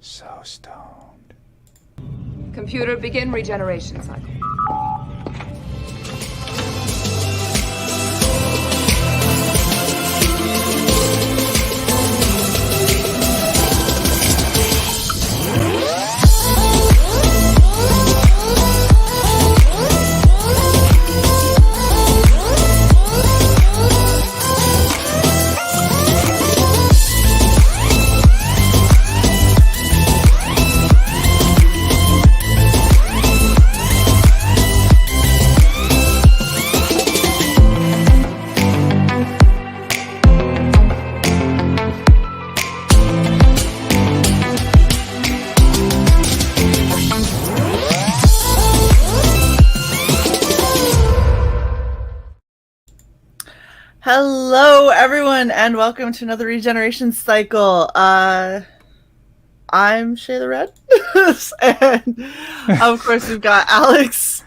So stoned. Computer, begin regeneration cycle. Hello, everyone, and welcome to another regeneration cycle. I'm Shae the Red, and of course we've got Alex.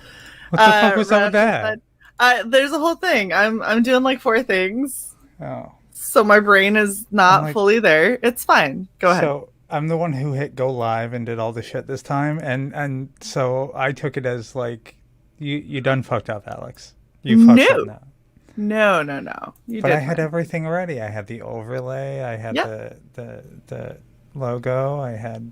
What the fuck was up with that? There's a whole thing. I'm doing like 4 things, Oh, so my brain is not fully there. It's fine. Go ahead. So I'm the one who hit go live and did all the shit this time, and so I took it as like you done fucked up, Alex. You fucked up now. No. But I had everything already. I had the overlay. I had the logo. I had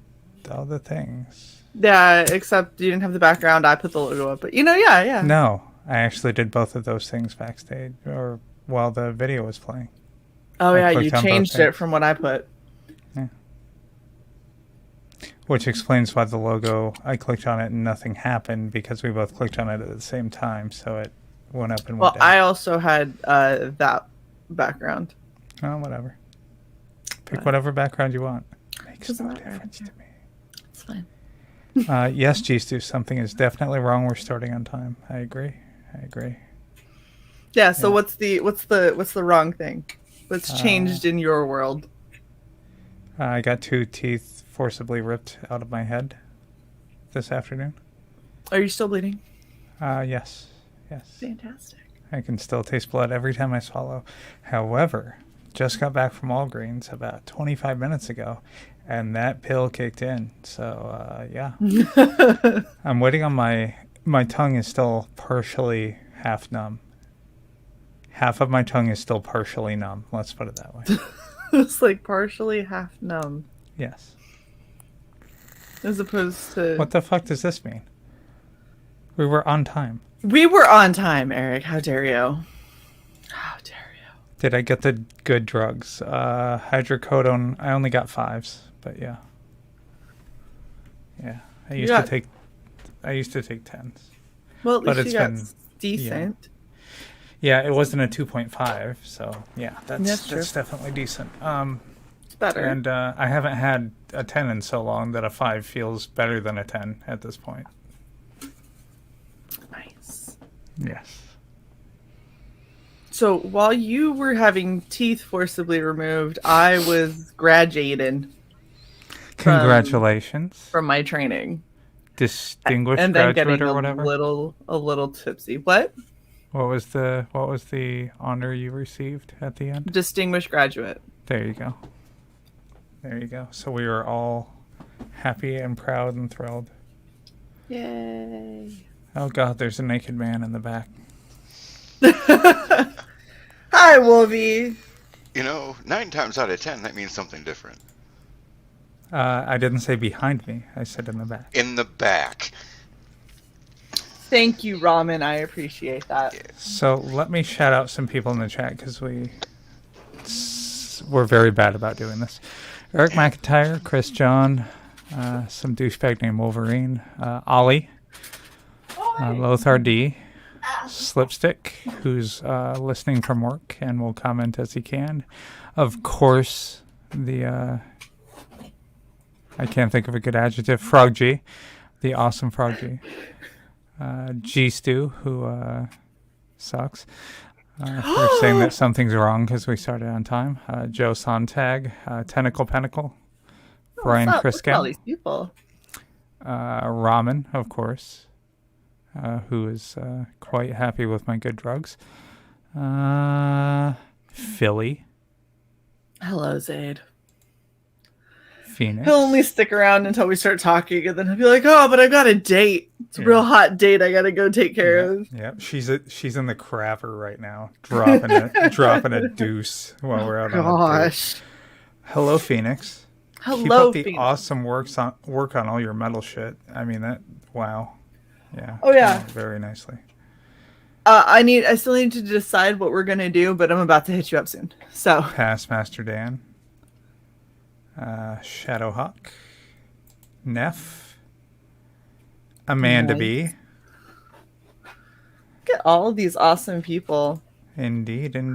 all the things. Yeah, except you didn't have the background. I put the logo up, but yeah. No, I actually did both of those things backstage or while the video was playing. Oh yeah, you changed it from what I put. Yeah. Which explains why the logo, I clicked on it and nothing happened because we both clicked on it at the same time, so it went up and went down. I also had that background. Oh, whatever. Pick whatever background you want. Makes no difference to me. It's fine. Yes, G-Stu, something is definitely wrong. We're starting on time. I agree. Yeah. So what's the wrong thing? What's changed in your world? I got 2 teeth forcibly ripped out of my head this afternoon. Are you still bleeding? Yes. Fantastic. I can still taste blood every time I swallow. However, just got back from Walgreens about 25 minutes ago, and that pill kicked in. So, yeah. I'm waiting on my tongue is still partially half numb. Half of my tongue is still partially numb. Let's put it that way. It's like partially half numb. Yes. As opposed to... What the fuck does this mean? We were on time. We were on time, Eric. How dare you? Did I get the good drugs? Hydrocodone, I only got 5s, but yeah. Yeah. I used to take 10s. Well, at least you got decent. Yeah, it wasn't a 2.5, so yeah, that's true. definitely decent. It's better. And I haven't had a 10 in so long that a 5 feels better than a 10 at this point. Nice. Yes. So while you were having teeth forcibly removed, I was graduating. Congratulations. From my training. Distinguished and then graduate getting or whatever. a little tipsy. What? What was the honor you received at the end? Distinguished graduate. There you go. So we were all happy and proud and thrilled. Yay. Oh god, there's a naked man in the back. Hi, Wolvie. 9 times out of 10, that means something different. I didn't say behind me. I said in the back. In the back. Thank you, Ramen. I appreciate that. Yeah. So let me shout out some people in the chat because we're very bad about doing this. Eric McIntyre, Chris John, some douchebag named Wolverine, Ollie, Lothar D, Slipstick, who's listening from work and will comment as he can. Of course, the I can't think of a good adjective. Frog G, the awesome Frog G. G Stu, who sucks. For saying that something's wrong because we started on time. Joe Sontag, Tentacle Pentacle, Brian Criscan, all these people. Ramen, of course, who is quite happy with my good drugs. Philly. Hello, Zaid. Phoenix. He'll only stick around until we start talking, and then he'll be like, "Oh, but I've got a date. It's a real hot date. I gotta go take care of." Yep. She's in the crapper right now, dropping a deuce while we're out on a date. Hello, Phoenix. Hello, Keep up the Phoenix. awesome work on all your metal shit. I mean that. Wow. Yeah. Oh yeah. Very nicely. I still need to decide what we're gonna do, but I'm about to hit you up soon. So Pass Master Dan. Shadowhawk. Neff. Amanda B. look at all of these awesome people. Indeed. Look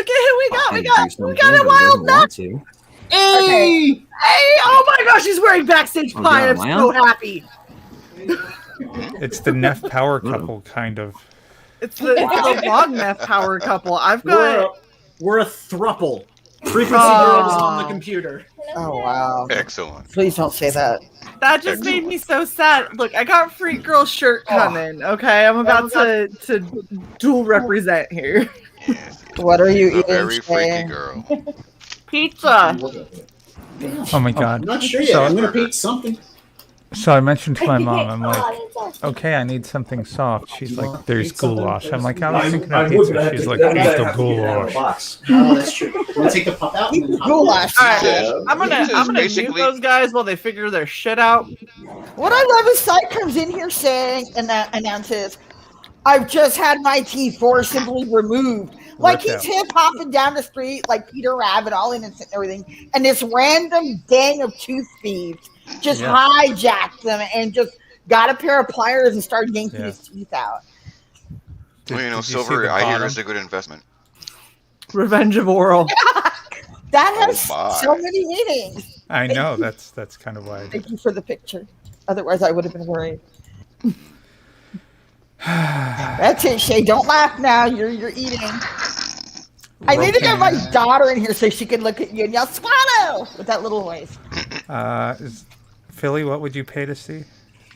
at who we got a wild nut. Hey, oh my gosh, he's wearing backstage pie. I'm so happy. It's the Neff power couple, kind of. It's the long Neff power couple. I've got. We're a thruple. Frequency girl is on the computer. Oh wow! Excellent. Please don't say that. That just made me so sad. Look, I got Freak Girl shirt coming. Okay, I'm about to dual represent here. Yes, What are you a eating? very freaky Shae? girl. Pizza. Oh my god. I'm not sure yet. I'm gonna paint something. So I mentioned to my mom, I'm like, okay, I need something soft. She's like, there's goulash. I'm like, I was thinking of pizza. She's like, eat the goulash. Oh, that's true. Want to take the pup out? Eat the goulash. All right, Yeah. I'm gonna Pizza is mute basically- those guys while they figure their shit out. What I love is Sight comes in here saying and that announces, "I've just had my teeth forcibly removed." Like Watch he's out. hip hopping down the street like Peter Rabbit, all innocent and everything, and this random gang of tooth thieves just hijacked them and just got a pair of pliers and started yanking his teeth out. Well, you know, Did see silver, the I hear, bottom? is a good investment. Revenge of Oral. That has Oh my. so many meanings. I know, that's kind of why I did. Thank you for the picture. Otherwise, I would have been worried. That's it, Shae. Don't laugh now. You're eating. I need to get my daughter in here so she can look at you and yell "swallow" with that little voice. Philly, what would you pay to see?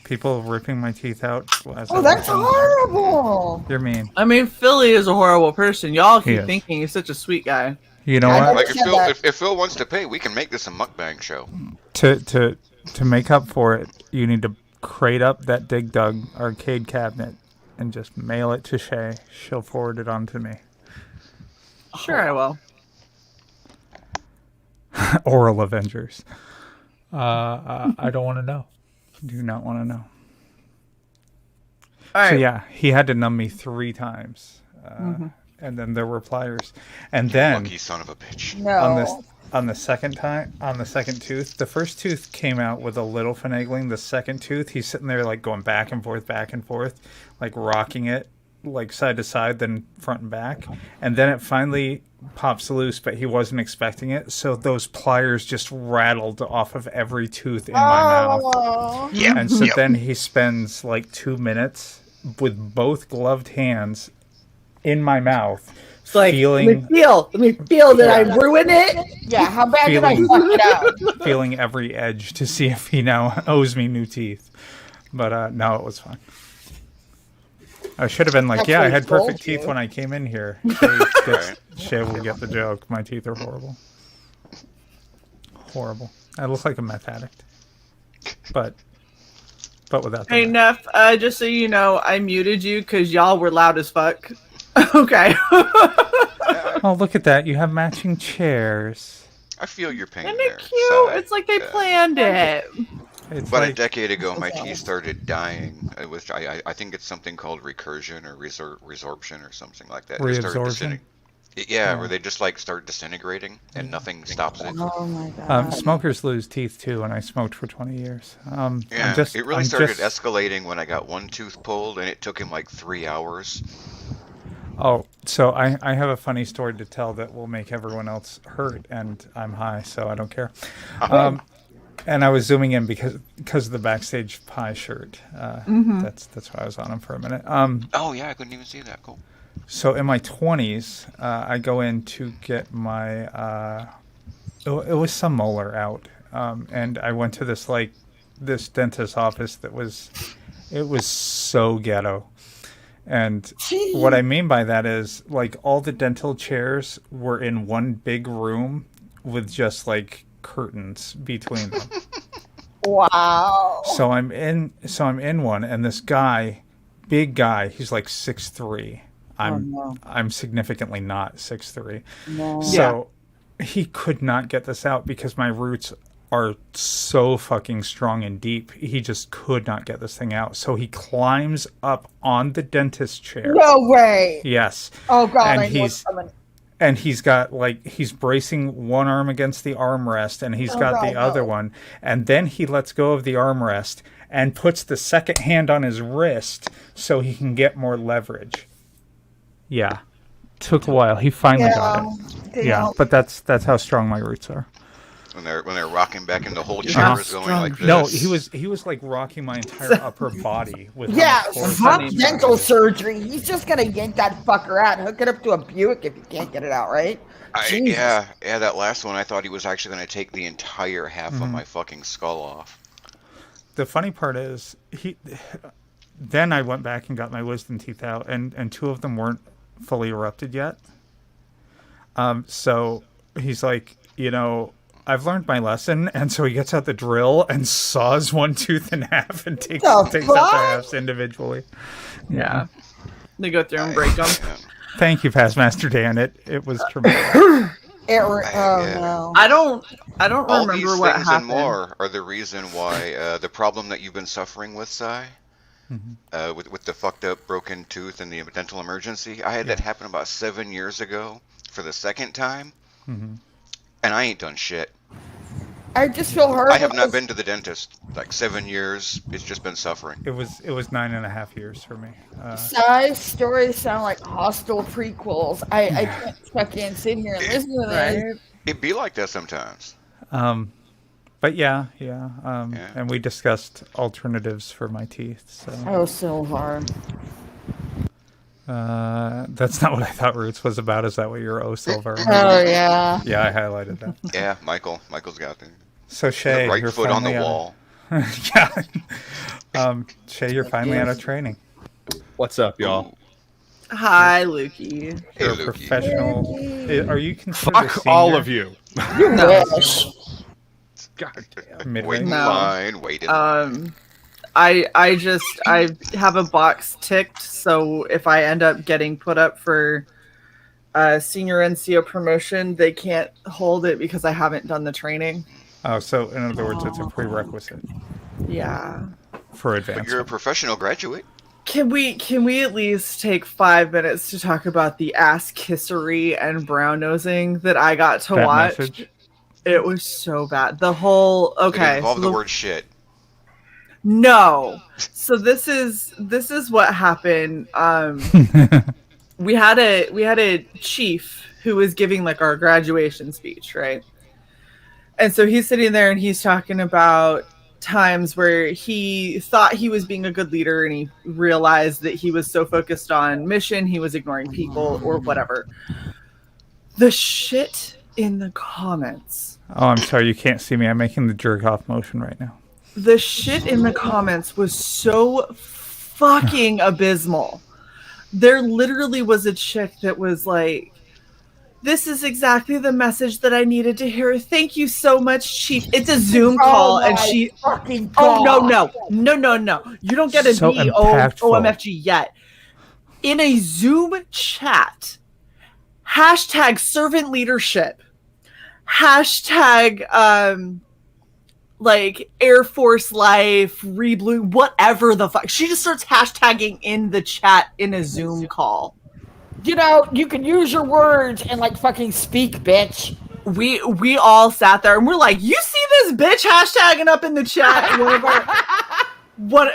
People ripping my teeth out. Oh, that's horrible. You're mean. I mean, Philly is a horrible person. Y'all He keep is. thinking he's such a sweet guy. You know I what? never Like, said that. if Phil wants to pay, we can make this a mukbang show. To make up for it, you need to crate up that Dig Dug arcade cabinet and just mail it to Shae. She'll forward it on to me. Sure, I will. Oral Avengers. I don't want to know. Do not want to know. All right. So yeah, he had to numb me 3 times, and then there were pliers, and then Lucky son of a bitch. No. on the second tooth, the first tooth came out with a little finagling. The second tooth, he's sitting there like going back and forth, like rocking it like side to side, then front and back, and then it finally pops loose, but he wasn't expecting it, so those pliers just rattled off of every tooth in my mouth. Oh. Yeah. And so then he spends like 2 minutes with both gloved hands in my mouth, It's like, feeling let me feel that I ruined it. Yeah, how bad did I Feeling- fuck it out? feeling every edge to see if he now owes me new teeth. But no, it was fine. I should have been like, That's yeah, what I he had told perfect teeth you. when I came in here. Shae will get the joke. My teeth are horrible. Horrible. I look like a meth addict. But without the Hey, meth. Neff, just so you know, I muted you because y'all were loud as fuck. Okay. Oh, look at that. You have matching chairs. I feel your pain Isn't there. it cute? Sai. It's like they Yeah. planned it. It's About a like, decade ago, my teeth started dying. It was I think it's something called recursion or resorption or something like that. They started Reabsorption? Yeah, where they just like start disintegrating and nothing stops it. Oh my god. smokers lose teeth too, and I smoked for 20 years. Yeah, it really started escalating when I got one tooth pulled, and it took him like 3 hours. Oh, so I have a funny story to tell that will make everyone else hurt, and I'm high, so I don't care. And I was zooming in because of the backstage pie shirt. That's why I was on him for a minute. Oh yeah, I couldn't even see that. Cool. So in my 20s, I go in to get my it was some molar out, and I went to this dentist's office that was so ghetto. And what I mean by that is, like, all the dental chairs were in one big room with just like curtains between them. Wow. So I'm in one, and this guy, big guy, he's like 6'3". I'm significantly not 6'3". No. So he could not get this out because my roots are so fucking strong and deep. He just could not get this thing out. So he climbs up on the dentist chair. No way. Yes. Oh God, And I know what's coming. And he's got he's bracing one arm against the armrest, and he's got the other one. And then he lets go of the armrest and puts the second hand on his wrist so he can get more leverage. Yeah. Took a while. He finally got it. Yeah, but that's how strong my roots are. When they're rocking back and the whole chair is going like this. No, he was like rocking my entire upper body with fuck dental surgery. He's just gonna yank that fucker out, hook it up to a Buick if you can't get it out, right? Yeah, that last one I thought he was actually gonna take the entire half of my fucking skull off. The funny part is then I went back and got my wisdom teeth out, and two of them weren't fully erupted yet. So he's like, I've learned my lesson, and so he gets out the drill and saws one tooth in half and takes out the halves individually. Yeah. They go through and break them. Thank you, Past Master Dan. It was tremendous. No. I don't All remember these what things happened. and more are the reason why the problem that you've been suffering with, Cy, with the fucked up broken tooth and the dental emergency. I had that happen about 7 years ago for the second time, and I ain't done shit. I just feel hurt. I have not been to the dentist like 7 years. It's just been suffering. It was 9.5 years for me. Cy's stories sound like hostile prequels. I can't fucking sit here and listen to this. It'd be like that sometimes. But yeah. And we discussed alternatives for my teeth. So. Oh, so hard. That's not what I thought Roots was about. Is that what you're so very? Oh yeah. Yeah, I highlighted that. Yeah, Michael's got the So Shae, right you're foot on the wall. Yeah. Shae, you're finally out of training. What's up, y'all? Hi, Lukey. You're a professional. Are you considered a Fuck senior? all of you. You wish. God damn. Midway? Wait in No. line, wait in line. I have a box ticked, so if I end up getting put up for senior NCO promotion, they can't hold it because I haven't done the training. Oh, so in other words, it's a prerequisite Yeah. for But advancement. you're a professional graduate. Can we at least take 5 minutes to talk about the ass kissery and brown nosing that I got to That watch? message? It was so bad. The whole It involved so the word shit. No. So this is what happened. We had a chief who was giving like our graduation speech, right? And so he's sitting there and he's talking about times where he thought he was being a good leader and he realized that he was so focused on mission, he was ignoring people or whatever. The shit in the comments. Oh, I'm sorry, you can't see me. I'm making the jerk off motion right now. The shit in the comments was so fucking abysmal. There literally was a chick that was like, "This is exactly the message that I needed to hear. Thank you so much, Chief." It's a Zoom call, and she. Fucking Oh God. no! You don't get a So impactful. OMFG yet. In a Zoom chat, hashtag servant leadership, hashtag like Air Force life, rebloom, whatever the fuck. She just starts hashtagging in the chat in a Zoom call. You know, you can use your words and like fucking speak, bitch. We all sat there and we're like, "You see this bitch hashtagging up in the chat?"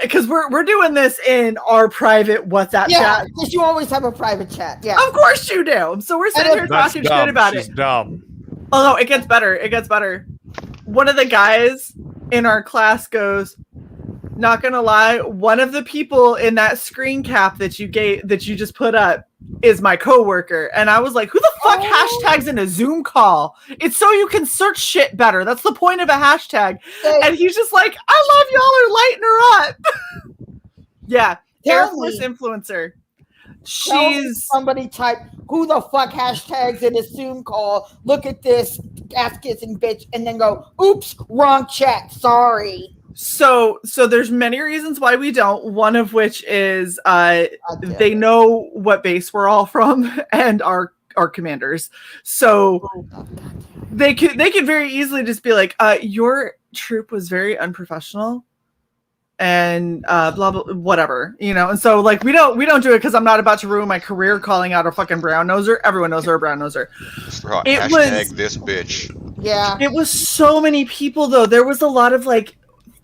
Because we're doing this in our private WhatsApp Yeah, chat. because you always have a private chat. Yeah. Of course you do. So we're sitting here That's talking dumb. shit about She's it. dumb. Oh no, it gets better. It gets better. One of the guys in our class goes, "Not gonna lie, one of the people in that screen cap that you just put up is my coworker." And I was like, "Who the fuck hashtags in a Zoom call? It's so you can search shit better. That's the point of a hashtag." And he's just like, "I love y'all are lighting her up." Yeah, Air Tell Force me. influencer. Tell me She's somebody type who the fuck hashtags in a Zoom call. Look at this ass kissing bitch, and then go, oops, wrong check, sorry. So there's many reasons why we don't. One of which is they know what base we're all from and our commanders. So they could very easily just be like, your troop was very unprofessional and blah blah whatever, you know. And so like we don't do it because I'm not about to ruin my career calling out a fucking brown noser. Everyone knows her a brown noser. Hashtag this bitch. Yeah. It was so many people though. There was a lot of like,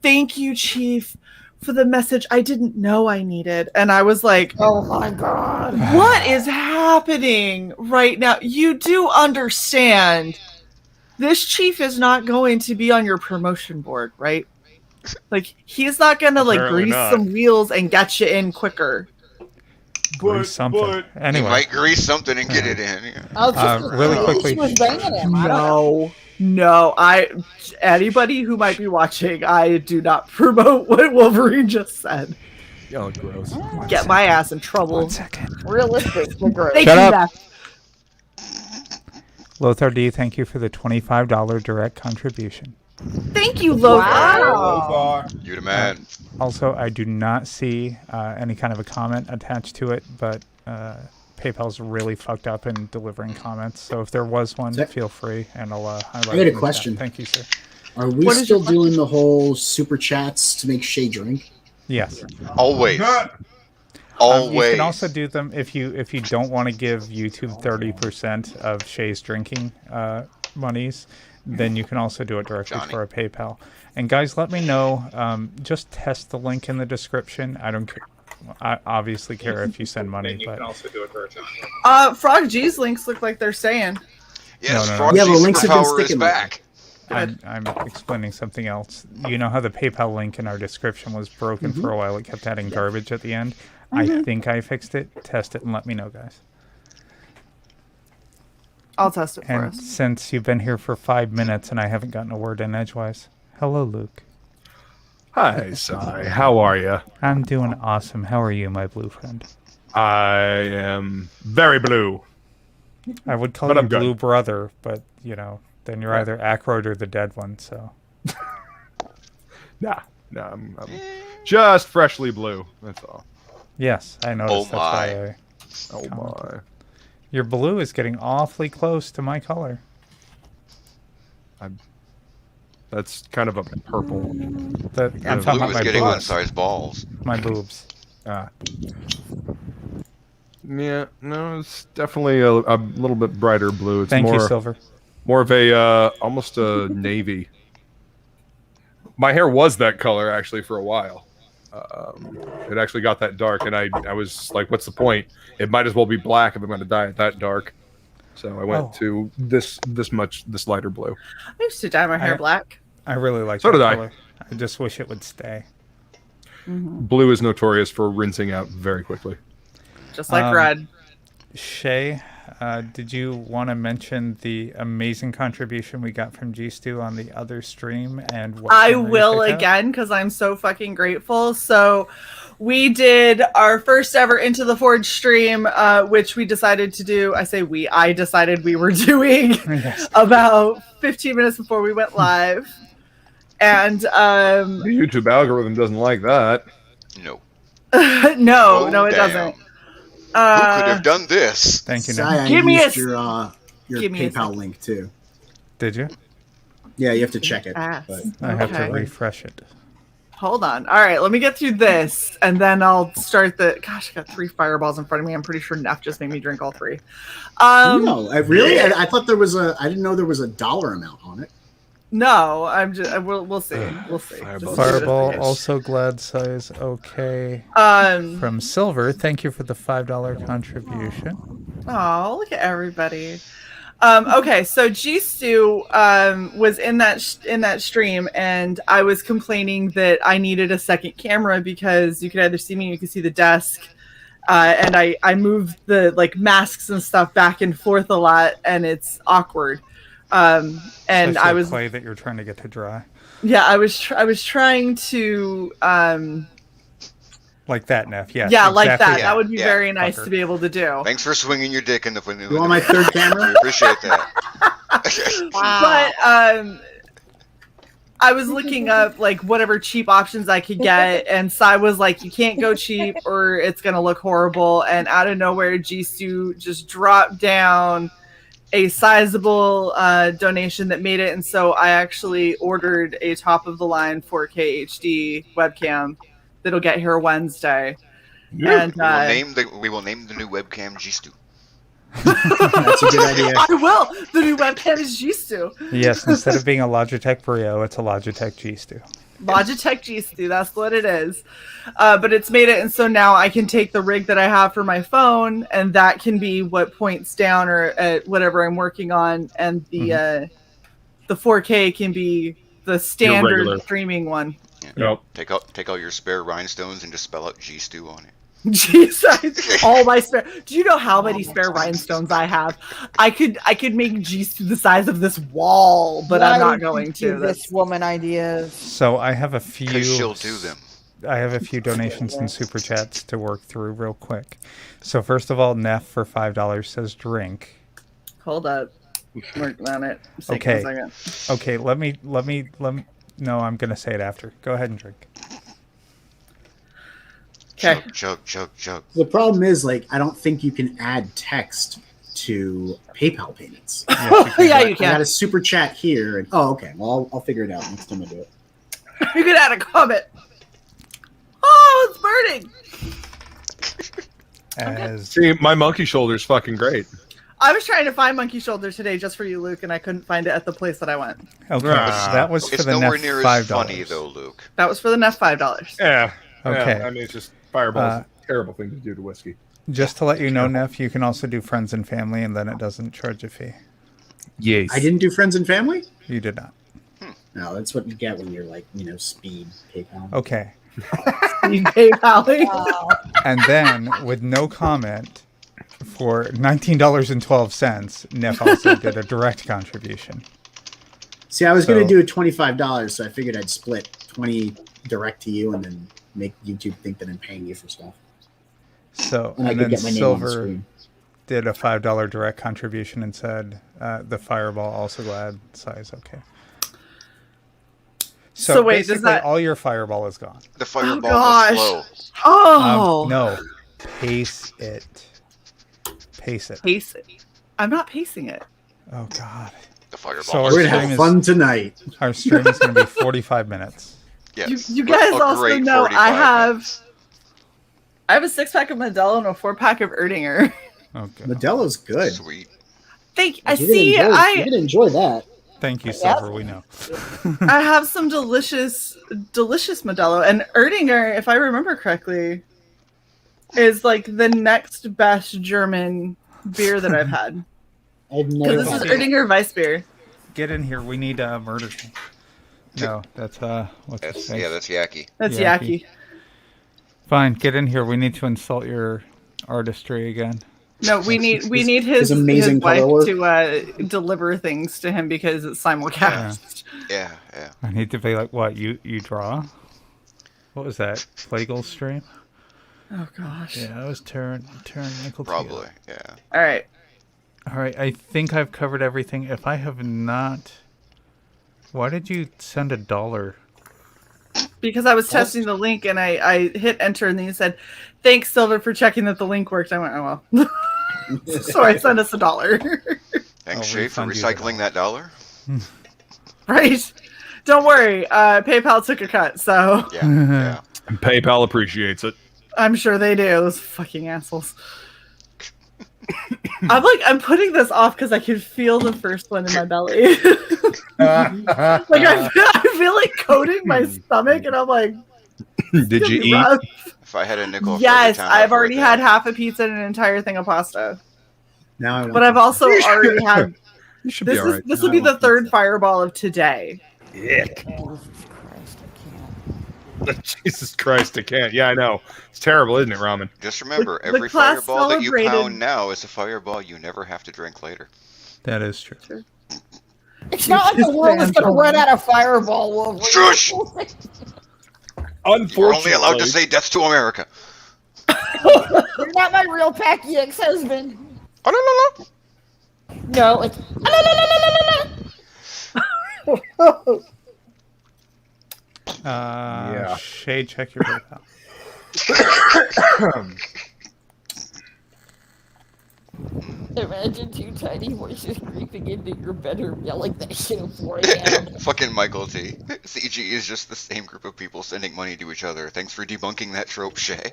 thank you, Chief, for the message I didn't know I needed. And I was like, oh my God. What is happening right now? You do understand this chief is not going to be on your promotion board, right? Like, he's not going to like grease some wheels and get you in quicker. Grease something. Anyway. You might grease something and get it in. Really quickly. She was banging him. No, anybody who might be watching, I do not promote what Wolverine just said. Oh, gross. Get my ass in trouble. 1 second. Realistic, but gross. Thank Shut you, up. Beth. Lothar D, thank you for the $25 direct contribution. Thank you, Lothar. Wow. You the man. Also, I do not see any kind of a comment attached to it, but PayPal's really fucked up in delivering comments. So if there was one, feel free, and I'll highlight it. I got a question. Chat. Thank you, sir. Are we still doing the whole super chats to make Shae drink? Yes. Always. You can also do them if you don't want to give YouTube 30% of Shae's drinking monies. Then you can also do it directly for a PayPal. And guys, let me know. Just test the link in the description. I don't care. I obviously care if you send money, but you can also do it directly. Frog G's links look like they're saying. Yes, no. Frog G's superpower is back. I'm explaining something else. You know how the PayPal link in our description was broken for a while? It kept adding garbage at the end. I think I fixed it. Test it and let me know, guys. I'll test it for And us. since you've been here for 5 minutes and I haven't gotten a word in edgewise, hello, Luke. Hi, Cy. How are you? I'm doing awesome. How are you, my blue friend? I am very blue. I would call But you I'm good. Blue Brother, but, you know, then you're either Ackroyd or the dead one, so... Nah, I'm just freshly blue. That's all. Yes, I noticed. Oh, my. That's why Oh my. your blue is getting awfully close to my color. That's kind of a purple. I'm Your talking blue about is my getting boobs. one-sized balls. My boobs. Yeah, no, it's definitely a little bit brighter blue. It's Thank more, you, Silver. more of a almost a navy. My hair was that color actually for a while. It actually got that dark, and I was like, "What's the point? It might as well be black if I'm going to dye it that dark." So I went to this lighter blue. I used to dye my hair black. I really like So that did I. color. I just wish it would stay. Blue is notorious for rinsing out very quickly. Just like red. Shae, did you want to mention the amazing contribution we got from G-Stu on the other stream? And what I camera you will picked out? again because I'm so fucking grateful. So we did our first ever Into the Forge stream, which we decided to do. I decided we were doing Yes. about 15 minutes before we went live. And The YouTube algorithm doesn't like that. No. no, it damn. doesn't. Who could have done this? Thank you. Cy, Nick. I Give me used a- your give me a PayPal second. link too. Did you? Yeah, you have to check it. Ass. But I have to Okay. refresh it. Hold on. All right, let me get through this, and then I'll start the. Gosh, I got 3 fireballs in front of me. I'm pretty sure Neff just made me drink all 3. no, really? I thought there was I didn't know there was a dollar amount on it. No, I'm just. We'll see. We'll see. Fireball. Just leave it as Fireball, it is. also glad size okay. From Silver, thank you for the $5 contribution. Oh, look at everybody. Okay, so G-Stu was in that stream, and I was complaining that I needed a second camera because you could either see me or you could see the desk. And I moved the like masks and stuff back and forth a lot, and it's awkward. And Especially I was clay that you're trying to get to dry. yeah, I was trying to Like that, Neff. Yes, Yeah, like exactly that. That would be Yeah. very nice Fucker. to be able to do. Thanks for swinging your dick in the window. You want my third camera? We appreciate that. Wow. But I was looking up like whatever cheap options I could get, and Sai was like, "You can't go cheap, or it's gonna look horrible." And out of nowhere, Jisoo just dropped down a sizable donation that made it, and so I actually ordered a top of the line 4K HD webcam that'll get here Wednesday. And we will name the new webcam G-Stu. That's a good idea. I will. The new webcam is Jisoo. Yes, instead of being a Logitech Brio, it's a Logitech G-Stu. Logitech G-Stu, that's what it is. But it's made it, and so now I can take the rig that I have for my phone, and that can be what points down or at whatever I'm working on, and the 4K can be the standard regular. streaming one. Yep. Take out your spare rhinestones and just spell out G-Stu on it. Jeez, all my spare. Do you know how many spare rhinestones I have? I could make G-Stu the size of this wall, but I'm not going to. Give this woman ideas. So I have a few. Because she'll do them. I have a few donations and super chats to work through real quick. So first of all, Neff for $5 says drink. Hold up, working on it. Just take Okay. 1 second. Okay, let me. No, I'm gonna say it after. Go ahead and drink. Okay. Chug. The problem is, like, I don't think you can add text to PayPal payments. Yeah, you I got can. a super chat here. And, oh, okay. Well, I'll figure it out next time I do it. You could add a comment. Oh, it's burning. As See, my monkey shoulder's fucking great. I was trying to find Monkey Shoulder today just for you, Luke, and I couldn't find it at the place that I went. okay, that was for It's the nowhere Neff near $5. as funny though, Luke. That was for the Neff $5. Yeah. Okay. Yeah, I mean, it's just Fireball's a terrible thing to do to whiskey. Just to let you know, Neff, you can also do friends and family, and then it doesn't charge a fee. Yes. I didn't do friends and family? You did not. No, that's what you get when you're like, speed PayPal. Okay. PayPal. Wow. And then, with no comment, for $19.12, Neff also did a direct contribution. See, I was going So- to do a $25, so I figured I'd split 20 direct to you and then make YouTube think that I'm paying you for stuff. So, And I and could then get my name on the Silver screen. did a $5 direct contribution and said, the Fireball also glad size okay. So wait, does basically that- all your Fireball is gone. The fireball gosh. was slow. Oh. No, pace it. Pace it. Pace it. I'm not pacing it. Oh, God. The fireball So was We're our going to stream have is- fun tonight. Our stream is going to be 45 minutes. Yes. You guys A also great know 45 I have minutes. a 6-pack of Modelo and a 4-pack of Erdinger. Okay. Modelo's good. Sweet. I see. You're I gonna enjoy that. Thank you, Yes. Silver. We know. I have some delicious Modelo, and Erdinger, if I remember correctly, is like the next best German beer that I've had. I've Because never this is had Erdinger Weissbier. Get in here. We need Murder King. No, that's what's his That's, face? yeah, that's Yaki. That's Yaki. Yaki. Fine. Get in here. We need to insult your artistry again. No, we need his amazing his wife color work. to deliver things to him because it's simulcast. Yeah. I need to be like, what? You draw? What was that? Plagal stream? Oh gosh. Yeah, that was Terran Nickel. Probably. Yeah. All right. All right. I think I've covered everything. If I have not, why did you send $1? Because I was testing the link and I hit enter and then you said, "Thanks, Silver, for checking that the link worked." I went, "Oh well." So I sent us $1. Thanks, I'll Shae, for refund you recycling that dollar. Right? Don't worry. PayPal took a cut, so Yeah. PayPal appreciates it. I'm sure they do. Those fucking assholes. I'm putting this off because I can feel the first one in my belly. Like I feel like coating my stomach, and I'm like, Did you eat? rough. If I had a nickel for Yes, every time I've already heard had that. half a pizza and an entire thing of pasta. Now I want But I've also already had. You should be all right. This will be the third fireball of today. Jesus Christ, I can't. Yeah, I know. It's terrible, isn't it, ramen? Just remember, The every class fireball that you celebrated- pound now is a fireball you never have to drink later. That is true. It's not like the world is going to run out of Fireball, Wolverine. Shush! Unfortunately, You're only allowed to say "Death to America." You're not my real Packy ex-husband. Oh, no, no, No, it's. Yeah. Shae, check your PayPal. Imagine two tiny voices creeping into your bedroom yelling that shit at 4 no. a.m. Fucking Michael T. CG is just the same group of people sending money to each other. Thanks for debunking that trope, Shae.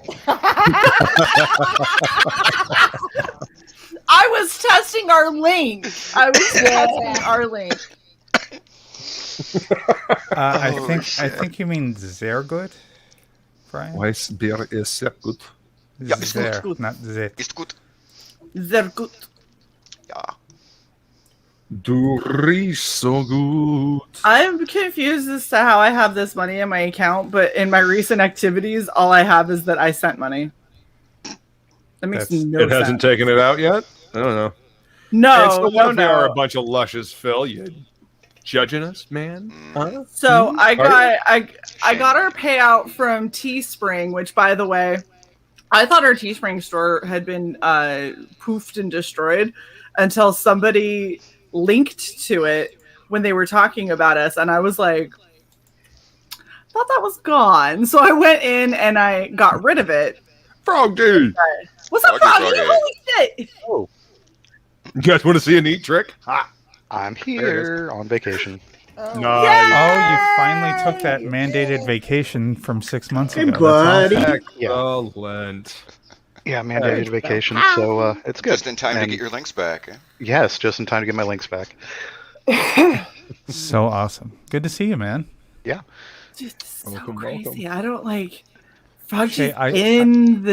I was testing our link. I think you mean sehr gut, Brian. Weiss Bier is sehr gut. Ja, ist Sehr, gut. not zit. Ist gut. Sehr gut. Ja. Du riechst so gut. I'm confused as to how I have this money in my account, but in my recent activities, all I have is that I sent money. That makes no It sense. hasn't taken it out yet? I don't know. No, And so what if they are a no. bunch of luscious, Phil? You judging us, man? Huh? So I Are got our payout from Teespring, which, by the way, I thought our Teespring store had been poofed and destroyed until somebody linked to it when they were talking about us, and I was like, thought that was gone. So I went in and I got rid of it. Frog dude. What's up, Froggy, Froggy? Froggy. Holy shit! Oh, You guys want to see a neat trick? Ha! I'm There it here on vacation. Nice. Oh, you finally took that mandated vacation from 6 months Hey, ago. That's buddy. awesome. Excellent. Yeah, mandated vacation, so it's good. Just in time to And get your links back. Eh? Yes, just in time to get my links back. So awesome. Good to see you, man. Yeah. Dude, this is so Welcome, crazy. welcome. I don't like Froggy's Okay, in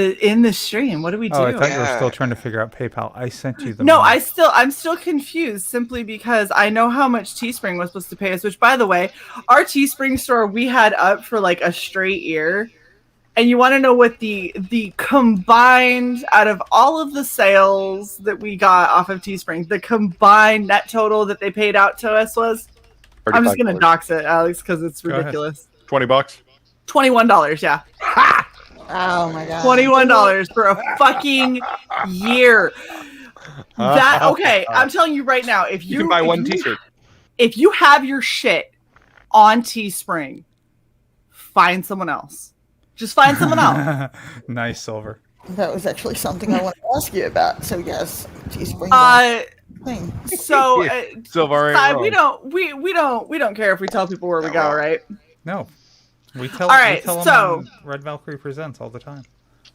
the stream. What do we do? Oh, I thought you were Yeah. still trying to figure out PayPal. I sent you the No, money. I'm still confused simply because I know how much Teespring was supposed to pay us, which, by the way, our Teespring store we had up for like a straight year. And you want to know what the combined out of all of the sales that we got off of Teespring, the combined net total that they paid out to us was? I'm just gonna $35. dox it, Alex, because it's Go ahead. ridiculous. $20. $21, yeah. Oh my god. $21 for a fucking year. That okay? I'm telling you right now, if You can buy one t-shirt. if you have your shit on Teespring, find someone else. Just find someone else. Nice, Silver. That was actually something I wanted to ask you about. So yes, Teespring. Thing. So Silver ain't Sai, wrong. we don't care if we tell people where we go, right? No. We tell, All right, we tell so- them on Red Valkyrie Presents all the time.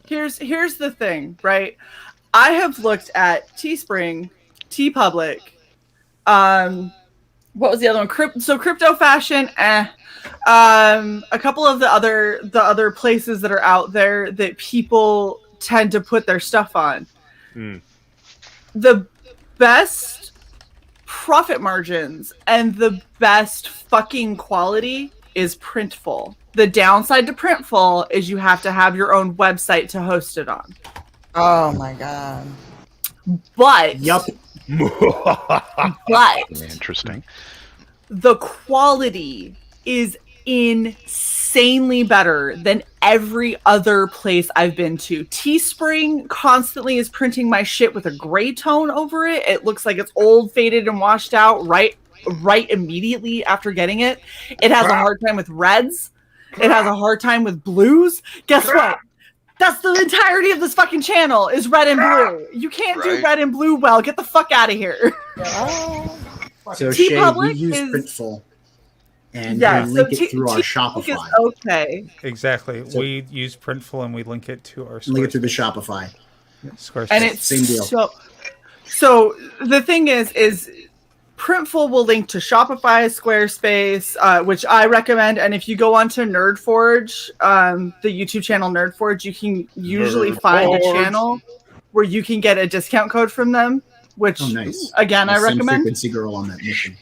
Here's the thing, right? I have looked at Teespring, TeePublic, what was the other one? Crypto Fashion, a couple of the other places that are out there that people tend to put their stuff on. The best profit margins and the best fucking quality is Printful. The downside to Printful is you have to have your own website to host it on. Oh my god. But Yup. but Interesting. the quality is insanely better than every other place I've been to. Teespring constantly is printing my shit with a gray tone over it. It looks like it's old, faded, and washed out right immediately after getting it. It has a hard time with reds. It has a hard time with blues. Guess what? That's the entirety of this fucking channel is red and blue. You can't do Right. red and blue well. Get the fuck out of here. So Shae, we TeePublic use is- Printful, and Yeah, we so link it through our TeePublic is Shopify. okay. Exactly. So- We use Printful and we link it to our Link it through the Squarespace. Shopify. And it's Same deal. So the thing is Printful will link to Shopify, Squarespace, which I recommend. And if you go onto NerdForge, the YouTube channel NerdForge, you can usually find a channel where you can get a discount code from them, which Oh, nice. again I I'll send recommend. Frequency Girl on that mission.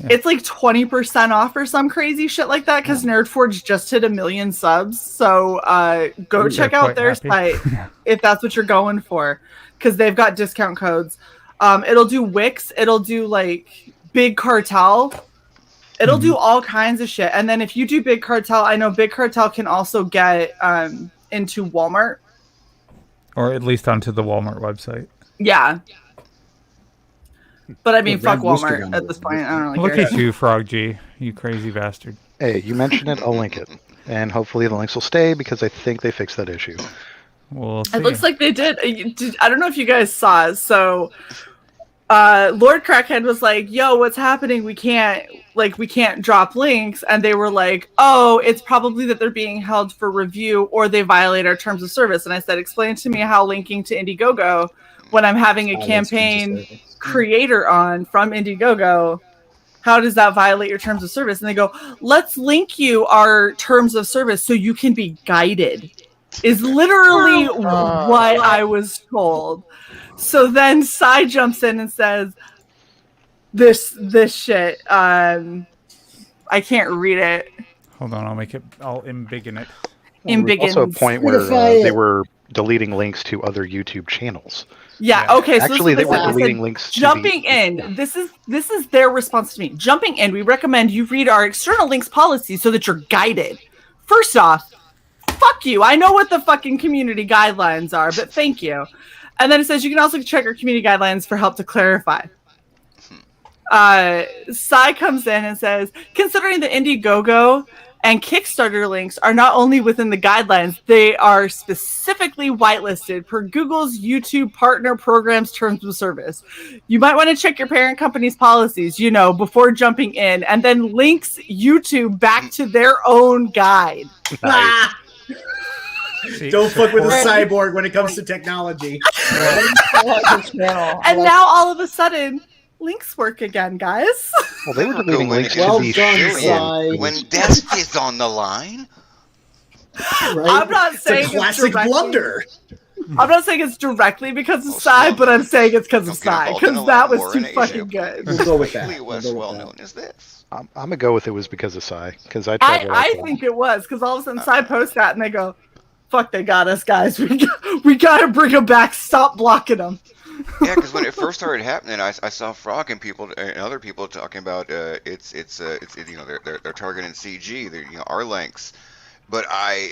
It's like 20% off or some crazy shit like that because NerdForge just hit 1 million subs. So go They're check out quite their happy. site if that's what you're going for, because they've got discount codes. It'll do Wix. It'll do like Big Cartel. It'll do all kinds of shit. And then if you do Big Cartel, I know Big Cartel can also get into Walmart. Or at least onto the Walmart website. Yeah. But I mean, Well, fuck Red Rooster Walmart Gun at this was- point. I don't really Look care. at you, Frog G. You crazy bastard. Hey, you mentioned it, I'll link it. And hopefully the links will stay because I think they fixed that issue. We'll see. It looks like they did. I don't know if you guys saw it. So Lord Crackhead was like, yo, what's happening? We can't drop links. And they were like, oh, it's probably that they're being held for review or they violate our terms of service. And I said, explain to me how linking to Indiegogo when I'm having a campaign creator on from Indiegogo, how does that violate your terms of service? And they go, let's link you our terms of service so you can be guided, is literally what I was told. So then Cy jumps in and says, this shit, I can't read it. Hold on, I'll embiggen it. There was also a Embiggens. point where they were deleting links to other YouTube channels. Yeah, okay. So Actually, they this is were what I deleting said. links to Jumping in. This is their response to me. Jumping in, we recommend you read our external links policy so that you're guided. First off, fuck you. I know what the fucking community guidelines are, but thank you. And then it says you can also check our community guidelines for help to clarify. Cy comes in and says, considering the Indiegogo and Kickstarter links are not only within the guidelines, they are specifically whitelisted per Google's YouTube Partner Programs Terms of Service. You might want to check your parent company's policies, before jumping in, and then links YouTube back to their own guide. See, Don't fuck with the support- cyborg when it comes to technology. And now all of a sudden, links work again, guys. Well, they were deleting links Well to the done, show. Cy. When death is on the line. Right? I'm not It's saying a classic directly- blunder. I'm not saying it's directly because of Cy, but I'm saying it's because of Don't get Cy, involved in because a that land was war too in Asia. fucking good. We'll go with that. Particularly We'll was go with well that. known as this. I'm gonna go with it was because of Psy, because I tried. I think it was because all of a sudden Cy posts that and they go, "Fuck, they got us, guys. We gotta bring them back. Stop blocking them." Yeah, because when it first started happening, I saw Frog and other people talking about it's they're targeting CG, our links, but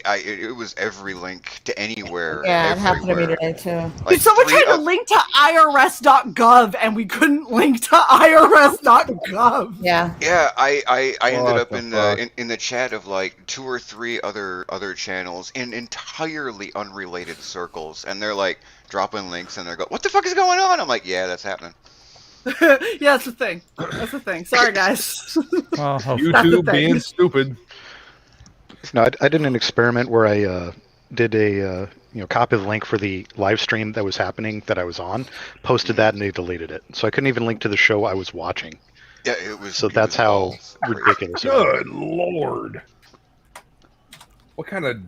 it was every link to anywhere. Yeah, it happened to me everywhere. today too. Like Dude, someone three tried to link to irs.gov and we couldn't link to irs.gov. Yeah. Yeah, I ended What up the in fuck? in the chat of like 2 or 3 other channels in entirely unrelated circles, and they're like dropping links and they're going, "What the fuck is going on?" I'm like, "Yeah, that's happening." Yeah, that's the thing. That's the thing. Sorry, guys. Well, hopefully. YouTube thing. being stupid. No, I did an experiment where I did a copy the link for the live stream that was happening that I was on, posted that, and they deleted it. So I couldn't even link to the show I was watching. Yeah, it was. So that's how ridiculous it was. Good lord. What kind of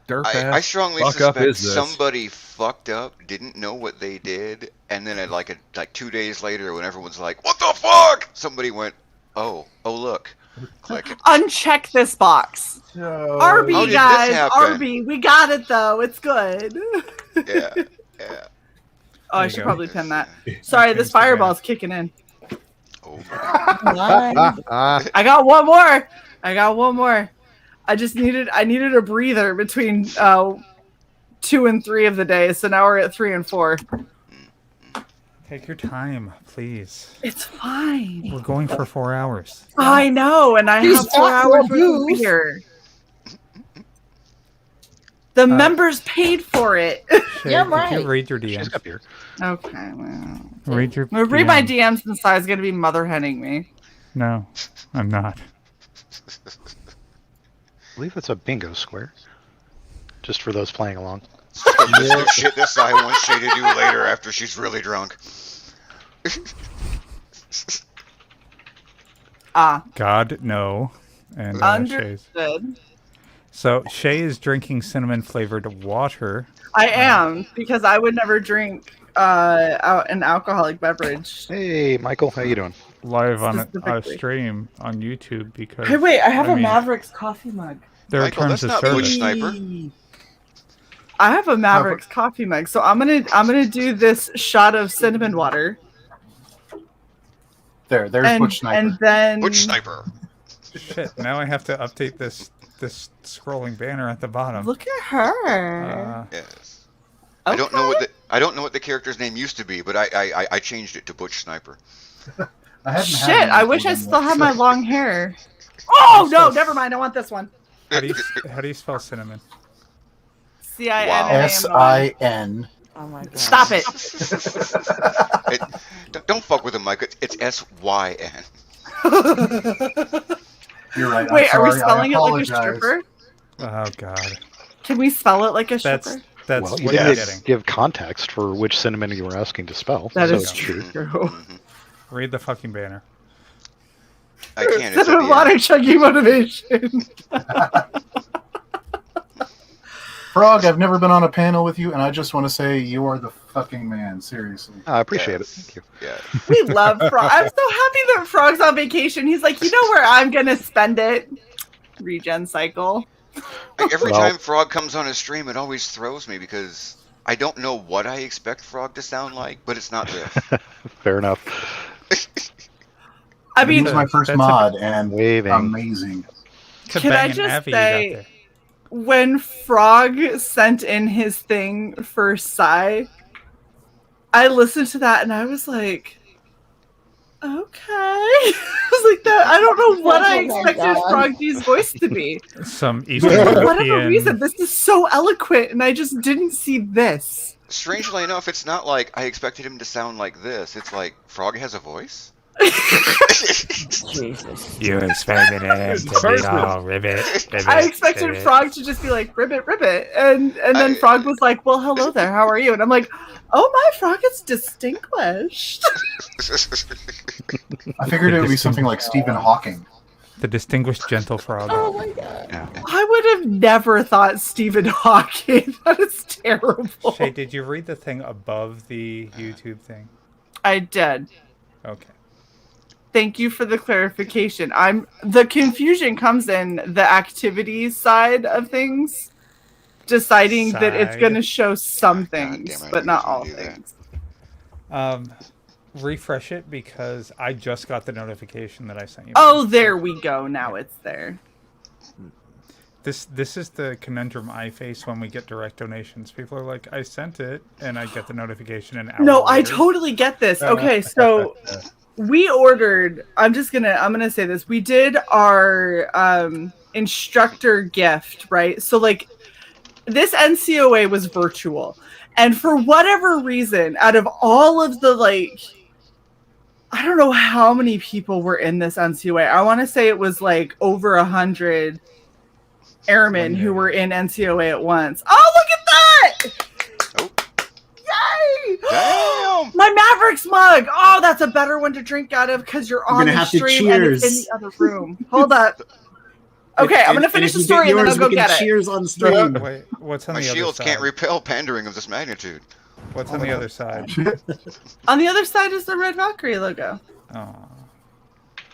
dirt I strongly fuck up suspect is this? somebody fucked up, didn't know what they did, and then at like 2 days later, when everyone's like, "What the fuck?" somebody went, "Oh look, click it." Uncheck this box. No. How RB, did this guys. happen? RB. We got it, though. It's good. Yeah. Oh, I you should go. probably pin that. Sorry, this fireball's kicking in. Oh my. Nice. I got one more. I needed a breather between 2 and 3 of the day, so now we're at 3 and 4. Take your time, please. It's fine. We're going for 4 hours. I know, and I These have 4 awful hours worth of views. beer. The members paid for it. Shay, Yeah, could right. you read your She's DMs? got beer. Okay, well. Read your I'm gonna read my DMs. DMs and Sai's gonna be mother henning me. No, I'm not. I believe it's a bingo square. Just for those playing along. This new shit this I want Shae to do later after she's really drunk. God, no. And Shay's. Understood. So Shae is drinking cinnamon flavored water. I am, because I would never drink an alcoholic beverage. Hey, Michael, how you doing? Live on a Specifically. stream on YouTube because Hey, wait, I have I a mean, Mavericks coffee mug. there are Michael, terms that's of not Butch service. Sniper. I have a Mavericks coffee mug, so I'm gonna do this shot of cinnamon water. There's And, Butch Sniper. and then Butch Sniper. Shit, now I have to update this scrolling banner at the bottom. Look at her. Yes. Okay. I don't know what the character's name used to be, but I changed it to Butch Sniper. Shit, I wish I still had my long hair. Oh no, never mind. I want this one. How do you spell cinnamon? CINNAMON. SIN. Oh my god. Stop it. Don't fuck with the mic. It's SYN. You're right. Wait, are we spelling it like a stripper? Oh god. Can we spell it like a stripper? That's Well, what you you're didn't getting. give context for which cinnamon you were asking to spell. That so is it's true. Read the fucking banner. I can't. It's at A the lot end. of chunky motivation. Frog, I've never been on a panel with you, and I just want to say you are the fucking man. Seriously. I appreciate it. Thank you. Yeah. We love Frog. I'm so happy that Frog's on vacation. He's like, you know where I'm gonna spend it? Regen.Cycle. Like, every Well- time Frog comes on a stream, it always throws me because I don't know what I expect Frog to sound like, but it's not this. Fair enough. I mean, He was my first that's mod, and Waving. amazing. Can I just say, when Frog sent in his thing for Psy, I listened to that and I was like, okay. I was like, that. I don't know what I Oh my expected God. Frog G's voice to be. Some Eastern For whatever European. reason, this is so eloquent and I just didn't see this. Strangely enough, it's not like I expected him to sound like this. It's like Frog has a voice. Jesus. You expected him to be all ribbit. I expected Frog to just be like, ribbit, ribbit. And then Frog was like, well, hello there. How are you? And I'm like, oh, my Frog is distinguished. I figured it would be something like Stephen Hawking. The distinguished gentle frog. Oh my god. I would have never thought Stephen Hawking. That is terrible. Shay, did you read the thing above the YouTube thing? I did. Okay. Thank you for the clarification. The confusion comes in the activities side of things, deciding that it's Side. going to show some God damn things, it, I but not usually all do that. things. Refresh it because I just got the notification that I sent you. Oh, there we go. Now it's there. This is the conundrum I face when we get direct donations. People are like, I sent it, and I get the notification an hour No, I later. totally get this. Okay, so we ordered. I'm gonna say this. We did our instructor gift, right? So like, this NCOA was virtual, and for whatever reason, out of all of the like, I don't know how many people were in this NCOA. I want to say it was like over 100 airmen who were in NCOA at once. Oh, look at that! Oh. Yay! Damn! My Mavericks mug. Oh, that's a better one to drink out of because you're on gonna the have to stream and it's in cheers. the other room. Hold up. Okay, I'm gonna finish the story and then I'll go get it. Cheers on stream. Wait, what's on My the other shields side? can't repel pandering of this magnitude. What's on the other side? On the other side is the Red Valkyrie logo. Oh.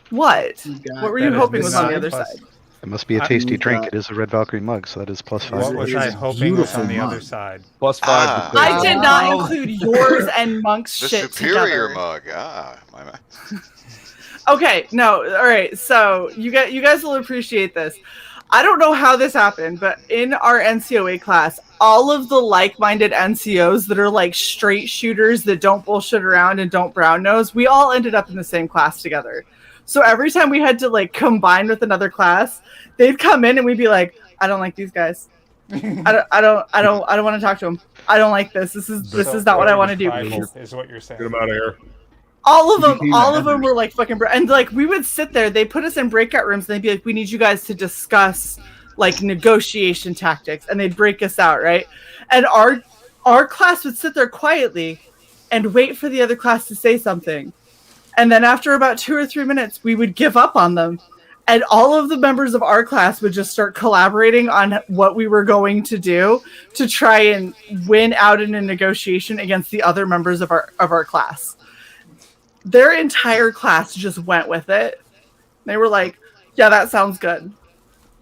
What? got What were that you is hoping was on the not other plus- side? It must be a tasty drink. It is a Red Valkyrie mug, so that is +5. What was It I is a hoping was on the beautiful other mug. side? +5. Ah. to I did not Wow. include yours and Monk's The shit superior together. mug. Ah, my. Okay, no, all right. So you guys will appreciate this. I don't know how this happened, but in our NCOA class, all of the like-minded NCOs that are like straight shooters that don't bullshit around and don't brown nose, we all ended up in the same class together. So every time we had to like combine with another class, they'd come in and we'd be like, I don't like these guys. I don't want to talk to them. I don't like this. This is not what I want to do. Is what you're saying. Get him out of here. All of them were like fucking and like we would sit there, they put us in breakout rooms and they'd be like, we need you guys to discuss like negotiation tactics, and they'd break us out, right? And our class would sit there quietly and wait for the other class to say something, and then after about 2 or 3 minutes we would give up on them, and all of the members of our class would just start collaborating on what we were going to do to try and win out in a negotiation against the other members of our class. Their entire class just went with it. They were like, yeah, that sounds good.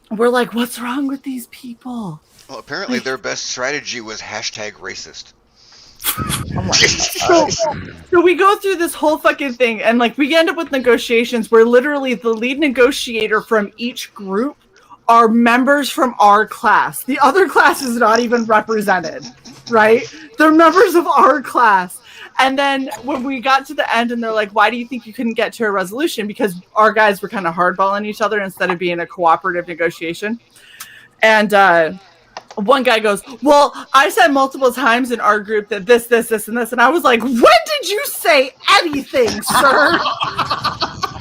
We're like, what's wrong with these people? Well, apparently their best strategy was #racist. So we go through this whole fucking thing, and like we end up with negotiations where literally the lead negotiator from each group are members from our class. The other class is not even represented, right? They're members of our class. And then when we got to the end and they're like, why do you think you couldn't get to a resolution? Because our guys were kind of hardballing each other instead of being a cooperative negotiation. And one guy goes, well, I said multiple times in our group that this, and this. And I was like, when did you say anything, sir?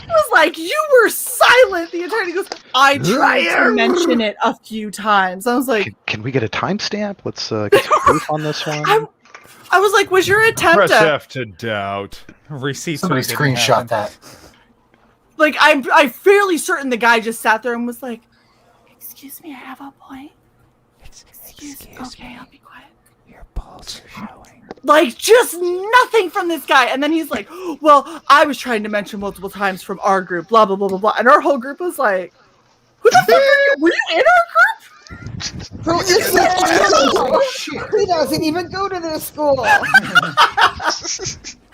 I was like, you were silent the entire time. He goes, I tried to mention it a few times. I was like, Can we get a timestamp? Let's get some proof on this one. I was like, was your attempt Press F to doubt. Receipts. Somebody screenshot that. Like, I'm fairly certain the guy just sat there and was like, excuse me, I have a point. Excuse me. Okay, I'll be quiet. Your balls are showing. Like, just nothing from this guy. And then he's like, well, I was trying to mention multiple times from our group, blah, blah, blah, blah, blah. And our whole group was like, who the fuck are you? Were you in our group? Who is this? He doesn't even go to this school.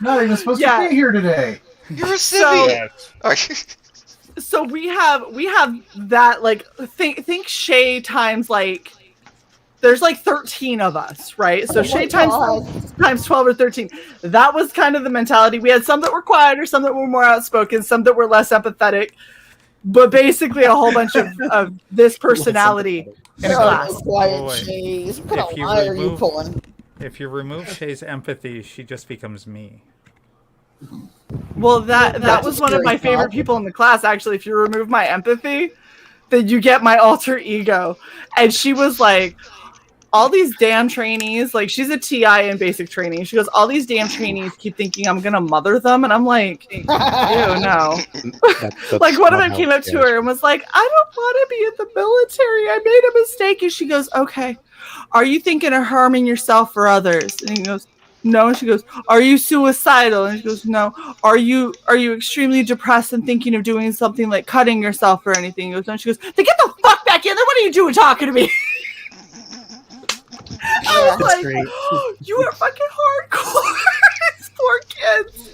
Not even supposed to be here today. You're a civvy. So we have that, like, think Shae times, like, there's like 13 of us, right? So Shae times 12 or 13. That was kind of the mentality. We had some that were quieter, some that were more outspoken, some that were less empathetic, but basically a whole bunch of this personality in a class. What lie are you pulling? If you remove Shae's empathy, she just becomes me. Well, that was one of my favorite people in the class, actually. If you remove my empathy, then you get my alter ego. And she was like, all these damn trainees, like, she's a TI in basic training. She goes, all these damn trainees keep thinking I'm gonna mother them, and I'm like, ew, no. Like, one of them came up to her and was like, I don't want to be in the military. I made a mistake. And she goes, okay, are you thinking of harming yourself or others? And he goes, no. And she goes, are you suicidal? And she goes, no. Are you extremely depressed and thinking of doing something like cutting yourself or anything? He goes, no. And she goes, then get the fuck back in there. What are you doing talking to me? I was like, you are fucking hardcore. These poor kids.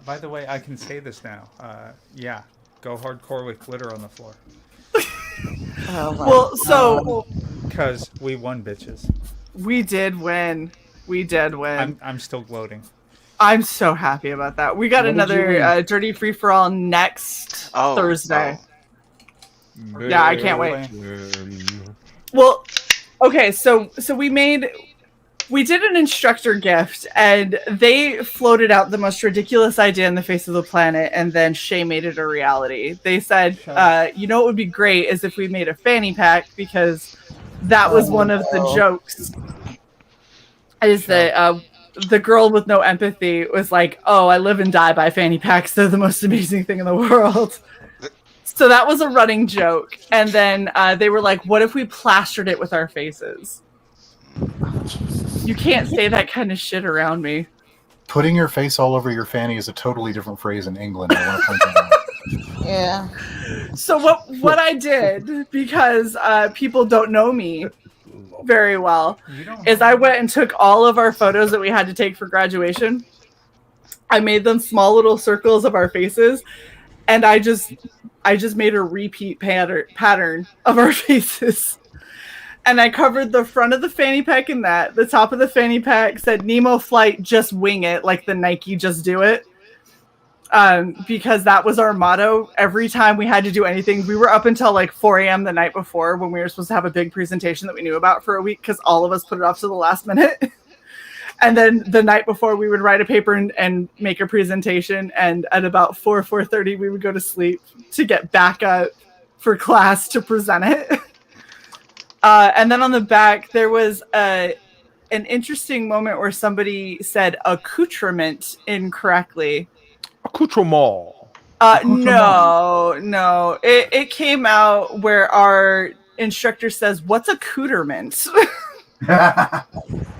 By the way, I can say this now. Yeah, go hardcore with glitter on the floor. Well, so because we won, bitches. We did win. I'm still gloating. I'm so happy about that. We got another Dirty Free for All next Thursday. Yeah, I can't wait. Well, okay, so we did an instructor gift, and they floated out the most ridiculous idea on the face of the planet, and then Shae made it a reality. They said, you know what would be great is if we made a fanny pack, because that was one of the jokes. Is that the girl with no empathy was like, oh, I live and die by fanny packs. They're the most amazing thing in the world. So that was a running joke. And then they were like, what if we plastered it with our faces? You can't say that kind of shit around me. Putting your face all over your fanny is a totally different phrase in England. I want to point that out. Yeah. So what I did, because people don't know me very well, is I went and took all of our photos that we had to take for graduation. I made them small little circles of our faces, and I just made a repeat pattern of our faces. And I covered the front of the fanny pack in that. The top of the fanny pack said Nemo Flight, just wing it, like the Nike just do it. Because that was our motto. Every time we had to do anything, we were up until like 4 a.m. the night before when we were supposed to have a big presentation that we knew about for a week, because all of us put it off to the last minute. And then the night before, we would write a paper and make a presentation. And at about 4:30, we would go to sleep to get back up for class to present it. And then on the back, there was an interesting moment where somebody said accoutrement incorrectly. Accoutrement. No. It came out where our instructor says, "What's accoutrement?"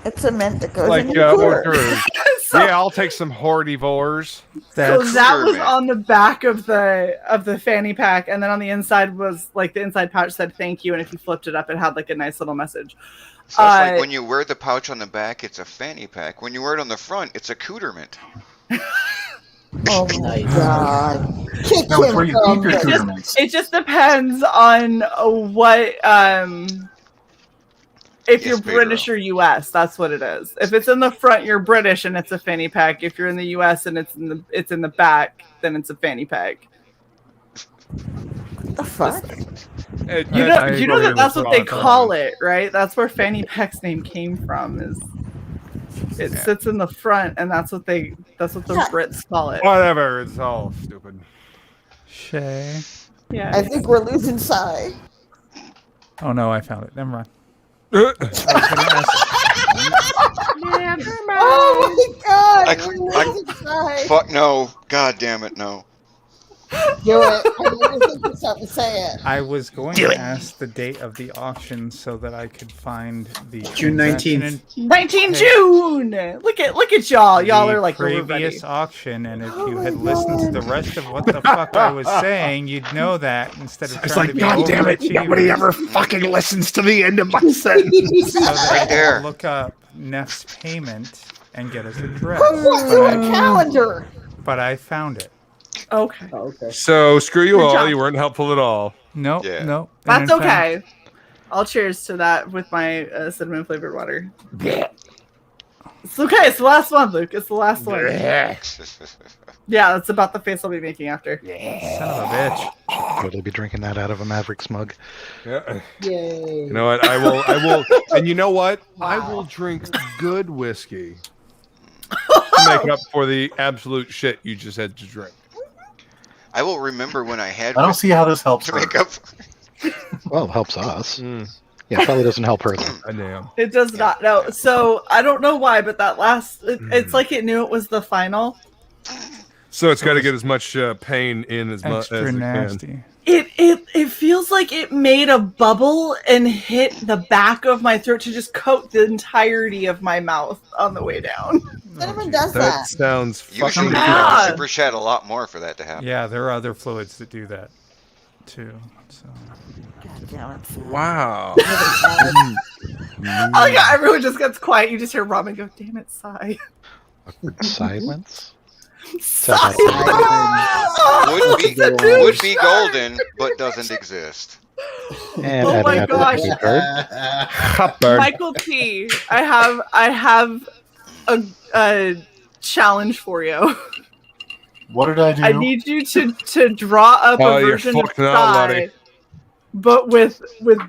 It's a mint that goes like in your hors cooler. d'oeuvres. Yeah, I'll take some hardivores. So that was on the back of the fanny pack, and then on the inside was like the inside pouch said "thank you," and if you flipped it up, it had like a nice little message. So that's like when you wear the pouch on the back, it's a fanny pack. When you wear it on the front, it's accoutrement. Oh my god. Kick No, it's him where you from keep your the- accoutrements. It just depends on what if Yes, you're British or US, that's what it is. If it's in the front, you're British and it's a fanny pack. If you're in the US and it's in the back, then it's a fanny pack. What the fuck? You know that that's what they call it, right? That's where fanny pack's name came from. Is it sits in the front, and that's what the Brits call it. Whatever, it's all stupid. Shae. Yeah. I think we're losing Cy. Oh no, I found it. Never mind. I was gonna ask. Oh my god! We're losing Cy. Fuck no. God damn it, no. Do it. I never think of something. Say it. I was going to ask the date of the auction so that I could find the June transaction 19th. in 19 June. Look at y'all. Y'all the are like previous auction, and if you had listened to the rest of what the fuck I was saying, you'd know that instead of It's trying like, to be God damn it, nobody overachievers. ever fucking listens to the end of my sentence. So that I Right there. could look up Neff's payment and get his address. Who wants you a calendar? But I found it. Okay. Oh, okay. So screw you Good all. job. You weren't helpful at all. Nope, Yeah. nope. That's And in fact, okay. I'll cheers to that with my cinnamon flavored water. It's okay. It's the last one, Luke. It's the last one. Yeah, that's about the face I'll be making after. son of a bitch. Totally be drinking that out of a Mavericks mug. Yeah. Yay. You know what? I will, and you know what? I will drink good whiskey to make up for the absolute shit you just had to drink. I will remember when I had I don't see how this helps to her. make up. Well, it helps us. Yeah, probably doesn't help her though. I damn. It does not. No. So I don't know why, but that last, it's like it knew it was the final. So it's got to get as much pain in as much Extra as it nasty. can. It feels like it made a bubble and hit the back of my throat to just coat the entirety of my mouth on the way down. Cinnamon does That that. sounds You should fucking. have super shed a lot more for that to happen. Yeah, there are other fluids that do that too. So God damn it. Wow. Oh yeah, everyone just gets quiet. You just hear Robin go, "Damn it, sigh." Silence. Sigh. Would be golden, but doesn't exist. And Oh my adding gosh. that Hotbird. Michael P, I have a challenge for you. What did I do? I need you to draw up Oh, a you're version of fucked now, laddie. Sigh, but with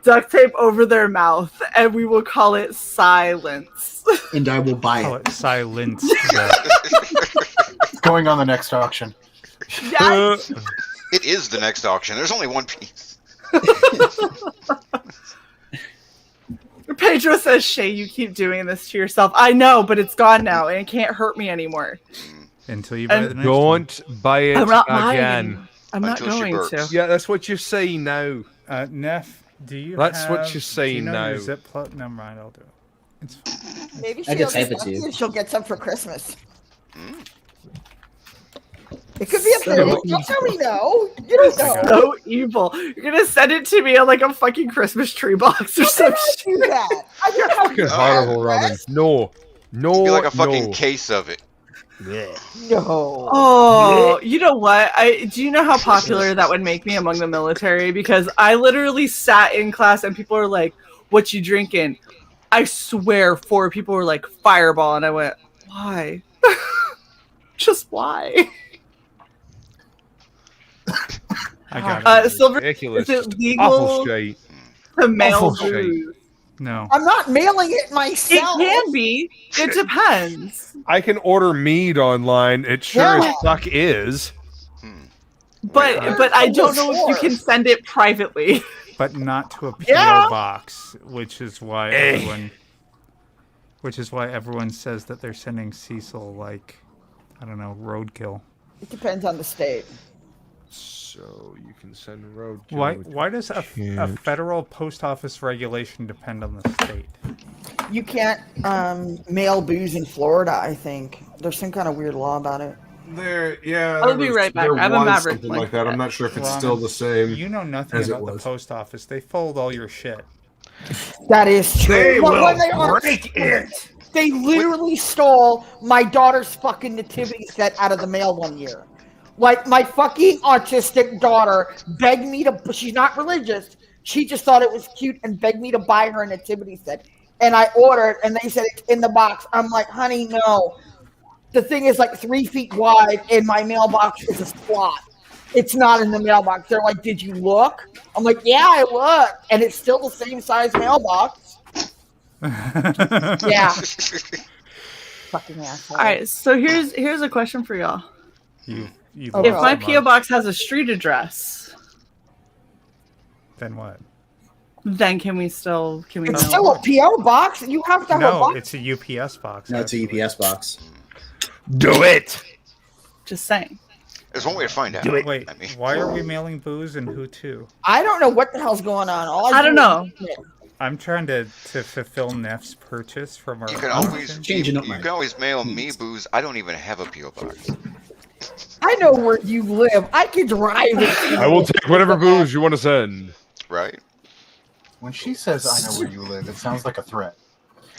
duct tape over their mouth, and we will call it silence. And I will buy call it. it silence. It's going on the next auction. Yes. It is the next auction. There's only one piece. Pedro says, "Shae, you keep doing this to yourself." I know, but it's gone now, and it can't hurt me anymore. Until you buy And the next one. Don't buy it I'm not buying. again. I'm not Until she going burps. to. Yeah, that's what you say now. Neff, do you That's have, what you say do you know now. your zip plug? Never mind, I'll do it. It's fine. Maybe I she'll could type it to you. she'll get some for Christmas. It could be a thing. Don't tell me no. You don't know. So evil. You're gonna send it to me on like a fucking Christmas tree box or How some can I shit. do that? I You're don't have fucking to horrible, address. Robin. No. No. Be like a fucking no. case of it. No. Oh, you know what? Do you know how popular that would make me among the military? Because I literally sat in class and people are like, "What you drinking?" I swear, 4 people were like, "Fireball," and I went, "Why? Just why?" I got it. Silver, Ridiculous. is it Just legal awful shit. to mail Awful shit. booze? No. I'm not mailing it It myself. can be. It depends. I can order mead online. It sure Yeah. as fuck is. But I don't know if you can send it privately. But not to a PO Yeah. box, which is why everyone says that they're sending Cecil like, I don't know, roadkill. It depends on the state. So you can send road. Why does a federal post office regulation depend on the state? You can't mail booze in Florida, I think. There's some kind of weird law about it. I'll be right back. I have a Maverick something like I'm not sure if it's Ramen, still the same. You know nothing as it about the was. post office. They fold all your shit. That is true. They But will when they are break it. They literally stole my daughter's fucking nativity set out of the mail one year. Like, my fucking autistic daughter begged me to, she's not religious. She just thought it was cute and begged me to buy her a nativity set. And I ordered, and they said it's in the box. I'm like, honey, no. The thing is like 3 feet wide, and my mailbox is a slot. It's not in the mailbox. They're like, did you look? I'm like, yeah, I looked. And it's still the same size mailbox. Yeah. Fucking asshole. All right, so here's a question for y'all. You If lost my a PO mark. box has a street address, Then what? then can we It's know? still a PO box. You have to have a No, box. it's a UPS box. No, it's a actually. UPS box. Do it. Just saying. There's one way to find out. Wait, I mean, why are we mailing booze and who to? I don't know what the hell's going on. All I don't know. I'm trying to fulfill Neff's purchase from our you can auction. always Changing up you my can always mail me booze. I don't even have a PO box. I know where you live. I could drive it. I will take whatever booze you want to send. Right? When she says "I know where you live," it sounds like a threat.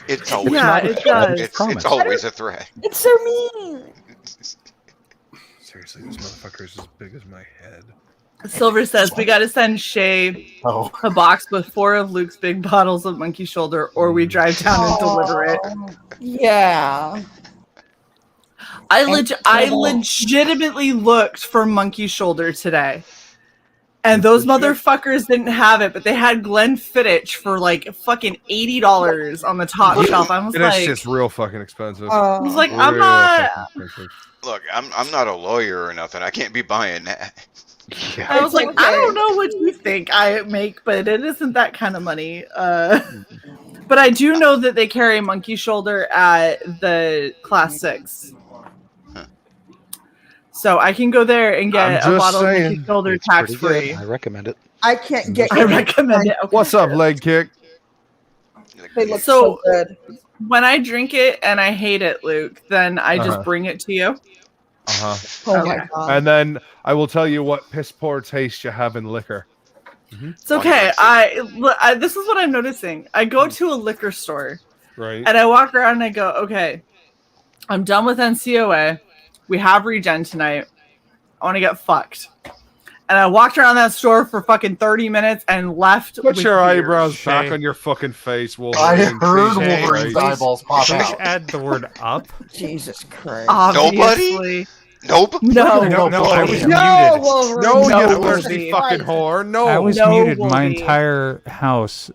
It's always Yeah, it does. it's always a threat. It's so mean. Seriously, this motherfucker is as big as my head. Silver says we got to send Shae Oh, a box with 4 of Luke's big bottles of Monkey Shoulder, or we drive down and deliver it. Yeah. I And- legitimately looked for Monkey Shoulder today. And those motherfuckers didn't have it, but they had Glenfiddich for like fucking $80 on the top shelf. I was And that's like, just real fucking expensive. I was like, I'm Real not. fucking expensive. Look, I'm not a lawyer or nothing. I can't be buying that. Yeah. I was like, okay. I don't know what you think I make, but it isn't that kind of money. But I do know that they carry Monkey Shoulder at the Class 6. So I can go there and get I'm a just bottle of saying, Monkey Shoulder It's tax pretty free. good. I recommend it. I can't get. I recommend it. Okay. What's up, leg kick? They look So- so good. When I drink it and I hate it, Luke, then I just Uh-huh. bring it to you. Uh-huh. Oh my Okay. god. And then I will tell you what piss poor taste you have in liquor. It's okay. This is what I'm noticing. I go to a liquor store Right. and I walk around and I go, okay, I'm done with NCOA. We have regen tonight. I want to get fucked. And I walked around that store for fucking 30 minutes and left. Put with your beer. eyebrows Shae. back on your fucking face, I Wolverine. heard Shae, Wolverine's please- eyeballs pop Please out. add the word up. Jesus Christ. Obviously. Nope. No. No, I was No, muted. Wolverine. No, No, you Wolverine. thirsty fucking whore. No. I was No, muted. My Wolverine. entire house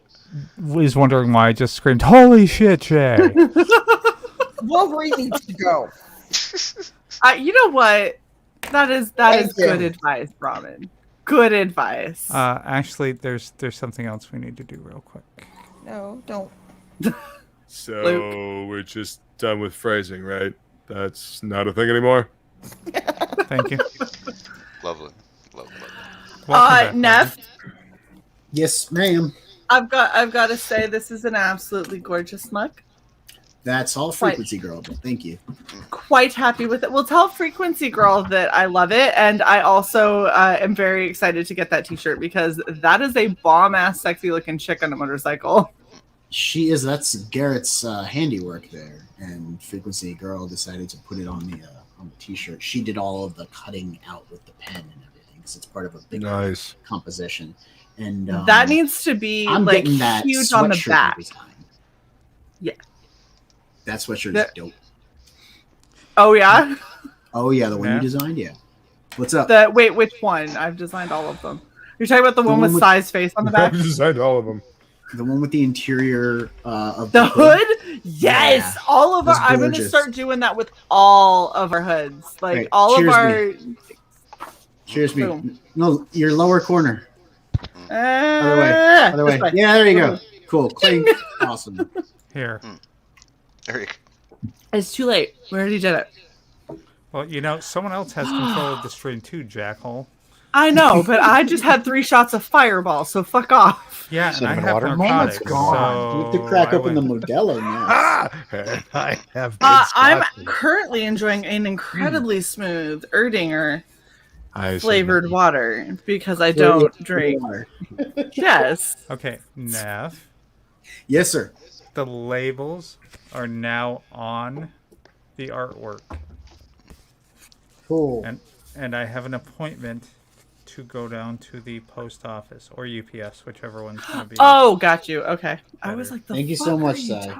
was wondering why I just screamed, "Holy shit, Shae!" Wolverine needs to go. You know what? That is Thank you. good advice, Brahmin. Good advice. Actually, there's something else we need to do real quick. No, don't. So Luke. we're just done with phrasing, right? That's not a thing anymore. Thank you. Lovely. Lovely. Welcome back, Neff, Yes, ma'am. I've got to say this is an absolutely gorgeous mug. That's all frequency, girl. But thank you. Quite happy with it. Well, tell Frequency Girl that I love it, and I also am very excited to get that T-shirt because that is a bomb-ass, sexy-looking chick on a motorcycle. She is. That's Garrett's handiwork there, and Frequency Girl decided to put it on the T-shirt. She did all of the cutting out with the pen and everything because it's part of a big Nice. composition. And That needs to be I'm like getting that huge on the sweatshirt back. design. Yeah. That sweatshirt That- is dope. Oh yeah. Oh yeah, the one Yeah. you designed. Yeah. What's up? Wait, which one? I've designed all of them. You're talking about the one one with with- size face on the back? I've designed all of them. The one with the interior of The hood? Yes. Yeah. All of our. It's I'm going to gorgeous. start doing that with all of our hoods. Like Right, all of cheers our. Cheers, me. Boom. No, your lower corner. Other way. Other way. This way. Yeah, there you go. Cool. Clink. Awesome. Here. There you go. It's too late. We already did it. Well, someone else has control of the stream too, Jackhole. I know, but I just had 3 shots of Fireball, so fuck off. Yeah, and I Cinnamon have water? narcotics, Moment's gone. so You have to crack I open the went- Modelo now. Ah! I have good I'm scotch. currently enjoying an incredibly smooth Erdinger I see. flavored water because I don't drink. Yes. Okay, Nev, Yes, sir. The labels are now on the artwork. Cool. And I have an appointment to go down to the post office or UPS, whichever one's going to be. Oh, got you. Okay. Better. I was like, Thank you so much, Sai.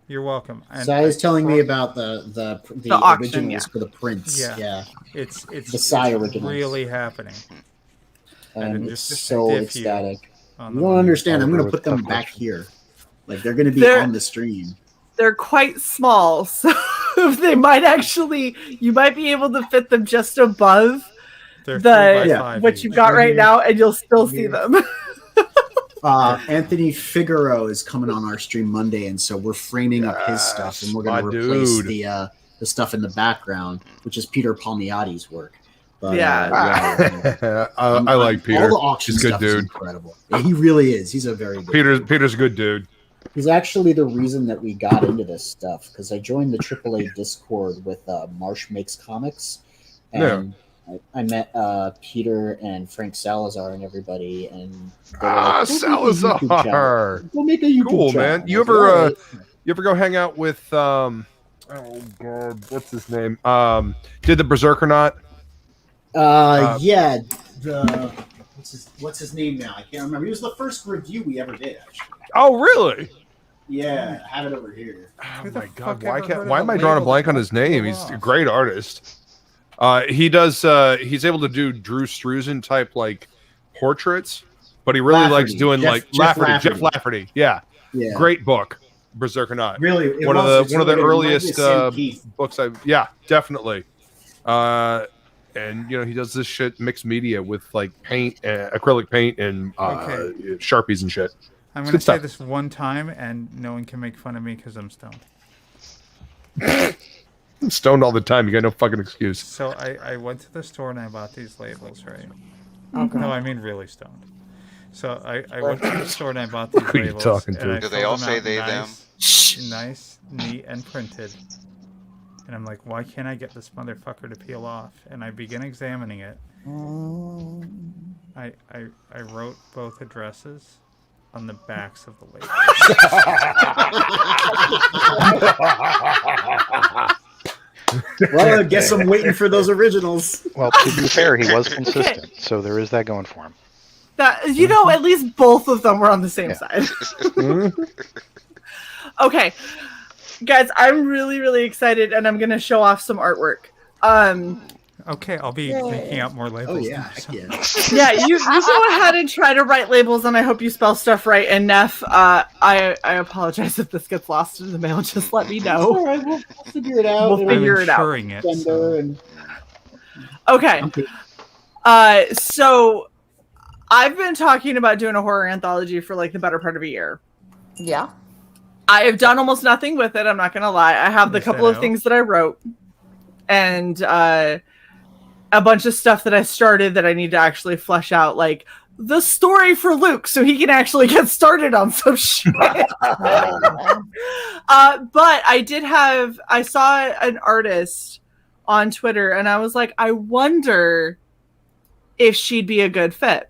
You're welcome. And Sai is telling me about the auction, originals for the prints. Yeah. It's the Sai originals. Really happening. And it's so ecstatic. You You don't understand. I'm going to put them back here. Like, they're going to be on the stream. They're quite small, so they might actually, you might be able to fit them just above what you got right now, and you'll still see them. Anthony Figaro is coming on our stream Monday, and so we're framing up his stuff, and we're going to replace the stuff in the background, which is Peter Palmiotti's work. But, I like Peter. All the auction He's a good stuff dude. is incredible. Yeah, he really is. He's a very good Peter's a good dude. He's actually the reason that we got into this stuff, because I joined the AAA Discord with Marsh Makes Comics, and I met Peter and Frank Salazar and everybody, and Salazar, go make a YouTube channel. Man. You ever go hang out with oh god, what's his name? Did the Berserker not? Yeah. What's his name now? I can't remember. He was the first review we ever did, actually. Oh, really? Yeah, I have it over here. Oh my god, why am I drawing a blank on his name? He's a great artist. He's able to do Drew Struzan type like portraits, but he really likes doing Jeff Lafferty. Yeah. Great book, Berserker Not. Really, one of the earliest books definitely. And he does this shit mixed media with like paint, acrylic paint, and Sharpies and shit. I'm going to say this one time, and no one can make fun of me because I'm stoned. I'm stoned all the time. You got no fucking excuse. So I went to the store and I bought these labels, right? Okay. No, I mean really stoned. So I went to the store and I bought these labels. Who are you talking to? Do they all say they, them? Nice, neat, and printed. And I'm like, why can't I get this motherfucker to peel off? And I begin examining it. I wrote both addresses on the backs of the labels. Well, I guess I'm waiting for those originals. Well, to be fair, he was consistent, so there is that going for him. At least both of them were on the same side. Okay. Guys, I'm really, really excited, and I'm going to show off some artwork. Okay, I'll be making out more labels. Oh, yeah. You go ahead and try to write labels, and I hope you spell stuff right. And Neff, I apologize if this gets lost in the mail. Just let me know. All right, we'll figure it out. We'll figure it out. Okay. So I've been talking about doing a horror anthology for like the better part of a year. Yeah. I have done almost nothing with it. I'm not going to lie. I have the couple of things that I wrote and a bunch of stuff that I started that I need to actually flesh out, like the story for Luke, so he can actually get started on some shit. But I saw an artist on Twitter and I was like, I wonder if she'd be a good fit.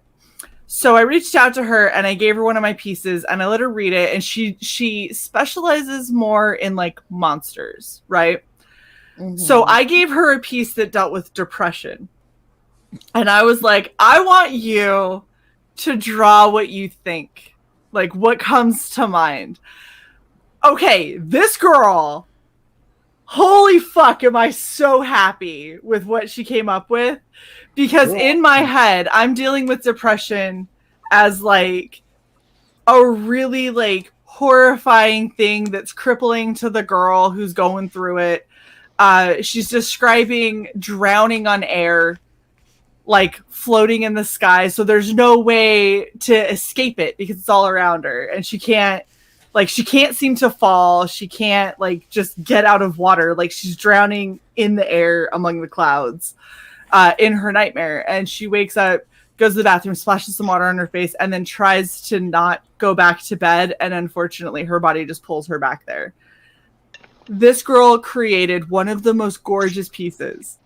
So I reached out to her and I gave her one of my pieces and I let her read it. And she specializes more in like monsters, right? Mm-hmm. So I gave her a piece that dealt with depression. And I was like, I want you to draw what you think, like what comes to mind. Okay, this girl, holy fuck, am I so happy with what she came up with. Because in my head, I'm dealing with depression as like a really like horrifying thing that's crippling to the girl who's going through it. She's describing drowning on air, like floating in the sky. So there's no way to escape it because it's all around her. And she can't seem to fall. She can't like just get out of water. Like she's drowning in the air among the clouds. In her nightmare, and she wakes up, goes to the bathroom, splashes some water on her face, and then tries to not go back to bed, and unfortunately her body just pulls her back there. This girl created one of the most gorgeous pieces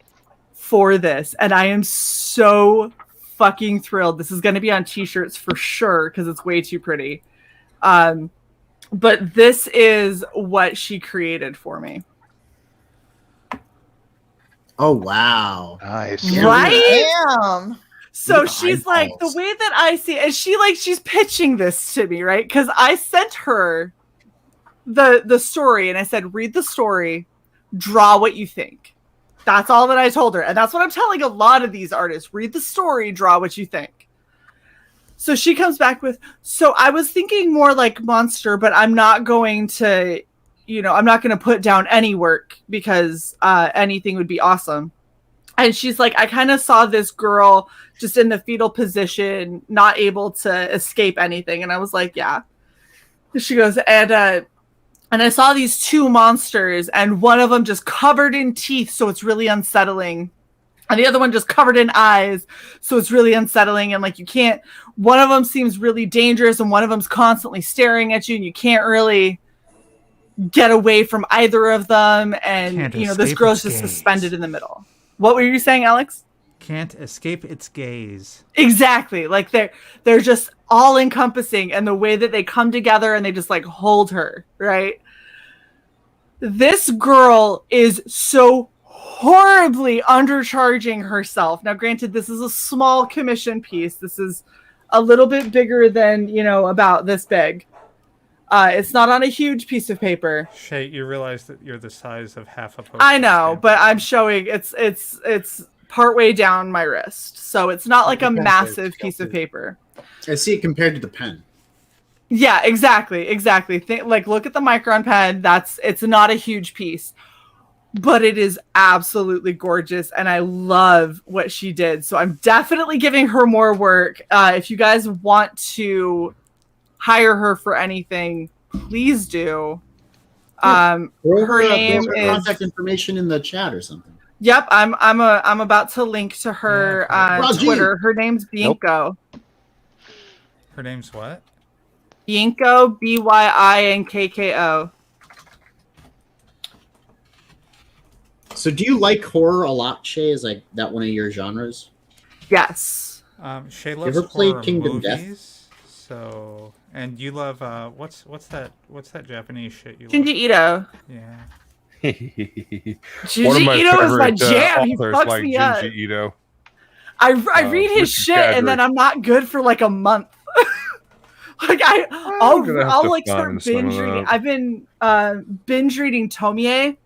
for this, and I am so fucking thrilled. This is going to be on t-shirts for sure because it's way too pretty. But this is what she created for me. Oh wow! Nice. Right? Damn. So Look at she's the like, the eyeballs. way that I see it, and she's pitching this to me, right? Because I sent her the story and I said, read the story, draw what you think. That's all that I told her. And that's what I'm telling a lot of these artists. Read the story, draw what you think. So she comes back with, so I was thinking more like Monster, but I'm not going to, I'm not going to put down any work because anything would be awesome. And she's like, I kind of saw this girl just in the fetal position, not able to escape anything. And I was like, yeah. She goes, and I saw these two monsters, and one of them just covered in teeth, so it's really unsettling. And the other one just covered in eyes, so it's really unsettling. And like, you can't, one of them seems really dangerous, and one of them's constantly staring at you, and you can't really get away from either of them. And, this girl's just suspended in the middle. What were you saying, Alex? Can't escape its gaze. Exactly. Like they're just all encompassing, and the way that they come together and they just like hold her, right? This girl is so horribly undercharging herself. Now, granted, this is a small commission piece. This is a little bit bigger than, about this big. It's not on a huge piece of paper. Shae, you realize that you're the size of half a postage I know, stamp. but I'm showing it's partway down my wrist, so it's not like a massive piece of paper. I see it compared to the pen. Yeah, exactly. Look at the Micron pen. It's not a huge piece, but it is absolutely gorgeous, and I love what she did. So I'm definitely giving her more work. If you guys want to hire her for anything, please do. Her name is contact information in the chat or something. Yep, I'm about to link to her Twitter. Her name's Bianco. Nope. Her name's what? Bianco, BYINKKO. So do you like horror a lot, Shae? Is like that one of your genres? Yes. Shae loves ever played horror Kingdom movies. Death? So, and you love what's that Japanese shit you love? Junji Ito. Yeah. Junji Ito is my jam. He fucks like me up. Junji Ito. I read his shit and then I'm not good for like a month. Like I'll like start binge reading. I've been binge reading Tomie,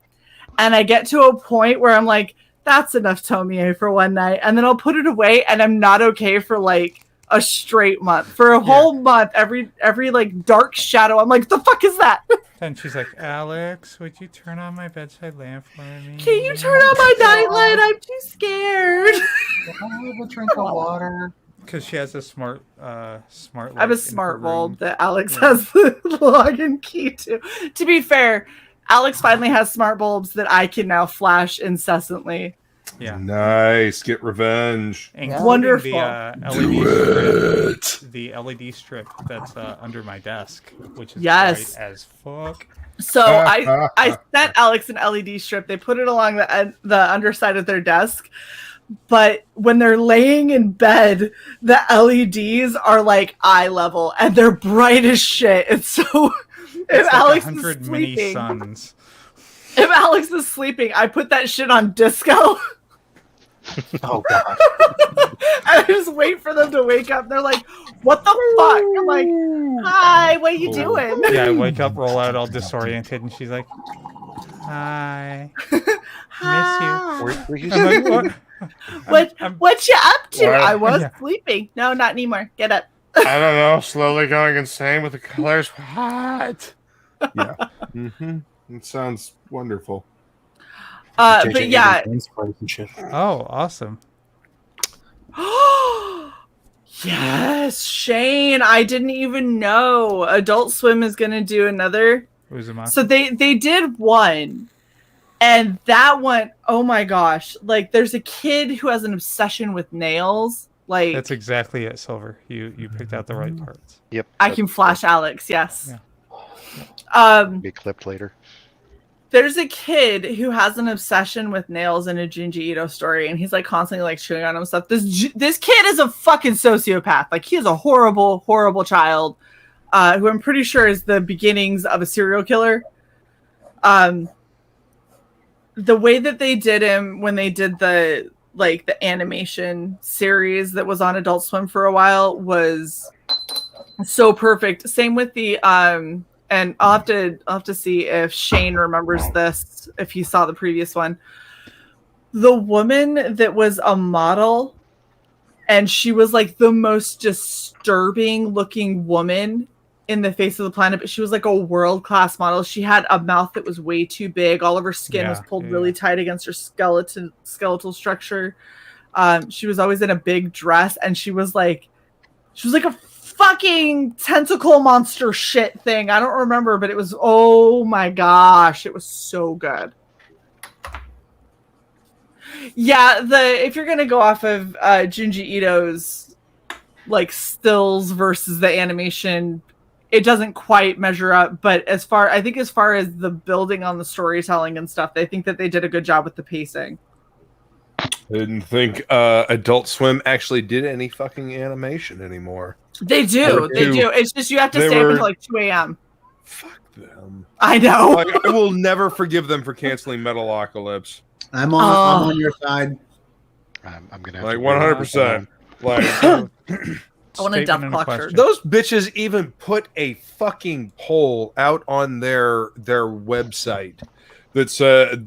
and I get to a point where I'm like, that's enough Tomie for one night, and then I'll put it away, and I'm not okay for like a straight month. For a whole month, every like dark shadow, I'm like, the fuck is that? And she's like, Alex, would you turn on my bedside lamp for me? Can you turn on my nightlight? I'm too scared. Can I have a drink of water? Because she has a smart I have a smart bulb room. that Alex has the login key to. To be fair, Alex finally has smart bulbs that I can now flash incessantly. Yeah. Nice. Get revenge. Wonderful. The LED strip that's under my desk, which is Yes. bright as fuck. So I sent Alex an LED strip. They put it along the underside of their desk. But when they're laying in bed, the LEDs are like eye level and they're bright as shit. And so if like Alex 100 is mini sleeping, suns. if Alex is sleeping, I put that shit on disco. Oh god. I just wait for them to wake up. They're like, what the fuck? I'm like, hi, what are you doing? Yeah, I wake up, roll out all disoriented, and she's like, hi. Hi. Miss you. I'm like, what you up to? I was sleeping. No, not anymore. Get up. I don't know. Slowly going insane with the colors. What? Yeah. It sounds wonderful. But yeah. Oh, awesome. Yes, Shane. I didn't even know Adult Swim is gonna do another. Uzumaki. So they did one, and that one, oh my gosh! Like, there's a kid who has an obsession with nails. Like, That's exactly it, Silver. You picked out the right parts. Yep. I can flash Alex. Yes. Yeah. Be clipped later. There's a kid who has an obsession with nails in a Junji Ito story, and he's like constantly like chewing on him stuff. This kid is a fucking sociopath. Like, he is a horrible, horrible child. who I'm pretty sure is the beginnings of a serial killer. The way that they did him when they did the animation series that was on Adult Swim for a while was so perfect. Same with the and I'll have to see if Shane remembers this, if he saw the previous one. The woman that was a model, and she was like the most disturbing looking woman in the face of the planet, but she was like a world-class model. She had a mouth that was way too big. All of her skin was pulled really tight against her skeletal structure. She was always in a big dress, and she was like a fucking tentacle monster shit thing. I don't remember, but it was, oh my gosh, it was so good. Yeah, if you're gonna go off of Junji Ito's like stills versus the animation, it doesn't quite measure up. But as far as the building on the storytelling and stuff, I think that they did a good job with the pacing. I didn't think Adult Swim actually did any fucking animation anymore. They do. It's just you have to stay up until like 2 a.m. Fuck them. I know. Like, I will never forgive them for canceling Metalocalypse. I'm on your side. I'm gonna have like to 100%. Like I want a death clock shirt. Those bitches even put a fucking poll out on their website that's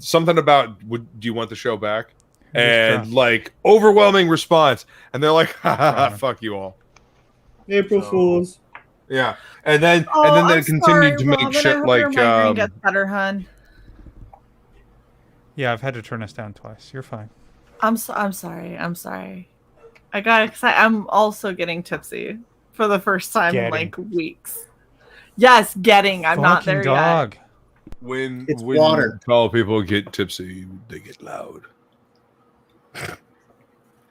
something about do you want the show back? And like overwhelming response, and they're like, fuck you all. April Fools. Yeah, and then they continued to make shit like gets better, hun. Yeah, I've had to turn us down twice. You're fine. I'm sorry. I got excited. I'm also getting tipsy for the first time in like weeks. Yes, I'm not there dog. Yet. When water. Tall people get tipsy, they get loud.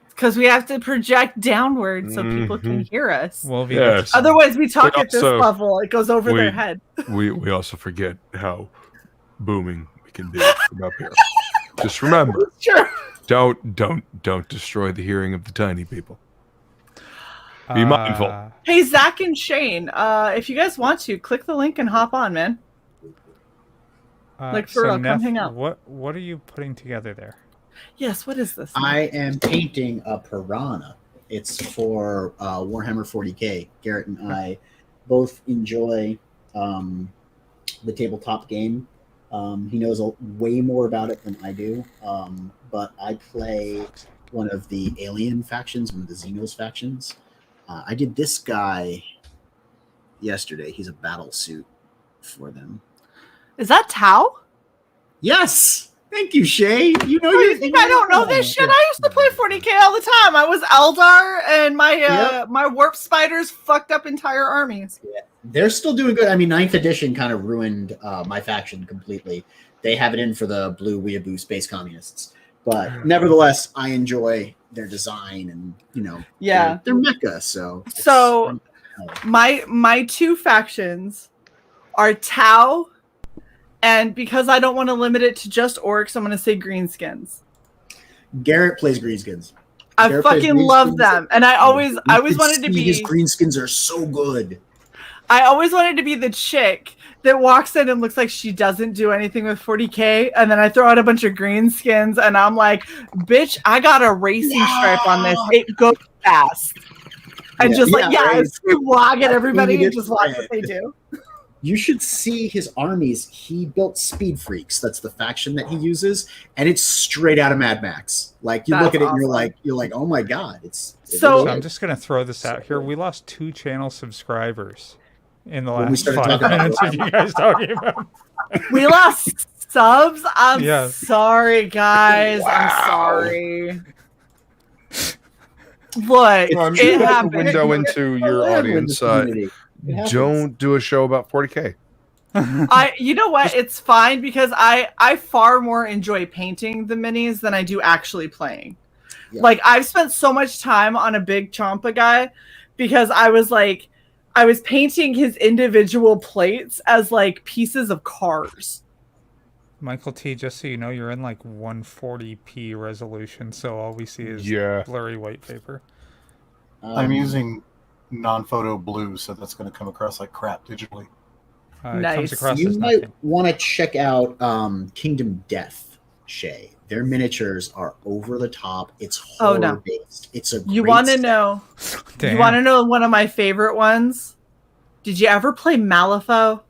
Because we have to project downward so people can hear us. Well, yes. Otherwise, we talk at this level. It goes over their head. we also forget how booming we can be from up here. Just remember, sure. Don't destroy the hearing of the tiny people. Be mindful. Hey, Zach and Shane, if you guys want to, click the link and hop on, man. For real, come hang out. What are you putting together there? Yes, what is this? I am painting a piranha. It's for Warhammer 40k. Garrett and I both enjoy the tabletop game. He knows way more about it than I do. But I play one of the alien factions, one of the Xenos factions. I did this guy yesterday. He's a battle suit for them. Is that Tau? Yes. Thank you, Shae. You know, you think I don't know this shit? I used to play 40k all the time. I was Eldar, and my warp spiders fucked up entire armies. Yeah, they're still doing good. I mean, 9th edition kind of ruined my faction completely. They have it in for the blue weeaboo space communists, but nevertheless, I enjoy their design and they're mecha. So my two factions are Tau. And because I don't want to limit it to just orcs, I'm going to say greenskins. Garrett plays greenskins. I fucking love them. And I always wanted to be... His greenskins are so good. I always wanted to be the chick that walks in and looks like she doesn't do anything with 40k. And then I throw out a bunch of greenskins and I'm like, bitch, I got a racing stripe on this. It goes fast. And scream log at everybody and just watch what they do. You should see his armies. He built Speed Freaks. That's the faction that he uses, and it's straight out of Mad Max. Like you look at it, and you're like, oh my god! So I'm just gonna throw this out here. We lost 2 channel subscribers in the last 5 minutes of you guys talking about. We lost subs. I'm sorry, guys. Wow. I'm sorry. Look, it happened. Window into your audience. Don't do a show about 40k. You know what? It's fine because I far more enjoy painting the minis than I do actually playing. Yeah. Like I've spent so much time on a big Champa guy because I was painting his individual plates as like pieces of cars. Michael T, just so you know, you're in like 140p resolution, so all we see is blurry white paper. I'm using non-photo blue, so that's going to come across like crap digitally. It comes across You as might nothing. want to check out Kingdom Death, Shae. Their miniatures are over the top. It's horror based. It's a You great want to set. know? Damn. You want to know one of my favorite ones? Did you ever play Malifaux?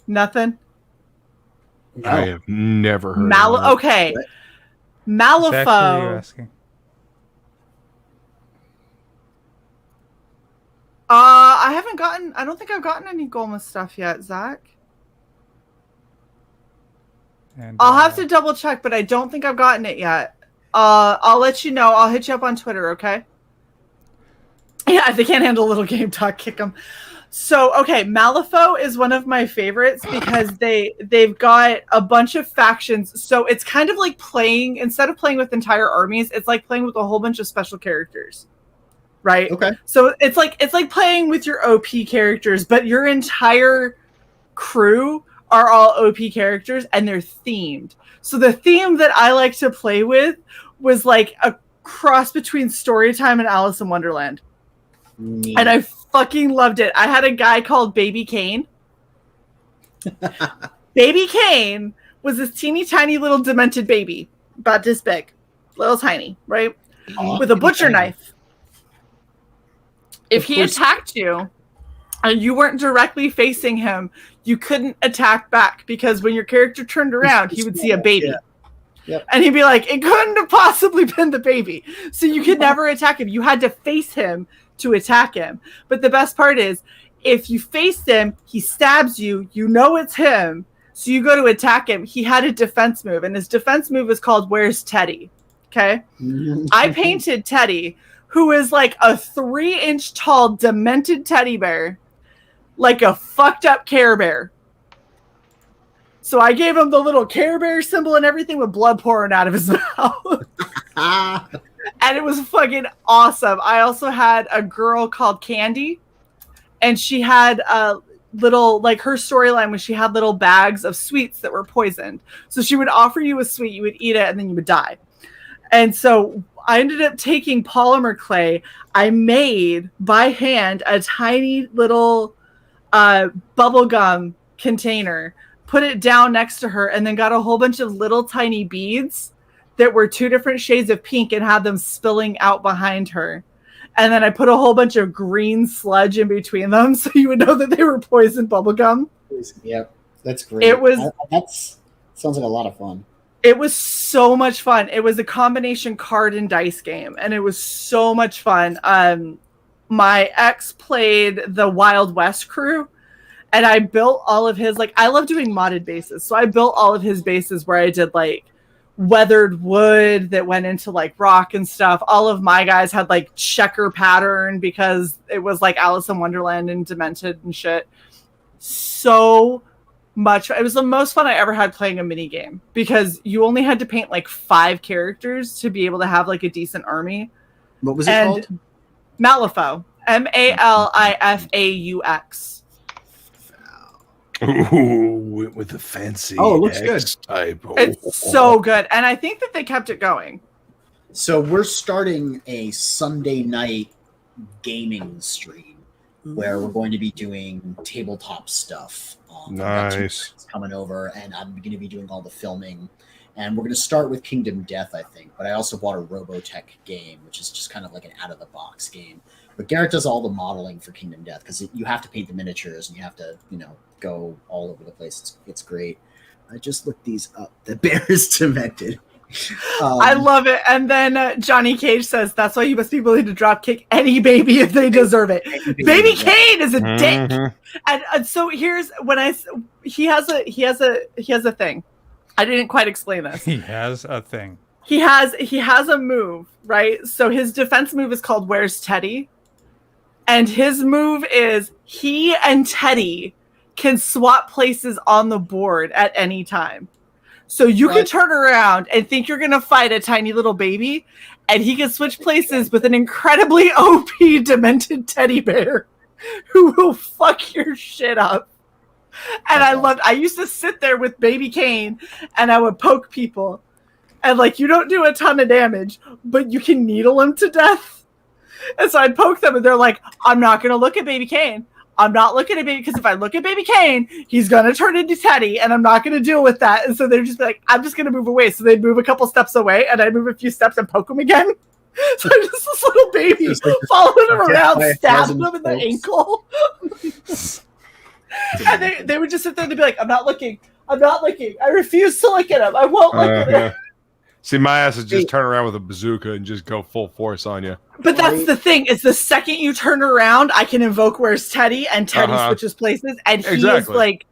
No. Nothing. I have never heard of that. Okay. What? Exactly what are you Malifaux. asking? I don't think I've gotten any Golma stuff yet, Zach. And, I'll have to double check, but I don't think I've gotten it yet. I'll let you know. I'll hit you up on Twitter, okay? Yeah, if they can't handle a little game talk, kick them. So, okay, Malifaux is one of my favorites because they've got a bunch of factions. So it's kind of like playing, instead of playing with entire armies, it's like playing with a whole bunch of special characters. Right? Okay. So it's like playing with your OP characters, but your entire crew are all OP characters and they're themed. So the theme that I like to play with was like a cross between Storytime and Alice in Wonderland. Neat. And I fucking loved it. I had a guy called Baby Kane. Baby Kane was this teeny tiny little demented baby, about this big, little tiny, right? With a butcher knife. If he attacked you and you weren't directly facing him, you couldn't attack back because when your character turned around, he would see a baby. Yeah. Yep. And he'd be like, it couldn't have possibly been the baby. So you could never attack him. You had to face him to attack him. But the best part is, if you face him, he stabs you, you know it's him, so you go to attack him. He had a defense move, and his defense move is called Where's Teddy? Okay? I painted Teddy, who is like a 3-inch tall, demented teddy bear, like a fucked up Care Bear. So I gave him the little Care Bear symbol and everything with blood pouring out of his mouth. And it was fucking awesome. I also had a girl called Candy, and she had a little, like, her storyline was she had little bags of sweets that were poisoned. So she would offer you a sweet, you would eat it, and then you would die. And so I ended up taking polymer clay. I made by hand a tiny little bubblegum container, put it down next to her, and then got a whole bunch of little tiny beads that were 2 different shades of pink and had them spilling out behind her. And then I put a whole bunch of green sludge in between them so you would know that they were poison bubblegum. Yep, that's great. Sounds like a lot of fun. It was so much fun. It was a combination card and dice game, and it was so much fun. My ex played the Wild West crew, and I built all of his, like, I love doing modded bases. So I built all of his bases where I did, like, weathered wood that went into, like, rock and stuff. All of my guys had, like, checker pattern because it was, like, Alice in Wonderland and Demented and shit. So much. It was the most fun I ever had playing a mini game because you only had to paint, like, 5 characters to be able to have, like, a decent army. What was it called? Malifaux. Malifaux. Ooh, with the fancy. Oh, it looks X good. Type. It's so good. And I think that they kept it going. So we're starting a Sunday night gaming stream where we're going to be doing tabletop stuff. Nice. Coming over, and I'm going to be doing all the filming. And we're going to start with Kingdom Death, I think. But I also bought a Robotech game, which is just kind of like an out-of-the-box game. But Garrett does all the modeling for Kingdom Death because you have to paint the miniatures and you have to, go all over the place. It's great. I just looked these up. The bear is demented. I love it. And then Johnny Cage says, that's why you must be willing to drop kick any baby if they deserve it. Baby Kane is a dick. And so here's when he has a thing. I didn't quite explain this. He has a thing. He has a move, right? So his defense move is called Where's Teddy? And his move is he and Teddy can swap places on the board at any time. So you can turn around and think you're going to fight a tiny little baby, and he can switch places with an incredibly OP demented teddy bear who will fuck your shit up. And I used to sit there with Baby Kane, and I would poke people. and like you don't do a ton of damage, but you can needle him to death. And so I'd poke them, and they're like, "I'm not gonna look at Baby Kane. I'm not looking at Baby because if I look at Baby Kane, he's gonna turn into Teddy, and I'm not gonna deal with that." And so they'd just be like, "I'm just gonna move away." So they'd move a couple steps away, and I'd move a few steps and poke him again. So I'm just this little baby following him around, stabbing him in the ankle. And they would just sit there and they'd be like, I'm not looking. I refuse to look at him. I won't look at him. See, my ass would just turn around with a bazooka and just go full force on you. But that's the thing, is the second you turn around, I can invoke Where's Teddy, and Teddy switches places, and he is like,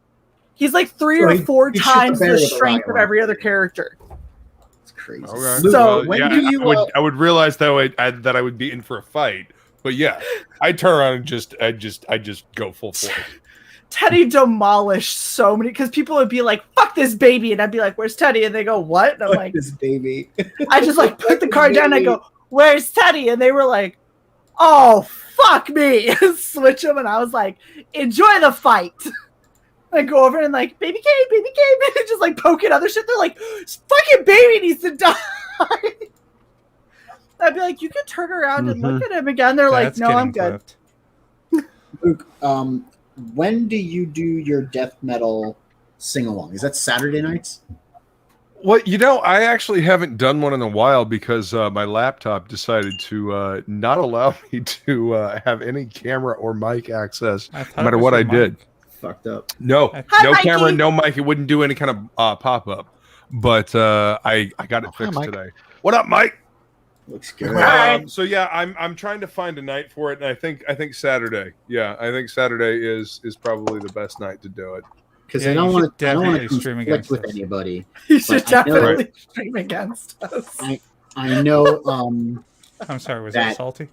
he's like 3 or 4 times the strength of every other character. It's crazy. Okay. So when do you? I would realize though that I would be in for a fight, but yeah, I turn around and I just go full force. Teddy demolished so many, because people would be like, "Fuck this baby," and I'd be like, "Where's Teddy?" And they go, "What?" And I'm like, "This baby." I just like put the card down and I go, "Where's Teddy?" And they were like, "Oh fuck me!" And switch them, and I was like, "Enjoy the fight." I go over and like, "Baby Kane," and just like poking other shit. They're like, "Fucking baby needs to die." I'd be like, "You can turn around and look at him again." They're like, "No, I'm good." Luke, when do you do your death metal sing along? Is that Saturday nights? Well, I actually haven't done one in a while because my laptop decided to not allow me to have any camera or mic access, no matter what I did. Fucked up. No Mikey. camera, no mic. It wouldn't do any kind of pop up. But I got it fixed today. What up, Mike? Looks good. So yeah, I'm trying to find a night for it, and I think Saturday. Yeah, I think Saturday is probably the best night to do it. Because I don't want to conflict with anybody. You should definitely stream against us. I know. I'm sorry, was that salty?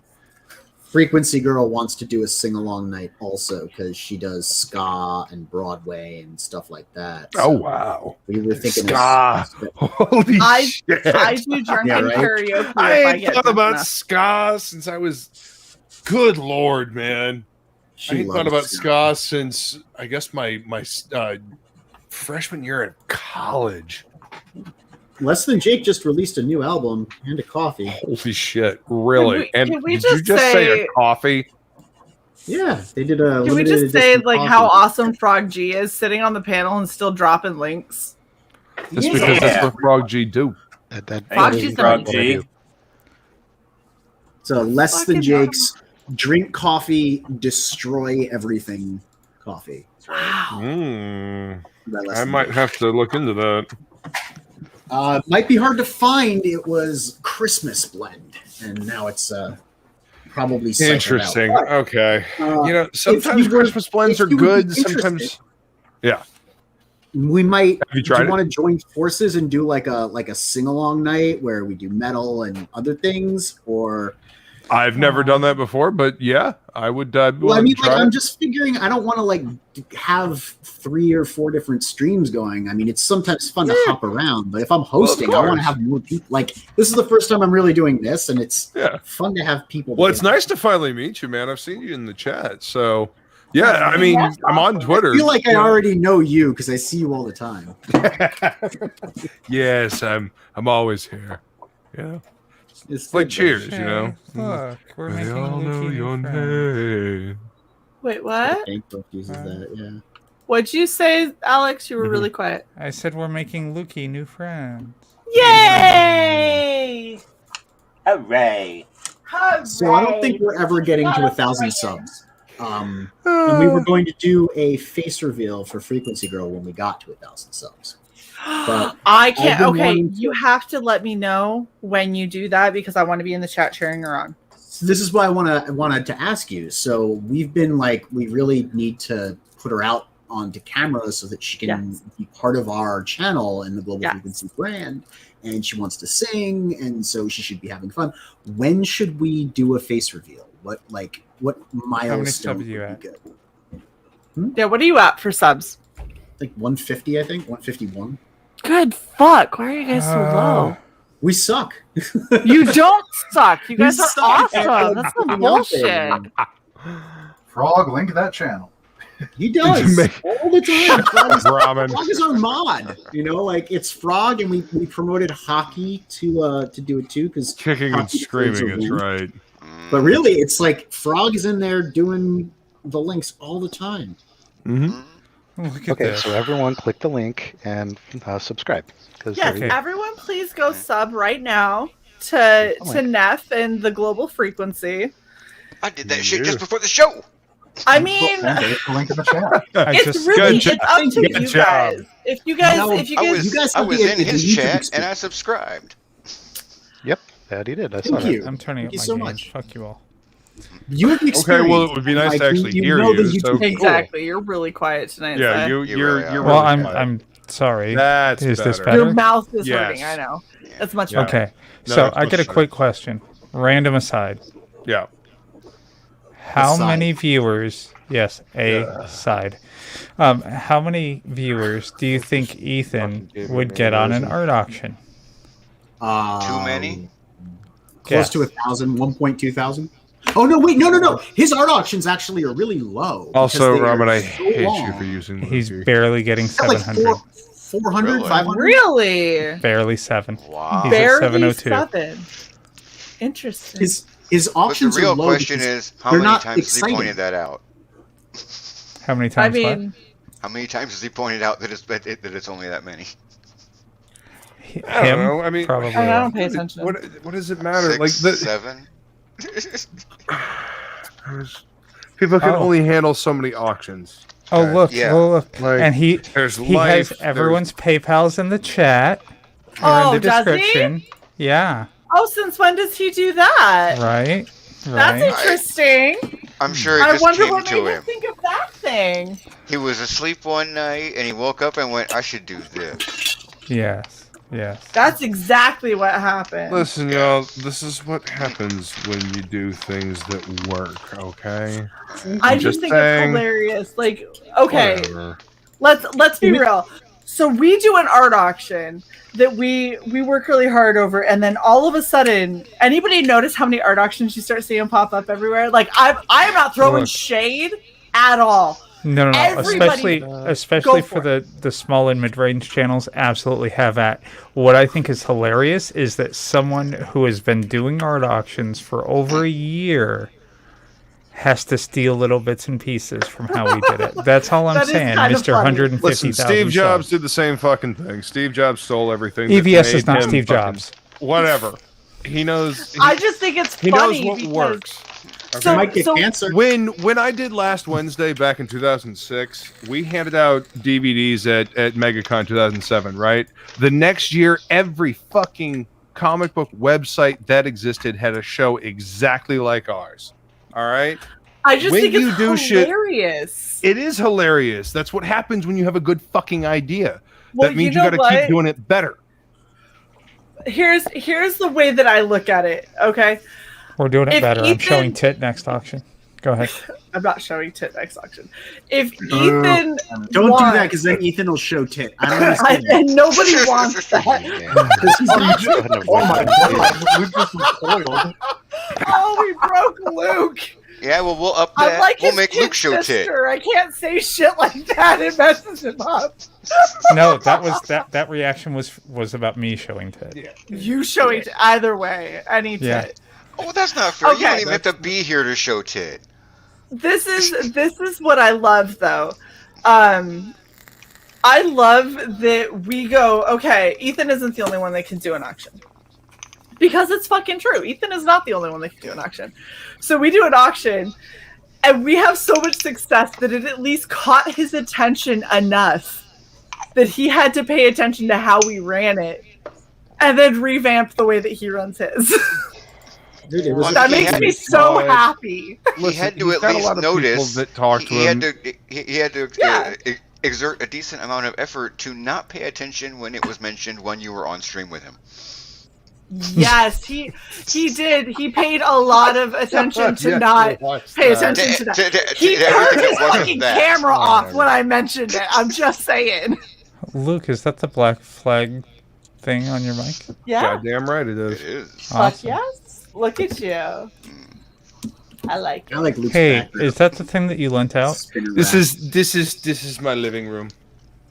Frequency Girl wants to do a sing-along night also because she does ska and Broadway and stuff like that. So oh wow! We were thinking ska. Holy shit! I do drunken karaoke. I ain't thought about ska since I was. Good lord, man! I ain't thought about ska since I guess my freshman year in college. Less Than Jake just released a new album and a coffee. Holy shit! Really? Can Did we you just just say a coffee? Yeah, they did a. Can we just say like how awesome Frog G is sitting on the panel and still dropping links? That's because that's what Frog G do. Frog G's Frog G. So Less Than Jake's drink coffee, destroy everything coffee. Wow. I might have to look into that. Might be hard to find. It was Christmas blend, and now it's probably interesting. Out. Okay, sometimes Christmas blends are good. Sometimes, yeah. We might. Have you tried do you want to join forces and do like a sing along night where we do metal and other things, or? I've never done that before, but yeah, I would. Well, I mean, I'm just figuring. I don't want to like have 3 or 4 different streams going. I mean, it's sometimes fun to hop around, but if I'm hosting, I want to have more people. Like, this is the first time I'm really doing this, and it's fun to have people. Well, it's nice to finally meet you, man. I've seen you in the chat, so yeah. I mean, I'm on Twitter. I feel like I already know you because I see you all the time. Yes, I'm always here. Yeah. It's like Cheers, you know. Look, we're making all know your name. Wait, what? Facebook uses that, yeah. What'd you say, Alex? You were really quiet. I said we're making Lukey new friends. Yay! Hooray! So I don't think we're ever getting to 1,000 subs. And we were going to do a face reveal for Frequency Girl when we got to 1,000 subs. But I can't. Okay, you have to let me know when you do that because I want to be in the chat cheering her on. So this is why I wanted to ask you. So we've been like, we really need to put her out onto camera so that she can be part of our channel and the Global Frequency brand. And she wants to sing, and so she should be having fun. When should we do a face reveal? What milestone would be good? Yeah, what are you at for subs? Like 150, I think. 151. Good fuck. Why are you guys so low? We suck. You don't suck. You guys are awesome. That's the bullshit. Frog, link that channel. He does Make- all the time. Ramen. Frog is our mod. Like it's Frog, and we promoted hockey to do it too because Kicking and screaming is right. But really, it's like Frog is in there doing the links all the time. Look at Okay, this. so everyone click the link and subscribe. Yes, everyone please go sub right now to Neff and the Global Frequency. I did that shit just before the show. I mean, There's the link in the chat. it's up to you guys. If you guys, I was in his chat and I subscribed. Yep, that he did. I saw Thank that. you. I'm turning up Thank my you so gain. much. Fuck you all. You have experience. Okay, well, it would be nice to actually hear know the you. So YouTube- exactly. You're really quiet tonight. Yeah, Sai. you're Well, really I'm sorry. That's Is this better. better? Your mouth is Yes. hurting. I know. That's much Yeah. better. Okay. No, So that's I get a much quick question. Random aside. Yeah. How Aside. many viewers? Yes, side. How many viewers do you think Ethan would get on an art auction? Too many? Close to 1,000, 1.2 thousand. Oh no! Wait, no! His art auctions actually are really low. Also, because they are Ramen, I so hate you long. for using. He's Luffy. barely getting Like 700. 400, Really? 500. Really? Barely 7. Wow. He's at Barely 702. 7. Interesting. His But the auctions real are low question because is, how they're many not times has he exciting. pointed that out? How many I times? mean, How many times has he pointed out that it's only that many? what? I don't Him? know. I mean, Probably. I don't pay attention. what does it matter? 6, Like 7? people can Oh. only handle so many auctions. Oh, Okay. look. Yeah. Well, look. Like, And he there's has life, everyone's PayPal's in the chat. Or Oh, in the does he? description. Yeah. oh, since when does he do that? Right. That's Right. interesting. I'm sure it I just wonder came what to made him him. think of that thing. He was asleep one night and he woke up and went, I should do this. Yes. Yes. That's exactly what happened. Listen, y'all. This is what happens when you do things that work. Okay. I I'm just think saying, it's hilarious. Like, okay, whatever. let's be real. So we do an art auction that we work really hard over, and then all of a sudden, anybody notice how many art auctions you start seeing pop up everywhere? Like, I am not throwing Look. shade at all. No. Everybody Especially go for for the small and mid-range channels, absolutely have at. What I think is hilarious is that someone who has been doing art auctions for over a year has to steal little bits and pieces from how we did it. That's all I'm That is saying, kind of Mr. funny. 150,000 Listen, Steve Jobs subs. did the same fucking thing. Steve Jobs stole everything. that EVS is made not him Steve fucking- Jobs. Whatever. He knows. I just think it's he knows funny what because works. so, Might get so cancer. When I did last Wednesday back in 2006, we handed out DVDs at MegaCon 2007, right? The next year, every fucking comic book website that existed had a show exactly like ours. All right? I just when think you it's do shit- hilarious. It is hilarious. That's what happens when you have a good fucking idea. Well, That means you you know got to keep what? doing it better. Here's the way that I look at it. Okay, We're doing it If better. I'm Ethan- showing tit next auction. Go ahead. I'm not showing tit next auction. If Ethan Don't wants, do that because then Ethan will show tit. I don't understand. and nobody wants that. Because he's not. Go ahead and Oh my avoid that. god, Luke just recoiled. Oh, we broke Luke. Yeah, well, we'll up I'm that. like We'll his make kid Luke show tit. sister. I can't say shit like that. It messes him up. No, that reaction was about me showing tit. You showing tit either way. Any Yeah. tit. Oh, that's not fair. You Okay. don't even have to be here to show tit. This is what I love though. I love that we go, okay, Ethan isn't the only one that can do an auction. Because it's fucking true. Ethan is not the only one that can do an auction. So we do an auction and we have so much success that it at least caught his attention enough that he had to pay attention to how we ran it and then revamp the way that he runs his. Dude, it was That makes me so happy. He had to he's at got a least lot of people notice. that talk to he him. had to Yeah. exert a decent amount of effort to not pay attention when it was mentioned when you were on stream with him. Yes, he did. He paid a lot of attention to Yes, not watch pay that. attention to that. To He everything turned that his wasn't fucking that. camera off when I mentioned it. I'm just saying. Luke, is that the black flag thing on your mic? Yeah. Goddamn right it It is. is. Fuck Awesome. yes. Look at you. I like it. I like Luke's Hey, background. is that the thing that you lent out? Spinner This rack. is my living room.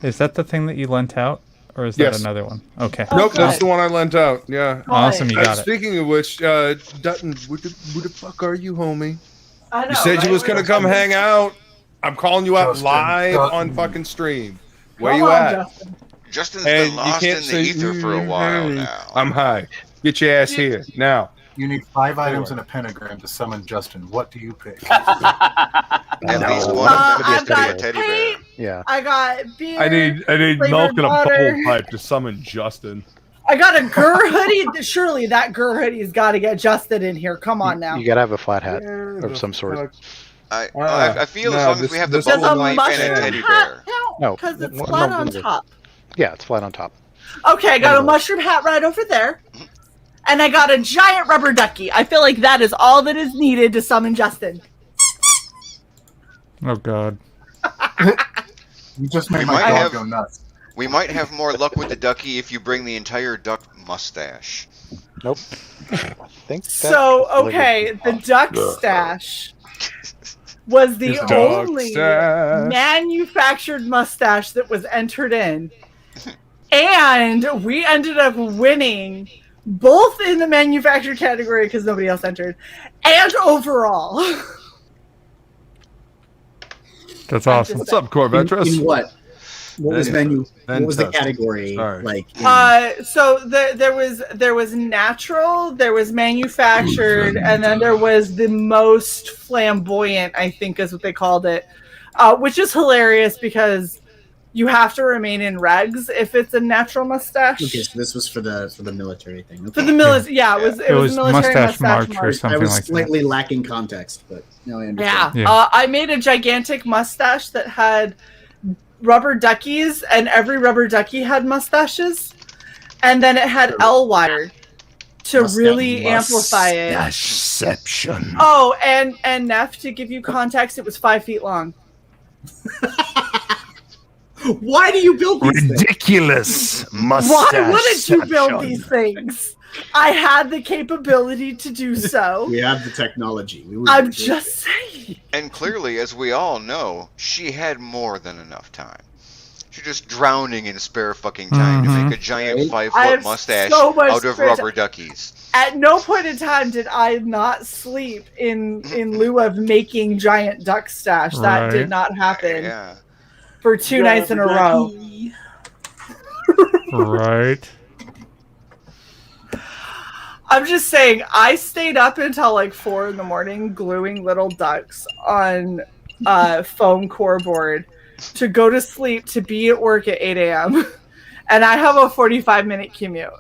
Is that the thing that you lent out? Or is that Yes. another one? Okay. Nope, good. that's the one I lent out. Yeah. Awesome, you got it. Speaking of which, Dutton, who the fuck are you, homie? I know, You said you right? was gonna come hang out. I'm calling you out Justin, live Dutton. on fucking stream. Where Come you on, at? Justin. Justin's And been you lost can't in the say ether for a while "Hey, now. I'm high. Get your ass here now. You need 5 items in a pentagram to summon Justin. What do you pick? At least one of them has I've to be a got teddy paint. bear. Yeah. I got beer. I need flavored milk and a water. bubble pipe to summon Justin. I got a Gur hoodie. Surely that Gur hoodie's got to get Justin in here. Come on now. You gotta have a flat hat of some sort. I feel as long as we have the Does a bubble pipe and a mushroom teddy hat bear. count? No, Because it's no, flat no, on no. top. Yeah, it's flat on top. Okay, I got a mushroom hat right over there. And I got a giant rubber ducky. I feel like that is all that is needed to summon Justin. Oh, God. You just made We my might dog have- go nuts. We might have more luck with the ducky if you bring the entire duck mustache. Nope. I think that So, was okay, the duck stash was the His dog only stash. manufactured mustache that was entered in. And we ended up winning both in the manufactured category because nobody else entered, and overall. That's awesome. What's up, Corvetress? In what? What was menu? What was the Fantastic. category? Sorry. Like, in- So there was natural, there was manufactured, and then there was the most flamboyant, I think is what they called it, which is hilarious because you have to remain in regs if it's a natural mustache. okay, so this was for the military thing. For Okay. the military, yeah, it was was military Mustache mustache March or something I was like slightly lacking context, but now I understand. Yeah, I made a gigantic mustache that had rubber duckies, and every rubber ducky had mustaches, and then it had L wire to really amplify it. Mustacheception. Oh, and Neff, to give you context, it was 5 feet long. Why do you build these things? Ridiculous Why wouldn't you build these things? I had the capability to do so. We have the technology. We would I'm do just it. saying. And clearly, as we all know, she had more than enough time. She's just drowning in spare fucking time to make a giant Right? 5-foot have mustache so much out of spare rubber duckies. At no point in time did I not sleep in lieu of making giant duck stash. That Right. did not happen Yeah. for 2 nights in a row. Right. I'm just saying, I stayed up until like 4 in the morning gluing little ducks on foam core board to go to sleep to be at work at 8 a.m. And I have a 45-minute commute.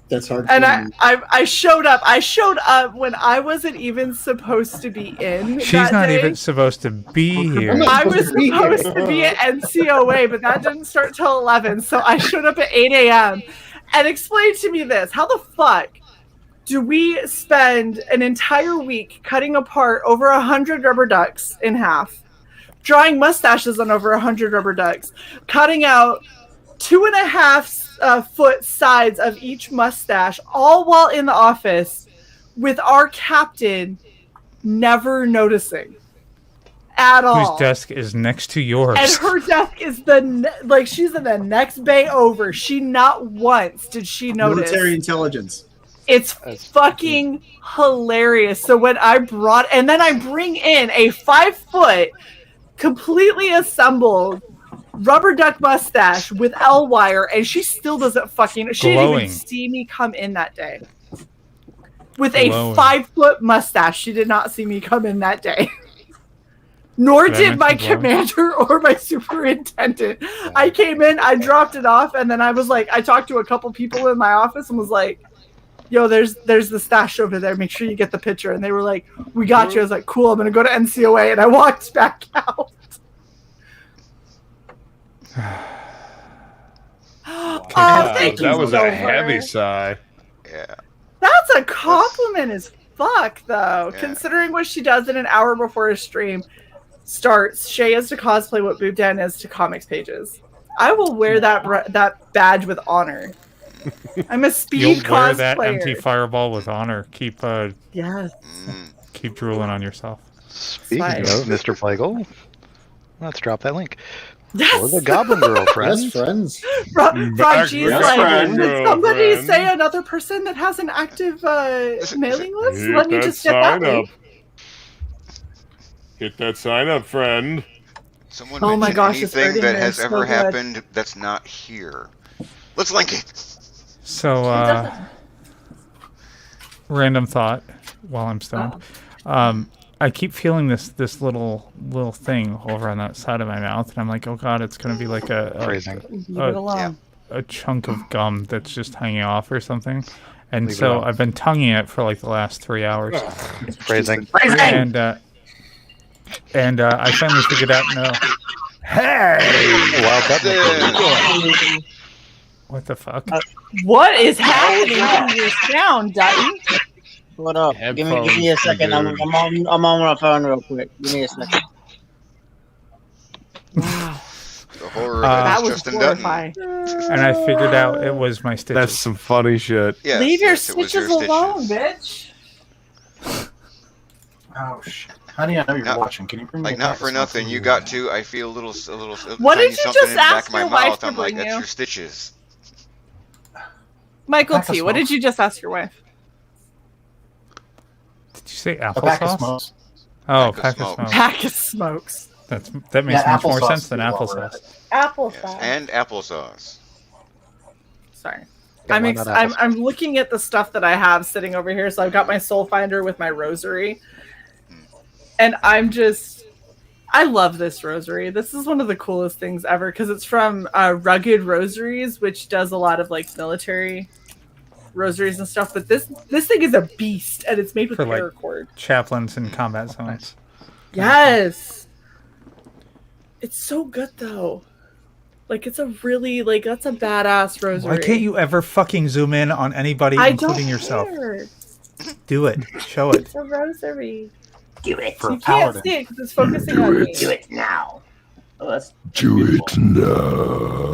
That's hard. And for me. I showed up. I showed up when I wasn't even supposed to be in. She's that not day. even supposed to be here. I was supposed to be at NCOA, but that didn't start till 11. So I showed up at 8 a.m. and explained to me this. How the fuck do we spend an entire week cutting apart over 100 rubber ducks in half, drawing mustaches on over 100 rubber ducks, cutting out 2.5 foot sides of each mustache, all while in the office with our captain never noticing at all. Whose desk is next to yours. And her desk is she's in the next bay over. She not once did she notice. Military intelligence. It's fucking hilarious. So when I bring in a 5-foot, completely assembled rubber duck mustache with L wire, and she still doesn't fucking. She didn't Glowing. even see me come in that day. With Glowing. a 5-foot mustache, she did not see me come in that day. Nor Did I did my mention glowing? commander or my superintendent. I came in, I dropped it off, and then I was like, I talked to a couple people in my office and was like, yo, there's the stash over there. Make sure you get the picture. And they were like, we got you. I was like, cool, I'm going to go to NCOA. And I walked back out. Oh, thank you That was so a heavy much. sigh. Yeah. That's a compliment as fuck, though. Yeah. Considering what she does in an hour before a stream starts, Shae is to cosplay what Boobdan is to comics pages. I will wear that badge with honor. I'm a speed You'll wear cosplayer. that empty fireball with honor. Keep Yes. keep drooling on yourself. Speaking Fine. of Mr. Plagle, let's drop that link. Yes. Or the Goblin Girl, friends. Yes, friends. Frog G's Yes, like, friend. did somebody say another person that has an active mailing list? Hit Let me that just get that sign up. link. Hit that sign up, friend. Someone Oh my mention gosh, this anything birding that has is so ever good. happened that's not here. Let's link it. So, random thought while I'm stoned. I keep feeling this little thing over on that side of my mouth, and I'm like, oh god, it's gonna be like Phrasing. Leave it alone. a chunk of gum that's just hanging off or something. And Leave it so alone. I've been tonguing it for like the last 3 hours. Phrasing. And I finally figured out no. Wow, that What the fuck? What is happening to your sound, Dutton? What up? Give me a second. I'm on my phone real quick. Give me a second. Wow. The horror That that is was Justin Dutton. horrifying. And I figured out it was my stitches. That's some funny shit. Yes, Leave your yes, it was stitches alone, bitch. Oh shit! Honey, I know you're Not- watching. Can you bring me Like, a not pack for of nothing, smoke? you got to. I feel a little What tiny did you something just in the back ask of my your wife mouth. to I'm like, bring that's you? your stitches. Michael Pack of T, what did smokes. you just ask your wife? Did you say A pack of applesauce? smokes. Oh, Pack of pack of smokes. smokes. Pack of smokes. That makes Yeah, much more applesauce sense than too, while we're at applesauce. it. Applesauce. Yes, and applesauce. Sorry. Yeah, I'm, why ex- not I'm applesauce? I'm looking at the stuff that I have sitting over here. So I've got my soul finder with my rosary. And I love this rosary. This is one of the coolest things ever because it's from Rugged Rosaries, which does a lot of like military rosaries and stuff. But this thing is a beast, and it's made with For, like, paracord. Chaplains in combat zones. Yes, it's so good though. Like it's a really that's a badass rosary. Why can't you ever fucking zoom in on anybody, I including don't yourself? care. Do it. Show it. It's a rosary. Do it. For a You can't paladin. see it because it's focusing on me. Do it now. Oh, that's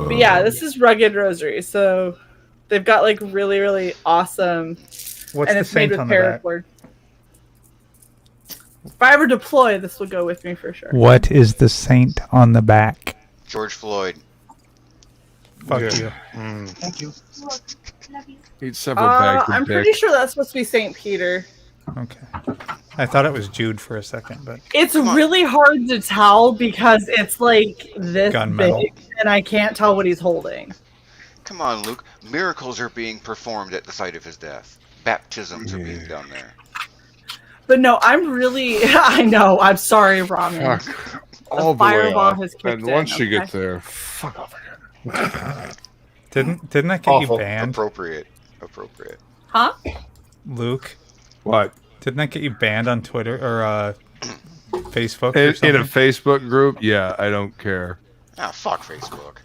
But yeah, this is Rugged Rosary. So they've got like really, really awesome, What's and the it's made saint with on the back? paracord. If I ever deploy, this will go with me for sure. What is the saint on the back? George Floyd. Fuck Yeah. you. Thank you. Eat several bags of I'm dick. pretty sure that's supposed to be Saint Peter. Okay. I thought it was Jude for a second, but It's really hard to tell because it's like this Gunmetal. big, and I can't tell what he's holding. Come on, Luke. Miracles are being performed at the site of his death. Baptisms are being done there. But no, I'm really. I know. I'm sorry, Ramen. Fuck. All the fireball way off. has kicked And in, once you okay? get there, fuck off again. didn't that get Awful. you banned, Appropriate. Huh? Luke? What? Didn't that get you banned on Twitter or Facebook? Or In something? a Facebook group? Yeah, I don't care. Ah, fuck Facebook.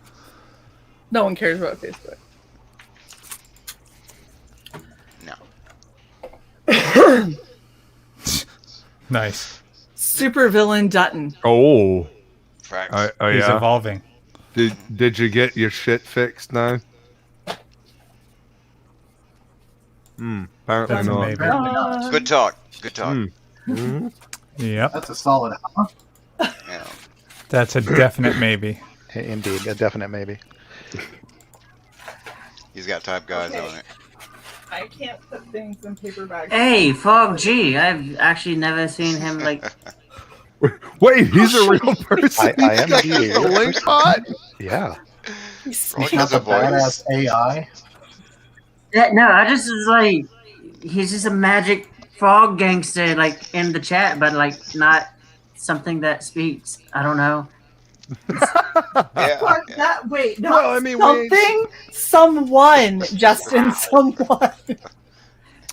No one cares about Facebook. No. Nice. Supervillain Dutton. Oh. Facts. Oh He's yeah. evolving. Did you get your shit fixed now? Apparently That's a not. maybe. Apparently not. Good talk. Good talk. Yep. That's a solid. Huh? Yeah. That's a definite maybe. Indeed, a definite maybe. He's got type guys on it. I can't put things in paper bags. Hey, Fog G. I've actually never seen him like. Wait, he's a real person. I am He's indeed. got a link bot? Yeah. Frog Not has the a voice. badass AI. Yeah, no, I just was like, he's just a magic frog gangster, like in the chat, but like not something that speaks. I don't know. Yeah. Fuck that. Wait, no. Well, I mean, we- something, someone, Justin, someone.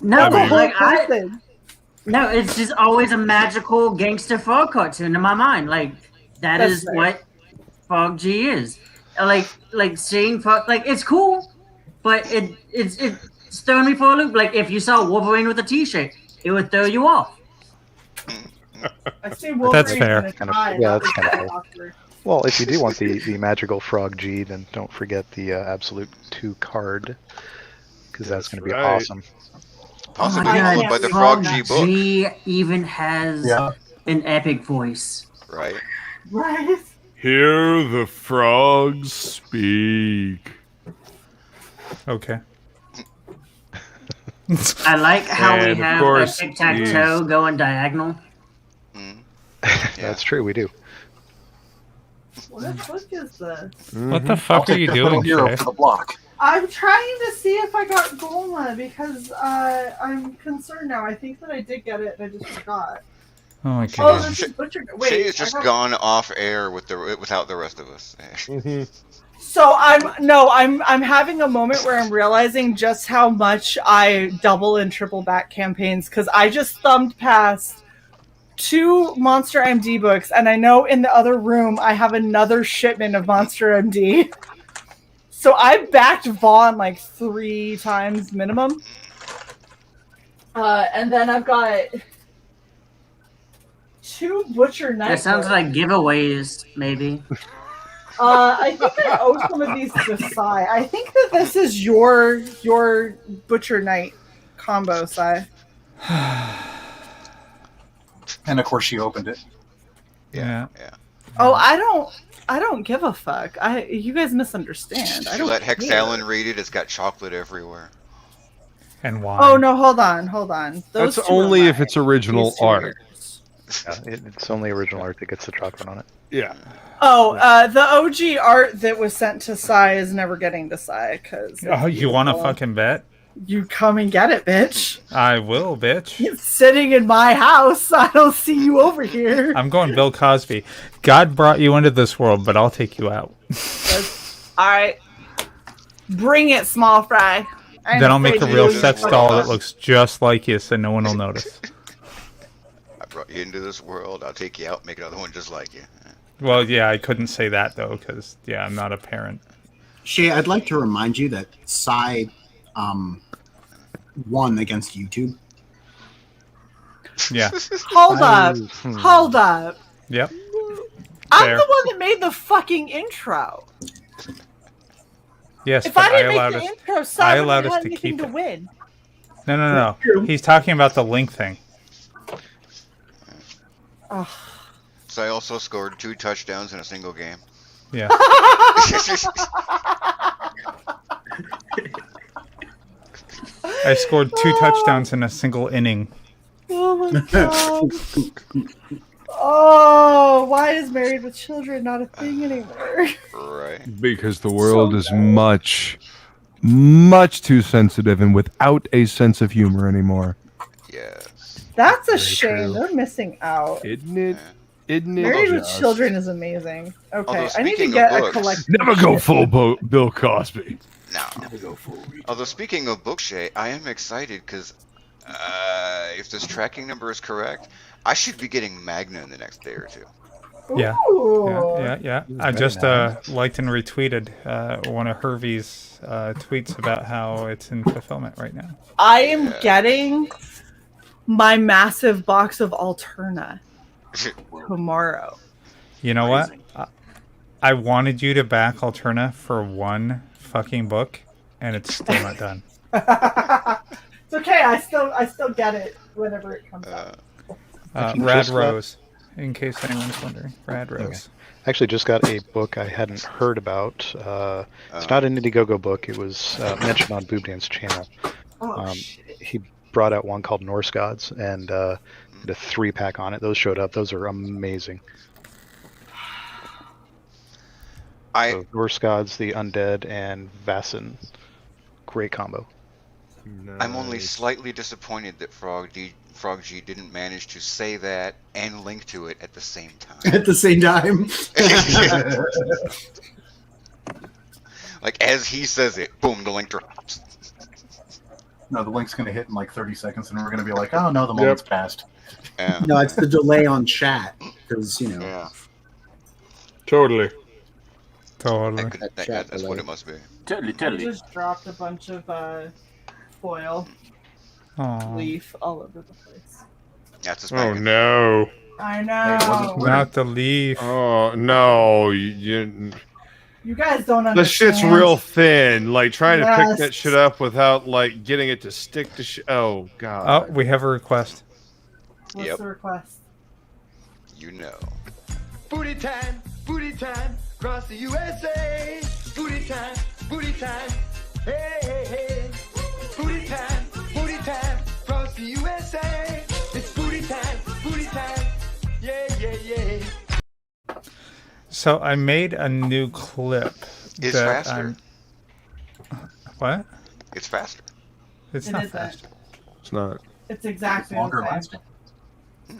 No, I mean- like Person. no, it's just always a magical gangster frog cartoon in my mind. Like that That's is fair. what Fog G is. Like seeing Fog, like it's cool, but it's throwing me for a loop. Like if you saw Wolverine with a T-shirt, it would throw you off. I say That's Wolverine fair. in a Kinda- tie, yeah, that that's was kinda fair. awkward. Well, if you do want the magical frog G, then don't forget the absolute 2 card, because that's going to be awesome. Possibly Oh my followed God, by the Frog Frog G book. G even has an epic voice. Right. Right. Hear the frogs speak. Okay. I like how we And, of have course, a tic-tac-toe going diagonal. That's true, we do. What book is this? What the fuck are you doing, hero Shae? for the block. I'm trying to see if I got Golma because I'm concerned now. I think that I did get it and I just forgot. Oh my Oh, god. this is Butcher. Shae Wait, has just I have- gone off air without the rest of us. So I'm having a moment where I'm realizing just how much I double and triple back campaigns because I just thumbed past 2 Monster MD books, and I know in the other room I have another shipment of Monster MD. So I backed Vaughn like 3 times minimum. And then I've got 2 Butcher Knight That sounds books. like giveaways, maybe. I think I owe some of these to Sai. I think that this is your Butcher Knight combo, Sai. And of course, she opened it. Yeah. Oh, I don't give a fuck. You guys misunderstand. I You don't let care. Hexallen read it. It's got chocolate everywhere. And wine. Oh no, hold on. Those That's 2 are only mine. if it's original These 2 art. are yours. Yeah, it's only original art that gets the chocolate on it. Yeah. Oh, the OG art that was sent to Sai is never getting to Sai because. Oh, you want to fucking bet? You come and get it, bitch. I will, bitch. It's sitting in my house. I don't see you over here. I'm going Bill Cosby. God brought you into this world, but I'll take you out. All right, bring it, small fry. Then I'll make a real sex doll that looks just like you, so no one will notice. I brought you into this world. I'll take you out, make another one just like you. Well, yeah, I couldn't say that though, because I'm not a parent. Shae, I'd like to remind you that Sai won against YouTube. Yeah. Hold up. Yep. I'm Fair. the one that made the fucking intro. Yes, If but I didn't allowed make the us. intro, I Sai allowed wouldn't us have to anything keep to it. win. No. He's talking about the link thing. So I also scored 2 touchdowns in a single game. Yeah. I scored 2 touchdowns in a single inning. Oh my god. Oh, why is Married with Children not a thing anymore? Right. Because the world is much, much too sensitive and without a sense of humor anymore. Yes. That's a Very shame. true. They're missing out. Isn't it? Isn't it? Married with just? Children is amazing. Okay, Although I need to speaking get of a books- collection. Never go full Bill Cosby. No. Although speaking of book Shae, I am excited because if this tracking number is correct, I should be getting Magna in the next day or 2. Yeah. Ooh. Yeah. I just liked and retweeted one of Hervey's tweets about how it's in fulfillment right now. I am getting my massive box of Alterna tomorrow. You know what? I wanted you to back Alterna for 1 fucking book, and it's still not done. It's okay. I still get it whenever it comes out. Rad Rose, in case anyone's wondering. Rad Rose. Okay. I actually just got a book I hadn't heard about. It's not an Indiegogo book. It was mentioned on Boob Dance channel. He brought out one called Norse Gods and did a 3-pack on it. Those showed up. Those are amazing. So Norse Gods, the Undead, and Vaesen. Great combo. I'm only slightly disappointed that Frog G didn't manage to say that and link to it at the same time. At the same time. Like as he says it, boom, the link drops. No, the link's going to hit in like 30 seconds, and we're going to be like, oh, no, the moment's passed. Yeah. No, it's the delay on chat, because, you know. Yeah. Totally. That's what it must be. I just dropped a bunch of foil Aw. leaf all over the place. That's a Oh no. I know. Not the leaf. Oh no, you You guys don't understand. the shit's real thin. Like trying to pick Yes. that shit up without like getting it to stick to shit. Oh god. Oh, we have a request. What's the request? You know. Booty time, across the USA. Booty time, hey, hey, hey. Booty time, across the USA. It's booty time, yeah, yeah, yeah. So I made a new clip. It's that faster. What? It's faster. It's It not isn't. faster. It's not. It's exactly the same.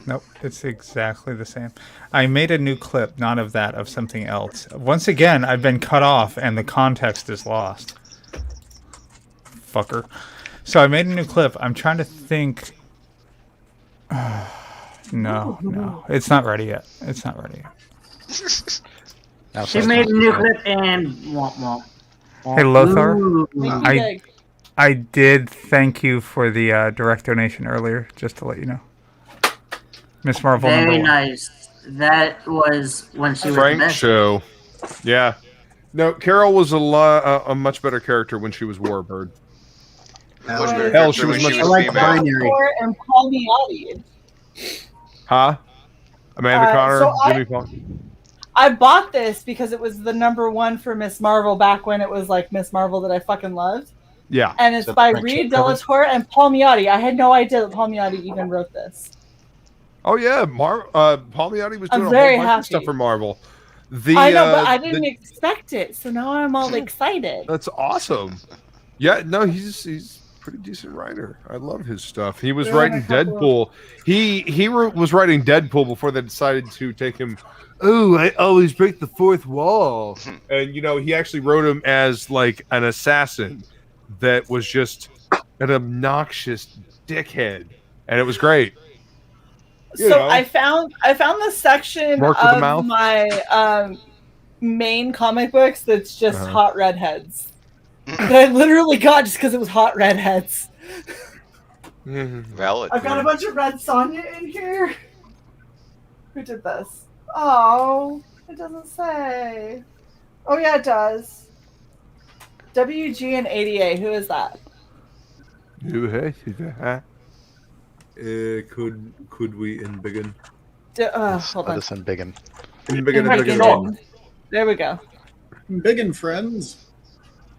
Nope, it's exactly the same. I made a new clip, not of that, of something else. Once again, I've been cut off and the context is lost. Fucker. So I made a new clip. I'm trying to think. No. It's not ready yet. It's not ready yet. She made a new clip and womp womp. Hey, Lothar. Ooh. I did thank you for the direct donation earlier, just to let you know. Miss Marvel Very #1. nice. That was when she was the Frank best. show. Yeah. No, Carol was a much better character when she was Warbird. Much better Hell, character she was when much she was like female. binary. And Paul Miotti. Huh? Amanda Connor, so Jimmy Paul. I bought this because it was the #1 for Miss Marvel back when it was like Miss Marvel that I fucking loved. Yeah. And it's So by Frank Reed cover? Delatorre and Paul Miotti. I had no idea that Paul Miotti even wrote this. Oh yeah, Paul Miotti was I'm doing a very whole bunch of happy. stuff for Marvel. I know, but I didn't expect it, so now I'm all excited. That's awesome. Yeah, no, he's a pretty decent writer. I love his stuff. He was There are writing a couple Deadpool. He was writing Deadpool before they decided to take him. Oh, I always break the fourth wall. And he actually wrote him as like an assassin that was just an obnoxious dickhead, and it was great. So I found the section Mark with the of mouth? my main comic books that's just Uh-huh. hot redheads. That I literally got just because it was hot redheads. Valid. I've got a bunch of Red Sonja in here. Who did this? Oh, it doesn't say. Oh yeah, it does. WG and ADA. Who is that? Could we begin? Hold on. Edison Biggin. Biggin. There we go. Biggin friends.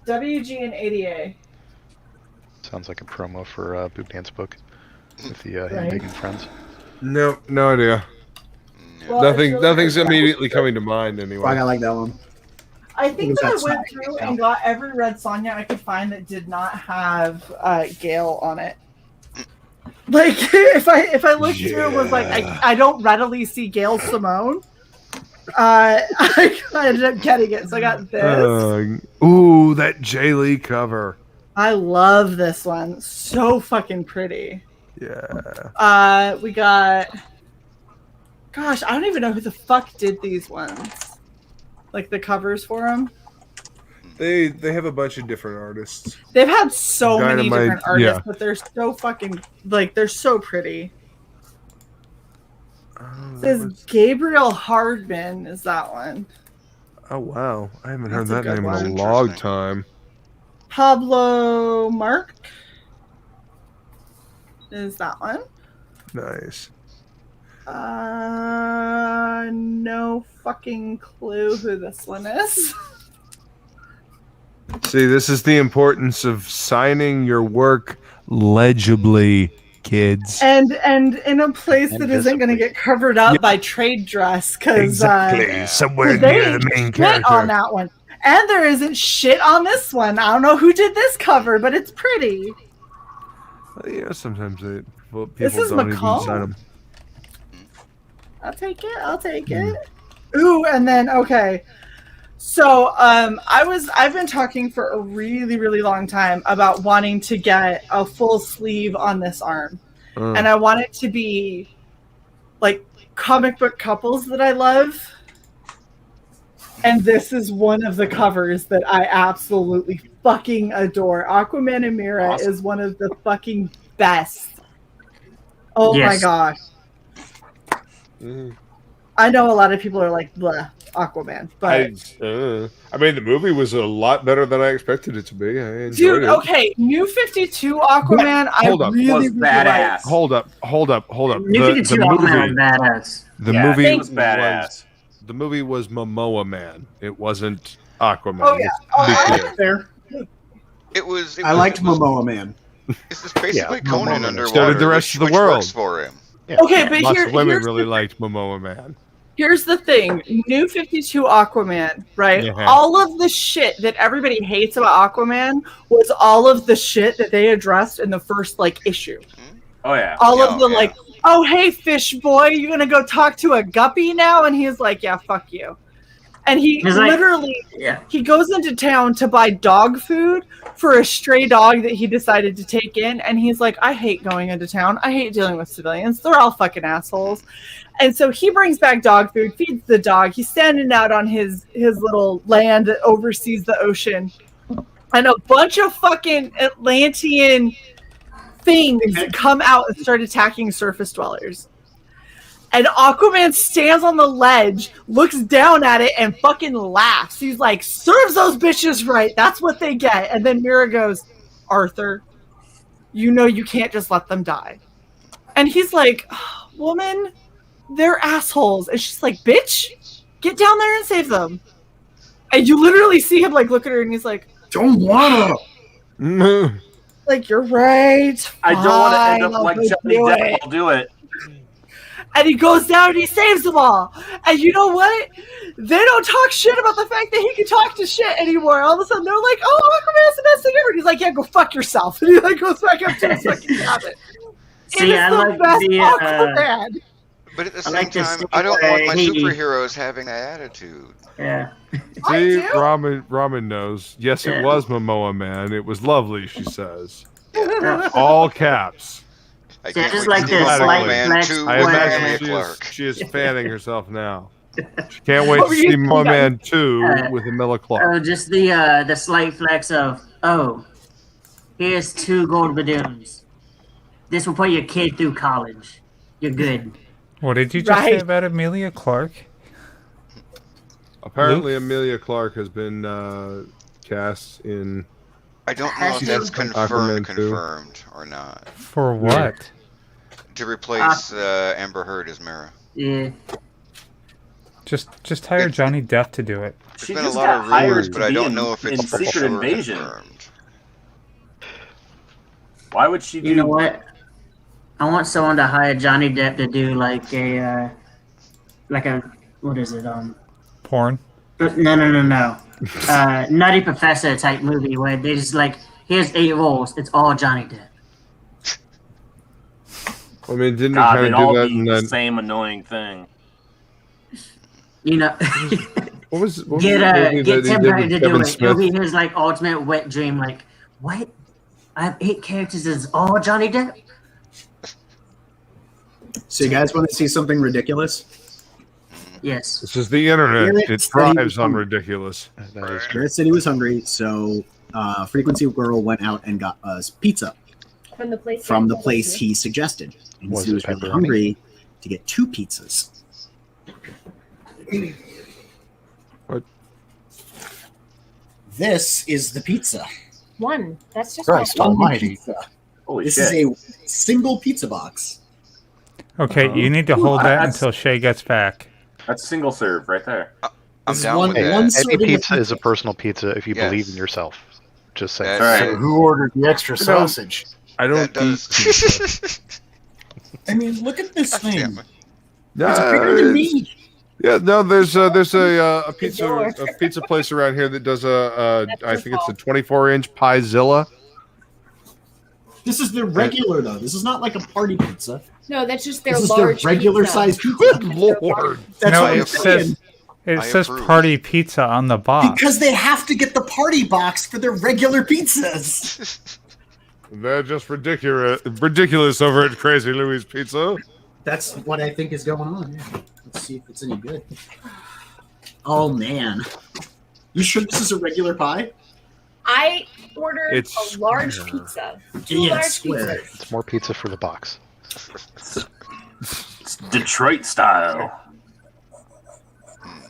WG and ADA. Sounds like a promo for Boot Dance book with the Right. Biggin friends. No idea. Well, Nothing's immediately coming to mind anyway. Fuck, I like that one. I think Was that I that went Sonic through account? and got every Red Sonja I could find that did not have Gale on it. Like if I looked through and was like I don't readily see Gail Simone. I ended up getting it, so I got this. Ooh, that Jay Lee cover. I love this one. So fucking pretty. Yeah. We got. Gosh, I don't even know who the fuck did these ones. Like the covers for them. They have a bunch of different artists. They've had so many Dynamite, different artists, yeah. but they're so fucking they're so pretty. It says Gabriel Hardman is that one. Oh wow, I haven't heard That's a that good name in a one. long time. Pablo Mark is that one. Nice. No fucking clue who this one is. See, this is the importance of signing your work legibly, kids. And in a place that isn't going to get covered up by trade dress, because Somewhere there near ain't the main shit character. on that one, and there isn't shit on this one. I don't know who did this cover, but it's pretty. Yeah, sometimes people This is don't even McCall. sign them. I'll take it. Ooh, and then okay. So I've been talking for a really, really long time about wanting to get a full sleeve on this arm. And I want it to be like comic book couples that I love. And this is one of the covers that I absolutely fucking adore. Aquaman and Mira is one of the fucking best. Oh my Yes. gosh. I know a lot of people are like, blah, Aquaman, but I mean, the movie was a lot better than I expected it to be. I enjoyed dude, it. okay, New 52 Aquaman, Hold up. really like. Hold up. New 52 Aquaman was badass. The Yeah, movie was badass. The movie was Momoa Man. It wasn't Aquaman. Oh yeah, Let's be clear. Fair. It was. I liked Momoa Man. It's just basically Conan underwater. So did the rest of the which world. works for him. Okay, but Lots here, of women here's really the, liked Momoa Man. here's the thing: New 52 Aquaman, right? Yeah. All of the shit that everybody hates about Aquaman was all of the shit that they addressed in the first like issue. Oh yeah. All of the like, oh hey fish boy, you gonna go talk to a guppy now? And he's like, yeah, fuck you. And he He's like- literally, Yeah. he goes into town to buy dog food for a stray dog that he decided to take in. And he's like, I hate going into town. I hate dealing with civilians. They're all fucking assholes. And so he brings back dog food, feeds the dog. He's standing out on his little land that oversees the ocean. And a bunch of fucking Atlantean things come out and start attacking surface dwellers. And Aquaman stands on the ledge, looks down at it, and fucking laughs. He's like, serves those bitches right. That's what they get. And then Mira goes, Arthur, you know you can't just let them die. And he's like, woman, they're assholes. And she's like, bitch, get down there and save them. And you literally see him like look at her and he's like, don't wanna. Like, you're right. I don't want to end up Fine, like I'll Johnny do Depp. it. I'll do it. And he goes down and he saves them all. And you know what? They don't talk shit about the fact that he can talk to shit anymore. All of a sudden, they're like, oh, Aquaman's the best thing ever. And he's like, yeah, go fuck yourself. And he like goes back up to his fucking cabin. See, I like best the, Aquaman. But at the I same like this time, thing I don't where want my he- superheroes having that attitude. Yeah. See, Ramen knows. Yes, it was Momoa Man. It was lovely, she says. All caps. I See, I can't just wait like to see this, Momoa like, Man flex 2 I with imagine Emilia she Clarke. she is fanning herself now. She can't wait What to were see you Momoa thinking? Man 2 with Emilia Clarke. Oh, just the slight flex of, oh, here's 2 gold balloons. This will put your kid through college. You're good. What did you just say Right. about Emilia Clarke? Apparently, Emilia Clarke has been cast in. I don't know if that's Aquaman 2. confirmed or not. For what? To replace Amber Heard as Mara. Yeah. Just hire Johnny Depp to do it. There's She been a just lot got of hired rumors, to but I be don't in- know if in it's for Secret sure Invasion. confirmed. Why would she do? You know what? I want someone to hire Johnny Depp to do like a what is it? Porn? No. Nutty Professor type movie where they just like, here's 8 roles. It's all Johnny Depp. I mean, didn't God, he they'd kind of all do that? be And the then same annoying thing. You know, what was the get movie that he Tim did Burton with to do Kevin it. It'll Smith? be his like ultimate wet dream. Like, what? I have 8 characters. It's all Johnny Depp. So you guys want to see something ridiculous? Yes. This is the internet. Garrett It said he thrives was on hungry. ridiculous. Garrett said he was hungry, so Frequency Girl went out and got us pizza From the place. from the place he suggested. And Was he it was really pepperoni? hungry to get 2 pizzas. What? This is the pizza. One. That's just Christ not one. almighty. Pizza. Holy This shit! is a single pizza box. Okay, you need to hold that That's- until Shae gets back. That's single serve right there. I'm This is down one- with Hey, that. one any serving of pizza is a pizza. personal pizza if you Yes. believe in yourself. Just saying. That's- All So right. who ordered the extra sausage? I don't That eat does. pizza. I mean, look at this Damn thing. it. It's bigger than me. Yeah, no, there's a pizza place around here that does I think it's a 24-inch Piezilla. This is the regular though. This is not like a party pizza. No, that's just their This is their large regular pizza. size pizza. Good lord! That's no, what I'm it saying. says it I says approve. party pizza on the box. Because they have to get the party box for their regular pizzas. They're just ridiculous over at Crazy Louie's Pizza. That's what I think is going on. Yeah. Let's see if it's any good. Oh man, you sure this is a regular pie? I ordered It's a large square. pizza. 2 Yeah, large it's square. pizzas. It's more pizza for the box. It's Detroit style.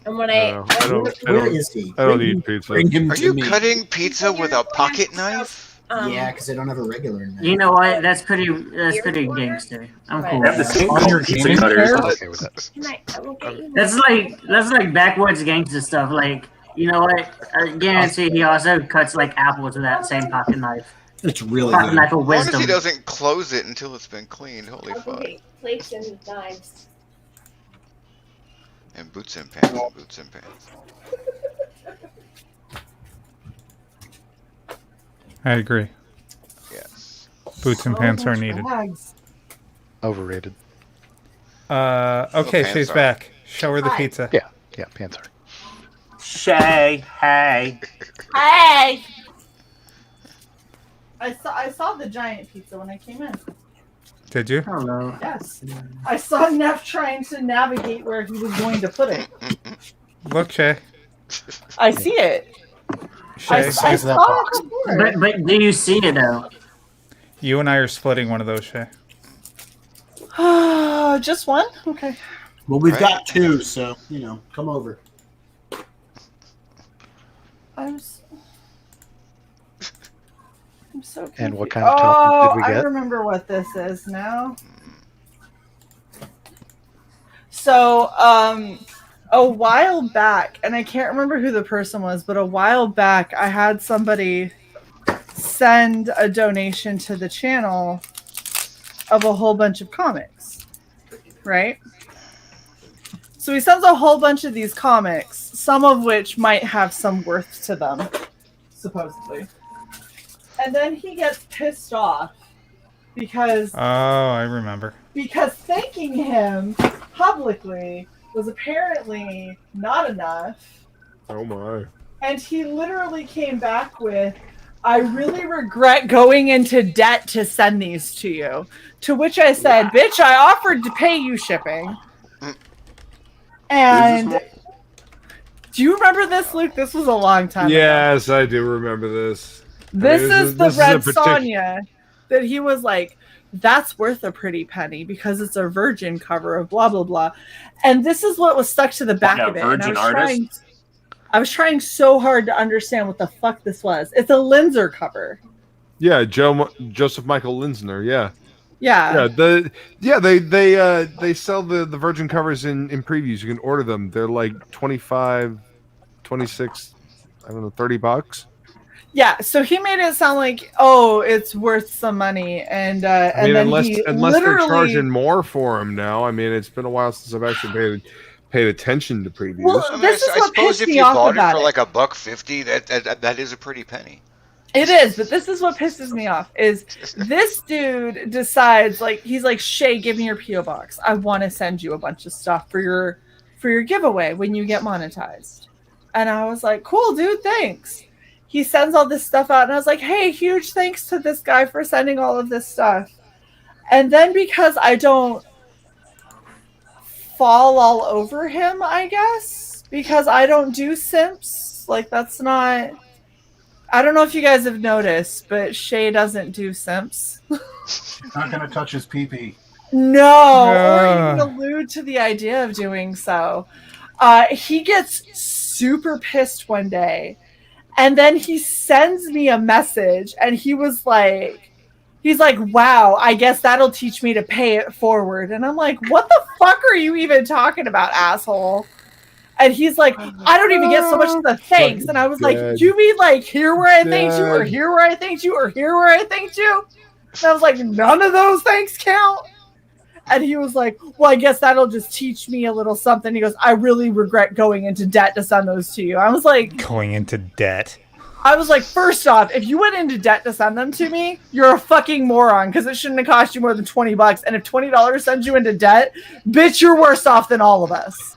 And when I don't eat pizza. Bring him Are to you me. cutting pizza with a pocket knife? Yeah, because I don't have a regular knife. You know what? That's pretty gangster. I'm cool. Have this thing On called your pizza gaming cutters. chair? I'm okay with that. Can I will get you That's like backwoods gangster stuff. Like, you know what? I guarantee he also cuts like apples with that same pocket knife. It's really Pocket good. knife of As long as wisdom. he doesn't close it until it's been cleaned. Holy I'll go fuck. get plates and knives. And boots and pants and boots and pants. I agree. Yes. Boots and pants are needed. Overrated. Okay, pants she's are. back. Show her the pizza. Yeah, pants are. Shae, hey. Hey! I saw the giant pizza when I came in. Did you? Hello. Yes. I saw Neff trying to navigate where he was going to put it. Look, Shae. I see it. I Shae, saw it before. But do you see it though? you and I are splitting one of those, Shae. Just one? Okay. Well, we've Right. got two, so, come over. I'm so confused. And what kind of toppings did we I get? remember what this is now. So, a while back, and I can't remember who the person was, but a while back, I had somebody send a donation to the channel of a whole bunch of comics, right? So he sends a whole bunch of these comics, some of which might have some worth to them, supposedly. And then he gets pissed off because Oh, I remember. thanking him publicly was apparently not enough. Oh my. And he literally came back with, I really regret going into debt to send these to you. To which I said, bitch, I offered to pay you shipping. And do you remember this, Luke? This was a long time ago. Yes, I do remember this. This is the Red partic- Sonja that he was like, that's worth a pretty penny because it's a Virgin cover of blah, blah, blah. And this is what was stuck to the back of it. And I was trying so hard to understand what the fuck this was. It's a Linzer cover. Yeah, Joseph Michael Linsner. Yeah. Yeah. They sell the Virgin covers in previews. You can order them. They're like 25, 26, I don't know, $30. Yeah, so he made it sound like, oh, it's worth some money, and I mean, then unless he they're charging more for them now. I mean, it's been a while since I've actually paid attention to previews. Well, I mean, this is I what suppose pissed if me you off bought it about for it. like $1.50, that is a pretty penny. It is, but this is what pisses me off is this dude decides, like, he's like, Shae, give me your P.O. box. I want to send you a bunch of stuff for your giveaway when you get monetized. And I was like, cool, dude, thanks. He sends all this stuff out, and I was like, hey, huge thanks to this guy for sending all of this stuff. And then because I don't fall all over him, I guess, because I don't do simps, like, that's not... I don't know if you guys have noticed, but Shae doesn't do simps. Not gonna touch his pee-pee. No, or even allude to the idea of doing so. He gets super pissed one day, and then he sends me a message, and he's like, wow, I guess that'll teach me to pay it forward. And I'm like, what the fuck are you even talking about, asshole? And he's like, I don't even get so much of the thanks. And I was like, you mean like here where I thanked you, or here where I thanked you, or here where I thanked you? And I was like, none of those thanks count. And he was like, well, I guess that'll just teach me a little something. He goes, I really regret going into debt to send those to you. I was like, Going into debt. I was like, first off, if you went into debt to send them to me, you're a fucking moron because it shouldn't have cost you more than $20. And if $20 sends you into debt, bitch, you're worse off than all of us.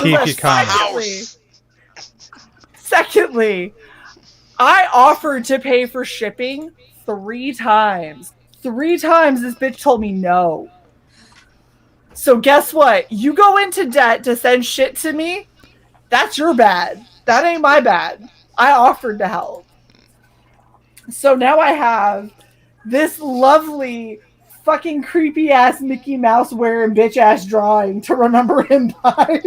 Keep your comments. Secondly, I offered to pay for shipping 3 times. 3 times this bitch told me no. So guess what? You go into debt to send shit to me, that's your bad. That ain't my bad. I offered to help. So now I have this lovely fucking creepy ass Mickey Mouse wearing bitch ass drawing to remember him by.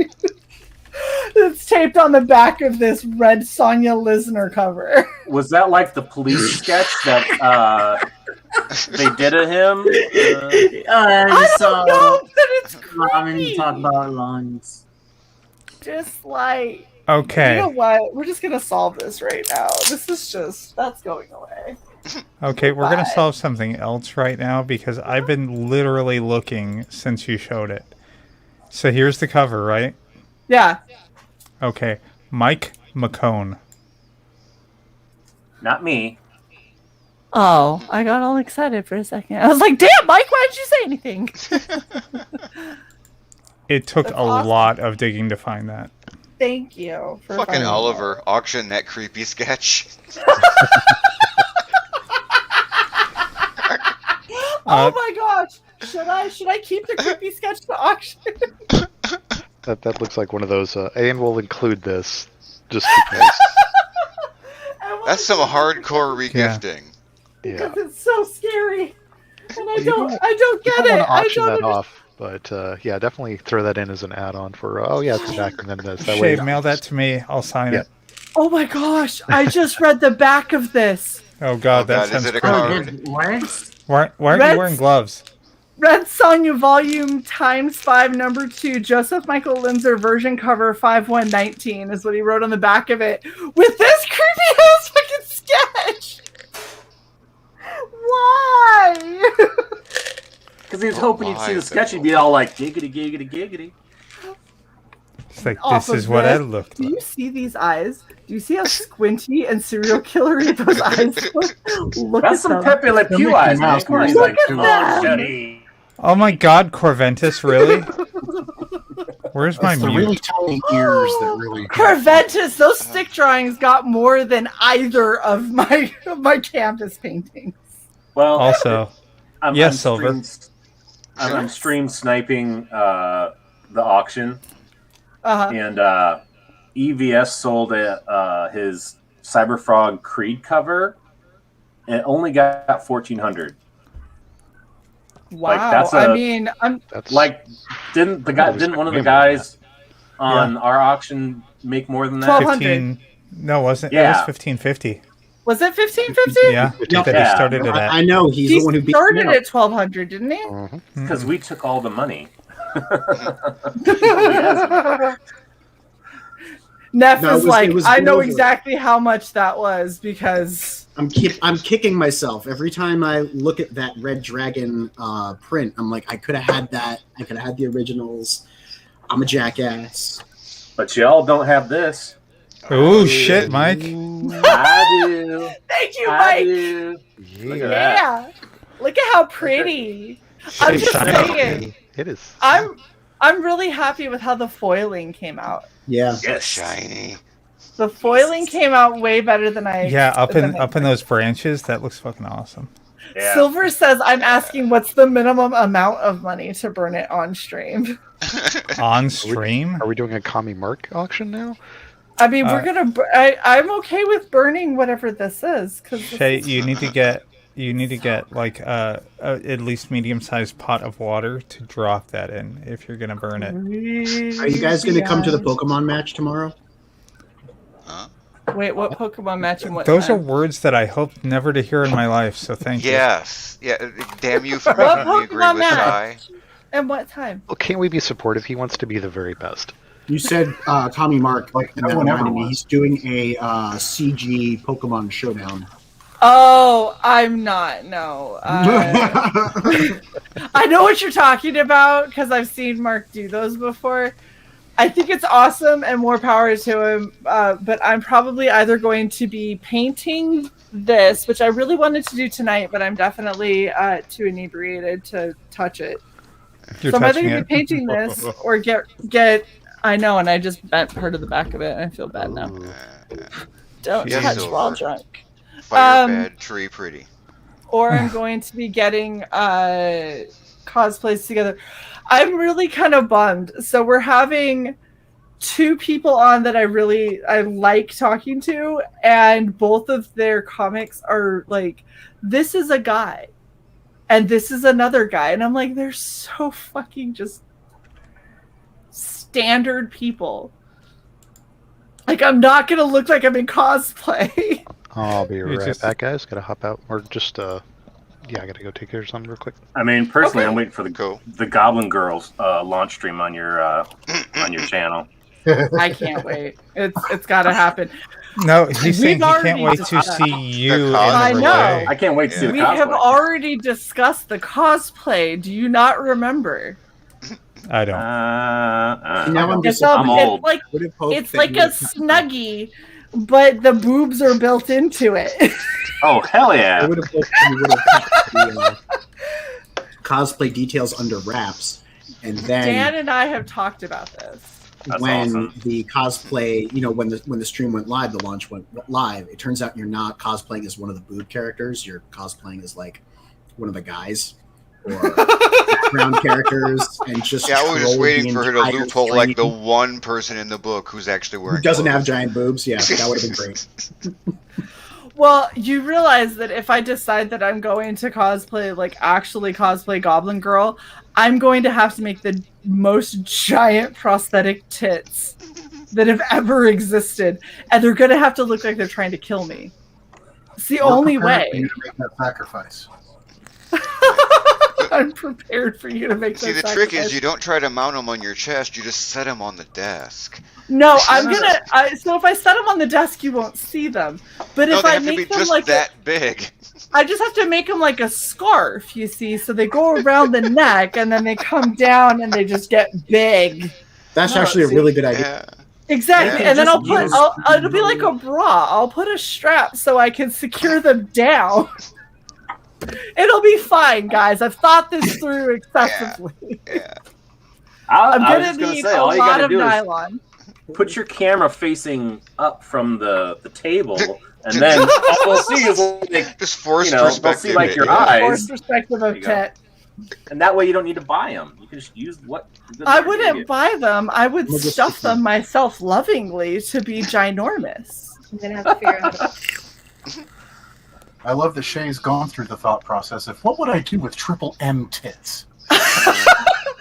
It's taped on the back of this red Sonya Lisner cover. Was that like the police sketch that they did of him? I don't know, but it's Ramen creepy. talk about lungs. Just like, Okay. you know what? We're just gonna solve this right now. This is just, that's going away. Okay, we're going to Bye. solve something else right now because I've been literally looking since you showed it. So here's the cover, right? Yeah. Okay. Mike McCone. Not me. Oh, I got all excited for a second. I was like, damn, Mike, why didn't you say anything? It took That's a awesome. lot of digging to find that. Thank you. For Fucking finding Oliver, auction that creepy sketch. Oh my gosh! Should I keep the creepy sketch to auction? That looks like one of those, and we'll include this. Just because. That's some hardcore regifting. Yeah. Because it's so scary, and I You don't don't- get I it. want to I auction don't that understand. off, but yeah, definitely throw that in as an add-on for. Oh yeah, it's Jack, and then this. That Shay, way, mail that to me. I'll sign it. Oh my gosh! I just read the back of this. Oh god, that is sounds it a creepy. card? Why aren't Red- you wearing gloves? Red Sonja Volume ×5 number 2 Joseph Michael Linzer version cover 5119 is what he wrote on the back of it with this creepy ass fucking sketch. Why? Because he was hoping you'd see the sketch and be all like, giggity, giggity, giggity. It's like, Off this of is what I this. looked Do like. you see these eyes? Do you see how squinty and serial killery those eyes look? Look That's at some them. Pepe Le Pew eyes, man. Come on, he's Look like, at come them. on, Shuddy. Oh my god, Corventus, really? Where's my It's the mute? really tiny ears that really. Corventus, those stick drawings got more than either of my canvas paintings. Well, Also, yes, Silver. I'm stream sniping the auction, Uh-huh. and EVS sold his Cyberfrog Creed cover. And it only got 1,400. Wow. Like, that's I mean, I'm like didn't one of the guys on our auction make more than that? 1,200. No, wasn't it? Yeah. It was 1550. Was it 1,550? Yeah, Yeah. that he started it at. I know he's He the one who beat started me up. at 1,200, didn't he? Because we took all the money. Neff No, it is was- like, it was I know over. exactly how much that was because I'm kicking myself every time I look at that Red Dragon print. I'm like, I could have had that. I could have had the originals. I'm a jackass. But y'all don't have this. Oh shit, Mike. I do. Thank you, I Mike. do. Look at that. Yeah. Look at how pretty. I'm just saying. it is. I'm really happy with how the foiling came out. Yeah. Yes. Shiny. The foiling came out way better than I. Yeah, up than in those branches, that looks fucking awesome. Yeah. Silver says, I'm asking what's the minimum amount of money to burn it on stream. On stream? Are we doing a Kami Mark auction now? I mean, we're gonna. I'm okay with burning whatever this is because Shay, you need to get like at least medium-sized pot of water to drop that in if you're gonna burn it. Are you guys going to come to the Pokemon match tomorrow? Wait, what Pokemon match and what? Those are time? words that I hope never to hear in my life. So thank you. Yes. Yeah. Damn you for What making me agree Pokemon with match? Sai. And what time? Well, can't we be supportive? He wants to be the very best. You said Tommy Mark, and that no one ever reminded me. was. He's doing a CG Pokemon Showdown. Oh, I'm not. No. I know what you're talking about because I've seen Mark do those before. I think it's awesome and more power to him. But I'm probably either going to be painting this, which I really wanted to do tonight, but I'm definitely too inebriated to touch it. You're So I'm either touching going to be it. painting this or get. I know, and I just bent part of the back of it, and I feel bad now. Don't Yes, touch Silver. while drunk. Fire bad, tree pretty. Or I'm going to be getting cosplays together. I'm really kind of bummed. So we're having two people on that I like talking to, and both of their comics are like, this is a guy. And this is another guy. And I'm like, they're so fucking just standard people. Like, I'm not going to look like I'm in cosplay. I'll be right back, guys. Gotta hop out. Or just, I gotta go take care of something real quick. I mean, personally, I'm waiting for the Goblin Girls launch stream on your channel. I can't wait. It's got to happen. No, he's saying he We've can't already wait to discussed- see you in the I know. relay. I can't wait to see the We cosplay. have already discussed the cosplay. Do you not remember? I don't. Now I'm It's, just I'm old. It's like a Snuggie, but the boobs are built into it. Oh, hell yeah. I would have hoped you would have kept the cosplay details under wraps, and then Dan and I have talked about this. when the cosplay, when the stream went live, the launch went live. It turns out you're not cosplaying as one of the boob characters. You're cosplaying as like one of the guys or background characters, and just I was just troll waiting the for her to entire loophole like the stream. one person in the book who's actually wearing Who doesn't have clothes. giant boobs. Yeah, that would have been great. Well, you realize that if I decide that I'm going to cosplay, like actually cosplay Goblin Girl, I'm going to have to make the most giant prosthetic tits that have ever existed. And they're going to have to look like they're trying to kill me. It's the only way. For you to make that sacrifice. I'm prepared for you to make See, that the trick sacrifice. is you don't try to mount them on your chest, you just set them on the desk. No, I'm gonna. So if I set them on the desk, you won't see them. But No, if they I have to be make them just like that big. I just have to make them like a scarf, you see, so they go around the neck and then they come down and they just get big. That's actually a really good idea. Exactly, Yeah, and then just it'll be like a bra. I'll put a strap so I can secure them down. It'll be fine, guys. I've thought this through excessively. I'm I was gonna just gonna need say, a all you lot gotta of do is nylon. put your camera facing up from the table, and then all they'll see is like just forced they'll perspective see like it, your yeah. eyes, Forced perspective There of you go. tit. and that way you don't need to buy them. You can just use what. I wouldn't buy them. I would We'll just stuff stick them. them myself lovingly to be ginormous. I'm gonna have to figure out how to. I love that Shay's gone through the thought process of what would I do with triple M tits?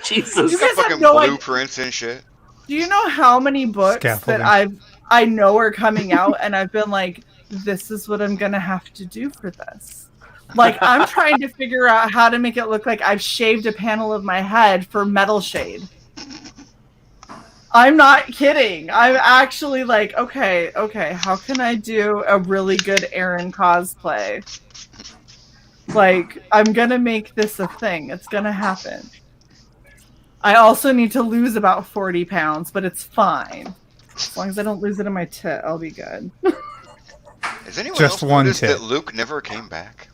Jesus. You guys have Fucking no idea. blueprints and shit. Do you know how many books Scaffolding. that I know are coming out, and I've been like, this is what I'm gonna have to do for this. Like, I'm trying to figure out how to make it look like I've shaved a panel of my head for metal shade. I'm not kidding. I'm actually like, okay, how can I do a really good Aaron cosplay? Like, I'm gonna make this a thing. It's gonna happen. I also need to lose about 40 pounds, but it's fine. As long as I don't lose it in my tit, I'll be good. Has anyone Just else one noticed tit. that Luke never came back?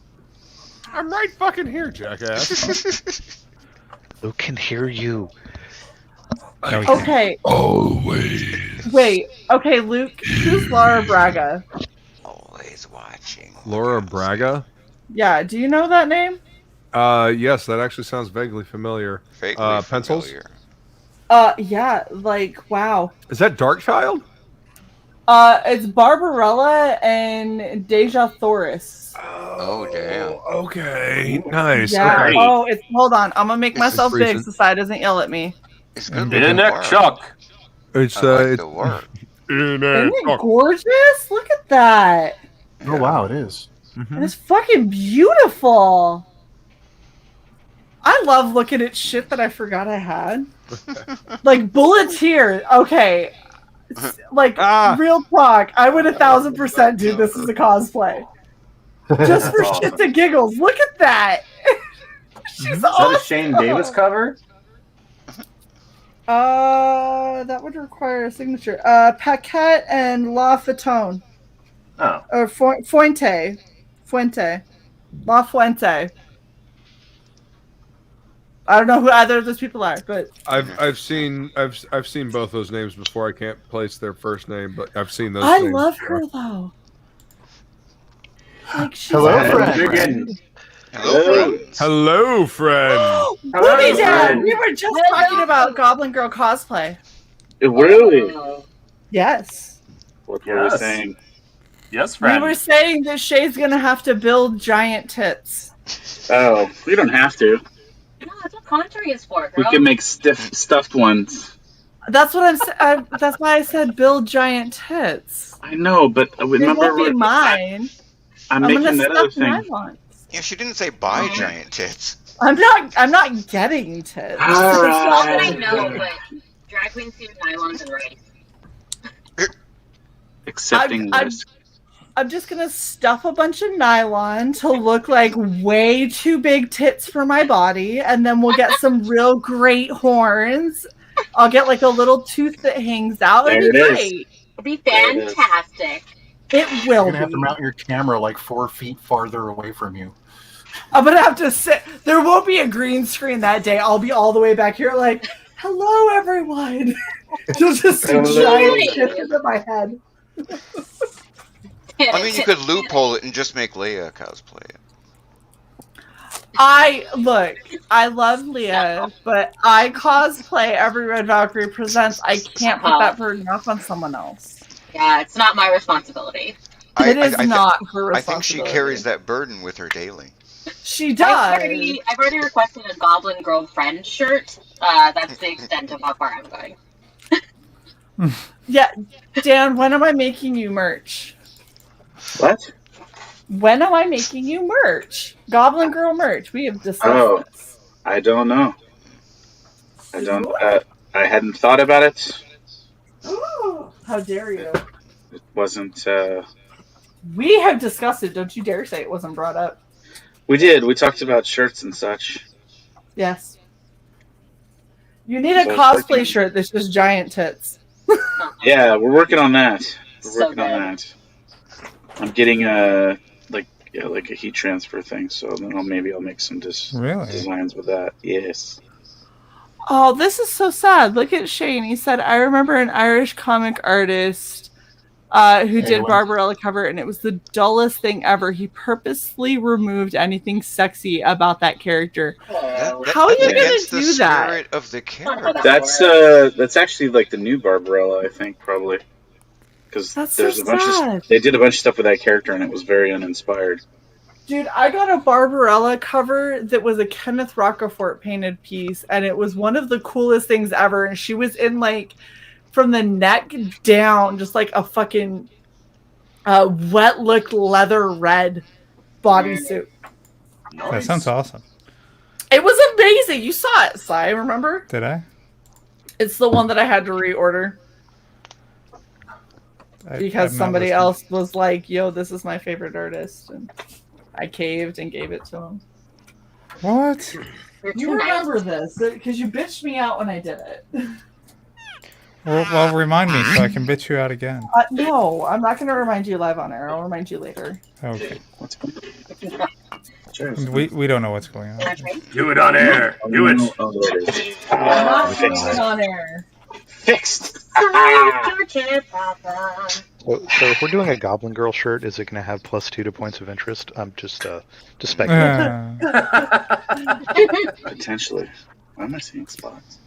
I'm right fucking here, jackass. Luke can hear you. Okay. Always. Wait. Okay, Luke. Who's Laura Braga? Always watching. Laura Braga? Yeah. Do you know that name? Yes, that actually sounds vaguely familiar. Vaguely Pencils? familiar. Yeah. Like, wow. Is that Darkchild? It's Barbarella and Deja Thoris. Oh damn. Okay, nice. Yeah. Okay. Oh, it's. Hold on. I'm gonna make It's myself big recent. so Sai doesn't yell at me. It's good. In neck Chuck. It's I like it's the work. Isn't it gorgeous? Look at that. Oh wow, it is. And it's fucking beautiful. I love looking at shit that I forgot I had. Like Bulleteer. Okay. Like real talk. I would 1000% do this as a cosplay. Just for Awesome. shits and giggles. Look at that. She's Is that awesome. a Shane Davis cover? That would require a signature. Paquette and La Fatone. Oh. Or Fuente. La Fuente. I don't know who either of those people are, but I've seen both those names before. I can't place their first name, but I've seen those. I names love before. her though. Like she's Hello, awesome. friend. Hello, friends. Hello, friend. Booby Dad! We were just talking about Goblin Girl cosplay. Really? Yes. What were we saying? Yes, We were saying that Shay's gonna have to build giant tits. Oh, we don't have to. No, that's what contouring is for, girl. We can make stuffed ones. That's what that's why I said build giant tits. I know, but It remember, won't be mine. I'm gonna making that other stuff thing. nylon. Yeah, she didn't say buy giant tits. I'm not getting tits. All It's not that I right. know, but drag queens use nylons and rice. Accepting risk. I'm just gonna stuff a bunch of nylon to look like way too big tits for my body, and then we'll get some real great horns. I'll get like a little tooth that hangs out. There It'll be it is. great. It'll be fantastic. It You're will gonna have to be. mount your camera like 4 feet farther away from you. I'm gonna have to sit. There won't be a green screen that day. I'll be all the way back here, like, "Hello, everyone." You'll just see giant tits in my head. I mean, you could loophole it and just make Leia cosplay it. I love Leah, but I cosplay every Red Valkyrie Presents. I can't put that burden off on someone else. Yeah, it's not my responsibility. It is not her I think she responsibility. carries that burden with her daily. She does. I've already requested a Goblin Girlfriend shirt. That's the extent of how far I'm going. Yeah, Dan, when am I making you merch? What? When am I making you merch? Goblin Girl merch. We have discussed this. I don't know. I don't. I hadn't thought about it. How dare you? It wasn't. We have discussed it. Don't you dare say it wasn't brought up. We did. We talked about shirts and such. Yes. You need a So cosplay shirt that's just giant tits. Yeah, we're working on that. We're So working on that. I'm getting a heat transfer thing, so then I'll make some designs with that. Yes. Oh, this is so sad. Look at Shane. He said, I remember an Irish comic artist who did Barbarella cover, and it was the dullest thing ever. He purposely removed anything sexy about that character. How are you going to do the that? spirit of the character. That's actually like the new Barbarella, I think, probably. Because there's so a bunch sad. of they did a bunch of stuff with that character, and it was very uninspired. Dude, I got a Barbarella cover that was a Kenneth Rocafort painted piece, and it was one of the coolest things ever. And she was in like from the neck down, just like a fucking wet look leather red bodysuit. That sounds awesome. It was amazing. You saw it, Cy, remember? Did I? It's the one that I had to reorder. Because I'm not somebody listening. else was like, yo, this is my favorite artist. And I caved and gave it to him. What? You remember this, because you bitched me out when I did it. Well, remind me so I can bitch you out again. No, I'm not going to remind you live on air. I'll remind you later. Okay. We don't know what's going on. Do it on air. Do it. I'm not doing it on air. Fixed. So if we're doing a Goblin Girl shirt, is it going to have +2 to points of interest? I'm just speculating. Potentially. Why am I seeing spots?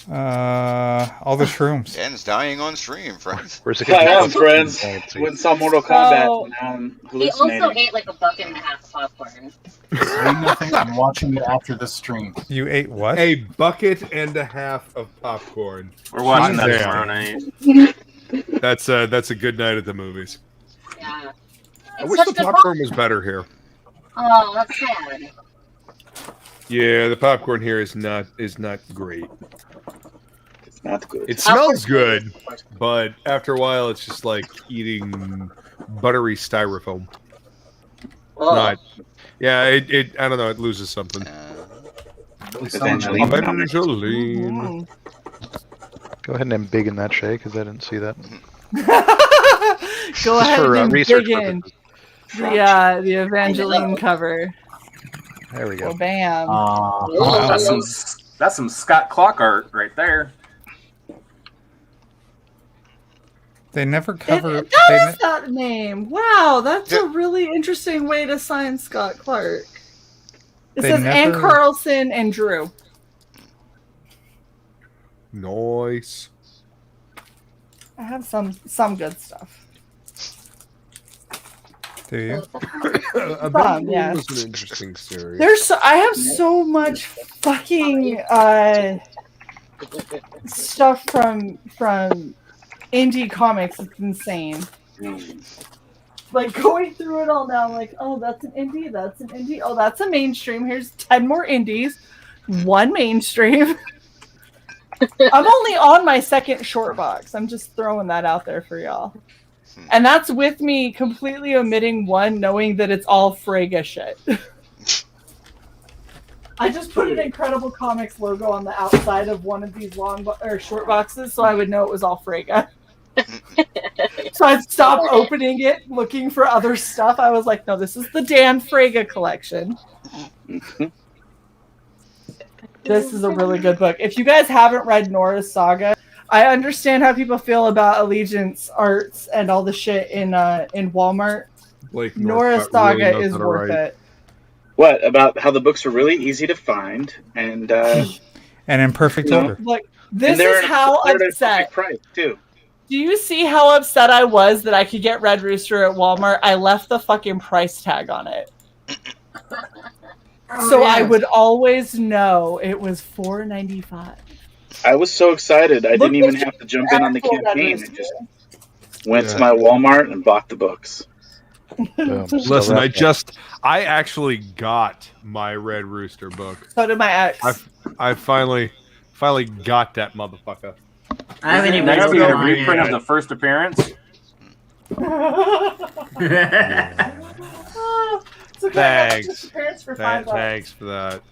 All the shrooms. Dan's dying on stream, friends. Where's it I am, friends. Went and saw Mortal Kombat, and now I'm He also hallucinating. ate like a bucket and a half of popcorn. Doing nothing. I'm watching it after this stream. You ate what? A bucket and a half of popcorn. We're watching that Damn. tomorrow night. That's a good night at the movies. Yeah. I wish the popcorn was better here. Oh, that's sad. Yeah, the popcorn here is not great. It's not good. It smells good, but after a while, it's just like eating buttery styrofoam. Oh. Not, yeah. It I don't know. It loses something. Evangeline. Evangeline. Go ahead and embiggen that, Shae, because I didn't see that. Go Just ahead for, and research dig in the Evangeline cover. There we go. Oh, bam. That's some Scott Clock art right there. They never cover. That is that name. Wow, that's a really interesting way to sign Scott Clark. It They says Ann never- Carlson and Drew. Nice. I have some good stuff. Do you? Eventually yes. was an interesting series. I have so much fucking stuff from indie comics. It's insane. Like going through it all now, I'm like, oh, that's an indie, that's an indie, oh, that's a mainstream. Here's 10 more indies, one mainstream. I'm only on my second short box. I'm just throwing that out there for y'all. And that's with me completely omitting one, knowing that it's all Frege shit. I just put an Incredible Comics logo on the outside of one of these short boxes so I would know it was all Frege. So I'd stop opening it, looking for other stuff. I was like, no, this is the Dan Frege collection. This is a really good book. If you guys haven't read Nora's Saga, I understand how people feel about Allegiance Arts and all the shit in Walmart. Blake Nora's Saga is worth it. What about how the books are really easy to find and in perfect order? Like this is how upset. Price too. Do you see how upset I was that I could get Red Rooster at Walmart? I left the fucking price tag on it. So I would always know it was $4.95. I was so excited. I didn't even have to jump in on the campaign. I just went to my Walmart and bought the books. Listen, I actually got my Red Rooster book. So did my ex. I finally got that motherfucker. I haven't even Next seen a mine reprint yet. of the first appearance. Thanks. For $5. Thanks for that.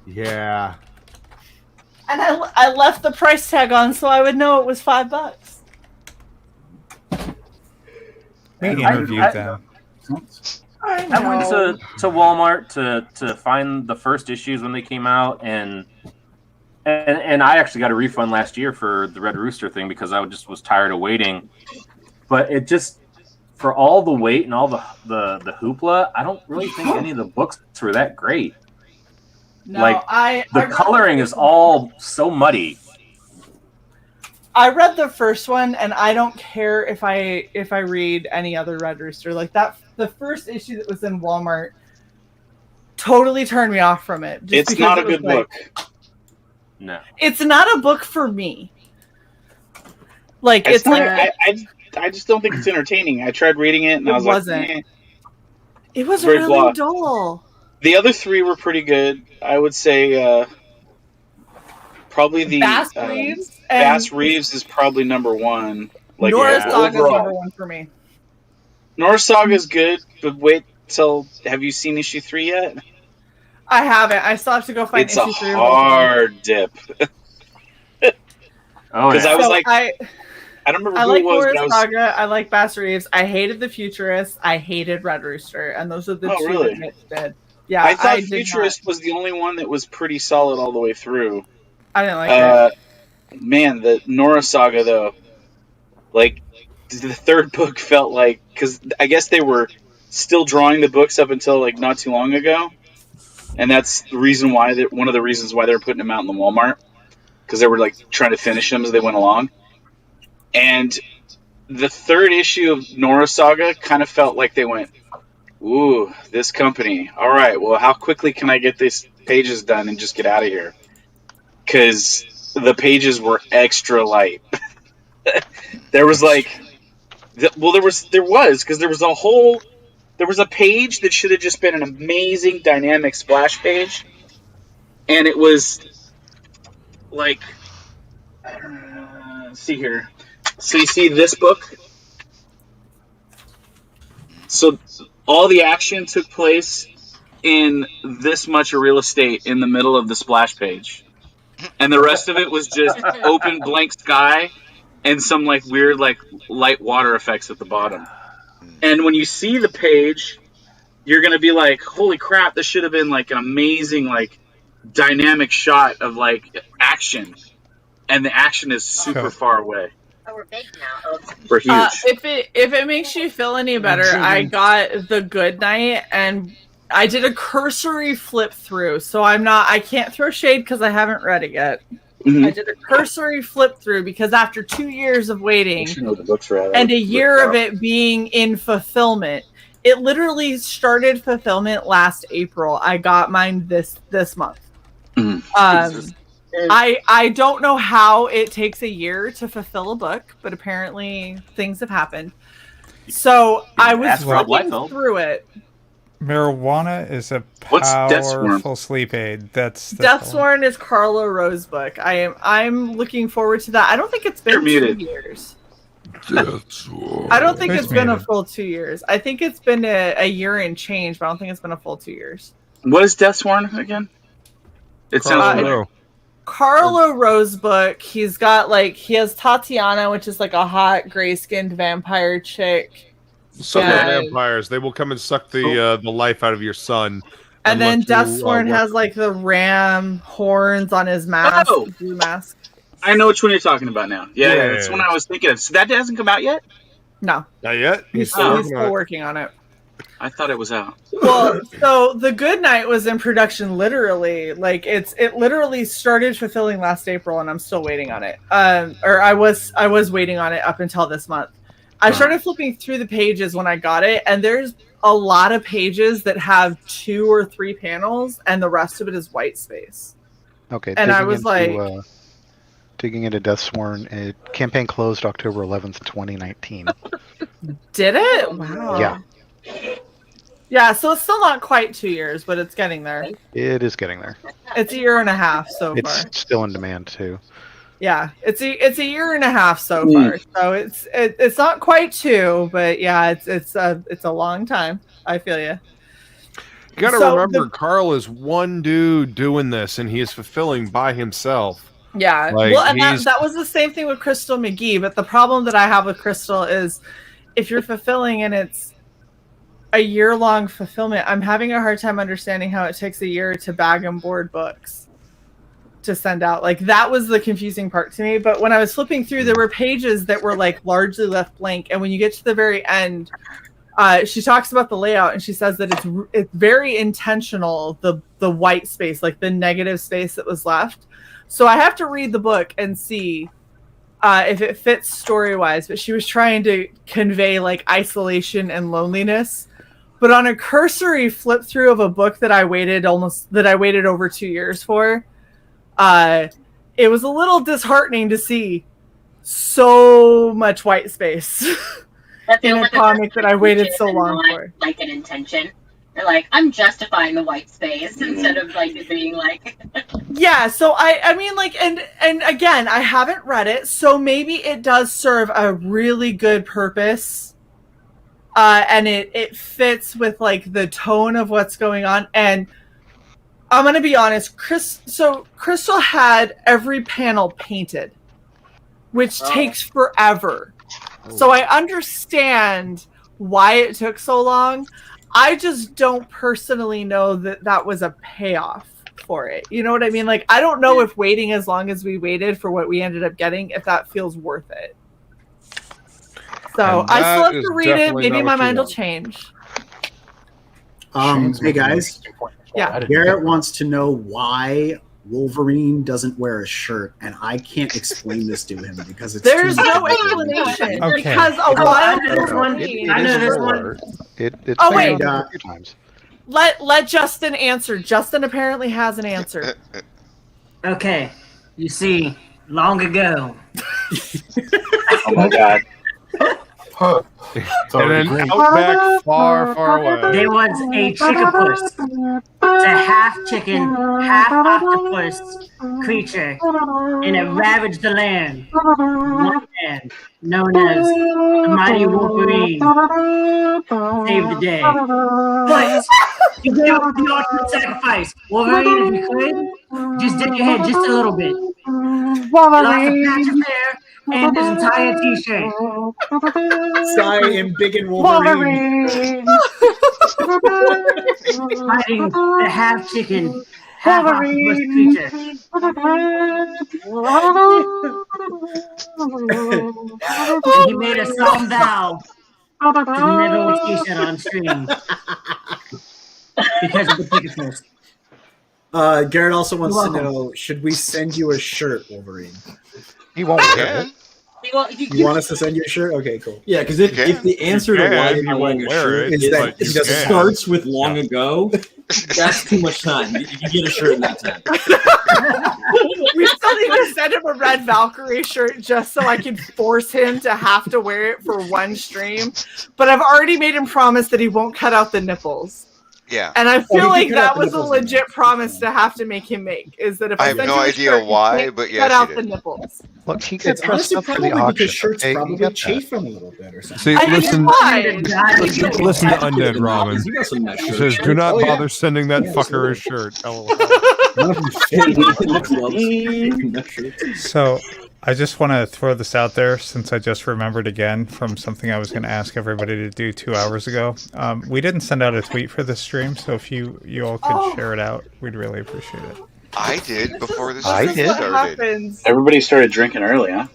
Yeah. And I left the price tag on so I would know it was $5. We interviewed them. I went to Walmart to find the first issues when they came out, and I actually got a refund last year for the Red Rooster thing because I just was tired of waiting. But it just, for all the wait and all the hoopla, I don't really think any of the books were that great. No, the coloring is all so muddy. I read the first one, and I don't care if I read any other Red Rooster. Like that, the first issue that was in Walmart totally turned me off from it. It's not a good book. No, it's not a book for me. Like it's like I just don't think it's entertaining. I tried reading it, and I was like, eh. It was Very really blah. dull. The other three were pretty good. I would say probably the Bass Reeves is probably number one. Like Nora's Saga is overall. number one for me. Nora's Saga is good, but wait till have you seen issue 3 yet? I haven't. I still have to go find It's issue a 3. hard dip. Because I was So like, I don't remember who like it was. Nora's But I was, Saga. I like Bass Reeves. I hated the Futurist. I hated Red Rooster, and those are the two really? that Mitch did. Yeah, I thought did Futurist was the only one that was pretty solid all the way through. I didn't like it. Man, the Nora Saga though, like the third book felt like, because I guess they were still drawing the books up until like not too long ago, and that's the reason why one of the reasons why they were putting them out in the Walmart, because they were like trying to finish them as they went along. And the third issue of Nora Saga kind of felt like they went, ooh, this company. All right, well, how quickly can I get these pages done and just get out of here? Because the pages were extra light. There was like, there was a page that should have just been an amazing dynamic splash page, and it was like, let's see here. So you see this book? So all the action took place in this much of real estate in the middle of the splash page. And the rest of it was just open blank sky and some like weird like light water effects at the bottom. And when you see the page, you're going to be like, holy crap, this should have been like an amazing like dynamic shot of like action. And the action is super far away. Oh, we're big now. We're huge. If it makes you feel any better, I got The Good Night and I did a cursory flip through, so I can't throw shade because I haven't read it yet. Mm-hmm. I did a cursory flip through because after 2 years of waiting and a year of it being in fulfillment, it literally started fulfillment last April. I got mine this month. I don't know how it takes a year to fulfill a book, but apparently things have happened. So I was flipping through it. Marijuana is a What's Deathsworn? powerful sleep aid. That's Deathsworn is Carlo Rose book. I'm looking forward to that. I don't think it's been 2 years. I don't think it's been a full 2 years. I think it's been a year and change, but I don't think it's been a full 2 years. What is Deathsworn again? It sounds Carlo Rose book. He has Tatiana, which is like a hot gray-skinned vampire chick. Some of the vampires, they will come and suck the life out of your son. And then Deathsworn has like the ram horns on his mask, blue mask. I know which one you're talking about now. Yeah, that's one I was thinking of. So that hasn't come out yet? No. Not yet? He's still working on it. I thought it was out. Well, so The Good Night was in production literally. Like it literally started fulfilling last April and I'm still waiting on it. Or I was waiting on it up until this month. I started flipping through the pages when I got it, and there's a lot of pages that have 2 or 3 panels, and the rest of it is white space. Okay, and I was digging into Deathsworn. Campaign closed October 11th, 2019. Did it? Wow. Yeah. Yeah, so it's still not quite 2 years, but it's getting there. It is getting there. It's a year and a half so far. It's still in demand too. Yeah, it's a year and a half so far. So it's not quite 2, but yeah, it's a long time. I feel you. You got to remember, Carl is one dude doing this, and he is fulfilling by himself. Yeah, well, and that was the same thing with Crystal McGee. But the problem that I have with Crystal is, if you're fulfilling and it's a year-long fulfillment, I'm having a hard time understanding how it takes a year to bag and board books to send out. Like, that was the confusing part to me. But when I was flipping through, there were pages that were like largely left blank, and when you get to the very end, she talks about the layout and she says that it's very intentional, the white space, like the negative space that was left. So I have to read the book and see if it fits story-wise. But she was trying to convey like isolation and loneliness. But on a cursory flip through of a book that I waited over 2 years for, it was a little disheartening to see so much white space in a comic that I waited so long for. Like an intention. They're like, I'm justifying the white space instead of like it being like. Yeah, so I mean, like, and again, I haven't read it, so maybe it does serve a really good purpose, and it fits with like the tone of what's going on. And I'm gonna be honest, Crystal had every panel painted, which takes forever. So I understand why it took so long. I just don't personally know that was a payoff for it. You know what I mean? Like, I don't know if waiting as long as we waited for what we ended up getting, if that feels worth it. So I still have to read it. Maybe my mind will change. Hey guys. Yeah. Garrett wants to know why Wolverine doesn't wear a shirt, and I can't explain this to him because it's there's no explanation. Okay. Because a while I know this one. It's Oh, wait. a few times. Let Justin answer. Justin apparently has an answer. Okay, you see, long ago. Oh my god. And then outback, far, far away. There was a chickapus. It's a half chicken, half octopus creature, and it ravaged the land. One man, known as the Mighty Wolverine, saved the day. But he gave up the ultimate sacrifice. Wolverine, if you could, just dip your head just a little bit. He lost a patch of hair and his entire t-shirt. Sai and Big and Wolverine. Fighting the half chicken, half octopus creature. And he made a solemn vow to never wear t-shirt on stream because of the chickapus. Garrett also wants to know, should we send you a shirt, Wolverine? He won't wear it. You want us to send you a shirt? Okay, cool. Yeah, because if the answer to why He I won't like a wear shirt it, is that but it you just can. starts with long ago, that's too much time. You can get a shirt in that time. We still need to send him a Red Valkyrie shirt just so I can force him to have to wear it for one stream. But I've already made him promise that he won't cut out the nipples. Yeah. And I he feel can like cut out that the was a nipples in legit promise to have to make him make. Is that if I I have send no you a idea shirt, you why, can't but cut yes, out he the did. nipples. Look, he got It's honestly dressed up for probably the because auction. shirts Okay, you probably got chafe them a little bit or something. See, I think listen, it's fine. listen to Undead Robin. You got some nice He shirts. says, "Do not Oh, yeah. bother sending that Yeah, fucker a absolutely. shirt." LOL. None of them fit. Nick loves that shirt. So I just want to throw this out there since I just remembered again from something I was going to ask everybody to do 2 hours ago. We didn't send out a tweet for this stream, so if you all could share it out, we'd really appreciate it. I did before the I stream did. started. Happens. Everybody started drinking early, huh?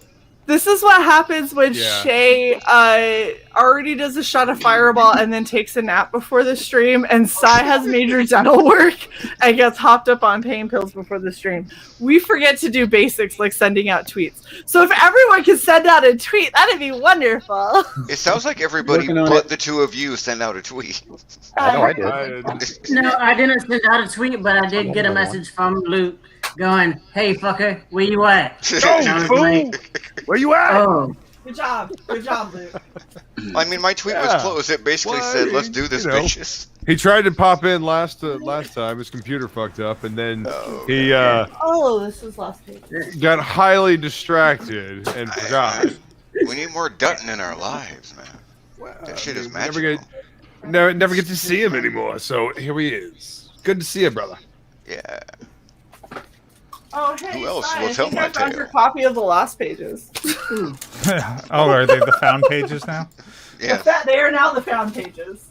This is what happens when Yeah. Shae already does a shot of Fireball and then takes a nap before the stream, and Cy has major dental work and gets hopped up on pain pills before the stream. We forget to do basics like sending out tweets. So if everyone could send out a tweet, that'd be wonderful. It sounds like everybody Working on but it. the two of you send out a tweet. I know I did. No, I didn't send out a tweet, but I did get a message from Luke going, "Hey, fucker, where you at?" And I was like, Where you at? "Oh, Good job, Luke. I mean, my tweet was closed. It basically said, "Let's do this, bitches." He tried to pop in last time. His computer fucked up, and then he Oh, this is last page. got highly distracted and forgot. We need more Dutton in our lives, man. That shit is magical. Never get to see him anymore. So here he is. Good to see you, brother. Yeah. Oh, hey, Who else Cy, will I tell think my I found tale? your copy of the Lost Pages. Oh, are they the found pages now? Yeah. They are now the found pages.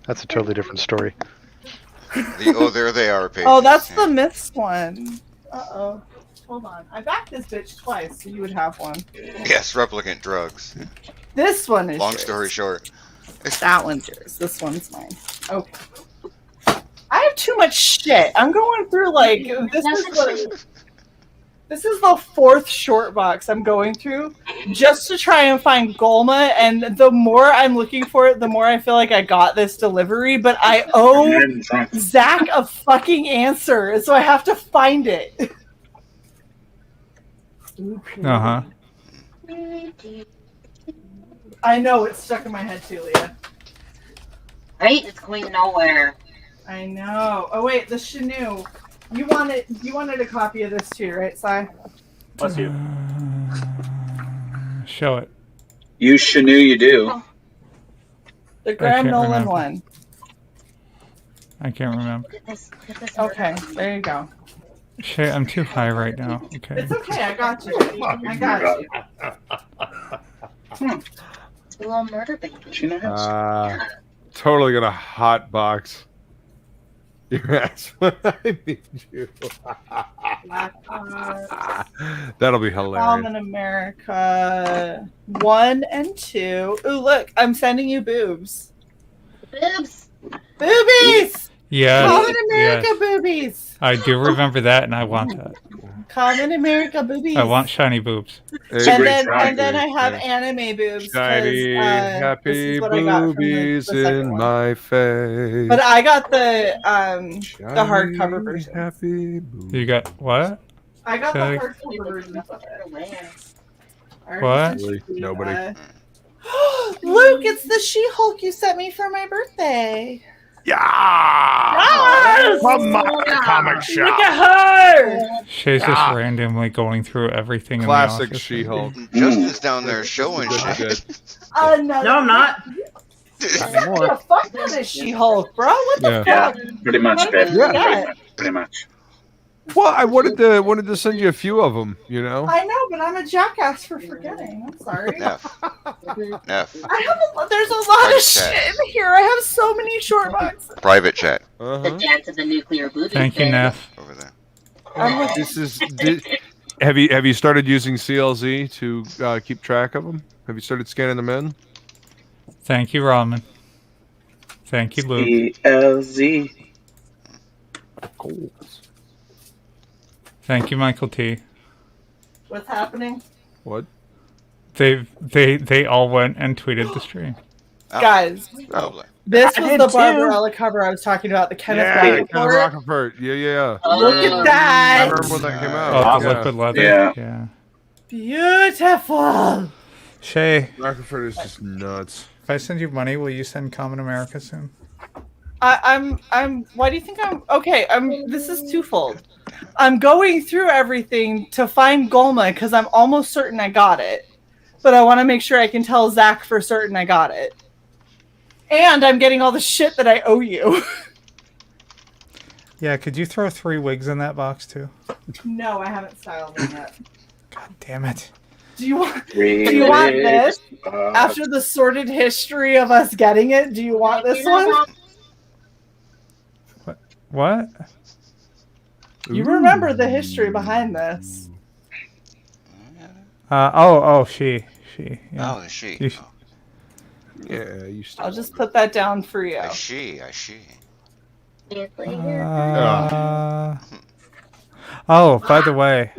That's a totally different story. There they are pages. Oh, that's the Myths one. Uh-oh. Hold on. I backed this bitch twice, so you would have one. Yes, replicant drugs. This one is Long yours. story short. That one's yours. This one's mine. Okay. I have too much shit. I'm going through like this is the fourth short box I'm going through just to try and find Golma, and the more I'm looking for it, the more I feel like I got this delivery, but I owe Zach a fucking answer, so I have to find it. Uh-huh. I know, it's stuck in my head too, Leah. Right? It's going nowhere. I know. Oh wait, the Shanu. You wanted a copy of this too, right, Cy? Bless you. Show it. You Shanu, you do. The Graham can't Nolan remember. one. I can't remember. Okay, there you go. Shit, I'm too high right now. Okay. It's okay, I got you. I got you. It's a little murder baby. She knows. Totally gonna hot box your ass when I meet you. That'll be hilarious. in America 1 and 2. Ooh, look, I'm sending you boobs. Boobs. Boobies! Yes, Common America yes. boobies. I do remember that, and I want that. Common America boobies. I want shiny boobs. And then I have anime boobs. 'cause, Shiny, this happy is what I got from boobies the second in one. my face. But I got the hardcover version. Happy boobies. You got what? I got Okay. the hardcover version of it. What? Nobody. Luke, it's the She-Hulk you sent me for my birthday. Yes! From my comic shop. Look at her! Shay's just randomly going through everything Classic in the office. She-Hulk. Justin's down there showing shit. No, I'm not. The fuck with this She-Hulk, bro. What the Yeah. fuck? Pretty much, babe. Yeah. Pretty much. Well, I wanted to send you a few of them. You know. I know, but I'm a jackass for forgetting. I'm sorry. Neff. There's a lot Private of chat. shit in here. I have so many short boxes. Private chat. The dance of the nuclear booby. Thank you, Neff. Over there. Have you started using CLZ to keep track of them? Have you started scanning them in? Thank you, Ramen. Thank you, Luke. CLZ. Cool. Thank you, Michael T. What's happening? What? They all went and tweeted the stream. Guys, Probably. this I was did the too. Barbarella cover I was talking about. The Kenneth Kenneth Rocafort. Rocafort. Yeah. Look at that. I remember when that came out. Oh, the Yeah. liquid leather. Yeah. Beautiful. Shay, Rocafort is just nuts. if I send you money, will you send Common America soon? I'm why do you think I'm okay? This is twofold. I'm going through everything to find Golma because I'm almost certain I got it. But I want to make sure I can tell Zach for certain I got it. And I'm getting all the shit that I owe you. Yeah, could you throw 3 wigs in that box too? No, I haven't styled them yet. God damn it. Do you want this? After the sordid history of us getting it, do you want this one? What? You remember the history behind this. She. Yeah. Oh, she. You Yeah, you I'll just put that down for you. I see. Oh, by the way,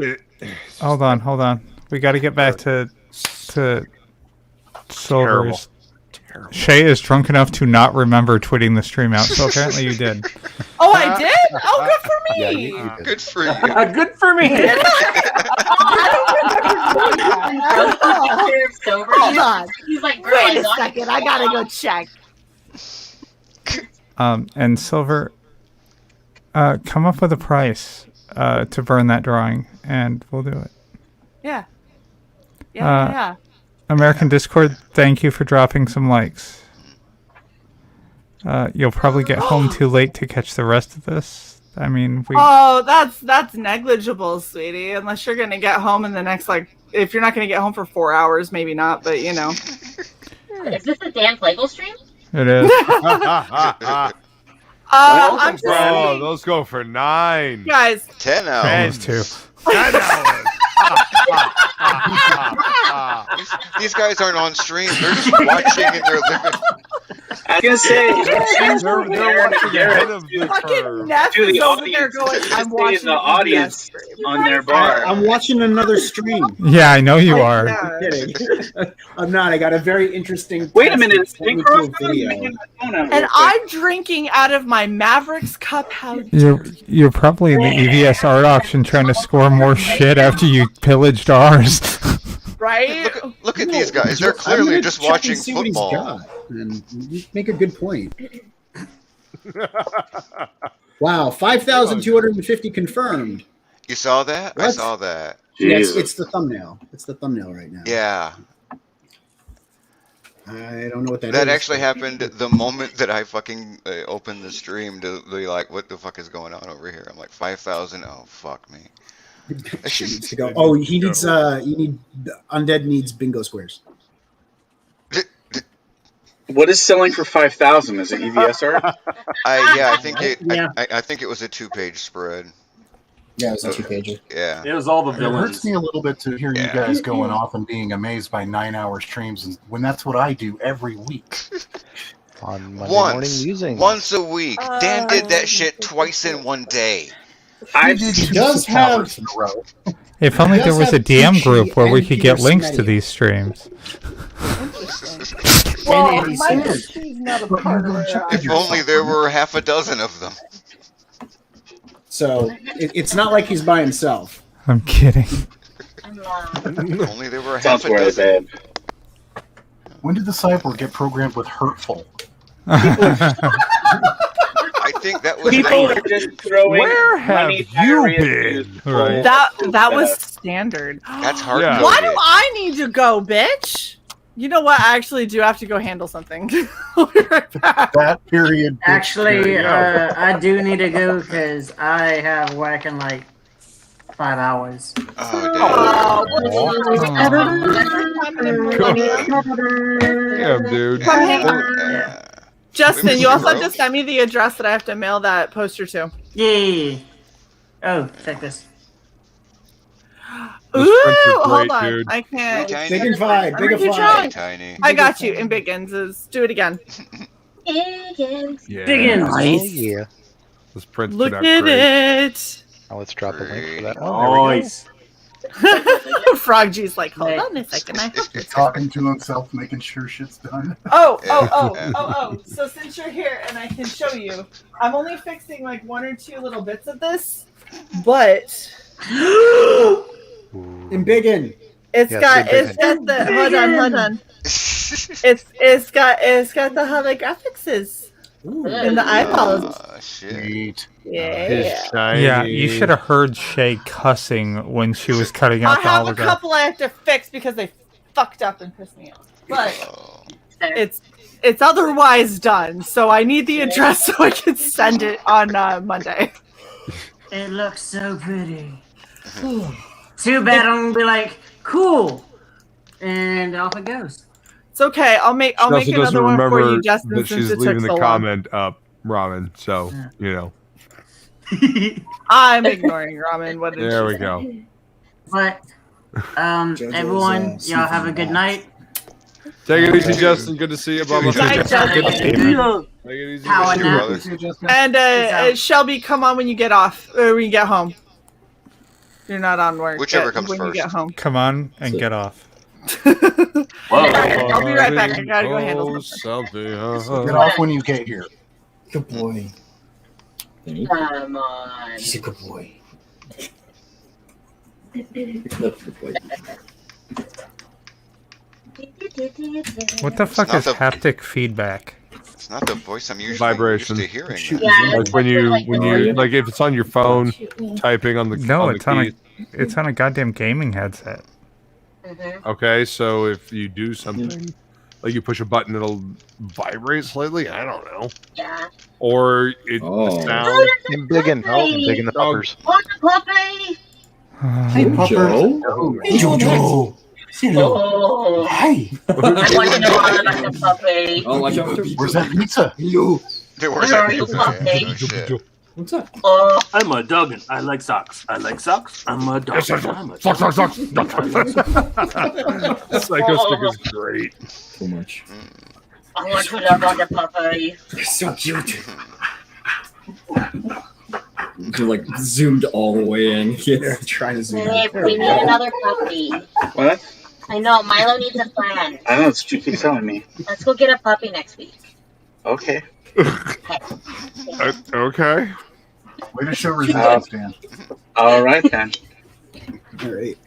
hold on. We got to get back to Silver's. Shae is drunk enough to not remember tweeting the stream out, so apparently you did. Oh, I did? Oh, good for me. Yeah, you did. Good for you. Good for me. Hold on. He's like, Wait a second. I gotta go check. And Silver, come up with a price to burn that drawing, and we'll do it. Yeah. Yeah. American Discord, thank you for dropping some likes. You'll probably get home too late to catch the rest of this. I mean, Oh, that's negligible, sweetie. Unless you're gonna get home in the next if you're not gonna get home for 4 hours, maybe not. But you know. Is this a Dan Flagel stream? It is. I'm Oh, those go for 9. guys. 10 hours. Too. 10 hours. These guys aren't on stream. They're just watching in their living. I was gonna say, They're watching ahead of the curve. Neff to is the over there audience. going, Just I'm stay watching in the audience on their bar. I'm watching another stream. Yeah, I know you are. I'm kidding. I'm not. I got a very interesting. Wait a minute, test is that sent me to a Synchro video. making my phone out real And quick? I'm drinking out of my Mavericks cup. How You're probably in the EVS art auction trying to score more shit after you pillaged ours. right? Look at these guys. They're I'm clearly gonna just check and watching see what he's football. got, and you make a good point. Wow, 5,250 confirmed. You saw that? I What? saw that. Yes, it's the thumbnail. It's the thumbnail right now. Yeah. I don't know what that is. That actually happened the moment that I fucking opened the stream to be like, what the fuck is going on over here? I'm like, 5,000? Oh, fuck me. She needs to go. Oh, he needs. Undead needs bingo squares. What is selling for 5,000? Is it EVS art? I think it. Yeah. I think it was a 2-page spread. Yeah, it was a 2-pager. Yeah. It was all the It villains. hurts me a little bit to hear you guys going off and being amazed by 9-hour streams, and when that's what I do every week. On Monday morning musings. Once a week. Dan did that shit twice in one day. I He does have. In a row. If only He there does was a have DM Tucci group where we and could get Peter links to Smetty. these streams. Well, And he's my in. machine's not a part of it. If only there were half a dozen of them. So it's not like he's by himself. I'm kidding. If only there were Sounds half a really dozen. bad. When did the cyborg get programmed with hurtful? I think that was People are just throwing Where have money you diarrhea been? juice Right. That was standard. That's hard. Yeah. Why do I need to go, bitch? You know what? I actually do have to go handle something. I'll be right back. That period. Actually, I do need to go because I have work in like 5 hours. Oh, Damn, dude. Come hang out. Yeah. Justin, you also have to Gross. send me the address that I have to mail that poster to. Yay! Oh, check this. Those Ooh, prints are hold great, on. dude. I can't. Tiny. Big and five. Big and Keep five. trying. Tiny. I got you in Bigginses. Do it again. Yeah. Diggins. Oh, yeah. Those prints Look turned at out great. it. Now let's drop a link for that one. There we go. Nice. Frog G's like, hold on a second. I have to. Talking to himself, making sure shit's done. Oh. So since you're here and I can show you, I'm only fixing like 1 or 2 little bits of this, but Embiggen. it's got the hold on. It's got the holographics in the eyeballs. Shit. Yeah. You should have heard Shae cussing when she was cutting out I the have a hologram. couple I have to fix because they fucked up and pissed me off. But it's otherwise done, so I need the address so I can send it on Monday. It looks so pretty. Too bad I'm gonna be like, cool, and off it goes. It's okay. I'll make another one for you, Justin, that since she's it took leaving so the long. comment up, Ramen. So you know. I'm ignoring Ramen. What did There she we say? go. But everyone, y'all have a good night. Take it easy, Justin. Good to see you. Blah, blah, blah. Night, Justin. Good to see you. Take it easy. Power Good to see you, nap. brother. And Shelby, come on when you get off, or when you get home. You're not on work. Whichever yet, comes when first. you get home. Come on and get off. I'll be right back. I gotta go handle something. Get off when you get here. Good boy. Come on. He's a good boy. What the fuck is haptic feedback? It's not the voice I'm usually Vibration. used to hearing. Like when you like if it's on your phone, typing on the It's on a goddamn gaming headset. Okay, so if you do something, like you push a button, it'll vibrate slightly. I don't know. Yeah. Or the sound. Embiggen. Embiggen the puppers. What the puppy? Hey, Pupper. Hey, Jojo. Oh. Hi. I want to know all about the puppy. Oh, watch out. Where's that pizza? Hello. Where are you, puppy? What's up? I'm a dog and I like socks. I like socks. I'm a dog. I'm a dog. Socks. Psycho stick is great. Too much. I want to know about the puppy. You're so cute. You're like zoomed all the way in. Yeah, trying to zoom Hey, in. we need another puppy. What? I know, Milo needs a friend. I don't know. It's what you keep telling me. Let's go get a puppy next week. Okay. Okay. Way to show resistance, Dan. All right then. All right.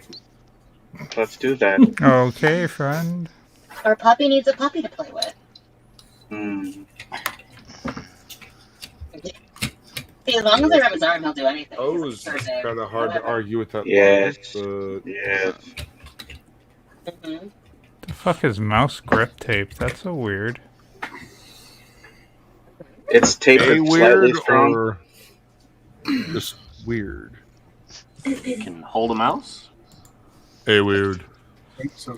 Let's do that. Okay, friend. Our puppy needs a puppy to play with. See, as long as I rub his arm, he'll do anything. Oh, it's kind of hard to argue with that. Yes. But Yes. The fuck is mouse grip tape? That's so weird. It's taped A slightly weird strong. or just weird? Can hold a mouse. A weird.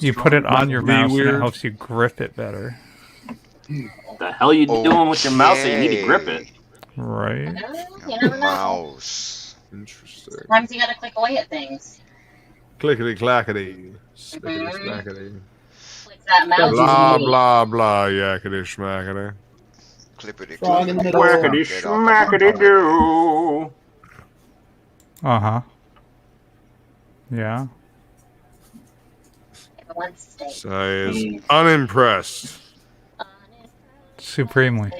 You put it on your Be mouse and it weird. helps you grip it better. What the hell are you doing with your mouse that you need to grip it? Right. You never know. Mouse. Interesting. Sometimes you gotta click away at things. Clickety clackety. Snickety snackety. Click that mouse. Blah blah blah yakety schmackety. Clippity Frog in the middle. Whackety schmackety do. Uh-huh. Yeah. One steak. Sai is unimpressed. Supremely.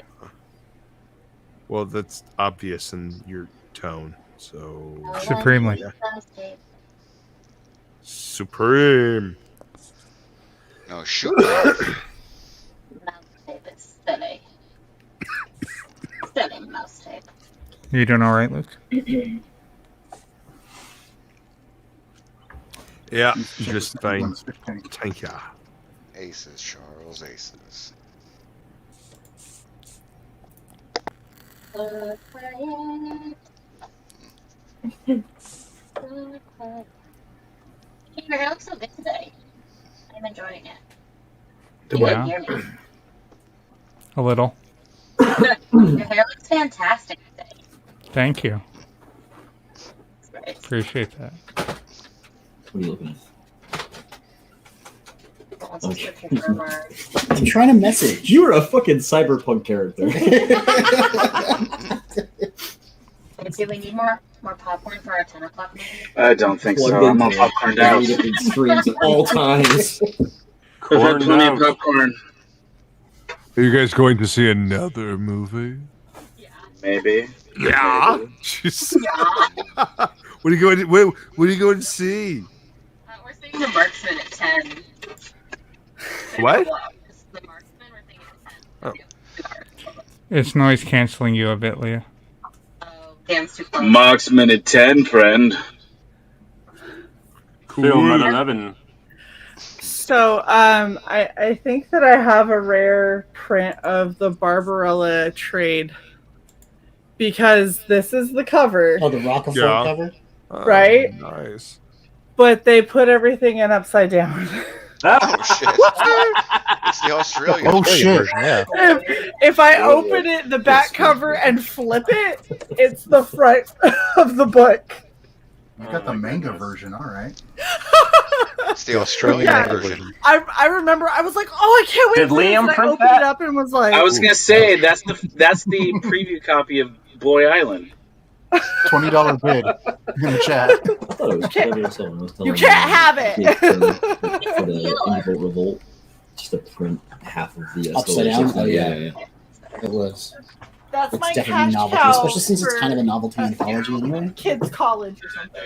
Well, that's obvious in your tone. So Supremely. supreme. No, shoot. Mouse tape is silly. Silly mouse tape. You doing all right, Luke? Yeah, just fine. Thank ya. Aces, Charles, aces. So quiet. So quiet. Hey, your hair looks so good today. I'm enjoying it. You Yeah. can hear me. A little. Your hair looks fantastic today. Thank you. Great. Appreciate that. What are you looking at? Wants to switch your firmware. I'm trying to message. You're a fucking cyberpunk character. Do we need more More popcorn for our 10 o'clock movie? I don't think Plugged so. I'm into on it. popcorn Gotta out. eat it in streams at all times. I've had Corn plenty of out. popcorn. Are you guys going to see another movie? Maybe. Yeah. Maybe. Jeez. What are you going to? What are you going to see? We're seeing The Marksman at 10. What? The Marksman, we're seeing it at 10. Oh. It's noise canceling you a bit, Leah. Dan's too close. Marksman at 10, friend. Film at 11. So, I think that I have a rare print of the Barbarella trade because this is the cover. Oh, the Rockefeller cover? Right? Nice. But they put everything in upside down. Oh shit! It's the Australian. Oh shit! Yeah. If I open it, the back cover, and flip it, it's the front of the book. You got the manga version, all right. It's the Australian version. I remember I was like, oh, I can't wait. Did for this. Liam And I print opened that? it up and was like, I was gonna say that's the preview copy of Boy Island. $20 bid in the chat. I thought it was clever. Someone was telling you can't me have it. For the Indie Revolt, just to print half of the Upside down? Oh, yeah, yeah. yeah. It was. That's It's my definitely cash novelty, cow especially since it's for kind of a novelty anthology anyway. kids' college or something.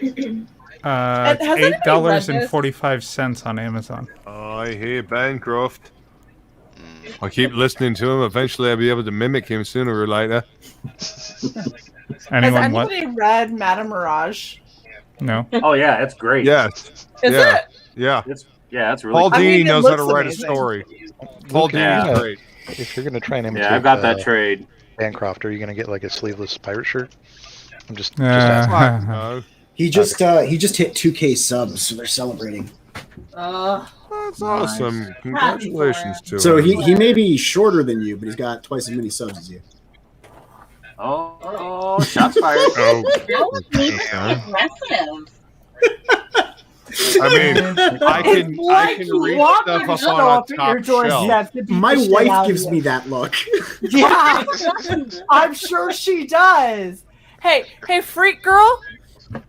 And has anybody read $8.45 on Amazon. I hear Bancroft. I keep listening to him. Eventually, I'll be able to mimic him sooner or later. Anyone Has anybody read Madame Mirage? No. Oh yeah, it's great. Yes. Is yeah. it? Yeah. It's really. Paul cool. Dini I mean, it knows how to looks write amazing. a story. Paul Dini is great. If you're gonna try and imitate, Yeah, I've got that trade. Bancroft, are you gonna get like a sleeveless pirate shirt? I'm just asking. No. He just hit 2K subs, so they're celebrating. That's awesome. Congratulations to So him. he may be shorter than you, but he's got twice as many subs as you. Oh, shots fired. Oh. That was aggressive. I mean, I can reach stuff up on a top shelf. My wife gives me that look. Yeah, I'm sure she does. Hey, freak girl,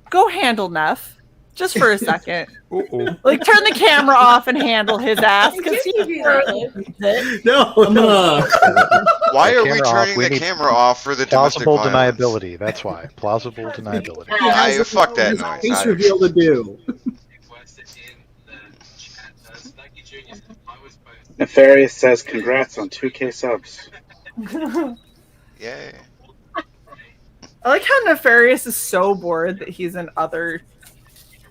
go handle Neff just for a second. Like, turn the camera off and handle his ass because he No. Why are we Camera off. turning We the need camera off for the domestic Plausible violence? deniability. That's why. Plausible deniability. Fuck that noise. Face reveal to do. Nefarious says congrats on 2K subs. Yay. I like how Nefarious is so bored that he's in other.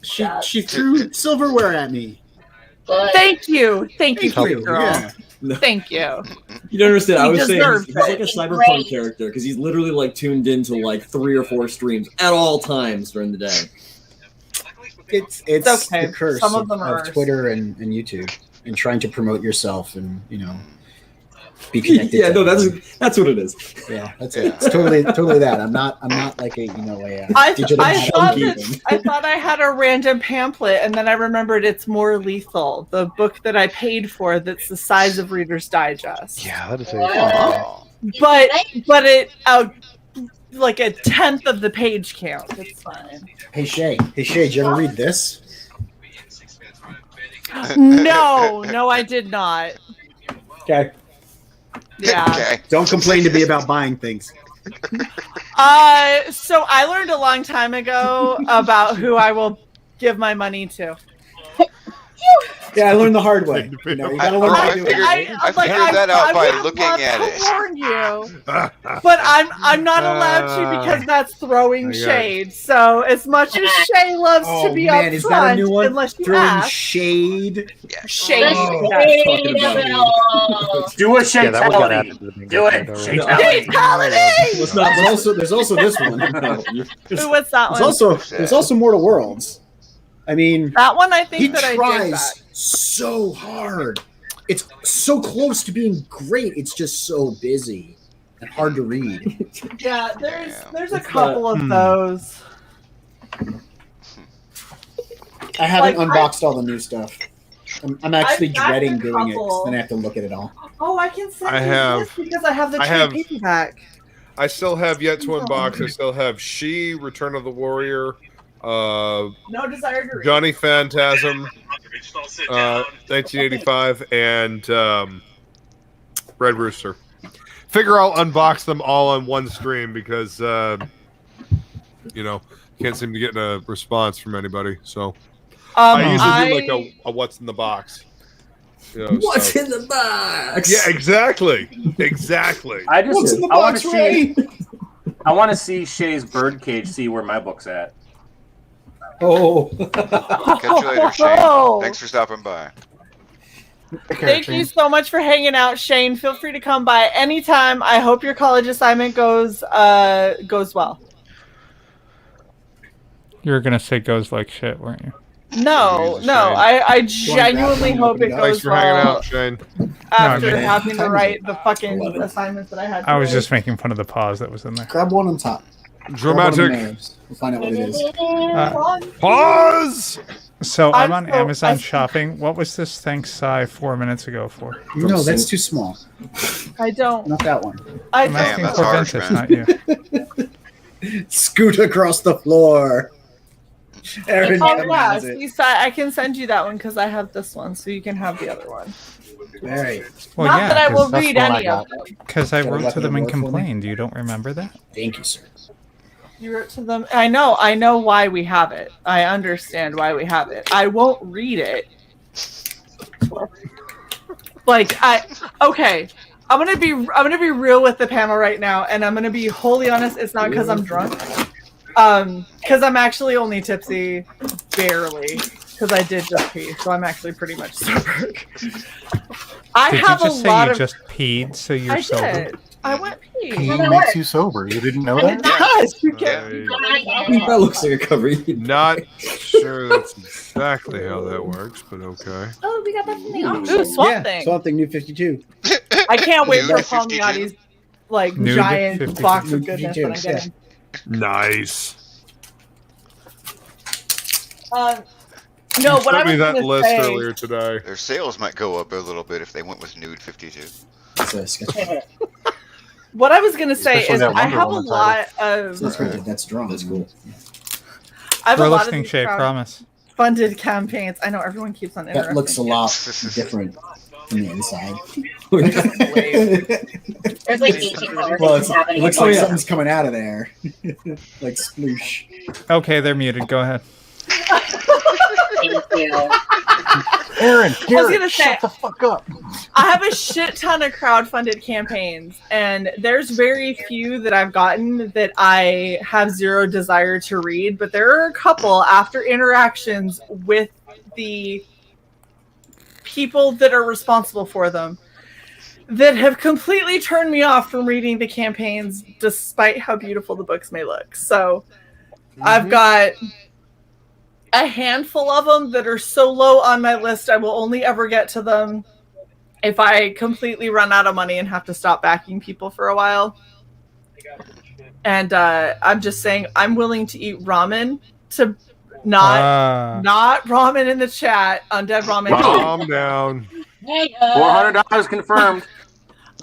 She threw silverware at me. Thank you, freak girl. Yeah. Thank you. You don't understand. I He was saying deserved he's like a it. cyberpunk character because he's literally like tuned into like 3 or 4 streams at all times during the day. It's okay. the curse Some of of, them are- Twitter and YouTube and trying to promote yourself and be connected. Yeah, to no, everyone. that's what it is. Yeah, that's it. It's totally that. I'm not like a digital I junkie. thought I had a random pamphlet, and then I remembered it's More Lethal, the book that I paid for. That's the size of Reader's Digest. Yeah, that is a. But it like a 10th of the page count. It's fine. Hey Shae, did you ever read this? No, I did not. Okay. Yeah. Okay. Don't complain to me about buying things. So I learned a long time ago about who I will give my money to. Yeah, I learned the hard way. You gotta learn how to do it. I figured that out by looking at it. Warn you, but I'm not allowed to because that's throwing shade. So as much as Shae loves to be man, is that a upfront, new one? unless you Throwing ask, shade. shade. Do a Yeah, shade that one got tally. added to the bingo Do card it. already. There's also this one. Ooh, what's that one? There's also Mortal Worlds. I mean, that one I think he that I did tries that. so hard. It's so close to being great. It's just so busy and hard to read. Yeah, there's a couple of those. I haven't Like, unboxed all the new stuff. I'm actually I've got dreading a doing it. 'Cause couple. then I have to look at it all. Oh, I can send I you have- this because I have the I trade have- paperback. I still have yet to unbox. I still have She, Return of the Warrior, No desire to read. Johnny Phantasm, 1985, and Red Rooster. Figure I'll unbox them all on one stream because can't seem to get a response from anybody. So I usually do like a what's in the box. What's in the box? Yeah, exactly. Exactly. I What's in the want box, to Ray? see. I want to see Shae's birdcage. See where my book's at. Oh. Catch you later, Shane. Thanks for stopping by. Thank you so much for hanging out, Shane. Feel free to come by anytime. I hope your college assignment goes well. You were gonna say goes like shit, weren't you? No, I genuinely hope it Thanks goes for hanging well out, Shane. after No, I mean- having to write the fucking assignments that I had to I was write. just making fun of the pause that was in there. Grab one on top. Dramatic. We'll find out what it is. Pause! So I'm on Amazon shopping. What was this thanks Cy 4 minutes ago for? No, that's too small. I don't. Not that one. I I'm asking that's for harsh, Ventus, man. not you. Scoot across the floor. Aaron Oh yeah, commands it. see, Cy, I can send you that one because I have this one, so you can have the other one. All right. Well, Not yeah, that I will 'cause- read any of them. Because I Got a wrote to weapon them of and war for me? complained. You don't remember that? Thank you, sir. You wrote to them. I know why we have it. I understand why we have it. I won't read it. Okay. I'm gonna be real with the panel right now, and I'm gonna be wholly honest. It's not because I'm drunk. Because I'm actually only tipsy, barely. Because I did just pee, so I'm actually pretty much sober. I Did have you just a say lot you of. just peed, so you're I sober? did. I went pee. Peeing makes you sober. You didn't know And it that? does. You get. That looks like a cover. Not sure that's exactly how that works, but okay. Oh, we got that from the Ooh, auction. Swamp Thing. Swamp Thing New 52. I can't wait Nude for 52? Palmiotti's Nude giant 52. box of Nude goodness 52, that I'm getting. Nice. No, You what I sent me was that gonna list say. earlier today. Their sales might go up a little bit if they went with Nude 52. That's a sketch. What I was gonna say Especially is that I Wonder have a Woman lot of. That's right. That's drawn. That's cool. I have We're a lot listening, of these Shay, promise. funded campaigns. I know everyone keeps on interrupting. That looks a lot different from the inside. There's like 18 colors Well, happening. it looks like something's coming out of there. Like sploosh. Okay, they're muted. Go ahead. Thank you. Aaron, I was Garrett, gonna say, shut the fuck up. I have a shit ton of crowdfunded campaigns, and there's very few that I've gotten that I have zero desire to read, but there are a couple after interactions with the people that are responsible for them that have completely turned me off from reading the campaigns despite how beautiful the books may look. So I've got a handful of them that are so low on my list I will only ever get to them if I completely run out of money and have to stop backing people for a while. And I'm just saying I'm willing to eat ramen to not ramen in the chat, undead ramen. Calm down. $400 confirmed.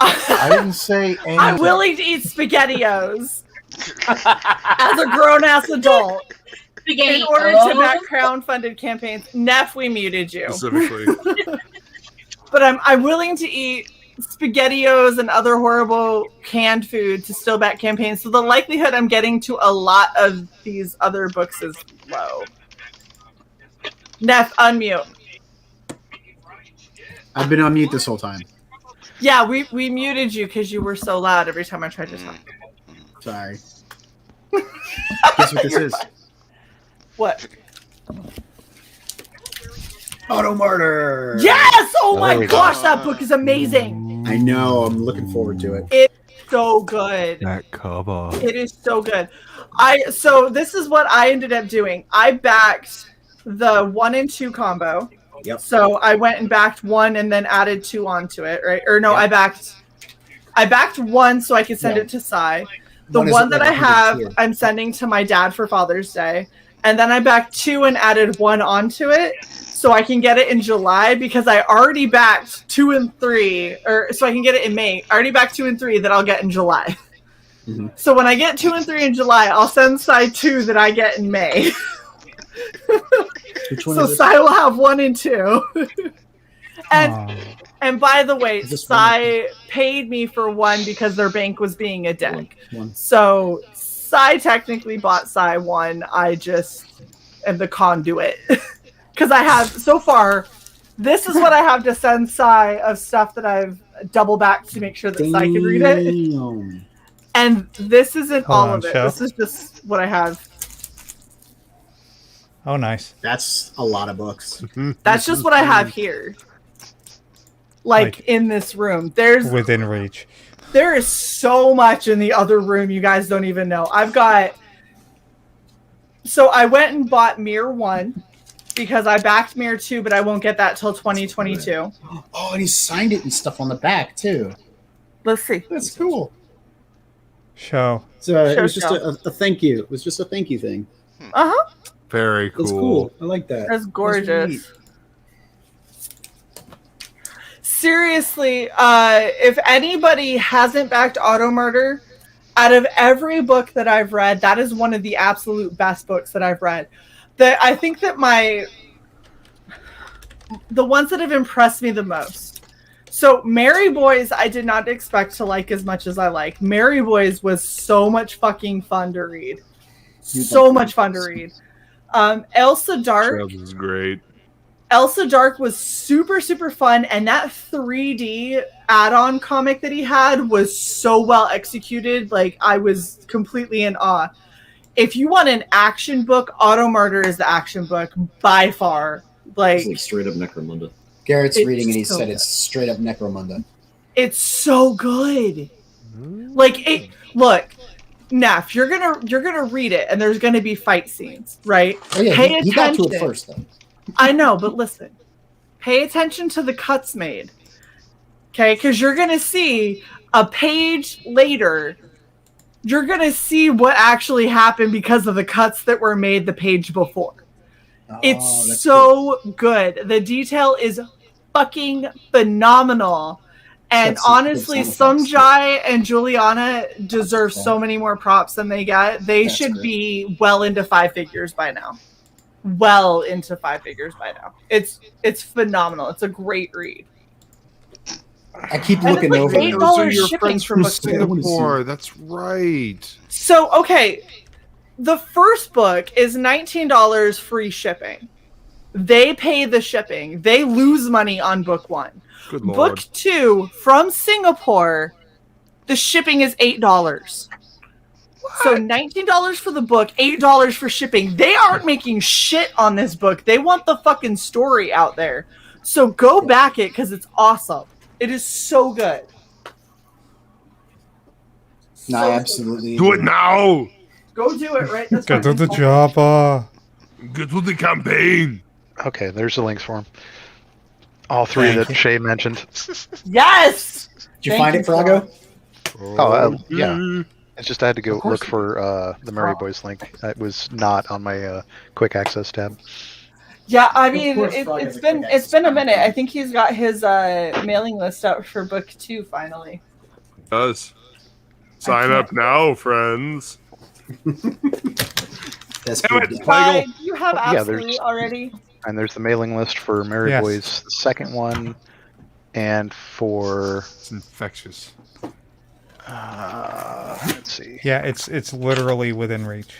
I didn't say anything. I'm willing to eat SpaghettiOs as a grown-ass adult in order to back crowd-funded campaigns. Neff, we muted you. Specifically. But I'm willing to eat SpaghettiOs and other horrible canned food to still back campaigns. So the likelihood I'm getting to a lot of these other books is low. Neff, unmute. I've been on mute this whole time. Yeah, we muted you because you were so loud every time I tried to talk. Sorry. Guess what this is? What? Auto Murder. Yes! Oh There my we go. gosh, that book is amazing. I know. I'm looking forward to it. It's so good. That cover. It is so good. So this is what I ended up doing. I backed the 1 and 2 combo. Yep. So I went and backed 1 and then added 2 onto it, right? Or no, Yep. I backed 1 so I could send it to Cy. The One is one that like I have, 100 I'm sending to my dad for Father's Day. And then I backed 2 and added 1 onto it so I can get it in July because I already backed 2 and 3, or so I can get it in May. I already backed 2 and 3 that I'll get in July. So when I get 2 and 3 in July, I'll send Psy 2 that I get in May. Which one So is it? Psy will have 1 and 2. And by the way, Psy paid me for 1 because their bank was being a dick. So Psy technically bought Psy 1. I just am the conduit. Because I have, so far, this is what I have to send Psy of stuff that I've double backed to make sure that Psy can read it. Damn. And this isn't Hold all on, of it. Shell. This is just what I have. Oh, nice. That's a lot of books. That's just what I have here. Like in this room. There's within reach. There is so much in the other room you guys don't even know. So I went and bought Mirror 1 because I backed Mirror 2, but I won't get that till 2022. Oh, and he signed it and stuff on the back too. Let's see. That's cool. Show. So it was just a thank you. It was just a thank you thing. Uh-huh. Very cool. That's cool. I like that. That's gorgeous. That's really neat. Seriously, if anybody hasn't backed Auto Murder, out of every book that I've read, that is one of the absolute best books that I've read. I think that the ones that have impressed me the most. So Mary Boys, I did not expect to like as much as I like. Mary Boys was so much fucking fun to read. So much fun to read. Elsa Dark. That was great. Elsa Dark was super, super fun, and that 3D add-on comic that he had was so well executed. Like, I was completely in awe. If you want an action book, Auto Murder is the action book by far. It's like straight up Necromunda. Garrett's It's reading and he so said good. it's straight up Necromunda. It's so good. Like, look, Neff, you're gonna read it, and there's gonna be fight scenes, right? Oh yeah, Pay he got to attention. it first though. I know, but listen. Pay attention to the cuts made. Okay? Because you're going to see a page later, you're going to see what actually happened because of the cuts that were made the page before. It's so good. The detail is fucking phenomenal. And That's some good honestly, sound effects. Sunjai and Juliana deserve so many more props than they get. They That's should great. be well into 5 figures by now. Well into 5 figures by now. It's phenomenal. It's a great read. I keep And looking it's like over. $8 Those are your shipping friends from from book 2. Singapore. That's right. So, okay, the first book is $19 free shipping. They pay the shipping. They lose money on book 1. Good lord. Book 2 from Singapore, the shipping is $8. So $19 for the book, $8 for shipping. They aren't making shit on this book. They want the fucking story out there. So go back it because it's awesome. It is so good. No, I absolutely Do it now. Go do it right this Get to the fucking job. Get to the campaign. Okay, there's the links for them. All three Thank that Shae mentioned. Yes! Did you find it, Frago? Oh, yeah. It's just I had to go look for the Mary Boys link. It was not on my quick access tab. Yeah, I mean, course Frog has it's been a minute. I think he's got his mailing list up for book 2 finally. Does. Sign up now, friends. That's Damn good. it, Hi, Flagel. do you have Yeah, Absolute there's- already? And there's the mailing list for Mary Yes. Boys, the second one, and for It's infectious. let's see. Yeah, it's literally within reach.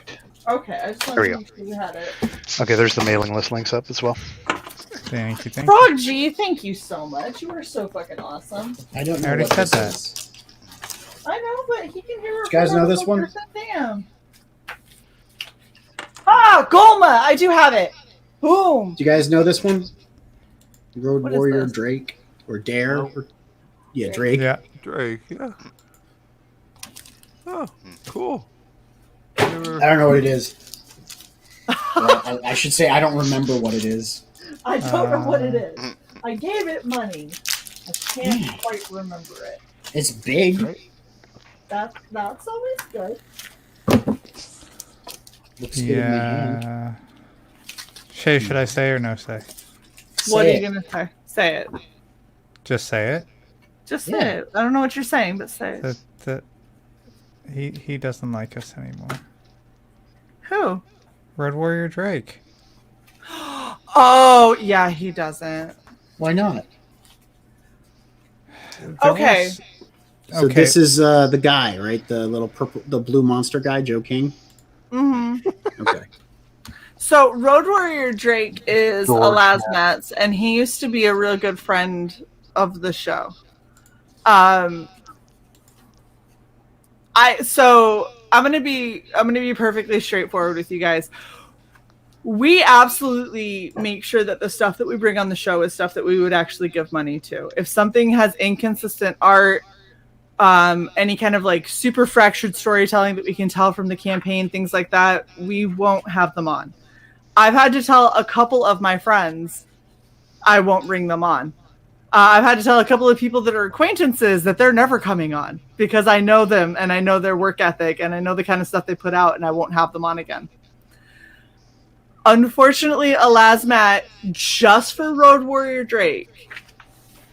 Okay, I just There wanted we to make sure you had it. Okay, there's the mailing list links up as well. Thank you. Frog G, thank you so much. You are so fucking awesome. I don't know I already what said this that. is. I know, but he can hear it. You guys from know this one? 100%. Damn. Ah, Golma! I do have it. Boom. Do you guys know this one? Road What is Warrior this? Drake or Dare? Or, yeah, Drake. Yeah. Drake, yeah. Oh, cool. I don't know what it is. Well, I should say I don't remember what it is. I don't know what it is. I gave it money. I can't quite remember it. It's big. That's always good. Looks good in my hand. Yeah. Shay, should I say or no say? What are Say you gonna say? Say it. Just say it. Just say it. I don't know what you're saying, but say it. The He doesn't like us anymore. Who? Red Warrior Drake. Oh, yeah, he doesn't. Why not? Okay. So this is the guy, right? The little purple, the blue monster guy, Joe King. Mm-hmm. Okay. So Road Warrior Drake is a George, Lasmats, and he used to be a real good friend of the show. So I'm gonna be perfectly straightforward with you guys. We absolutely make sure that the stuff that we bring on the show is stuff that we would actually give money to. If something has inconsistent art, any kind of like super fractured storytelling that we can tell from the campaign, things like that, we won't have them on. I've had to tell a couple of my friends I won't bring them on. I've had to tell a couple of people that are acquaintances that they're never coming on because I know them and I know their work ethic and I know the kind of stuff they put out, and I won't have them on again. Unfortunately, a Lasmat just for Road Warrior Drake,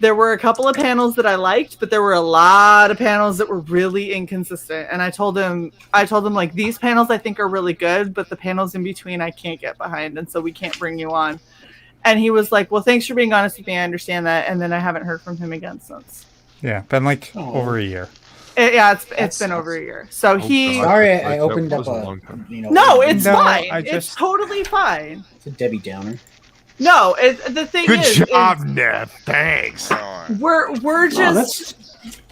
there were a couple of panels that I liked, but there were a lot of panels that were really inconsistent. And I told them like, these panels I think are really good, but the panels in between I can't get behind, and so we can't bring you on. And he was like, well, thanks for being honest with me. I understand that. And then I haven't heard from him again since. Yeah, been like over a year. It's been over a year. So Sorry, I opened up a. No, it's No, fine. I It's just- totally fine. It's a Debbie Downer. No, the thing is, Ned. Thanks. we're just.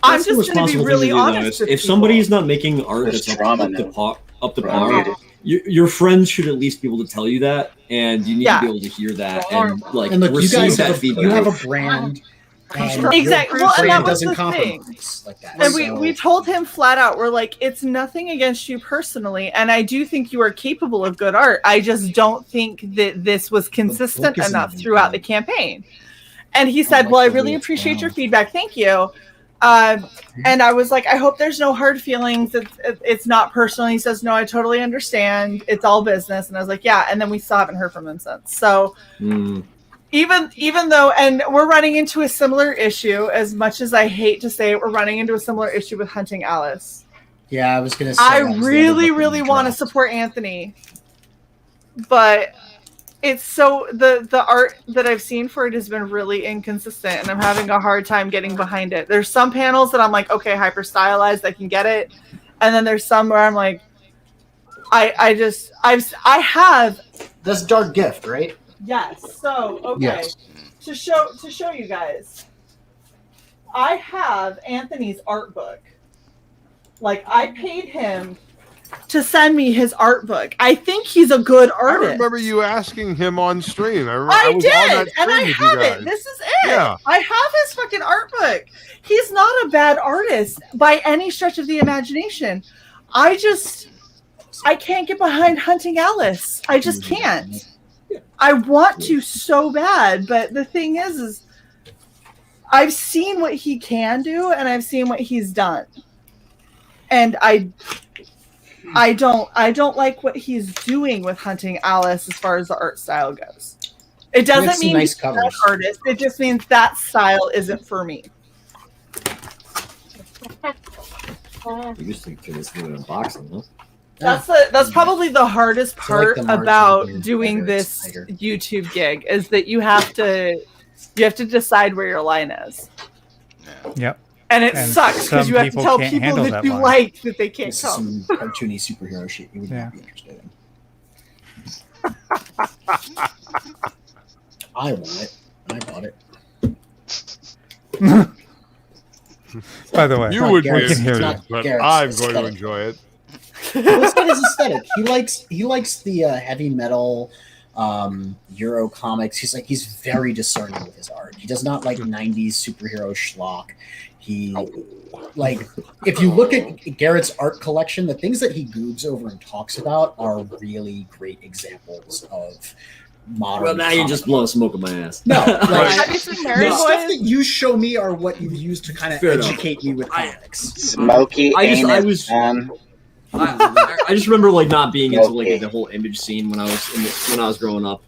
I'm That's the just going to be responsible really thing to do, though, honest is with if people. somebody's not making art There's that's drama up to We're par, unmuted. your friends should at least be able to tell you that, and you need Yeah. to be able to hear that and like And look, you receive guys that have feedback. you have a brand. And Exactly. your Well, and that brand was doesn't the compromise like that. And so- we told him flat out, we're like, it's nothing against you personally, and I do think you are capable of good art. I just don't think that this was consistent isn't enough even throughout the campaign. And he said, well, I really appreciate your feedback. Thank you. And I was like, I hope there's no hard feelings. It's not personal. He says, no, I totally understand. It's all business. And I was like, yeah. And then we still haven't heard from him since. So even though, and we're running into a similar issue, as much as I hate to say it, we're running into a similar issue with Hunting Alice. Yeah, I was gonna say. I that was the other really, book that really we want to dropped. support Anthony, but it's so the art that I've seen for it has been really inconsistent, and I'm having a hard time getting behind it. There's some panels that I'm like, okay, hyper stylized, I can get it, and then there's some where I'm like, I have. That's Dark Gift, right? Yes. So okay, Yes. to show you guys, I have Anthony's art book. Like, I paid him to send me his art book. I think he's a good I artist. remember you asking him on stream. I I was did, on that and I stream with you have guys. it. This is it. Yeah. I have his fucking art book. He's not a bad artist by any stretch of the imagination. I can't get behind Hunting Alice. I just can't. I want to so bad, but the thing is I've seen what he can do, and I've seen what he's done, and I don't like what he's doing with Hunting Alice as far as the art style goes. It We have doesn't some mean nice he's a bad covers. artist. It just means that style isn't for me. You just think this thing in unboxing, huh? That's probably the hardest like part the margin about here, doing tighter, this tighter. YouTube gig is that you have to decide where your line is. Yep. And it sucks because some you have to tell can't people handle that that you line. like that they can't This is come. some cartoony superhero shit you would not be interested in. I want it. I bought it. By the way, You would be Garrett's- interested, not but Garrett's I'm going to aesthetic. enjoy it. Let's get his aesthetic. He likes the heavy metal Euro comics. He's very discerning with his art. He does not like 90s superhero schlock. He like if you look at Garrett's art collection, the things that he goobs over and talks about are really great examples of modern. Well, now you're comic just blowing smoke in my ass. No, like, Have you seen Mary the stuff Boys? that you show me are what you've used to kind of Fair enough. educate me with comics. Smoky I anus, man. I just remember like not being into Okay. like the whole image scene when I was growing up.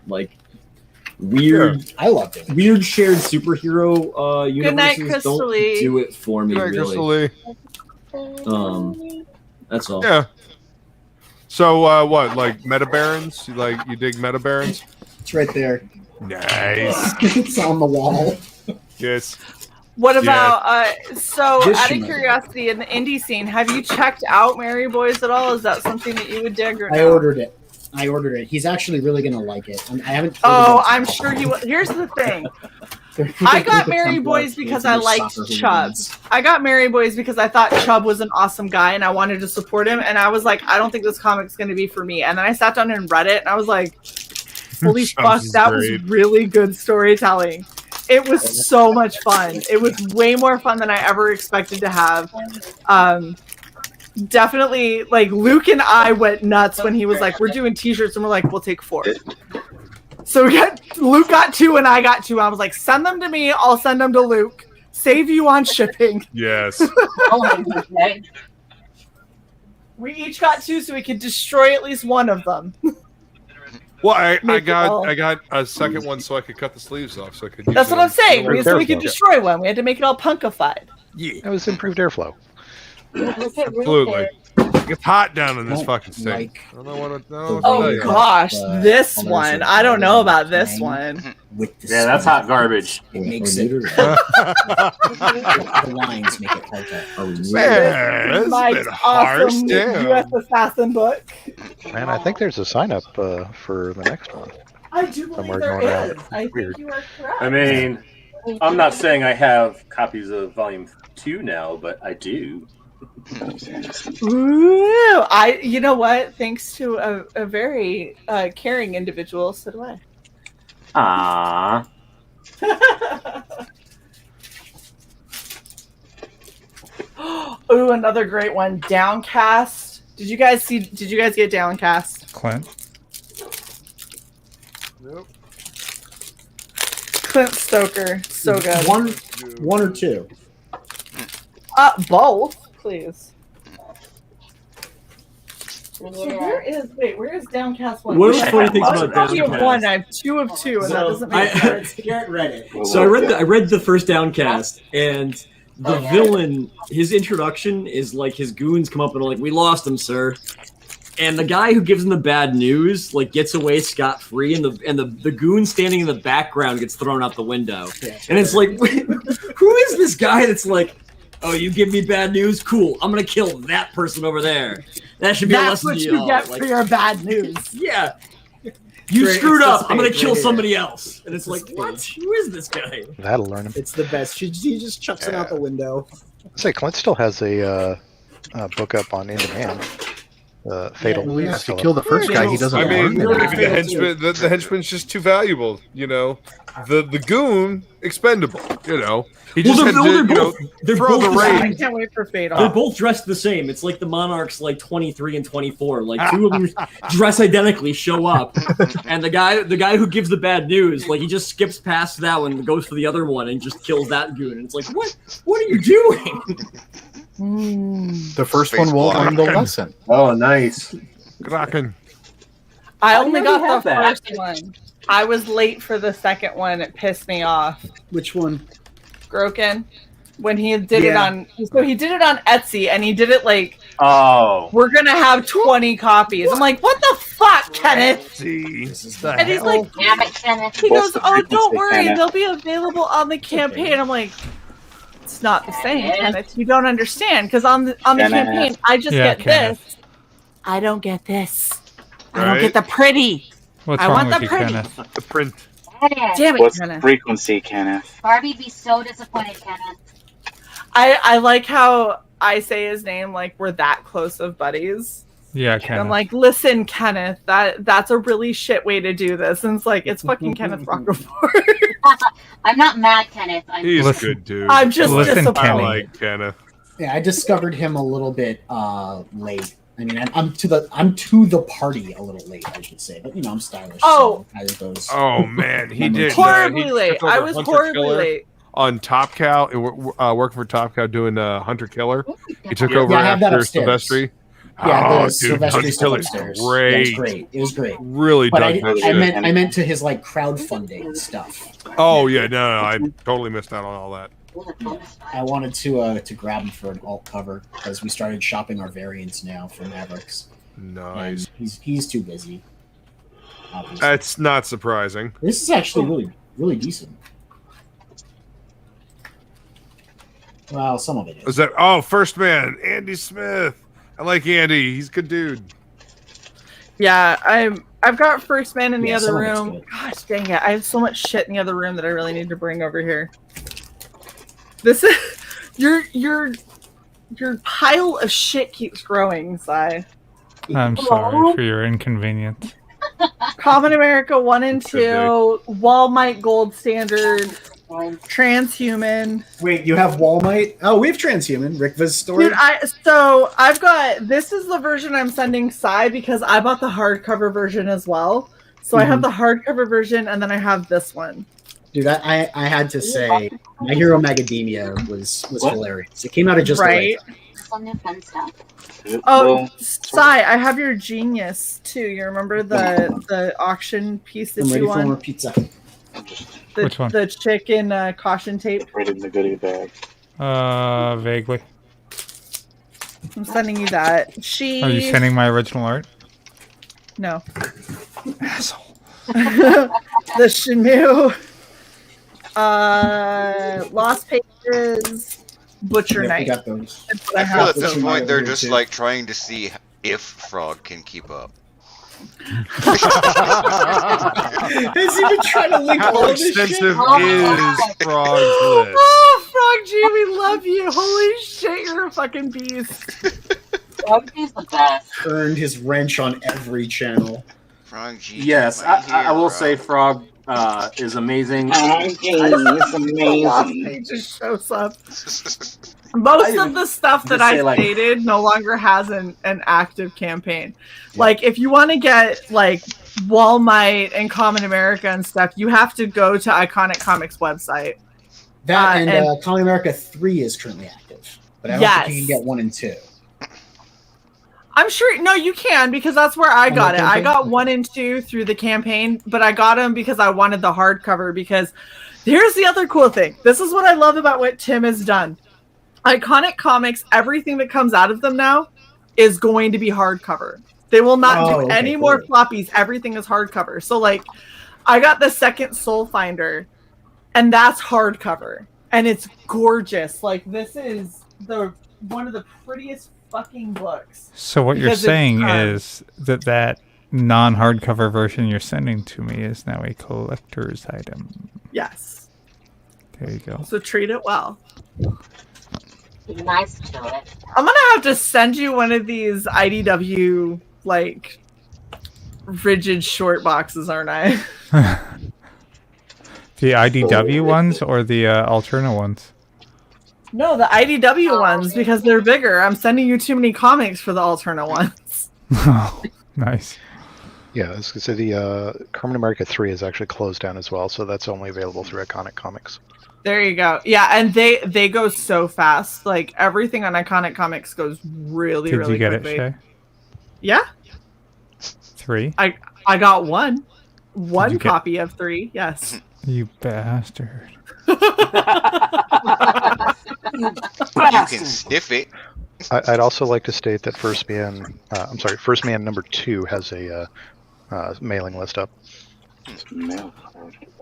Like weird, I loved it. Weird shared superhero universes Good night, Crystal don't Lee. do it for me. Good night, really. Crystal Lee. That's all. Yeah. So what? Like Meta Barons? You dig Meta Barons? It's right there. Nice. It's on the wall. Yes. What about so This out of should matter. curiosity in the indie scene, have you checked out Mary Boys at all? Is that something that you would dig or I no? ordered it. He's actually really gonna like it. I haven't. Told Oh, him I'm sure he will. Here's the thing. I got Mary Boys because I liked Chubb. I got Mary Boys because I thought Chubb was an awesome guy and I wanted to support him. And I was like, I don't think this comic's going to be for me. And then I sat down and read it and I was like, holy fuck, that was really good storytelling. It was so much fun. It was way more fun than I ever expected to have. Definitely, like, Luke and I went nuts when he was like, we're doing t-shirts, and we're like, we'll take 4. So Luke got 2 and I got 2. I was like, send them to me, I'll send them to Luke. Save you on shipping. Yes. We each got 2 so we could destroy at least one of them. Well, I got a second one so I could cut the sleeves off, so I could. That's what I'm saying. So we could airflow. destroy one. We had to make it all punkified. Yeah. That was improved airflow. Absolutely. It's hot down in this fucking state. I don't know what to tell Oh you. gosh, this one. I don't know about this one. Yeah, that's hot garbage. It makes it. The lines make it harder. Man, this has Mike's been harsh. awesome Damn. U.S. Assassin book. Man, I think there's a sign up for the next one. I do believe Somewhere there going around. is. I Weird. think you are correct. I mean, I'm not saying I have copies of Volume 2 now, but I do. Ooh, you know what? Thanks to a very caring individual, so do I. Ah. Ooh, another great one. Downcast. Did you guys get Downcast? Clint. Nope. Clint Stoker. So good. One or two. Both, please. So where is Downcast 1? One of the funny things about I have Downcast- 1. I have 2 of 2, and that doesn't make sense. Garrett read it. So I read the first Downcast, and the villain, his introduction is like his goons come up and are like, "We lost him, sir." And the guy who gives him the bad news like gets away scot-free, and the goon standing in the background gets thrown out the window. And it's like, who is this guy that's like, "Oh, you give me bad news? Cool. I'm gonna kill that person over there." That should be a That's lesson what to you y'all. get Like, for your bad news. yeah. You Great, screwed it's up. this I'm gonna page kill right here. somebody else. And it's like, what? Who is this guy? That'll learn him. It's the best. He just chucks it out the window. Say, Clint still has a book up on In Demand. Fatal. Well, yeah, if you kill the first guy, he doesn't I mean, learn. maybe the henchman's just too valuable. You know, the goon expendable. You know, he just had to throw the I raid. can't wait for Fatal. They're both dressed the same. It's like the Monarchs, like 23 and 24. Like two of them dress identically, show up, and the guy who gives the bad news, like he just skips past that one, and goes for the other one, and just kills that goon. And it's like, what are you doing? The first one will learn the lesson. Oh, nice. Kraken. I How do only you got already have the that? first one. I was late for the second one. It pissed me off. Which one? Groken. When he did it Yeah. on, so he did it on Etsy, and he did it like, Oh. we're gonna have 20 copies. I'm like, what the fuck, Kenneth? And he's like, Damn it, Kenneth. he What's goes, the oh, frequency, don't worry, Kenneth? they'll be available on the campaign. I'm like, it's not the same, Kenneth. You don't understand, because on the Kenneth. campaign, I just Yeah, get Kenneth. this. I don't get this. I Right? don't get the pretty. What's I wrong want with the you, pretty. Kenneth? The print. Kenneth. Damn it, What's the Kenneth. frequency, Kenneth? Barbie be so disappointed, Kenneth. I like how I say his name like we're that close of buddies. Yeah, And I'm Kenneth. like, listen, Kenneth, that's a really shit way to do this. And it's like, it's fucking Kenneth Rockefeller. I'm not mad, Kenneth. He's a Listen. good dude. I'm just Listen, disappointed. I Kenny. like Kenneth. Yeah, I discovered him a little bit late. I mean, I'm to the party a little late, I should say. But you know, I'm stylish. Oh. so kind of goes. Oh man, he did. Horribly he late. took over I was Hunter horribly Killer late. on Top Cow, working for Top Cow doing Hunter Killer. He took over Yeah, I have that after upstairs. Silvestri. Yeah, Oh, the dude, Silvestri Hunter stuff Killer's upstairs. great. Yeah, it was great. It was great. Really But dug that shit. I meant to his like crowdfunding stuff. Oh yeah, no, I totally missed out on all that. I wanted to grab him for an alt cover because we started shopping our variants now for Mavericks. Nice. And he's too busy. Obviously. That's not surprising. This is actually really decent. Well, some of it is. Is that first man, Andy Smith? I like Andy. He's a good dude. Yeah, I've got First Man in the Yeah, other some of it's room. good. Gosh dang it. I have so much shit in the other room that I really need to bring over here. This is your pile of shit keeps growing, Si. I'm sorry for your inconvenience. Common America 1 and 2, Walmart Gold Standard, Transhuman. Wait, you have Walmart? Oh, we have Transhuman. Rikva's story. Dude, I've got, this is the version I'm sending Si because I bought the hardcover version as well. So I have the hardcover version and then I have this one. Dude, I had to say, My Hero Macadamia was hilarious. It came out of just the right time. Some fun stuff. Oh, Si, I have your Genius too. You remember the auction piece that I'm ready you for won? more pizza. Which one? The chicken caution tape. Right in the goodie bag. Vaguely. I'm sending you that. Are you sending my original art? No. Asshole. The Shinu. Lost Pages. Butcher Yeah, we Knight. got those. That's what I feel have. at this Butcher point Knight they're over just too. like trying to see if Frog can keep up. Has he been trying to link How all this shit? extensive Oh my is God. Frog's list? Oh, Frog G, we love you. Holy shit, you're a fucking beast. Rugby's the best. Earned his wrench on every channel. Frog G. Yes, I will say Frog is amazing. It's Lost amazing. Pages shows up. Most of the stuff that I stated no longer has an active campaign. Like, if you want to get, like, Walmart and Common America and stuff, you have to go to Iconic Comics website. That and Comic America 3 is currently active. But I don't think you can get 1 and 2. I'm sure, no, you can, because that's where I got it. I got 1 and 2 through the campaign, but I got them because I wanted the hardcover, because here's the other cool thing. This is what I love about what Tim has done. Iconic Comics, everything that comes out of them now is going to be hardcover. They will not do any more floppies. Everything is hardcover. So, like, I got the second Soul Finder, and that's hardcover. And it's gorgeous. Like, this is one of the prettiest fucking books. So what you're saying is that non-hardcover version you're sending to me is now a collector's item. Yes. There you go. So treat it well. Be nice to it. I'm gonna have to send you one of these IDW, like, rigid short boxes, aren't I? The IDW ones or the Alterna ones? No, the IDW ones, because they're bigger. I'm sending you too many comics for the Alterna ones. Oh, nice. Yeah, I was gonna say the Common America 3 is actually closed down as well, so that's only available through Iconic Comics. There you go. Yeah, and they go so fast. Like, everything on Iconic Comics goes really, Did really you get quickly. it, Shae? Yeah. 3? I got one. One copy of 3, yes. You bastard. You can sniff it. I'd also like to state that First Man number 2 has a mailing list up.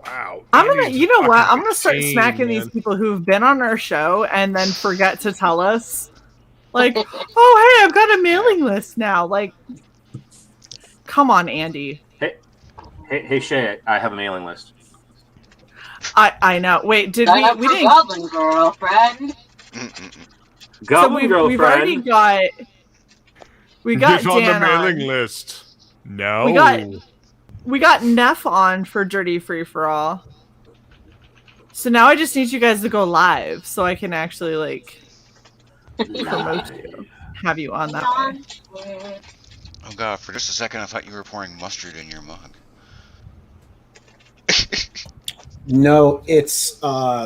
Wow. I'm gonna, you know what? I'm gonna start insane, smacking man. these people who've been on our show and then forget to tell us. Like, oh, hey, I've got a mailing list now. Like, come on, Andy. Hey, Shae, I have a mailing list. I know. Wait, did we didn't. Goblin girlfriend. Goblin girlfriend. We've already got. We got Get on Dan the mailing on. list. No. We got Neff on for Dirty Free for All. So now I just need you guys to go live so I can actually, like, promote you, have you on that way. Oh god, for just a second I thought you were pouring mustard in your mug. No, it's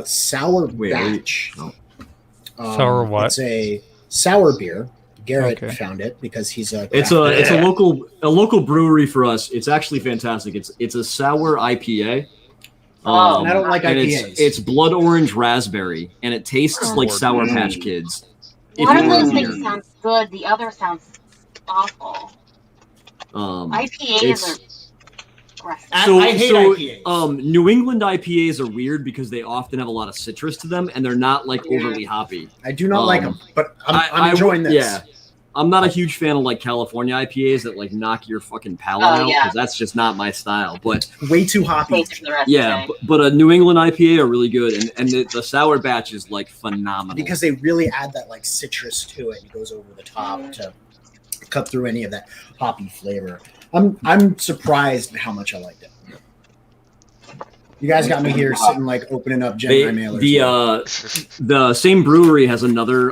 sour batch. Sour what? It's a sour beer. Garrett found it because he's a. It's a local brewery for us. It's actually fantastic. It's a sour IPA. And I don't like and IPAs. It's blood orange raspberry, and it tastes like Sour Patch Kids. If One you of were those a things nerd. sounds good. The other sounds awful. IPAs are. I hate IPAs. New England IPAs are weird because they often have a lot of citrus to them, and they're not like overly hoppy. I do not like them, but I'm enjoying this. Yeah, I'm not a huge fan of like California IPAs that like knock your fucking palate out because that's just not my style. But way too hoppy. Yeah, but a New England IPA are really good, and the Sour Batch is like phenomenal because they really add that like citrus to it. It goes over the top to cut through any of that hoppy flavor. I'm surprised at how much I liked it. You guys got me here sitting like opening up Gemini mailers. The same brewery has another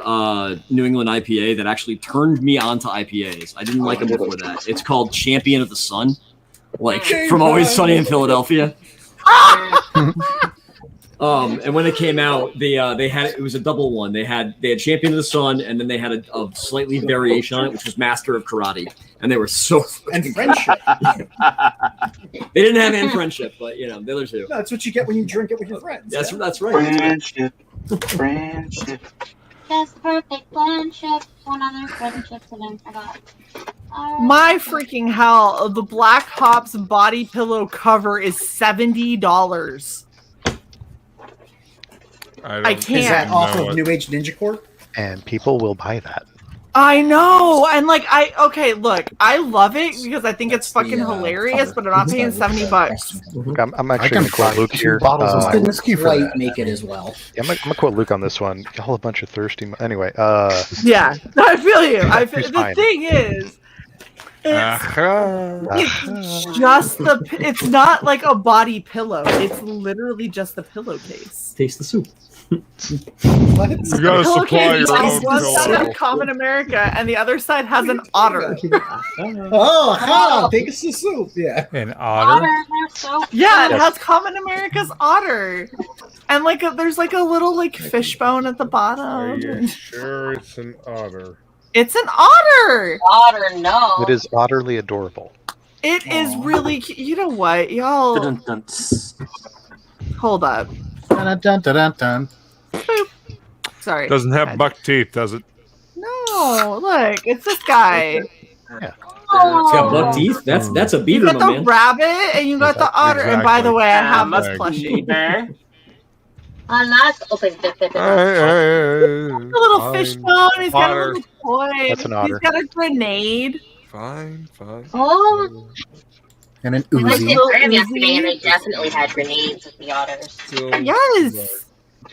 New England IPA that actually turned me onto IPAs. I didn't like them before that. It's called Champion of the Sun, like from Always Sunny in Philadelphia. And when it came out, they had it was a double one. They had Champion of the Sun, and then they had a slightly variation on it, which was Master of Karate, and they were so and Friendship. They didn't have and Friendship, but the other two. No, that's what you get when you drink it with your friends. That's right. Friendship. That's the perfect friendship. One other friendship that I forgot. My freaking hell! The Black Hops body pillow cover is $70. I can't. Is that off of New Age Ninja Corp? And people will buy that. I know, and like look, I love it because I think it's fucking hilarious, but I'm not paying $70. I'm actually going to quote Luke here. Didn't quite make it as well. Yeah, I'm going to quote Luke on this one. Y'all a bunch of thirsty. Anyway. Yeah, I feel you. He's The fine. thing is, it's not like a body pillow. It's literally just the pillowcase. Taste the soup. You gotta supply your own one side pillow. has Common America, and the other side has an otter. Take us to soup. Yeah, an otter. Yeah, it has Common America's otter, and there's like a little like fishbone at the Are bottom. you sure it's an otter? It's an otter. Otter, no. It is utterly adorable. It is really cute. You know what, y'all? Hold up. Dun, dun, dun, dun, dun. Sorry. Doesn't have buck teeth, does it? No, look, it's this guy. It's got buck teeth. That's a You beaver, got my the man. rabbit and you got the otter. And by the way, I have this plushie. A little fishbone. He's got a little toy. That's an otter. He's got a grenade. Fine. Oh. And an I went to Uzi. the aquarium yesterday and they definitely had grenades with the otters. Yes.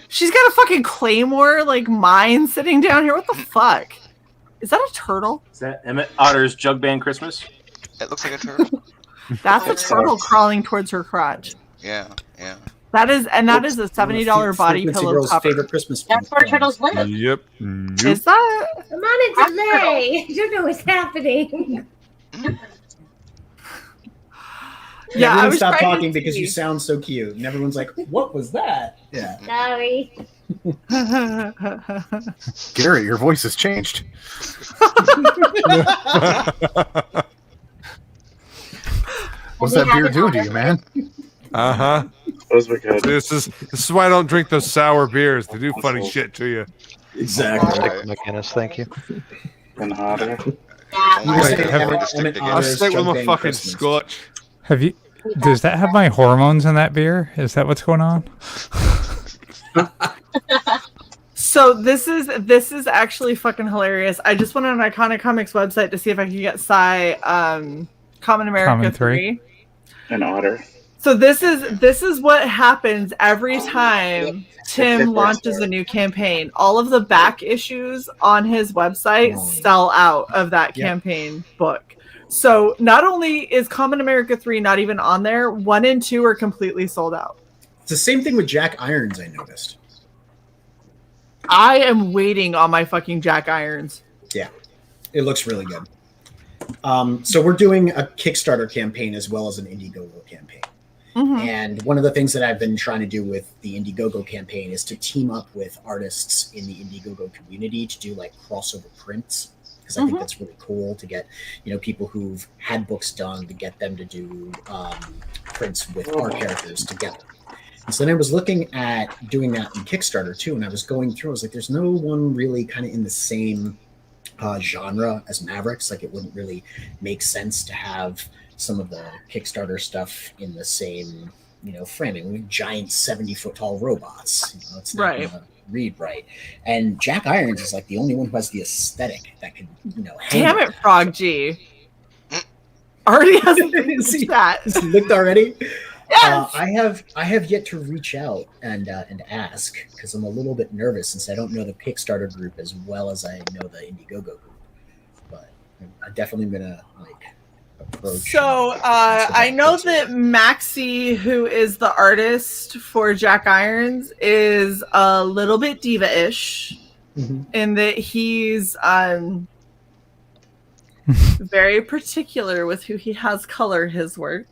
She's got a fucking claymore mine sitting down here. What the fuck? Is that a turtle? Is that Emmett Otter's Jug Band Christmas? It looks like a turtle. That's a turtle crawling towards her crotch. Yeah. That is a $70 body Frequency pillow Girl's cover. favorite Christmas. That's where turtles live. Yep. Is that? I'm on a delay. I don't know what's happening. Yeah, I everyone was stopped trying to talking because you see. sound so cute, and everyone's like, "What was that?" Yeah. Sorry. Gary, your voice has changed. What's that beer doing to you, man? Uh-huh. Those were good. This is why I don't drink those sour beers. They do funny shit to you. Exactly. Stick McGinnis, thank you. An otter. I'll stick with my fucking scotch. Have you? Does that have my hormones in that beer? Is that what's going on? So this is actually fucking hilarious. I just went on Iconic Comics website to see if I could get Psy Common America Common 3. An otter. So this is what happens every time Tim launches a new campaign. All of the back issues on his website sell out of that campaign book. So not only is Common America 3 not even on there, 1 and 2 are completely sold out. It's the same thing with Jack Irons, I noticed. I am waiting on my fucking Jack Irons. Yeah, it looks really good. So we're doing a Kickstarter campaign as well as an Indiegogo campaign. Mm-hmm. And one of the things that I've been trying to do with the Indiegogo campaign is to team up with artists in the Indiegogo community to do crossover prints. Because I think that's really cool to get, people who've had books done to get them to do prints with our characters together. And so then I was looking at doing that in Kickstarter too, and I was going through. I was like, "There's no one really kind of in the same genre as Mavericks. Like, it wouldn't really make sense to have some of the Kickstarter stuff in the same, framing. We have giant 70-foot tall robots. It's not Right. gonna read right." And Jack Irons is like the only one who has the aesthetic that could, Damn it, Frog G. Already has that. Looked already. Yes! I have yet to reach out and ask, because I'm a little bit nervous since I don't know the Kickstarter group as well as I know the Indiegogo group. But I'm definitely gonna approach. So I know that Maxie, who is the artist for Jack Irons, is a little bit diva-ish in that he's very particular with who he has color his work.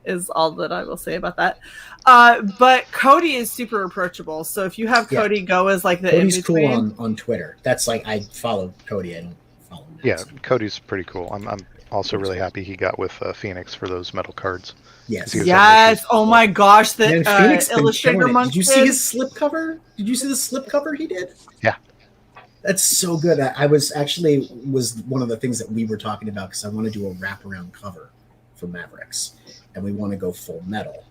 Is all that I will say about that. But Cody is super approachable. So if you have Cody go as like the Cody's in-between, cool on Twitter. That's like, I follow Cody. I don't follow him. Yeah, Cody's pretty cool. I'm also really happy he got with Phoenix for those metal cards. Yes. yes. Oh my gosh, the Man, Phoenix been Illustrator killing it. monk. Did you see his slip cover? Did you see the slip cover he did? Yeah. That's so good. I was one of the things that we were talking about, because I want to do a wraparound cover for Mavericks, and we want to go full metal.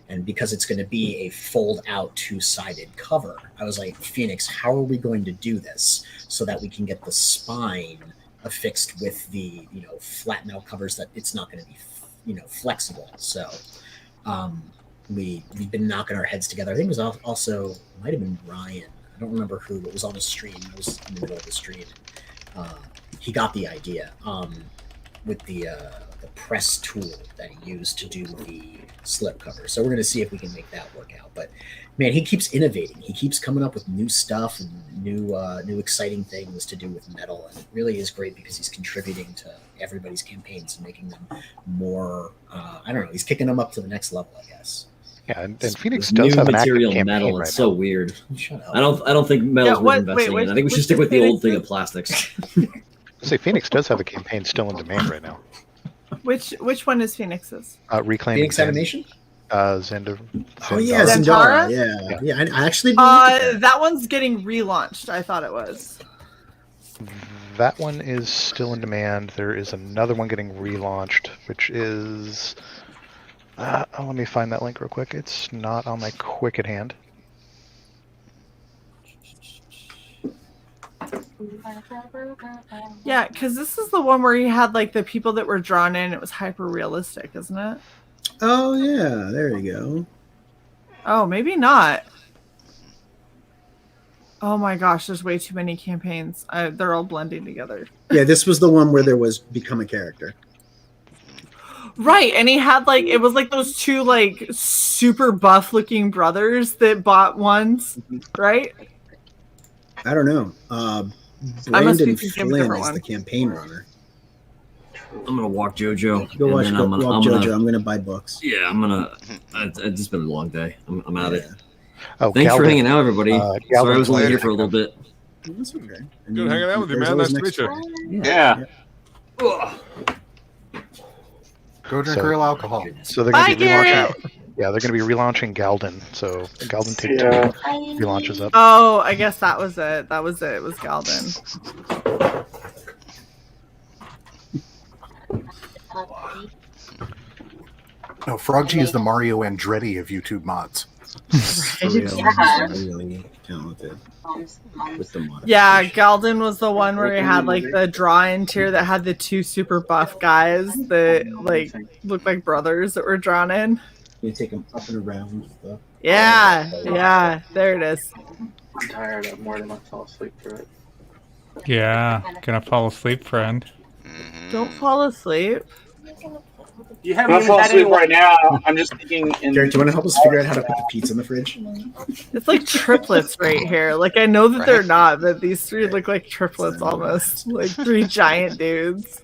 And because it's going to be a fold out 2-sided cover, I was like, Phoenix, how are we going to do this so that we can get the spine affixed with the flat metal covers, that it's not going to be flexible. So we've been knocking our heads together. I think it was also might have been Ryan. I don't remember who, but it was on the stream. It was in the middle of the stream. He got the idea with the press tool that he used to do the slip cover. So we're going to see if we can make that work out. But man, he keeps innovating. He keeps coming up with new stuff and new exciting things to do with metal. And it really is great because he's contributing to everybody's campaigns and making them more, I don't know, he's kicking them up to the next level, I guess. Yeah, and Phoenix New does have an active material campaign metal. right It's so now. weird. Shut up. I don't think metal's worth investing in. I think we should stick with the old thing Phoenix of plastics. Say Phoenix does have a campaign still in demand right now. Which one is Phoenix's? Reclaiming Phoenix Animation? Zendar. Oh yeah, Zendara? Zendara. Yeah. I actually That one's getting relaunched. I thought it was. That one is still in demand. There is another one getting relaunched, which is... let me find that link real quick. It's not on my quick at hand. Yeah, because this is the one where he had like the people that were drawn in. It was hyper realistic, isn't it? Oh yeah, there you go. Oh, maybe not. Oh my gosh, there's way too many campaigns. They're all blending together. Yeah, this was the one where there was become a character. Right, and he had like, it was like those two like super buff looking brothers that bought ones, right? I don't know. I must be Brandon thinking of a Flynn different is one. the campaign runner. I'm gonna walk JoJo. Go watch and then Walk I'm JoJo. gonna, I'm gonna buy books. yeah, I'm gonna. It's just been a long day. I'm out of it. Oh, Thanks for Galvin. hanging out, everybody. Sorry I was only Galvin here for a little bit. That's okay. Good hanging out with you, There's man. Nice always to meet next you. Yeah. Go drink real alcohol. So they're Bye, going to be relaunching. Garrett. Yeah, they're going to be relaunching Galden. So Galden Take Yeah. 2 relaunches up. Oh, I guess that was it. That was it. It was Galden. No, Frog G is the Mario Andretti of YouTube mods. For real, Yeah. he's really talented. With the mod. Yeah, Galden was the one where he had like the draw-in tier that had the two super buff guys that like looked like brothers that were drawn in. You take him up and around and stuff. Yeah, there it is. I'm tired. I'm more than I fall asleep through it. Yeah, gonna fall asleep, friend. Don't fall asleep. You I'm haven't not even falling had asleep any. right now. I'm just thinking. Garrett, do you want to help us figure out how to put the pizza in the fridge? It's like triplets right here. Like I know that they're not, but these three look like triplets almost. Like three giant dudes.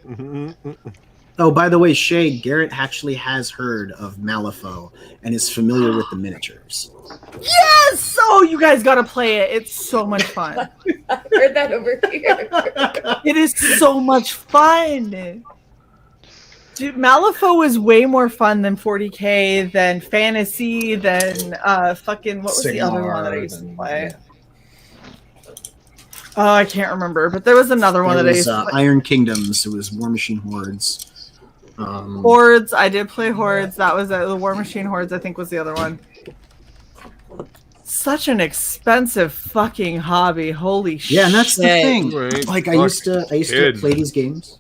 Oh, by the way, Shae, Garrett actually has heard of Malifaux and is familiar with the miniatures. Yes! Oh, you guys gotta play it. It's so much fun. I heard that over here. It is so much fun. Dude, Malifaux was way more fun than 40K, than Fantasy, than fucking what was the other one that I used to play? Oh, I can't remember, but there was another one that I used to play. Iron Kingdoms. It was War Machine Hordes. Hordes. I did play Hordes. That was the War Machine Hordes. I think was the other one. Such an expensive fucking hobby. Holy shit! Yeah, and that's the thing. Like I used to play these games.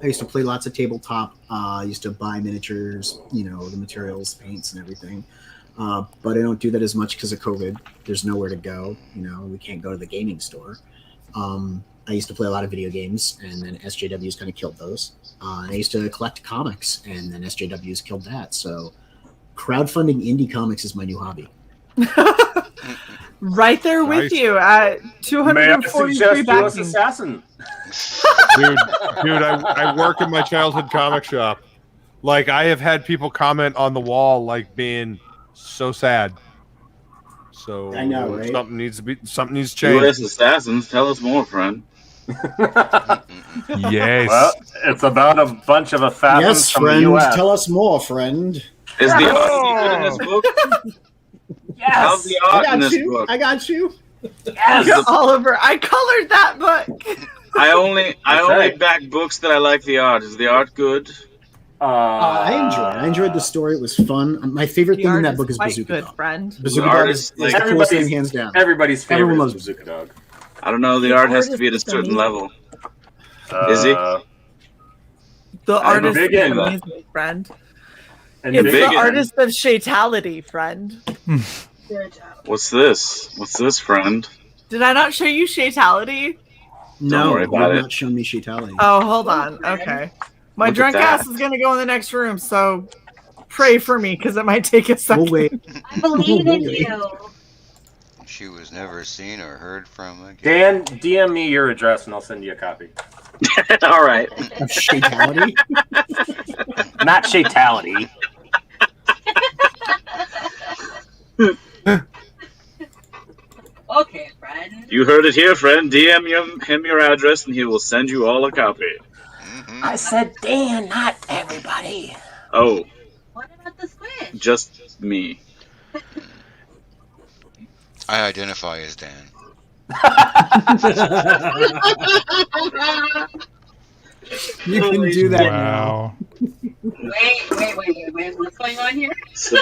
I used to play lots of tabletop. I used to buy miniatures, the materials, paints, and everything. But I don't do that as much because of COVID. There's nowhere to go. We can't go to the gaming store. I used to play a lot of video games, and then SJWs kind of killed those. I used to collect comics, and then SJWs killed that. So crowdfunding indie comics is my new hobby. Right there with you at 243 US Assassin. Dude, I work in my childhood comic shop. Like, I have had people comment on the wall, like, being so sad. So I know, right? Something needs to change. US Assassins, tell us more, friend. Yes. Well, it's about a bunch of assassins Yes, from friend. the US. Tell us more, friend. Is the art good in this book? How's the art in this book? I got you. Yes, Oliver. I colored that book. I only back books that I like the art. Is the art good? I enjoyed the story. It was fun. My favorite thing in that book is Bazooka Dog. Bazooka Dog is the coolest thing, hands down. Everybody's favorite Everyone loves Bazooka Dog. I don't know. The art has to be at a certain level. Is he? The artist big is in. amazing, friend. And It's big the in. artist of Shatality, friend. What's this? What's this, friend? Did I not show you Shatality? No, worry you about have it. not shown me Shatality. Oh, hold on. Okay. My Look at drunk that. ass is gonna go in the next room, so pray for me because it might take a second. We'll wait. I believe in you. She was never seen or heard from again. Dan, DM me your address and I'll send you a copy. All right. Of Shatality? Not Shatality. Okay, friend. You heard it here, friend. DM him your address, and he will send you all a copy. I said Dan, not everybody. Oh, What about the squish? just me. I identify as Dan. You can do that Wow. Wait. What's going on here? So,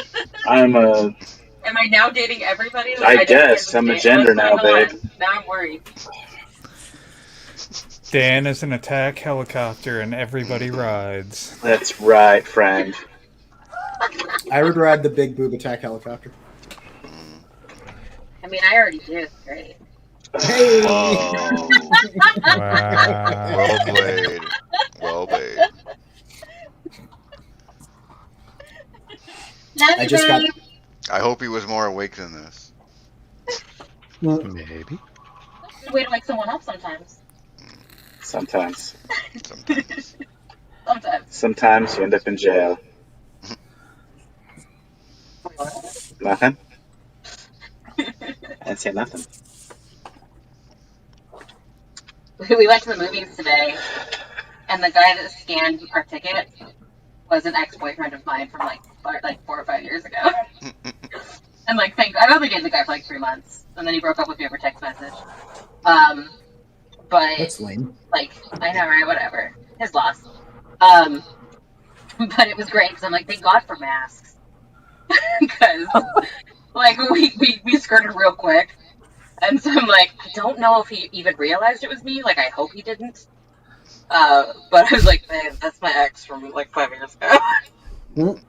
I'm a. Am I now dating everybody? I guess I'm a gender now, babe. Now I'm worried. Dan is an attack helicopter and everybody rides. That's right, friend. I would ride the big boob attack helicopter. I mean, I already do. It's great. Hey! Whoa. Wow. Well played. Well played. I just got. I hope he was more awake than this. Maybe. Way to wake someone up sometimes. Sometimes. Sometimes. Sometimes. Sometimes you end up in jail. Nothing? I didn't say nothing. We went to the movies today, and the guy that scanned our ticket was an ex-boyfriend of mine from like 4 or 5 years ago. And like, I've only dated the guy for like 3 months, and then he broke up with me over text message. But That's lame. like, I know, right? Whatever, his loss. But it was great because I'm like, thank God for masks, because like we skirted real quick. And so I'm like, I don't know if he even realized it was me. Like, I hope he didn't. But I was like, man, that's my ex from like 5 years ago.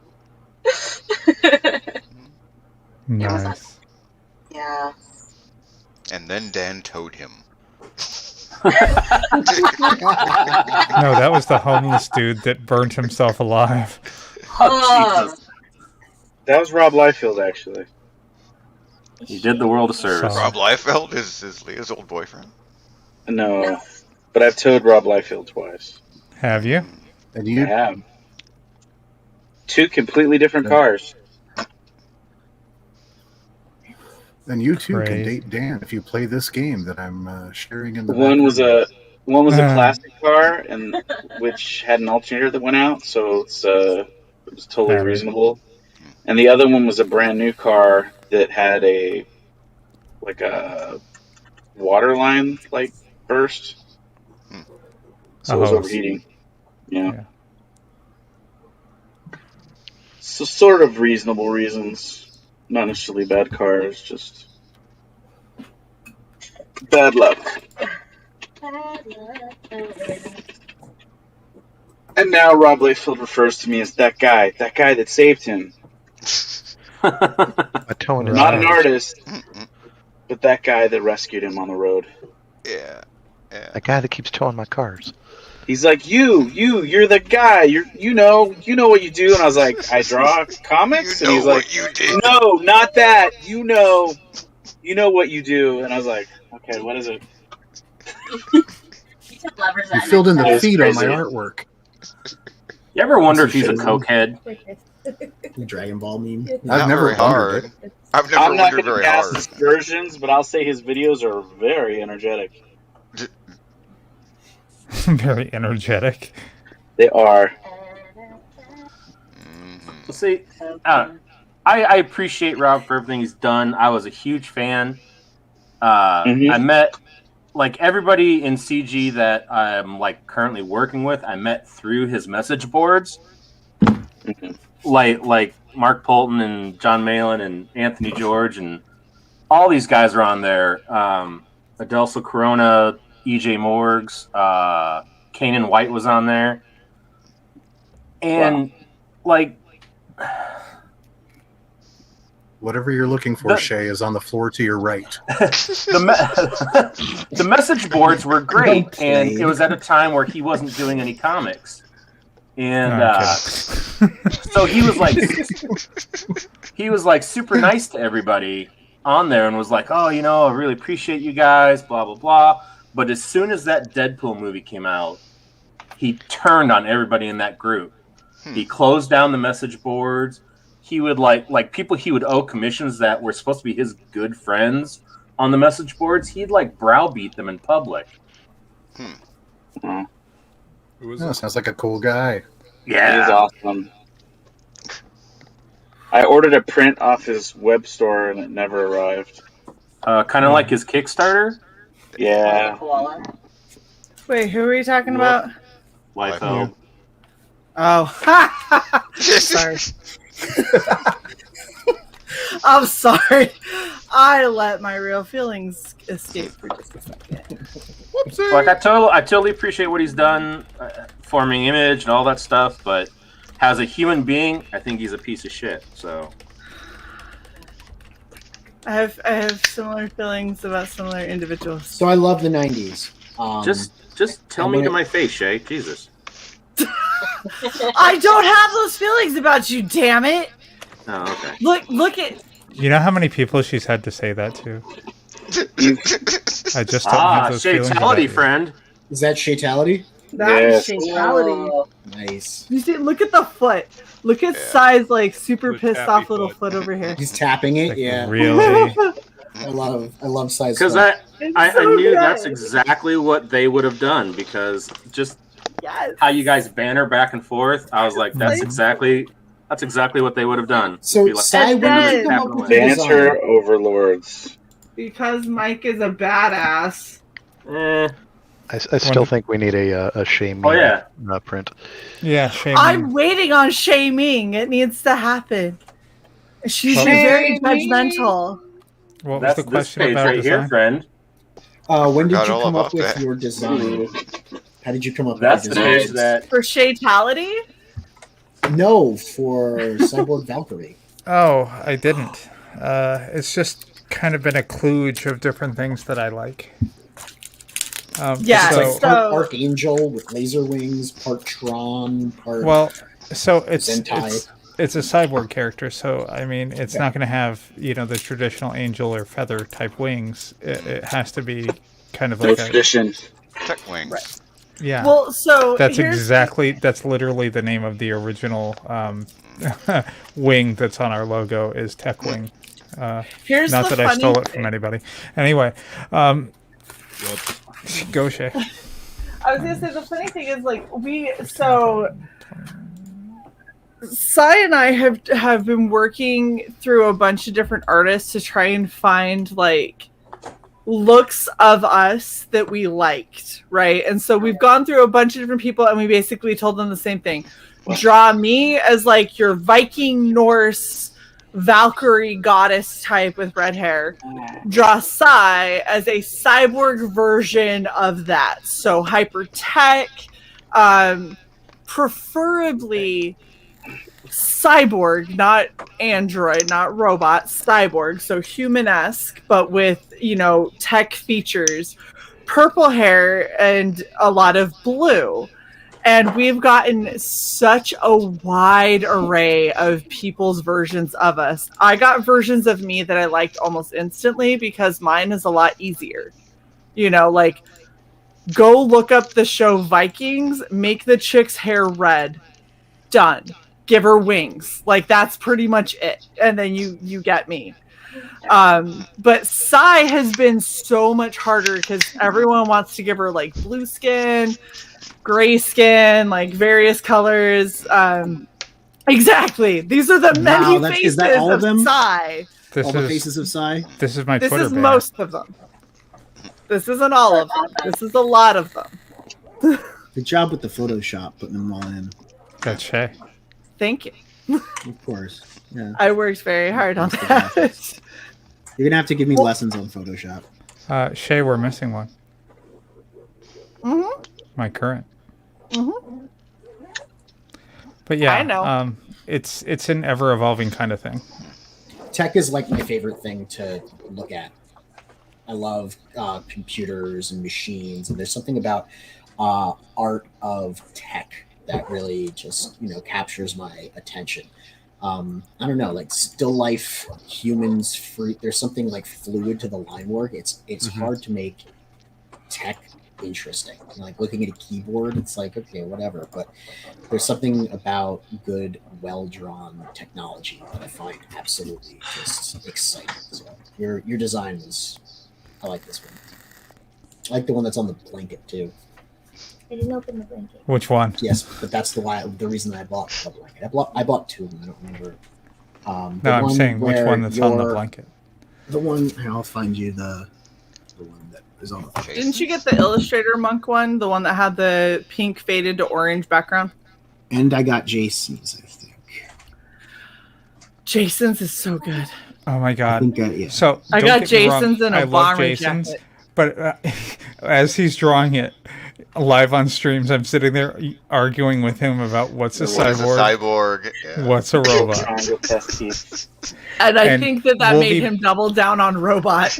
Nice. Yeah. And then Dan towed him. No, that was the homeless dude that burnt himself alive. Oh, Jesus. That was Rob Liefeld, actually. You did the world a service. Rob Liefeld is Leah's old boyfriend. No, but I've towed Rob Liefeld twice. Have you? And I you have. 2 completely different cars. and you too can Great. date Dan if you play this game that I'm sharing in the One was background. One was a plastic car, and which had an alternator that went out, so it was totally Alright. reasonable. And the other one was a brand new car that had a water line burst, so it was overheating. Yeah. So sort of reasonable reasons, not necessarily bad cars, just bad luck. And now Rob Layfield refers to me as that guy that saved him. Not an artist, but that guy that rescued him on the road. Yeah. That guy that keeps towing my cars. He's like, you're the guy. You know what you do. And I was like, I draw comics. And he's like, no, not that. You know what you do. And I was like, okay, what is it? You filled in the feed on my artwork. You ever wonder if he's a cokehead? Dragon Ball meme. Not I've never very hard. wondered it. I've never I'm not wondered going very to cast hard. aspersions, but I'll say his videos are very energetic. Very energetic. They are. See, I appreciate Rob for everything he's done. I was a huge fan. I met everybody in CG that I'm currently working with. I met through his message boards, like Mark Polton and John Malin and Anthony George and all these guys are on there. Adelso Corona, EJ Morgs, Kanan White was on there, and Whatever you're looking for, Shae, is on the floor to your right. the message boards were great, and it was at a time where he wasn't doing any comics, and so he was super nice to everybody on there, and was like, oh, I really appreciate you guys, blah blah blah. But as soon as that Deadpool movie came out, he turned on everybody in that group. He closed down the message boards. He would people he would owe commissions that were supposed to be his good friends on the message boards. He'd browbeat them in public. Sounds like a cool guy. Yeah, he's awesome. I ordered a print off his web store and it never arrived. Kind of like his Kickstarter. Yeah. Wait, who are you talking about? Liefeld. Oh, sorry. I'm sorry. I let my real feelings escape for just a second. I totally appreciate what he's done, forming Image and all that stuff. But as a human being, I think he's a piece of shit. So I have similar feelings about similar individuals. So I love the 90s. Just tell me to my face, Shae. Jesus. I don't have those feelings about you, damn it. Oh, okay. Look at. You know how many people she's had to say that to? I just don't have those feelings about Shaetality, you. friend. Is that Shaetality? That is Shaetality. Nice. You see, look at the foot. Look at Cy's super pissed off little foot over here. He's tapping it. Yeah. Really? I love size. Because I knew that's exactly what they would have done, because just how you guys banter back and forth, I was like, that's exactly what they would have done. So like, Cy, when did you come up with the Banter design? overlords. Because Mike is a badass. I still think we need a Shae Ming print. Yeah, Shae Ming. I'm waiting on Shae Ming. It needs to happen. She's very judgmental. What was That's the this question page about right design? here, friend. When did you Forgot all come up about with that. your design? How did you come up That's with the your page design? that. For Shaetality? No, for CY.borg Valkyrie. Oh, I didn't. It's just kind of been a kludge of different things that I like. Yeah, It's like part Archangel with laser wings, part Tron, part it's a cyborg character, so I mean it's not going to have the traditional angel or feather type wings. It has to be kind of like tradition. Tech wings. Right. Yeah. Well, so that's literally the name of the original wing that's on our logo is Tech Wing. Here's not the that I stole funny it from anybody. Anyway, go Shae. I was gonna say the funny thing is like Cy and I have been working through a bunch of different artists to try and find like looks of us that we liked, right? And so we've gone through a bunch of different people and we basically told them the same thing. Draw me as like your Viking Norse Valkyrie goddess type with red hair. Draw Cy as a cyborg version of that. So hyper tech, preferably cyborg, not android, not robot, cyborg, so human-esque, but with, tech features, purple hair, and a lot of blue. And we've gotten such a wide array of people's versions of us. I got versions of me that I liked almost instantly because mine is a lot easier. Like, go look up the show Vikings, make the chick's hair red. Done. Give her wings. Like, that's pretty much it. And then you get me. But Cy has been so much harder because everyone wants to give her like blue skin, gray skin, like various colors. Exactly. These are the many faces is that all of them? Cy. All the faces of Cy? This is my This Twitter is banner. most of them. This isn't all of them. This is a lot of them. Good job with the Photoshop, putting them all in. That's Shae. Thank you. Of course. Yeah. I worked very hard on that. You're gonna have to give me lessons on Photoshop. Shae, we're missing one. Mm-hmm. My current. Mm-hmm. But yeah, I know. It's an ever evolving kind of thing. Tech is like my favorite thing to look at. I love computers and machines, and there's something about art of tech that really just captures my attention. I don't know, like still life, humans, fruit. There's something like fluid to the line work. It's hard to make tech interesting. Like looking at a keyboard, it's like okay, whatever. But there's something about good, well-drawn technology that I find absolutely just exciting. So your design was, I like this one. I like the one that's on the blanket too. I didn't open the blanket. Which one? Yes, but that's the reason I bought the blanket. I bought two of them. I don't remember. No, I'm saying which one that's on the blanket. The one. Here, I'll find you the one that is on the. Didn't you get the Illustrator Monk one, the one that had the pink faded to orange background? And I got Jason's, I think. Jason's is so good. Oh my god! I think, yeah. So I don't got get me wrong, Jason's in a I love bomber Jason's, jacket. but as he's drawing it live on streams, I'm sitting there arguing with him about what's a What is a cyborg, cyborg? Yeah. what's a robot. Triangle test keys. And I And think that Wolvie- made him double down on robot.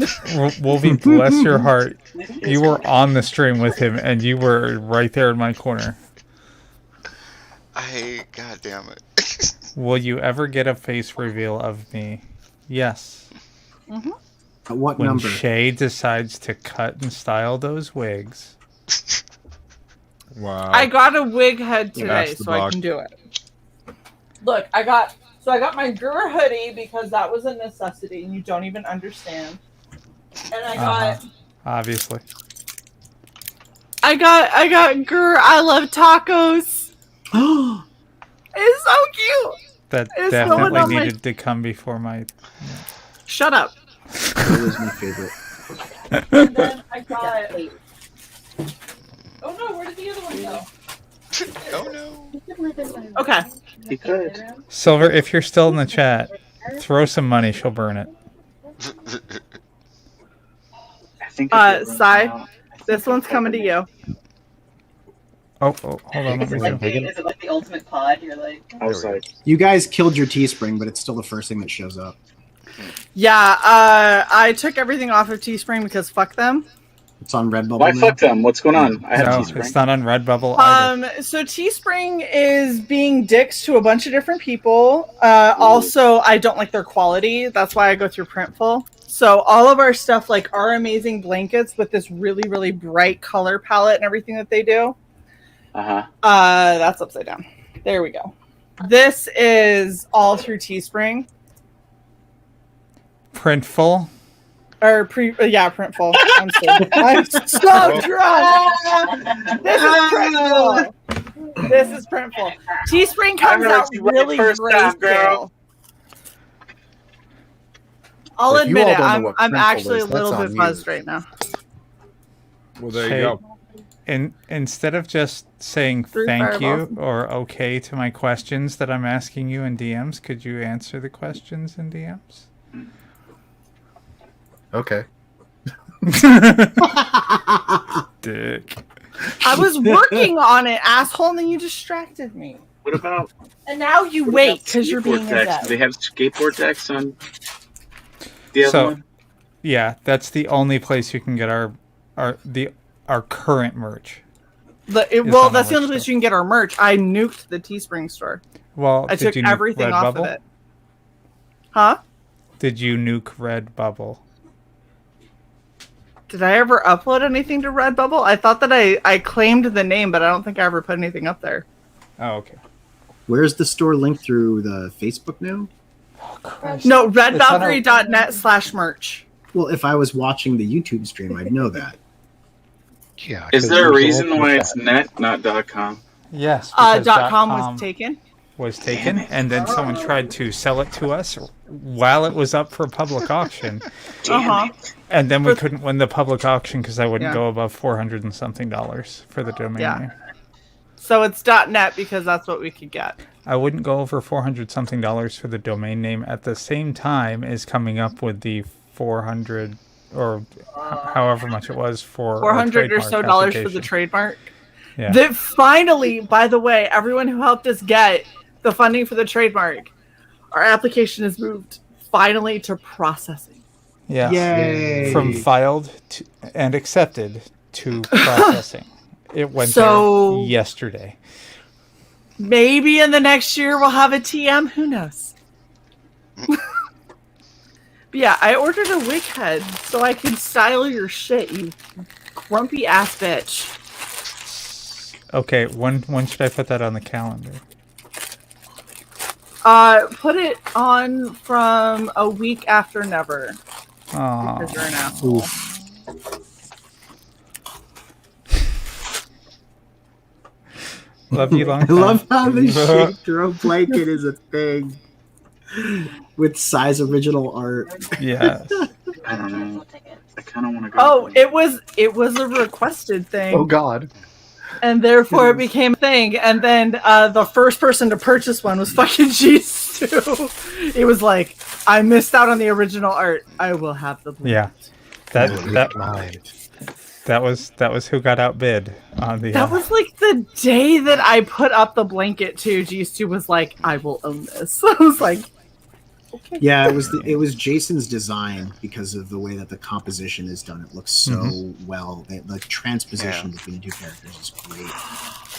Wolvie, bless your heart, you were on the stream with him, and you were right there in my corner. God damn it. Will you ever get a face reveal of me? Yes. Mm-hmm. At what when number? Shae decides to cut and style those wigs. Wow. I got a wig head today, That's the so I box. can do it. Look, I got my Gura hoodie because that was a necessity, and you don't even understand. And I got Obviously. I got Gura. I love tacos. It's so cute. That It's definitely going on my- needed to come before my. Shut up. That was my favorite. And then I got. Oh no! Where did the other one go? Oh no. Okay. He could. Silver, if you're still in the chat, throw some money. She'll burn it. I think. Cy, this one's coming to you. Oh, hold on. Is Let it, me like see. is it like the ultimate pod? You're like, I was like, You guys killed your Teespring, but it's still the first thing that shows up. Yeah, I took everything off of Teespring because fuck them. It's on Redbubble. Why now. fuck them? What's going on? I have No, Teespring. it's not on Redbubble either. So Teespring is being dicks to a bunch of different people. Also, I don't like their quality. That's why I go through Printful. So all of our stuff, like our amazing blankets with this really, really bright color palette and everything that they do. That's upside down. There we go. This is all through Teespring. Printful. Or Printful. I'm so drunk. This is Printful. This is Printful. Teespring comes out really grayscale. I'll If you admit all it. don't know what I'm Printful actually is, a little that's bit on buzzed you. right now. Well, there you Shae, go. Instead of just saying Three thank you fireballs. or okay to my questions that I'm asking you in DMs, could you answer the questions in DMs? Okay. Dick. I was working on it, asshole, and then you distracted me. What about? And now you what wait about because you're being a skateboard decks? Do they dev. have skateboard decks on the other one? Yeah, that's the only place you can get our current merch. That's the only place you can get our merch. I nuked the Teespring store. Well, I took everything off of it. Huh? Did you nuke Redbubble? Did I ever upload anything to Redbubble? I thought that I claimed the name, but I don't think I ever put anything up there. Oh, okay. Where's the store linked through the Facebook now? No, redvalkyrie.net/merch. Well, if I was watching the YouTube stream, I'd know that. Yeah. Is there a reason why it's net, not .com? Yes. because .com was taken. And then someone tried to sell it to us while it was up for public auction. And then we couldn't win the public auction because I wouldn't go above $400 and something for the domain name. So it's .net because that's what we could get. I wouldn't go over $400 something for the domain name at the same time as coming up with the 400 or however much it was for $400 or so dollars for the trademark. Yeah. That finally, by the way, everyone who helped us get the funding for the trademark, our application has moved finally to processing. Yeah. Yay. From filed and accepted to processing. It went So- there yesterday. Maybe in the next year we'll have a TM. Who knows? But yeah, I ordered a wig head so I can style your shit, you grumpy ass bitch. Okay, when should I put that on the calendar? Put it on from a week after never. Aw. Because you're an asshole. Love you long I time. love how the shake throw blanket is a thing with size original art. Yes. I don't know. I kind of want to go. Oh, it was a requested thing. Oh God. And therefore it became a thing. And then the first person to purchase one was fucking G2. It was like, I missed out on the original art. I will have the Yeah. That was who got outbid on the That was like the day that I put up the blanket too. G2 was like, I will own this. I was like, okay. Yeah, it was Jason's design because of the way that the composition is done. It looks so well. The transposition between two characters is great.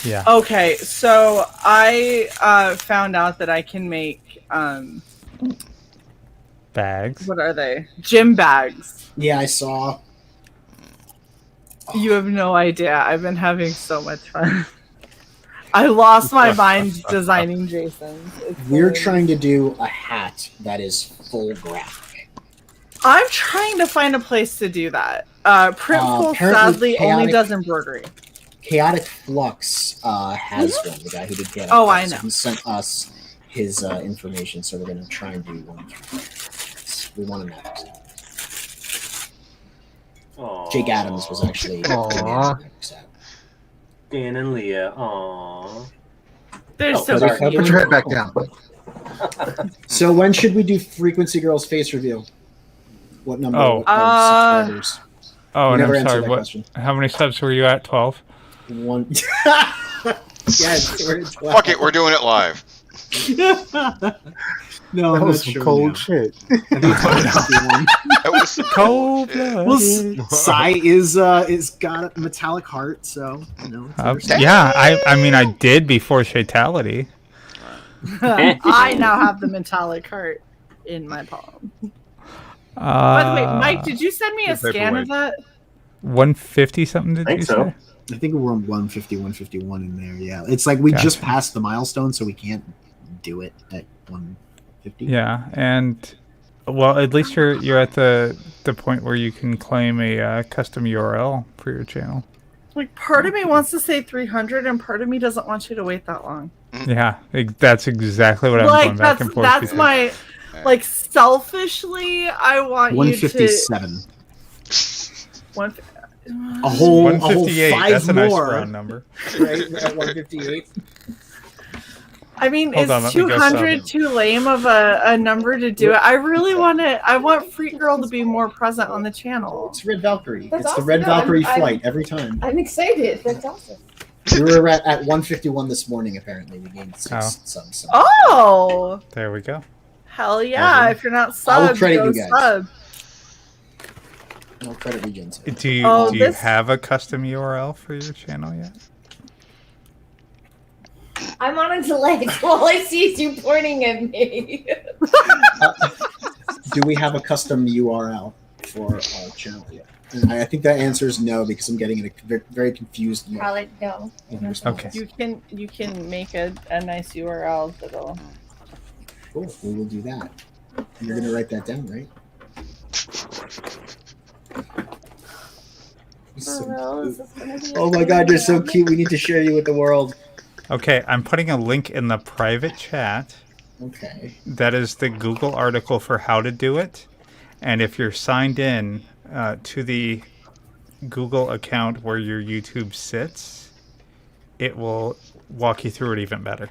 Yeah. Okay, so I found out that I can make bags. What are they? Gym bags. Yeah, I saw. You have no idea. I've been having so much fun. I lost my mind designing Jason's. We're trying to do a hat that is full graphic. I'm trying to find a place to do that. Printful Apparently sadly only Chaotic- does embroidery. Chaotic Flux has one. The guy who did Chaotic Oh, Flux. I know. So he sent us his information, so we're going to try and do one. We want to know. Jake Adams was actually. Aww. Dan and Leah. Aww. They're so sorry. Put your head back down. So when should we do Frequency Girls face reveal? What number? Oh. of subscribers? Oh, We and never I'm answered sorry. that What? question. How many subs were you at? 12. One. Yes, we're at 12. Fuck it, we're doing it live. No, That I'm was not some sure cold now. shit. That was some cold Well, Psy is got a metallic heart, so you know. it's understandable. Yeah, I mean I did before Shatality. I now have the metallic heart in my palm. By the way, Mike, did you send me a scan of that? 150 something? Did Think you so. say? I think we're on 150, 151 in there. Yeah, it's like we just Gotcha. passed the milestone, so we can't do it at 150. Yeah, and Well, at least you're at the point where you can claim a custom URL for your channel. Like, part of me wants to say 300, and part of me doesn't want you to wait that long. Yeah, that's exactly what I'm Like, going back and forth. that's between. my, like, selfishly, I want you to... 157. A whole 158. 5 That's a nice more. round number. Right at 158. I mean, Hold on, is let me go 200 sub. too lame of a number to do it? I really want it. I want Freak Girl to be more present on the channel. It's Red Valkyrie. That's it's awesome. the Red No, Valkyrie I'm- flight every time. I'm excited. That's awesome. We were at 151 this morning, apparently. We gained 6 subs. Oh! There we go. Hell yeah. If you're not subbed, credit go you guys. sub. No credit regions. Do you this- have a custom URL for your channel yet? I'm on a delay. All I see is you pointing at me. Do we have a custom URL for our channel yet? And I think that answer is no, because I'm getting in a very confused look. Probably no. in response. Okay. You can make a nice URL that'll... Cool. We will do that. You're going to write that down, right? Oh my god, you're so cute. We need to share you with the world. Okay, I'm putting a link in the private chat. Okay. That is the Google article for how to do it. And if you're signed in to the Google account where your YouTube sits, it will walk you through it even better.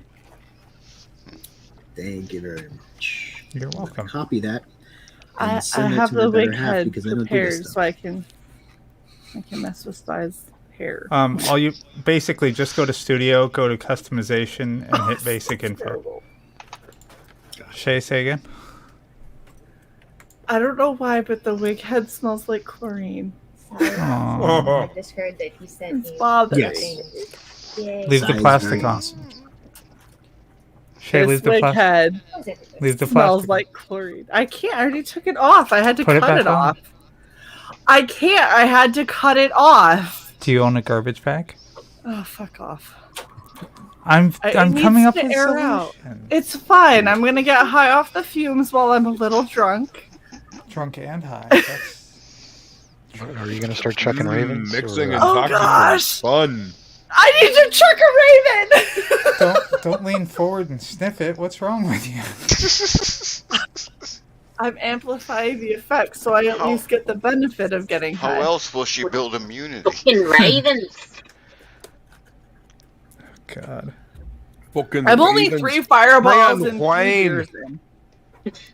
Thank you very much. You're welcome. Copy that. I send it have to the better wig half head because I don't do this prepared stuff. so I can mess with Sai's hair. All you basically just go to Studio, go to Customization, and hit Basic Info. Shae, say again. I don't know why, but the wig head smells like chlorine. I just heard that he sent It's you. bothering. Yes. Yay. Leave the Size plastic very on. awesome. Shae, This leave the wig plastic. head Leave the smells plastic. like chlorine. I can't. I already took it off. I had to Put it cut back it on. off. I can't. I had to cut it off. Do you own a garbage bag? Oh, fuck off. I'm It coming needs up to with air out. solutions. It's fine. I'm gonna get high off the fumes while I'm a little drunk. Drunk and high. That's... Are you going to start chucking ravens? Mixing or, and Oh, talking gosh. is fun. I need to chuck a raven. don't lean forward and sniff it. What's wrong with you? I'm amplifying the effect, so I at least get the benefit of getting How high. else will she build immunity? Fucking ravens. God. Fucking I'm only ravens. 3 fireballs Brand and 3 Wayne. years in.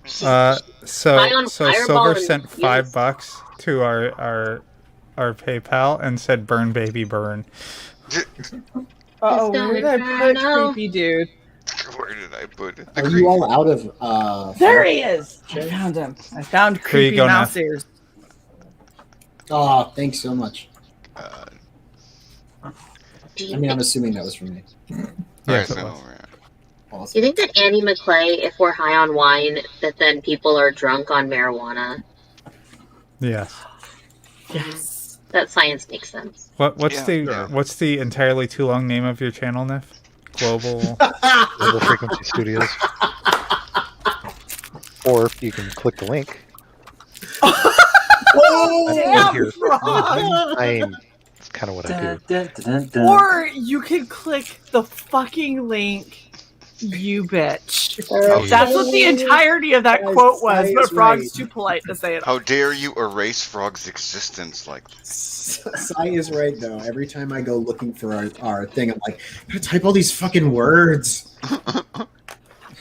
So High on Silver Fireball and sent yes. $5 to our PayPal and said burn baby burn. Uh-oh, where did I put Inferno. creepy dude? Where did I put it? Are you all out of There he is! I found him. I found Here you creepy go, mouse Neff. ears. Oh, thanks so much. Do I you, mean, I'm assuming that was from me. Yes, Alright, it so was. we're at- do Awesome. you think that Annie McClay, if we're high on wine, that then people are drunk on marijuana? Yes. Yes. That science makes sense. What's Yeah, the sure. what's the entirely too long name of your channel, Neff? Global. Global Frequency Studios. Or you can click the link. Oh, Damn, here. damn! It's kind of what I do. Or you could click the fucking link, you bitch. That's what the entirety of that Guys, quote was, Sai but is Frog's right. too polite to say it. How dare you erase Frog's existence like this? Sai is right, though. Every time I go looking for our thing, I'm like, I gotta type all these fucking words.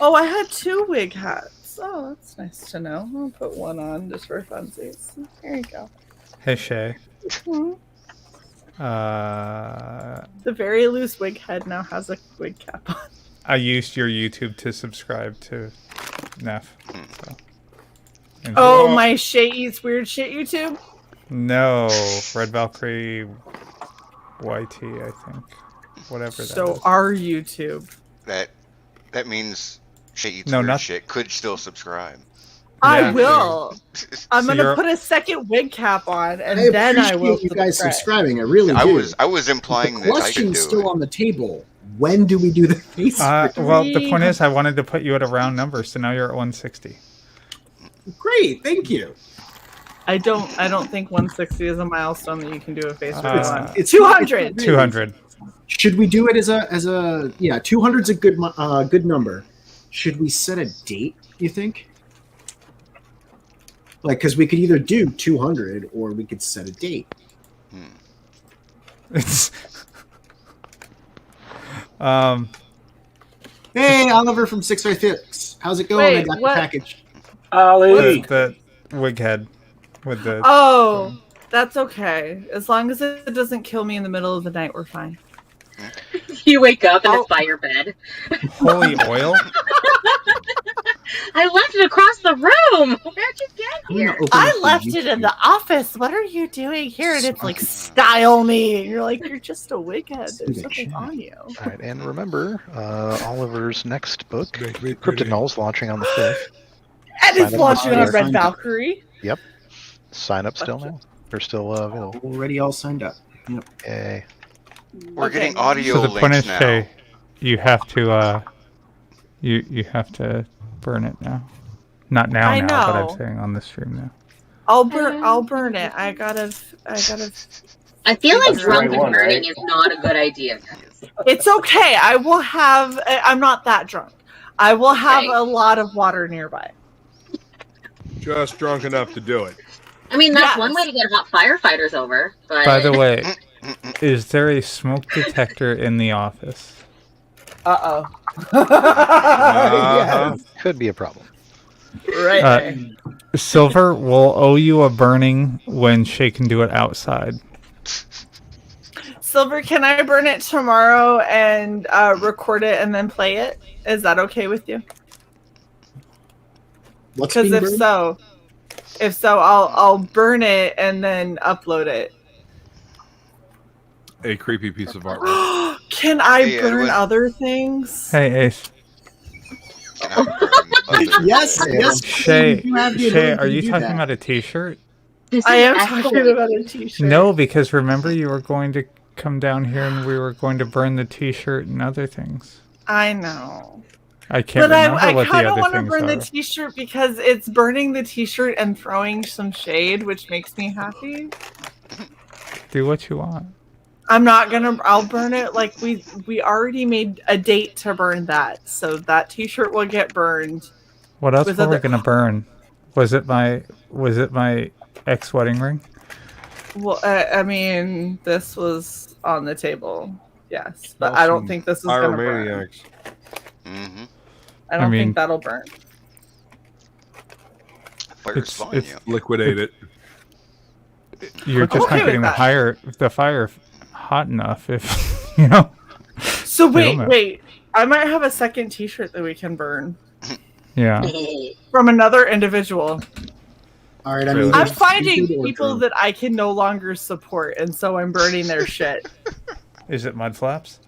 Oh, I had 2 wig hats. Oh, that's nice to know. I'll put one on just for funsies. There you go. Hey Shae. Mhm. The very loose wig head now has a wig cap on. I used your YouTube to subscribe to Neff. So. Oh, my Shae Eats Weird Shit YouTube? No, Red Valkyrie YT, I think. Whatever that So is. our YouTube. That means Shae Eats No, Weird not- Shit could still subscribe. I Yeah. will. I'm So gonna you're- put a second wig cap on, and I then I will appreciate you guys subscribe. subscribing. I really I do. was implying the that I could question's do still it. on the table. When do we do the face? Well, the point is, I wanted to put you at a round number, so now you're at 160. Great, thank you. I don't think 160 is a milestone that you can do a face review on. It's 200. it's 200. Should we do it as a 200's a good number. Should we set a date, you think? Like, because we could either do 200 or we could set a date. It's Hey, Oliver from 656. How's it going? Wait, I got what? the package. Ollie. the wig head with the Oh, that's okay. As long as it doesn't kill me in the middle of the night, we're fine. You wake up and it's by your bed. holy oil. I left it across the room. Where'd you get here? I left it in the office. What are you doing here? And it's like, style me. And you're like, you're just a wig head. There's something on you. All right, and remember, Oliver's next book, Cryptid Null's launching on the 5th. And it's Sign up launching now. on Red Valkyrie. Yep. Sign up still now. They're still available. Already all signed up. Yep. Yay. We're getting audio So the point links is, now. Shae, you have to you have to burn it now. Not now, I now, but know. I'm saying on the stream now. I'll burn it. I gotta. I feel like That's the right drunken one, burning right? is not a good idea. It's okay. I will have. I'm not that drunk. I will have Right. a lot of water nearby. Just drunk enough to do it. I mean, that's Yes. one way to get hot firefighters over. But By the way, is there a smoke detector in the office? Uh-oh. Yes. Could be a problem. Right. Silver will owe you a burning when Shae can do it outside. Silver, can I burn it tomorrow and record it and then play it? Is that okay with you? What's Because being if burned? so, I'll burn it and then upload it. A creepy piece of artwork. Can I Hey, burn Edwin. other things? Hey, Ace. Yes, yes. Shae, you have the Shae, ability are to you do talking that. about a T-shirt? this I is am excellent. talking about a t-shirt. No, because remember you were going to come down here and we were going to burn the T-shirt and other things. I know. I can't But remember I what the kind of other want to things burn are. the t-shirt because it's burning the t-shirt and throwing some shade, which makes me happy. Do what you want. I'm not gonna. I'll burn it. Like we already made a date to burn that, so that t-shirt will get burned. What else With were we other- gonna burn? Was it my ex wedding ring? Well, I mean, this was on the table, yes, but I don't think this is gonna burn. Pyromaniacs. Mm-hmm. I don't mean- think that'll burn. Fire's It's- fine, it's- yeah. Liquidate it. You're I'm just okay not getting with the fire hot enough if you know. So I don't know. wait. I might have a second t-shirt that we can burn Yeah. from another individual. All right, I Really? mean, I'm there's finding seafood or people drunk. that I can no longer support, and so I'm burning their shit. Is it mud flaps?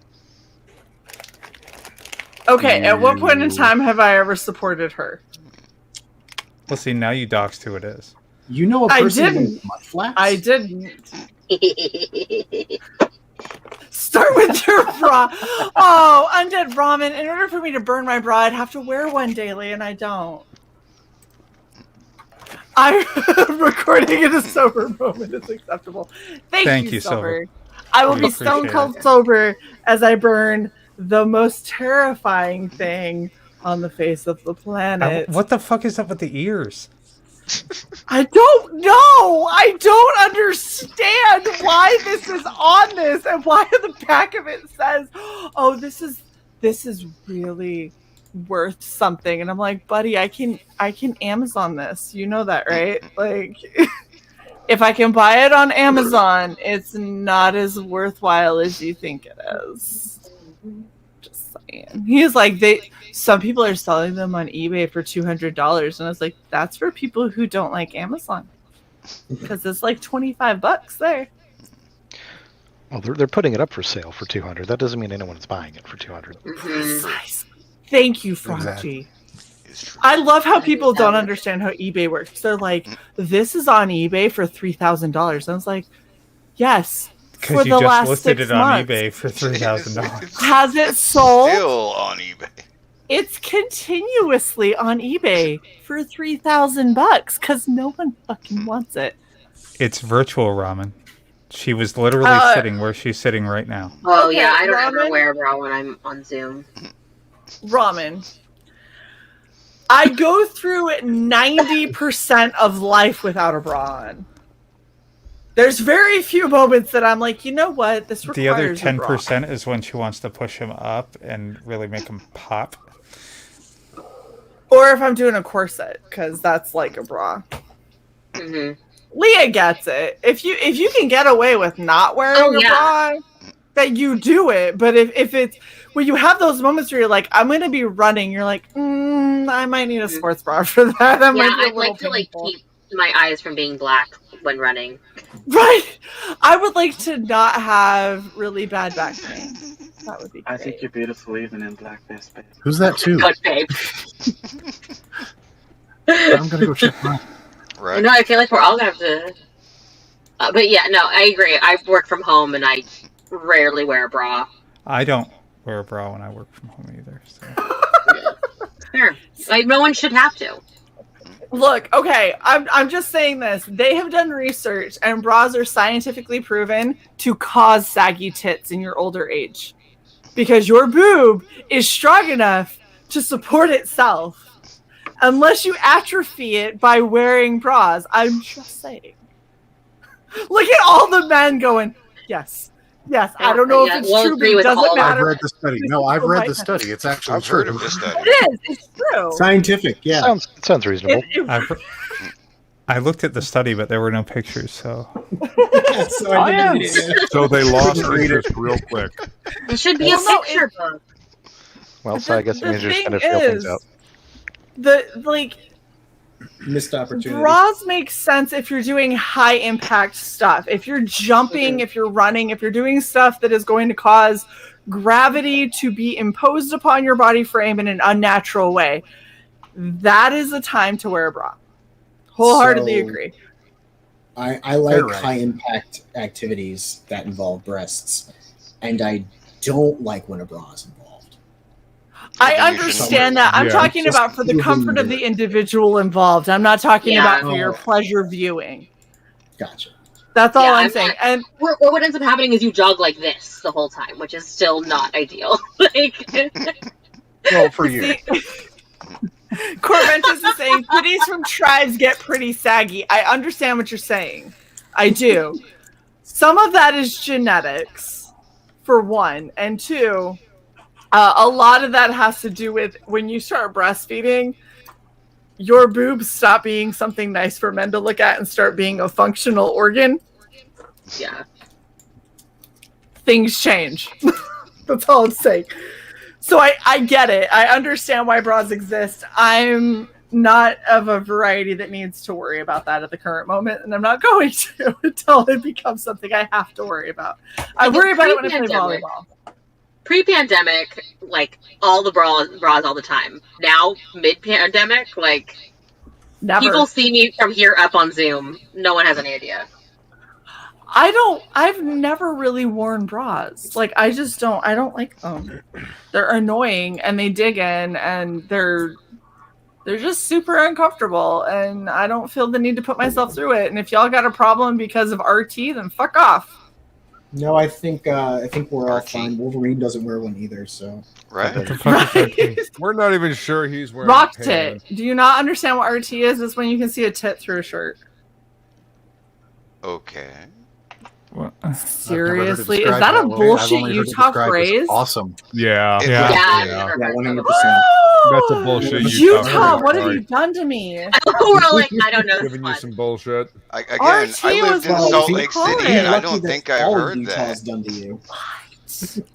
Okay, at what point in time have I ever supported her? Well, see, now you doxed who it is. You know a I person didn't. with mud flaps? I didn't. Start with your bra. Oh, undead ramen. In order for me to burn my bra, I'd have to wear one daily, and I don't. I'm recording in a sober moment. It's acceptable. Thank you, Silver. I will We be stone appreciate cold it. sober as I burn the most terrifying thing on the face of the planet. What the fuck is up with the ears? I don't know. I don't understand why this is on this and why the back of it says, "Oh, this is really worth something." And I'm like, "Buddy, I can Amazon this. You know that, right? Like if I can buy it on Amazon, it's not as worthwhile as you think it is." Just saying. He's like, some people are selling them on eBay for $200, and I was like, that's for people who don't like Amazon, because it's like $25 there. Well, they're putting it up for sale for 200. That doesn't mean anyone's buying it for 200. Precisely. Thank you, Frog Exactly. G. I love how people don't understand how eBay works. They're like, this is on eBay for $3,000. I was like, yes. For Because you the last just listed 6 it on months. eBay for $3,000. Has it sold? Still on eBay. It's continuously on eBay for $3,000 because no one fucking wants it. It's virtual ramen. She was literally sitting where she's sitting right now. Oh Okay, yeah, I don't ever ramen. wear a bra when I'm on Zoom. Ramen. I go through 90% of life without a bra on. There's very few moments that I'm like, you know what, this requires The other a bra. 10% is when she wants to push him up and really make him pop. Or if I'm doing a corset, because that's like a bra. Mm-hmm. Leah gets it. If you can get away with not wearing a bra, that you do it. But if it's when you have those moments where you're like, I'm going to be running, you're like, I might need a sports bra for that. That might be a I'd little like to painful. keep my eyes from being black when running. Right. I would like to not have really bad back pain. That would be great. I think you're beautiful even in blackface, babe. Who's that too? Good, babe. I'm gonna go check mine. Right. No, I feel like we're all gonna have to. But yeah, no, I agree. I work from home and I rarely wear a bra. I don't wear a bra when I work from home either. So. Sure. Like, no one should have to. Look, okay, I'm just saying this. They have done research, and bras are scientifically proven to cause saggy tits in your older age. Because your boob is strong enough to support itself. Unless you atrophy it by wearing bras. I'm just saying. Look at all the men going, yes. Yes, I don't know if it's true, but it doesn't matter. I've read the study. No, I've read the study. It's actually I've heard of this study. It is. It's true. Scientific, yeah. Sounds reasonable. I looked at the study, but there were no pictures, so. So I didn't read it. So they lost interest real quick. It should be a picture book. Well, so I guess it means you're just thing going to feel things is, out. Missed opportunity. Bras make sense if you're doing high impact stuff. If you're jumping, if you're running, if you're doing stuff that is going to cause gravity to be imposed upon your body frame in an unnatural way, that is a time to wear a bra. Wholeheartedly agree. I like Right. high impact activities that involve breasts, and I don't like when a bra is involved. I understand that. I'm talking Just about for the moving comfort of the- the individual involved. I'm not talking Yeah. about for your pleasure viewing. Gotcha. That's all I'm saying. And or what ends up happening is you jog like this the whole time, which is still not ideal. Like, Well, for you. Corventus is saying titties from tribes get pretty saggy. I understand what you're saying. I do. Some of that is genetics, for one. And two, a lot of that has to do with when you start breastfeeding, your boobs stop being something nice for men to look at and start being a functional organ. yeah. Things change. That's all I'm saying. So I get it. I understand why bras exist. I'm not of a variety that needs to worry about that at the current moment, and I'm not going to until it becomes something I have to worry about. I worry about it when I play Pre-pandemic. volleyball. Pre-pandemic, like all the bras all the time. Now, mid-pandemic, like Never. people see me from here up on Zoom. No one has any idea. I've never really worn bras. Like, I don't like them. They're annoying and they dig in and they're just super uncomfortable and I don't feel the need to put myself through it. And if y'all got a problem because of RT, then fuck off. No, I think we're all fine. Wolverine doesn't wear one either, so. Right. We're not even sure he's wearing Rock a tit. Do you not understand what RT is? It's when you can see a tit through a shirt. Okay. Seriously? Is that a bullshit Utah phrase? Awesome. Yeah. Yeah, Yeah, 100%. That's a bullshit. Utah, what have you done to me? We're all like, I don't know. Giving you some bullshit. Again, I lived in Salt Lake City, and I don't think I've heard that. Done to you.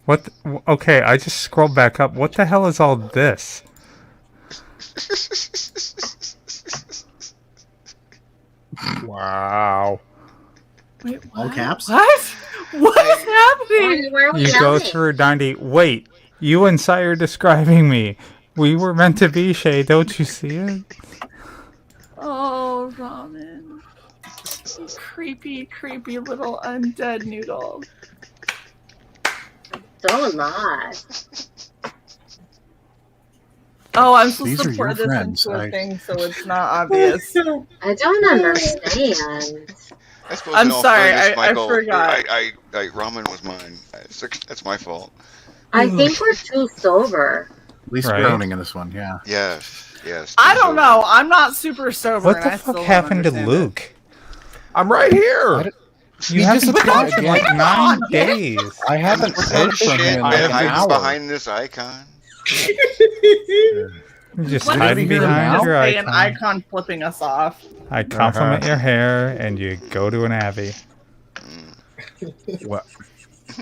What? Okay, I just scrolled back up. What the hell is all this? Wow. Wait, all caps? What? What is happening? You go through 90. Wait, you and Cy are describing me. We were meant to be, Shae. Don't you see it? Oh, ramen. Creepy, creepy little undead noodle. So alive. Oh, I'm supposed These to are pour your this friends. into a thing so it's not obvious. I don't understand. I suppose I'm in all sorry, fairness, I Michael, forgot. ramen was mine. That's my fault. I think we're too sober. At least Right. you're owning in this one, yeah. Yes. I don't know. I'm not super sober. What and the I fuck still happened to don't understand Luke? I'm right here. You haven't talked in like 9 days. I haven't Said heard from him shit, in man, like an hiding hour. behind this icon. You're just Let's hiding just behind your say an icon. icon flipping us off. I compliment your hair, and you go to an Abbey. What?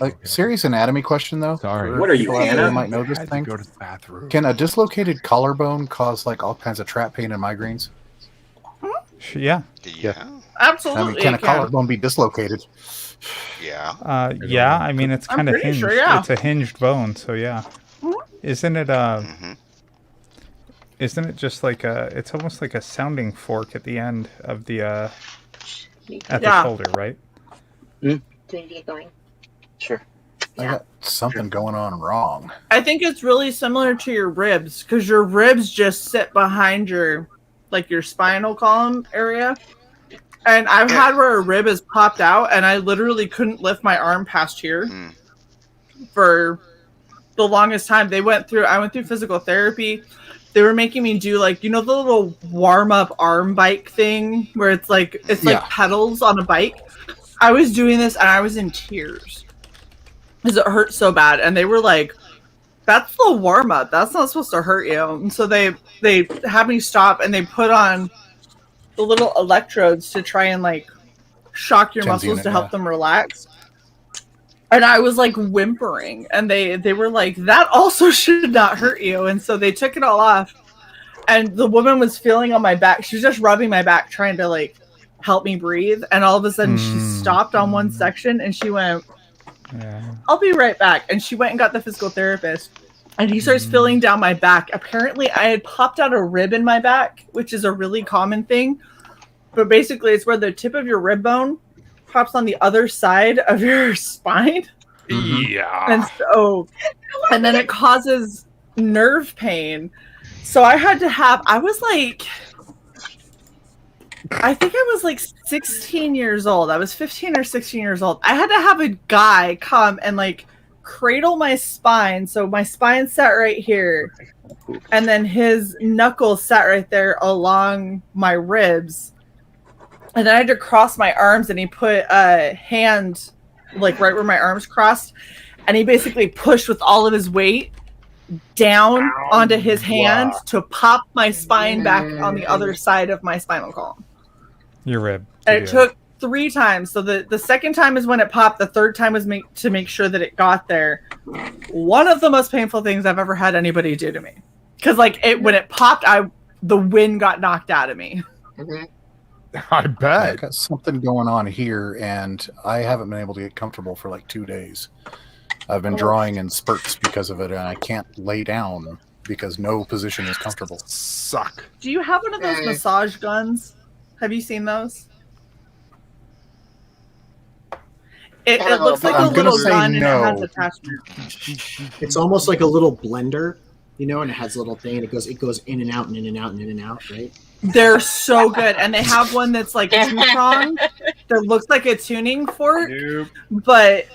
Like, serious anatomy question though. Sorry. What are you, People out there Hannah? who might know this I had thing. to go to the bathroom. Can a dislocated collarbone cause like all kinds of trap pain and migraines? Yeah. Absolutely. I mean, can a collarbone be dislocated? Yeah. Yeah, I mean, it's I'm kind of pretty hinged. sure, yeah. It's a hinged bone, so yeah. Isn't it, isn't it just like it's almost like a sounding fork at the end of the, at the shoulder, right? Do you get going? Sure. I got something going on wrong. I think it's really similar to your ribs because your ribs just sit behind your, like your spinal column area. And I've had where a rib has popped out, and I literally couldn't lift my arm past here for the longest time. I went through physical therapy. They were making me do like, you know, the little warm up arm bike thing where it's like pedals on a bike. I was doing this and I was in tears because it hurt so bad. And they were like, "That's the warm up. That's not supposed to hurt you." And so they had me stop and they put on the little electrodes to try and like shock your muscles unit, to help them relax. And I was like whimpering, and they were like, "That also should not hurt you." And so they took it all off. And the woman was feeling on my back. She was just rubbing my back, trying to like help me breathe. And all of a sudden, she stopped on one section, and she went, "I'll be right back." And she went and got the physical therapist. And he starts feeling down my back. Apparently, I had popped out a rib in my back, which is a really common thing. But basically, it's where the tip of your rib bone pops on the other side of your spine. Yeah. And so, and then it causes nerve pain. So I had to have, I think I was like 16 years old. I was 15 or 16 years old. I had to have a guy come and like cradle my spine. So my spine sat right here. And then his knuckles sat right there along my ribs. And then I had to cross my arms, and he put a hand like right where my arms crossed. And he basically pushed with all of his weight down onto his hand to pop my spine back on the other side of my spinal column. Your rib. And it took 3 times. So the second time is when it popped. The third time was to make sure that it got there. One of the most painful things I've ever had anybody do to me. Because like when it popped, the wind got knocked out of me. I bet. I got something going on here, and I haven't been able to get comfortable for like 2 days. I've been drawing in spurts because of it, and I can't lay down because no position is comfortable. Suck. Do you have one of those massage guns? Have you seen those? It looks like a little gun and it has attachment. It's almost like a little blender, you know, and it has a little thing, and it goes in and out and in and out and in and out, right? They're so good, and they have one that's like 2-pronged that looks like a tuning fork. But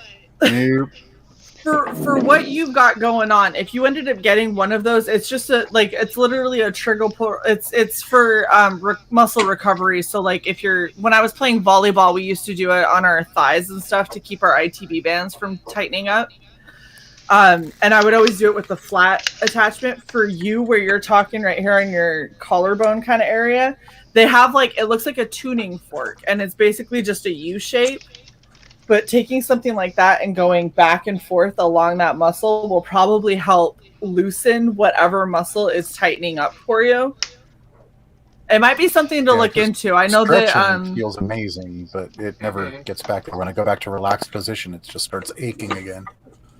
for what you've got going on, if you ended up getting one of those, it's just it's literally a trigger pull. It's for muscle recovery. So like when I was playing volleyball, we used to do it on our thighs and stuff to keep our ITB bands from tightening up. And I would always do it with the flat attachment. For you, where you're talking right here on your collarbone kind of area, they have it looks like a tuning fork, and it's basically just a U shape. But taking something like that and going back and forth along that muscle will probably help loosen whatever muscle is tightening up for you. It might be something to look into. I know that feels amazing, but it never gets back there. When I go back to relaxed position, it just starts aching again.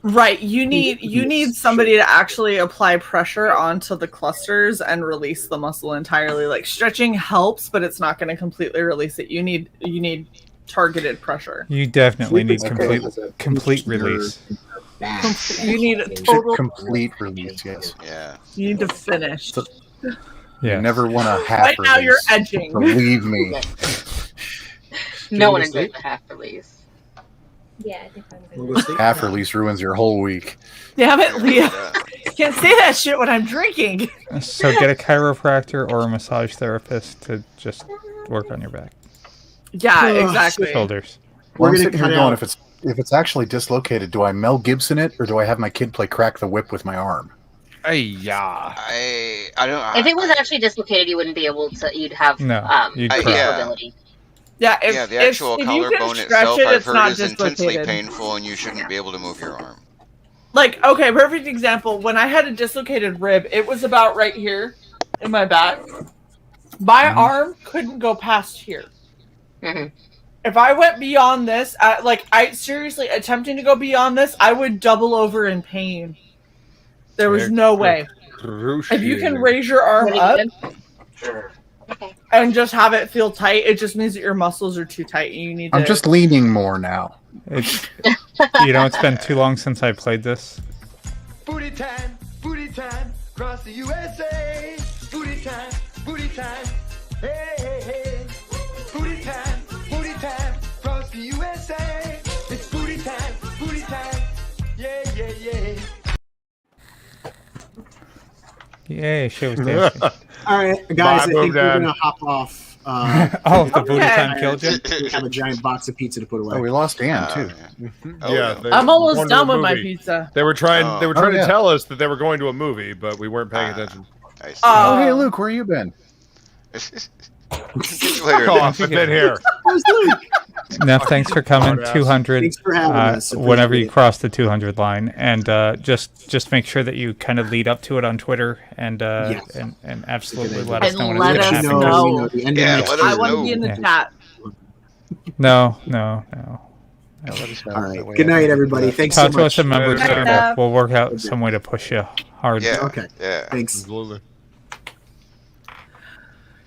Right. You need somebody to actually apply pressure onto the clusters and release the muscle entirely. Like stretching helps, but it's not going to completely release it. You need targeted pressure. You definitely need complete release. You need a total complete release. Yes. Yeah. You need to finish. You never want a half Right release. now you're edging. Believe me. No one enjoys the half release. Yeah, I think I'm good. Half release ruins your whole week. Damn it, Leah. Can't say that shit when I'm drinking. So get a chiropractor or a massage therapist to just work on your back. Yeah, exactly. Shoulders. Well, We're I'm gonna sitting here cut going, out. if it's actually dislocated, do I Mel Gibson it, or do I have my kid play crack the whip with my arm? Hey, yeah. I don't. If it was actually dislocated, you wouldn't be able to. You'd have you'd reduced cry. mobility. Yeah, if, Yeah, the actual if you can collarbone stretch itself, it, I've it's heard, not is intensely dislocated. painful, and you shouldn't be able to move your arm. Like, okay, perfect example. When I had a dislocated rib, it was about right here in my back. My arm couldn't go past here. If I went beyond this, I seriously attempting to go beyond this, I would double over in pain. There was no way. If you can raise your arm up and just have it feel tight, it just means that your muscles are too tight and you need to... I'm just leaning more now. It's, it's been too long since I played this. Booty time, across the USA. Booty time, hey, hey, hey. Booty time, across the USA. It's booty time, yeah, yeah, yeah. Yay, Shae was dancing. All right, guys, I think we're gonna hop off. The booty time killed you? We have a giant box of pizza to put away. Oh, we lost Dan too. I'm almost going to done a with my movie. pizza. They were trying. They were trying Oh, yeah. to tell us that they were going to a movie, but we weren't paying attention. Oh, hey Luke, where you been? Fuck off! I've been here. Where's Luke? No, thanks for coming. Hard ass. 200. Thanks for having us. Whenever Appreciate you it. cross the 200 line, and just make sure that you kind of lead up to it on Twitter, and and absolutely let us know when let it's us going to happen. know. Yeah, let us I want to know. be in the Yeah. chat. No. All right. Good night, everybody. Thanks Talk so to much. us in member Good night, circle. Deb. We'll work out some way to push you hard. Yeah. Okay. Yeah. Thanks. Absolutely.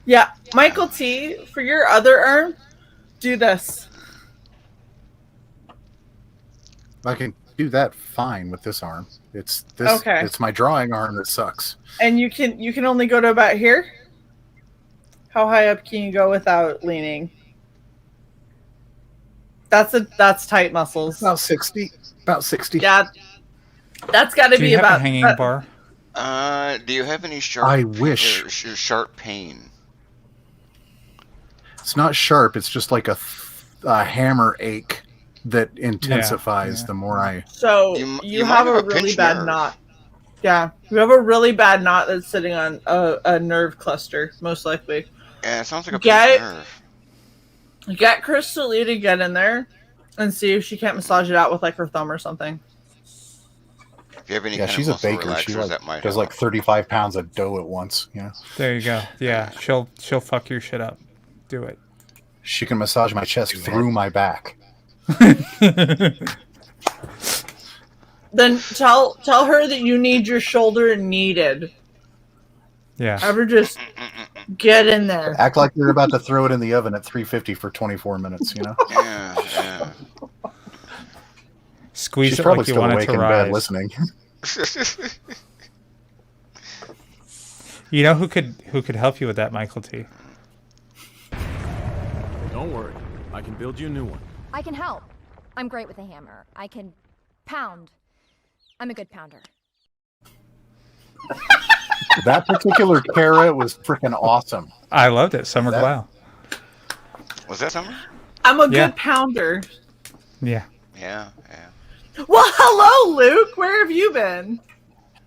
Yeah, Michael T, for your other arm, do this. I can do that fine with this arm. It's this. Okay. It's my drawing arm that sucks. And you can only go to about here? How high up can you go without leaning? That's tight muscles. About 60. About 60. Yeah. That's got to Do be you have about a hanging bar? Do you have any sharp? I wish. Sharp pain. It's not sharp. It's just like a hammer ache that intensifies the more I. So You you might have a have a really pinched bad nerve. knot. Yeah, you have a really bad knot that's sitting on a nerve cluster, most likely. Yeah, it sounds like a Get- pinched nerve. Get Crystal to get in there and see if she can't massage it out with like her thumb or something. If you have any Yeah, kind she's of a muscle baker. She relaxers, that might does help. like 35 pounds of dough at once. You know. There you go. Yeah, she'll fuck your shit up. Do it. She can massage my chest through my back. Then tell her that you need your shoulder kneaded. Yeah. Ever just get in there. Act like you're about to throw it in the oven at 350 for 24 minutes. You know. Yeah. Squeeze She's it probably like you still want it awake to in rise. bed listening. You know who could help you with that, Michael T? Don't worry. I can build you a new one. I can help. I'm great with a hammer. I can pound. I'm a good pounder. That particular carrot was freaking awesome. I loved it. Summer Glau. Was that summer? I'm a Yeah. good pounder. Yeah. Yeah. Well, hello, Luke. Where have you been?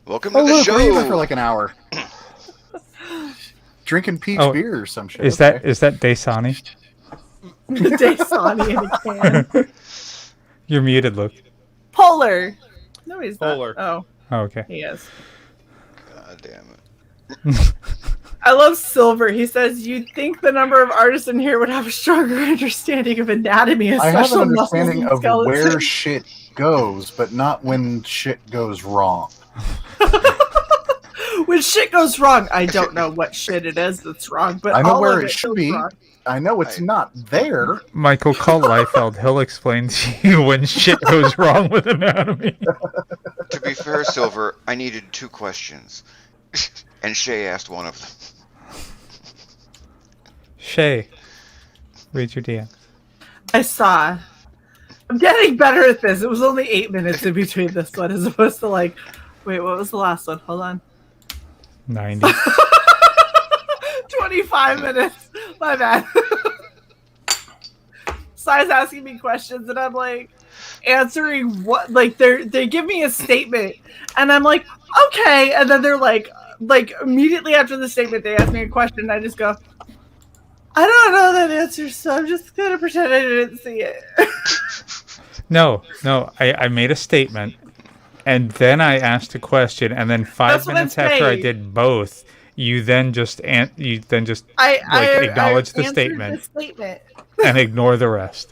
Welcome Oh, to the look, show. where you been for like an hour? Drinking peach beer or some shit. Is okay. that Dasani? Dasani in a can. You're muted, Luke. Polar. No, he's Polar. not. Oh, Oh, okay. he is. God damn it. I love Silver. He says, you'd think the number of artists in here would have a stronger understanding of anatomy and I have an special muscles understanding and of skeletons. where shit goes, but not when shit goes wrong. when shit goes wrong, I don't know what shit it is that's wrong, but I know all where of it should goes be. wrong. I know it's not there. Michael, call Liefeld. He'll explain to you when shit goes wrong with anatomy. To be fair, Silver, I needed 2 questions, and Shae asked one of them. Shae, read your DM. I saw. I'm getting better at this. It was only 8 minutes in between this one as opposed to like, wait, what was the last one? Hold on. 90. 25 minutes. My bad. Sai's asking me questions and I'm like answering what, like they give me a statement and I'm like, okay, and then they're like immediately after the statement they ask me a question and I just go, I don't know that answer, so I'm just gonna pretend I didn't see it. No, I made a statement, and then I asked a question, and then 5 minutes after I did both, you then just acknowledge the statement and ignore the rest.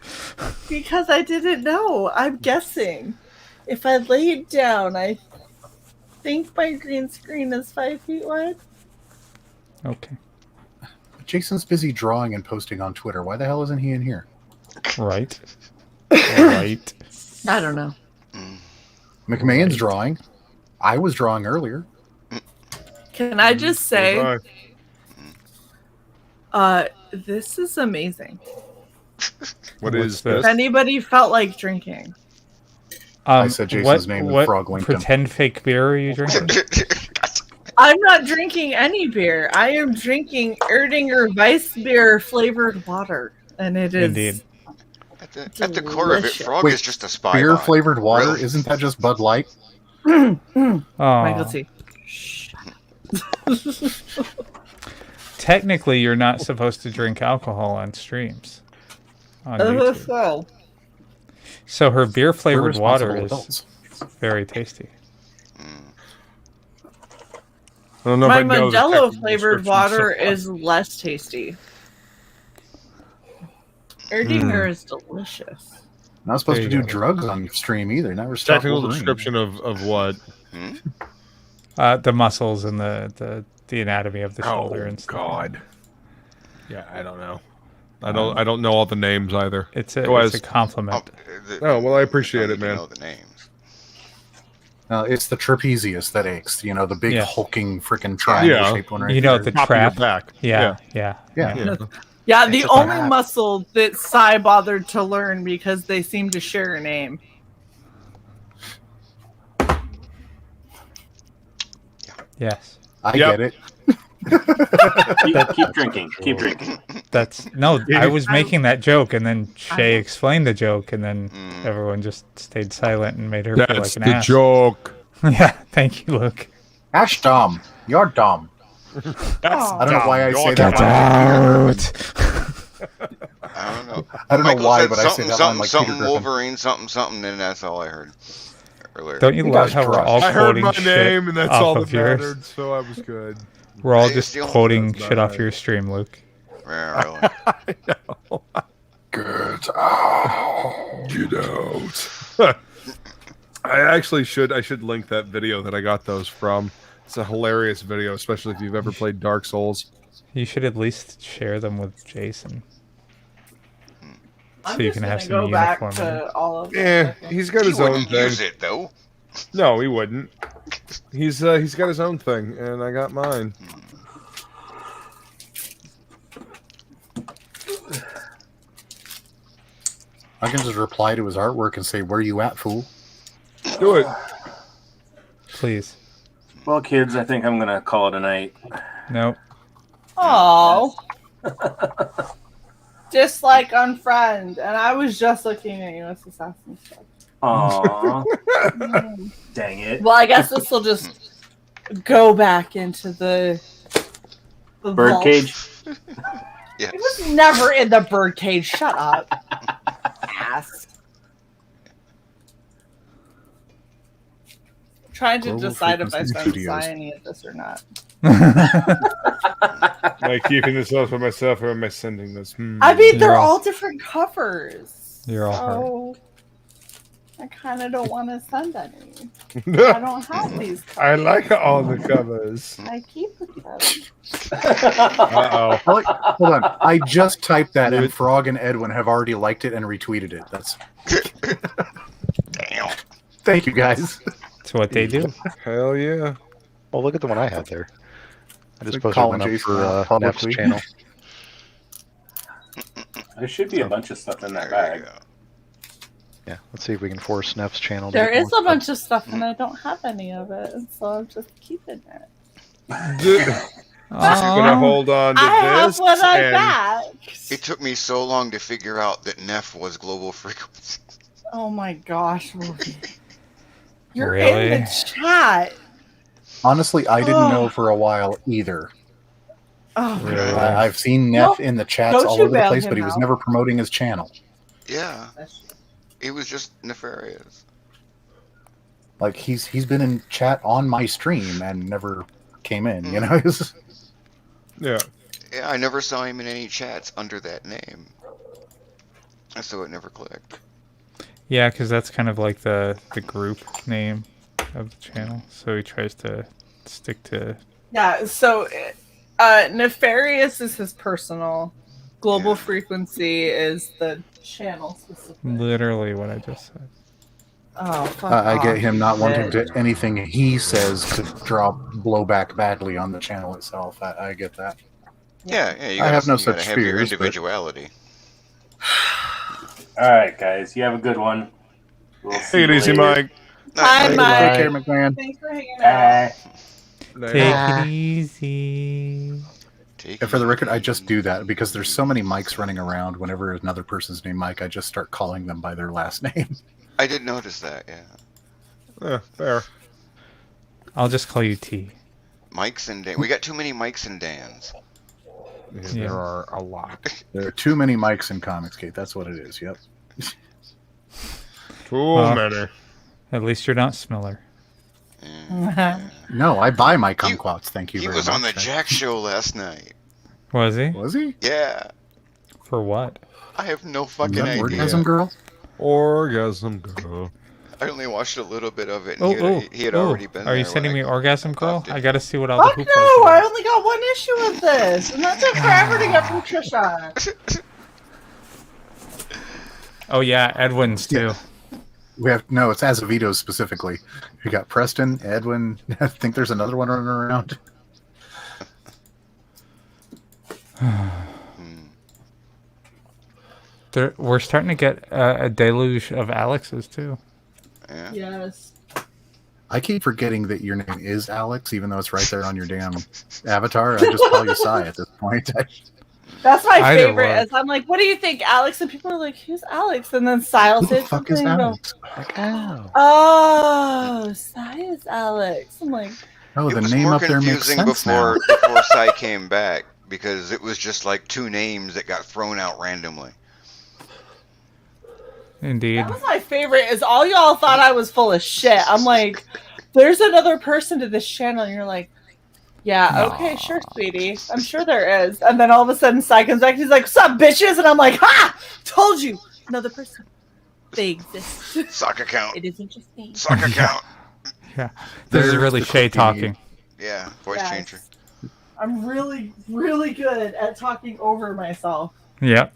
Because I didn't know. I'm guessing. If I laid down, I think my green screen is 5 feet wide. Okay. Jason's busy drawing and posting on Twitter. Why the hell isn't he in here? Right. Right. I don't know. McMahon's drawing. I was drawing earlier. Can I just say, this is amazing. What is If this? anybody felt like drinking. I said Jason's name and what Frog linked him. pretend fake beer are you drinking? I'm not drinking any beer. I am drinking Erdinger Weiss beer flavored water. And it is Indeed. At the core of it, Frog is just a spy Beer bot. flavored water? Really. Isn't that just Bud Light? Michael T. Technically, you're not supposed to drink alcohol on streams. On YouTube. So her beer flavored water is very tasty. I don't know My if I know the Modelo technical flavored description, water so- is less tasty. Erdinger is delicious. Not supposed There to you do go. drugs on stream either. Never stop Technical Wolverine. description of what? The muscles and the anatomy of the shoulder and stuff. God. Yeah, I don't know. I don't know all the names either. It's a Go it's as- a compliment. Oh well, I appreciate it, man. Know the names. It's the trapezius that aches. You know, the big Yeah. hulking freaking triangle shaped one right You know here. the trap. back. Yeah. Yeah. Yeah, the It's a only trap. muscle that Sai bothered to learn because they seem to share a name. Yes. I get it. Keep drinking. Keep drinking. That's no. I was making that joke, and then Shae explained the joke, and then everyone just stayed silent and made her feel That's like an the ass. joke. Yeah. Thank you, Luke. Ash dumb. You're dumb. I don't know why I say that. Get out. I don't know. I don't know Michael why, said but I say that line like Peter something Griffin. Wolverine, something, and that's all I heard earlier. Don't you love how we're all I heard quoting my shit name, and that's off all of that yours? mattered. So I was good. We're all Hey, just still- quoting That's shit not off your stream, Luke. Yeah, really. Good. Get out. I should link that video that I got those from. It's a hilarious video, especially if you've ever played Dark Souls. You should at least share them with Jason. I'm So you just can have gonna some go back uniform. to all of them. Yeah, he's got his He own wouldn't thing. use it though. No, he wouldn't. He's got his own thing, and I got mine. I can just reply to his artwork and say, "Where you at, fool?" Do it. Please. Well, kids, I think I'm gonna call it a night. Nope. Oh. Just like Unfriend, and I was just looking at you as Assassin's Creed. Aww. Dang it. Well, I guess this will just go back into the vault. Birdcage. Yes. It was never in the birdcage. Shut up, ass. Trying to Global decide if I Frequency send Studios. Sai any of this or not. Am I keeping this all for myself, or am I sending this? I mean, they're You're all different covers. You're all hurt. So I kind of don't want to send any. I don't have these covers. I like all the covers. I keep them. Uh-oh. Hold on. I just typed that, and Frog and Edwin have already liked it and retweeted it. That's Damn. Thank you, guys. That's what they do. Hell yeah. Oh, look at the one I had there. I just Like posted Colin one up Jason for Neff's publicly. channel. There should be a bunch of stuff in that bag. Yeah, let's see if we can force Neff's channel. There is a bunch of stuff, and I don't have any of it, so I'm just keeping it. You're gonna hold on to I have this. what I and- got. It took me so long to figure out that Neff was global frequency. Oh my gosh, Ruby. You're Really? in the chat. Honestly, I didn't know for a while either. Oh, Really? I've seen Neff Nope. in the chats Don't all you over the bail place, him but he was out. never promoting his channel. Yeah. It was just nefarious. Like he's been in chat on my stream and never came in. You know. Yeah. Yeah, I never saw him in any chats under that name. So it never clicked. Yeah, because that's kind of like the group name of the channel. So he tries to stick to. Yeah, so Nefarious is his personal. Global Frequency is the channel specific. Literally what I just said. Oh, fuck I get off, him you not wanting bitch. to anything he says to draw blowback badly on the channel itself. I get that. Yeah, yeah. You I gotta, have no you such gotta have your fears, but- individuality. All right, guys, you have a good one. We'll see Take it you easy, later. Mike. Hi, Take Mike. care, McMahon. Thanks for hanging out. Take it easy. And for the record, I just do that because there's so many Mikes running around. Whenever another person's named Mike, I just start calling them by their last name. I did notice that, yeah. Yeah, fair. I'll just call you T. Mikes and Dan. We got too many Mikes and Dans. Yeah, Yeah. There are a lot. There are too many Mikes in Comics Gate. That's what it is. Yep. Too many. At least you're not Smiller. No, I buy my kumquats. Thank you He very was much. on the Jack show last night. Was he? Was he? Yeah. For what? I have no Is fucking that idea. Orgasm Girl? Orgasm Girl. I only watched a little bit of it, and he had already been Are there you when sending I me Orgasm Girl? popped in. I gotta see what all Fuck the no, hooplas I are. only got one issue of this, and that took forever to get from Trisha. Oh yeah, Edwin's too. We have no. It's Azevedo specifically. We got Preston, Edwin. I think there's another one running around. We're starting to get a deluge of Alexes too. Yeah. Yes. I keep forgetting that your name is Alex, even though it's right there on your damn avatar. I just call you Cy at this point. That's my Either favorite. one. Is I'm like, what do you think, Alex? And people are like, who's Alex? And then Cy will Who the say fuck is something and go, Alex? Like, oh. oh, Cy is Alex. I'm like, Oh, It the was name more up there makes confusing sense now. before Cy came back because it was just like two names that got thrown out randomly. Indeed. that was my favorite. Is all y'all thought I was full of shit. I'm like, there's another person to this channel, and you're like, yeah, okay, sure, sweetie. I'm sure there is. And then all of a sudden, Cy comes back. He's like, "What's up, bitches?" And I'm like, "Ha! Told you, another person. They exist. Sock account. It isn't just me." Sock account. Yeah. This is There's really the Shae cookie. talking. Yeah, voice Yes. changer. I'm really, really good at talking over myself. Yep.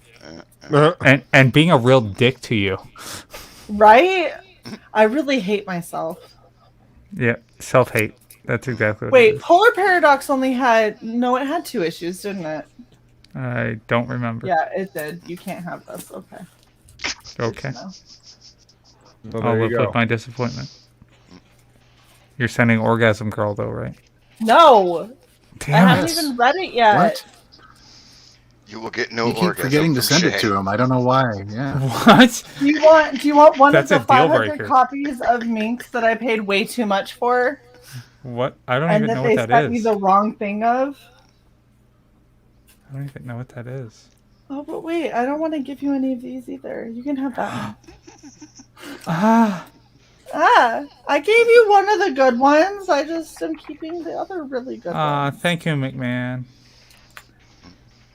And being a real dick to you. Right? I really hate myself. Yeah. Self-hate. That's exactly what it Wait, is. Polar Paradox only had it had 2 issues, didn't it? I don't remember. Yeah, it did. You can't have this. Okay. Okay. No. Well, I'll there you live go. with my disappointment. You're sending Orgasm Girl though, right? No. Damn I haven't it. even read it yet. What? You will get no You keep orgasm forgetting to from send it Shae. to him. I don't know why. Yeah. What? Do you want one That's of a the deal 500 breaker. copies of Minx that I paid way too much for? What? I don't And even that know they what that sent me is. the wrong thing of? I don't even know what that is. Oh, but wait, I don't want to give you any of these either. You can have that one. Ah. I gave you one of the good ones. I just am keeping the other really good ones. Thank you, McMahon.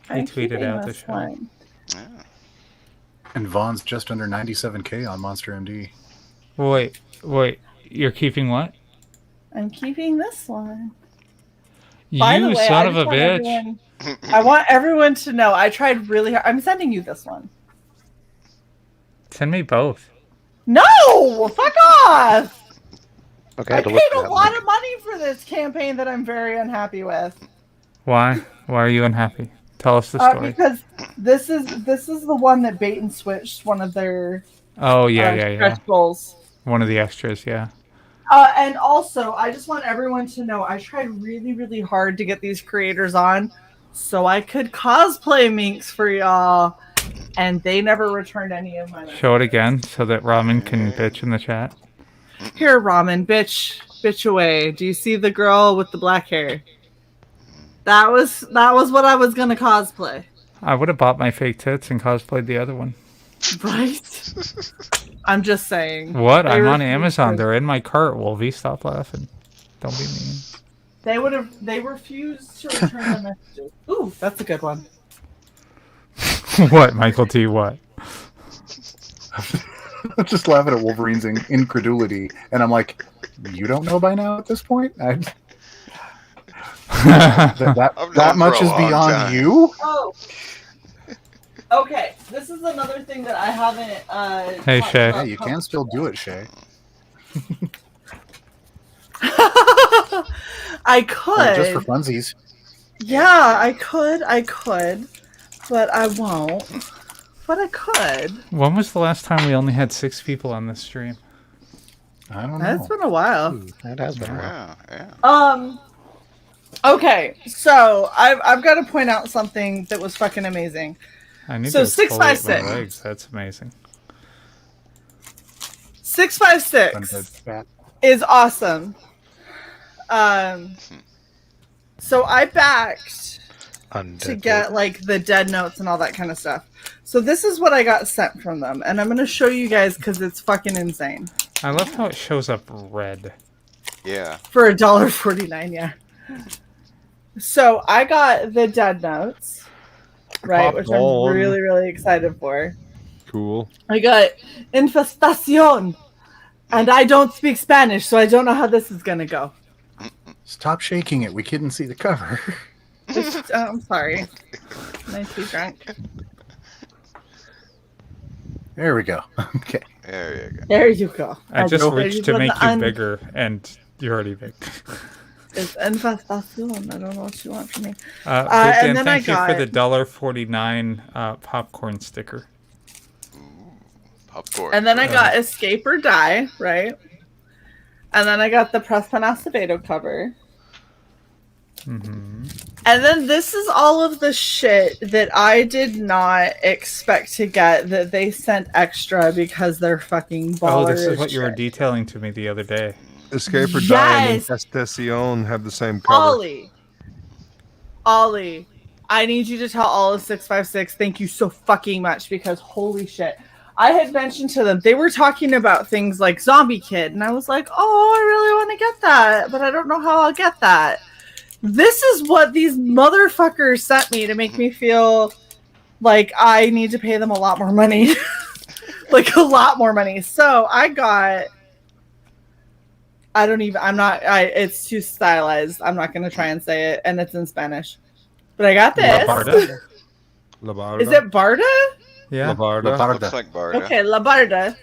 He I'm tweeted keeping out the this show. one. And Vaughn's just under 97K on Monster MD. Wait. You're keeping what? I'm keeping this one. By the You way, son I of just a want bitch. I want everyone to know I tried really hard. I'm sending you this one. Send me both. No! Fuck off! Okay, I I had to paid look for a that lot link. of money for this campaign that I'm very unhappy with. Why? Why are you unhappy? Tell us the story. Because this is the one that bait and switched one of their Oh, yeah. stretch goals. One of the extras, yeah. And also, I just want everyone to know I tried really, really hard to get these creators on so I could cosplay Minx for y'all, and they never returned any of my money. Show it again so that Ramen can bitch in the chat. Here, Ramen, bitch away. Do you see the girl with the black hair? That was what I was gonna cosplay. I would have bought my fake tits and cosplayed the other one. Right? I'm just saying. What? They I'm on refused Amazon. to- They're in my cart, Wolvie. Stop laughing. Don't be mean. They refused to return the messages. Ooh, that's a good one. What, Michael T? What? I'm just laughing at Wolverine's incredulity, and I'm like, you don't know by now at this point? That much is beyond you? Oh. Okay, this is another thing that I haven't. Hey, talked Shae. about. Yeah, you can still do it, Shae. I could. Just for funsies. Yeah, I could, but I won't. But I could. When was the last time we only had 6 people on this stream? I don't know. That's been a while. It has been a while. Yeah. Okay, so I've got to point out something that was fucking amazing. I need So to exfoliate my 656. legs. That's amazing. 656 is awesome. So I backed to get like the dead notes and all that kind of stuff. So this is what I got sent from them, and I'm gonna show you guys because it's fucking insane. I love how it shows up red. Yeah. For $1.49, yeah. So I got the dead notes, right, Pop which on. I'm really, really excited for. Cool. I got infestación, and I don't speak Spanish, so I don't know how this is gonna go. Stop shaking it. We couldn't see the cover. I'm sorry. Am I too drunk? There we go. Okay. There you go. There you go. I just reached to put make the you bigger, and you're already big. It's infestación. I don't know what you want from me. And then thank I got you for the $1.49 popcorn sticker. Popcorn. And then I got Escape or Die, right? And then I got the Preston Acevedo cover. Mm-hmm. And then this is all of the shit that I did not expect to get that they sent extra because they're fucking baller. Oh, this is as what you were shit. detailing to me the other day. Escape or Die and Yes! Infestacion have the same cover. Ollie, I need you to tell all of 656 thank you so fucking much because holy shit. I had mentioned to them, they were talking about things like Zombie Kid, and I was like, oh, I really want to get that, but I don't know how I'll get that. This is what these motherfuckers sent me to make me feel like I need to pay them a lot more money. Like a lot more money. So I got... it's too stylized. I'm not going to try and say it, and it's in Spanish. But I got this. La Barda. Is it Barda? Yeah. La Barda. Looks like Barda. Okay, La Barda.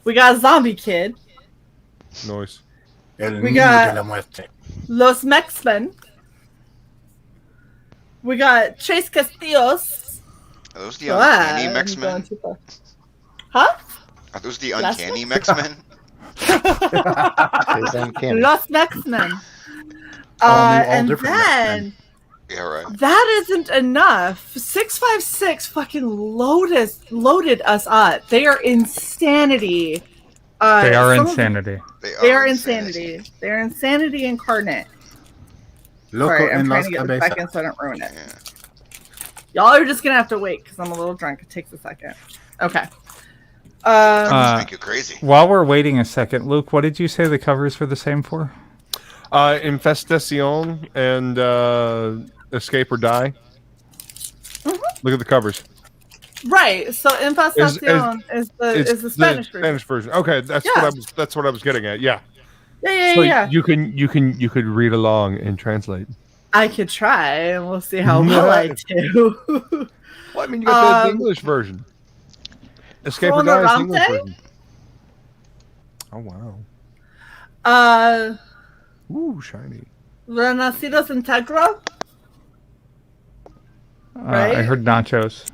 We got Zombie Kid. Noise. We got Los Mexmen. We got Chase Castillos. Are those the uncanny I'm X-Men? going too far. Huh? Are those the Last uncanny one? X-Men? Los Mexmen. And then Yeah, right. that isn't enough. 656 fucking loaded us up. They are insanity. They are some of insanity. They are insanity. They are insanity incarnate. Sorry, I'm trying to get this second so I don't ruin it. Y'all are just gonna have to wait because I'm a little drunk. It takes a second. Okay. Make you crazy. While we're waiting a second, Luke, what did you say the covers were the same for? Infestacion and Escape or Die. Look at the covers. Right. So infestación is the Spanish version. Spanish version. Okay, that's what I was getting at. Yeah. Yeah. So Yeah. you could read along and translate. I could try, and we'll see how well I do. Well, I mean, you got the English version. Escape or Die is the English version. Oh wow. Ooh, shiny. Renacidos Integra. Right? I heard nachos.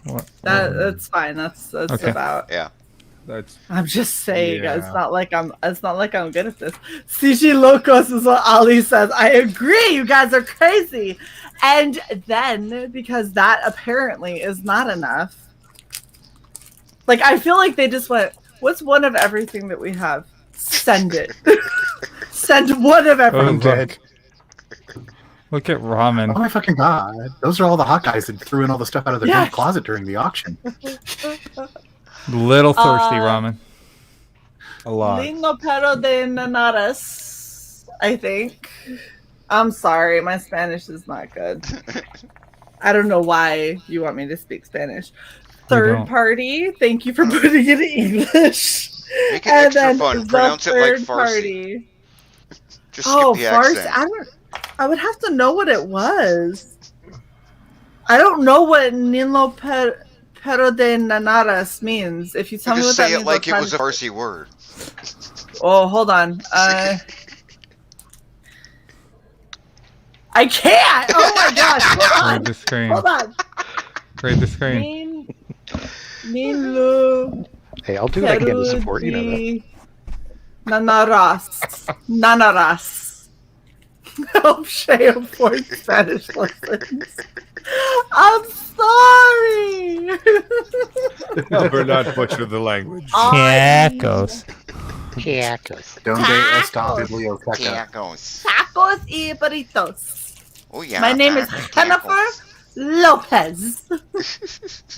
What? That's fine. That's Okay. about. Yeah. I'm just saying, it's not like I'm good at this. CG Locos is what Ali says. I agree, you guys are crazy. And then, because that apparently is not enough, like I feel like they just went, what's one of everything that we have? Send it. Send one of everything. Dead. Look at ramen. Oh my fucking god! Those are all the hot guys that threw in all the stuff out of their damn closet during the auction. Little thirsty ramen. A lot. Lindo pero de nanadas, I think. I'm sorry, my Spanish is not good. I don't know why you want me to speak Spanish. Third party, thank you for putting it in English. Make it extra fun. Pronounce it like Farsi. Just skip the accent. I would have to know what it was. I don't know what Nilo pero de nanadas means. If you tell me what that means, just say it like it was a Farsi word. Oh, hold on. I can't. Oh my gosh! Hold on. Read the screen. Hold on. Read the screen. Nilo. Hey, I'll do what I can to support you. Know that. Nanaras. Help Shae avoid Spanish lessons. I'm sorry. Never not butcher the language. Tacos. Donde está biblioteca? Tacos y burritos. Oh yeah. My name is Jennifer Lopez.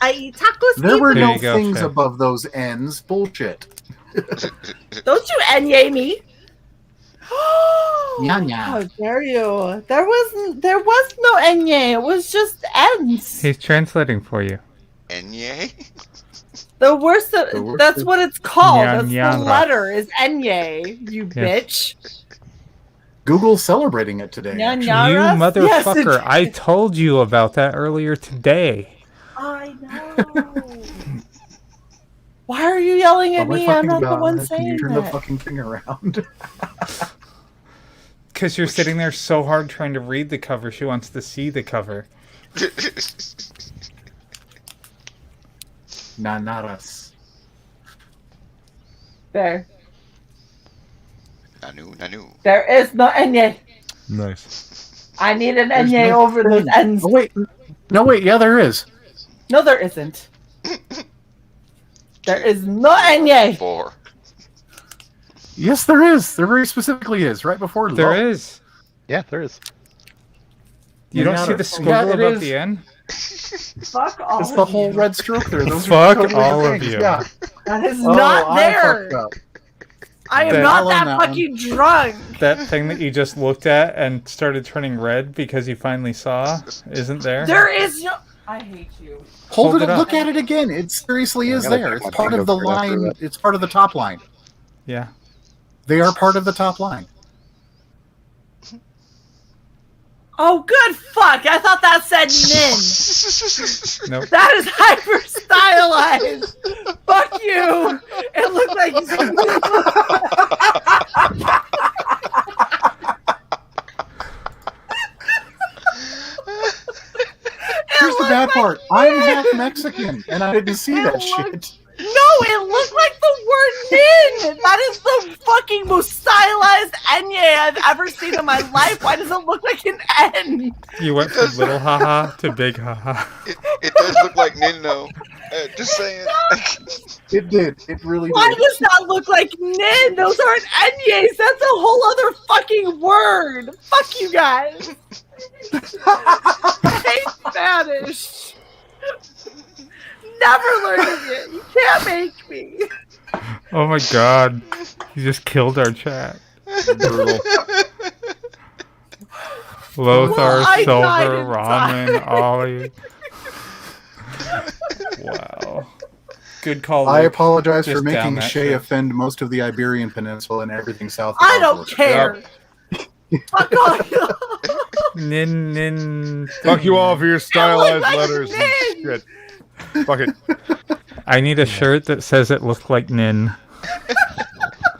I eat tacos. There were no things above those N's. Bullshit. Don't you enye me? Nya. How dare you? There was no enye. It was just N's. He's translating for you. Enye? The worst. That's what it's called. That's Nya. the letter is enye. You bitch. Google's celebrating it today. You motherfucker! Yes, I told you about that earlier today. I know. Why are you yelling at me? I'm not the one saying Can you turn that. the fucking thing around? Because you're sitting there so hard trying to read the cover, she wants to see the cover. Nanaras. There. Nanu. There is no enye. Nice. I need an enye over those N's. Oh, wait. No, wait. Yeah, there is. No, there isn't. There is no enye. 4. Yes, there is. There very specifically is. Right before There is. Yeah, there is. You don't see the squiggle above the N? Fuck all It's the whole red stroke there. Those Fuck are totally all the of things. you. Yeah. That is not there. I am not I'll own that that fucking drunk. That thing that you just looked at and started turning red because you finally saw isn't there? There is no. I hate you. Hold it up. Look at it again. It seriously is there. It's part of the line. It's part of the top line. Yeah. They are part of the top line. Oh, good fuck. I thought that said nin. Nope. That is hyper stylized. Fuck you. It looked like. Here's the bad part. I'm half Mexican, and I didn't see that shit. No, it looked like the word nin. That is the fucking most stylized enye I've ever seen in my life. Why does it look like an N? You went from little haha to big haha. It does look like Nino. Just saying. It did. It really Why did. does that look like nin? Those aren't enyes. That's a whole other fucking word. Fuck you guys. I hate Spanish. Never learning it. You can't make me. Oh my god. You just killed our chat. Brutal. Lothar, Well, I died Silver, in Ramen, time. Ollie. Wow. Good call. I Luke. apologize for Just down making that Shae shit. offend most of the Iberian Peninsula and everything south of I our don't border. care. Fuck off. Nin. Fuck you all for your stylized like letters and shit. Fuck it. I need a shirt that says it looked like Nin.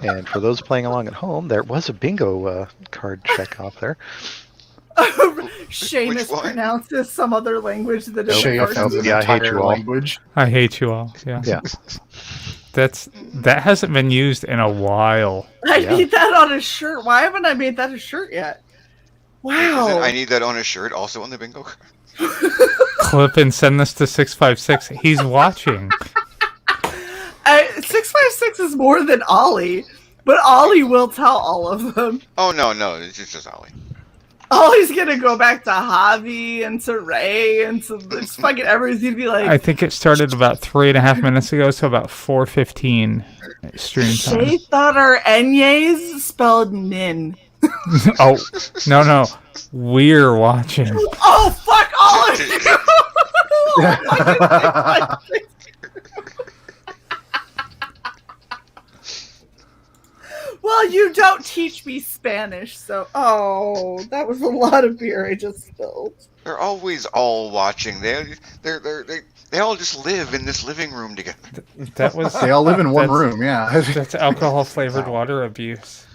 And for those playing along at home, there was a bingo card check off there. Shae mispronounces some other language that is Shae offends an Yeah, I hate entire you all. language. I hate you all. Yeah. Yeah. That hasn't been used in a while. I need that on a shirt. Why haven't I made that a shirt yet? Wow. I need that on a shirt, also on the bingo card. Clip and send this to 656. He's watching. 656 is more than Ollie, but Ollie will tell all of them. Oh no, it's just Ollie. Ollie's gonna go back to Javi and to Ray and to just fucking everyone's gonna be like, I think it started about 3.5 minutes ago, so about 4:15 stream time. Shae thought our Enyes spelled Nin. Oh, no. We're watching. Oh, fuck Ollie! Well, you don't teach me Spanish, so that was a lot of beer I just spilled. They're always all watching. They all just live in this living room together. That was. They all live in one room, yeah. That's alcohol flavored water abuse.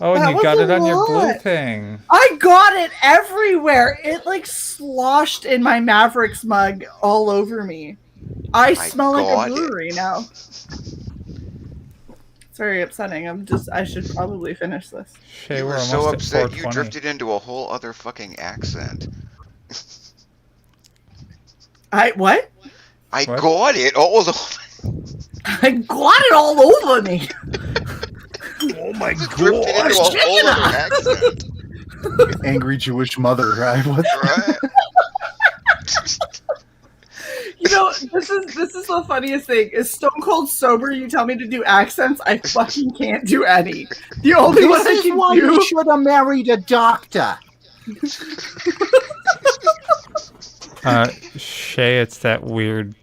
Oh, and That you was got a it on your blue lot. thing. I got it everywhere. It like sloshed in my Mavericks mug all over me. I smell like got a brewery now. It's very upsetting. I should probably finish this. Shae, You we're were almost so at upset you 420. drifted into a whole other fucking accent. What? I got it all over. I got it all over me. Oh my Drifted into a whole other accent. Angry Jewish mother, right? What? Right? You know, this is the funniest thing. Is Stone Cold sober? You tell me to do accents, I fucking can't do any. The only one I This is can why do. you should have married a doctor. Shae, it's that weird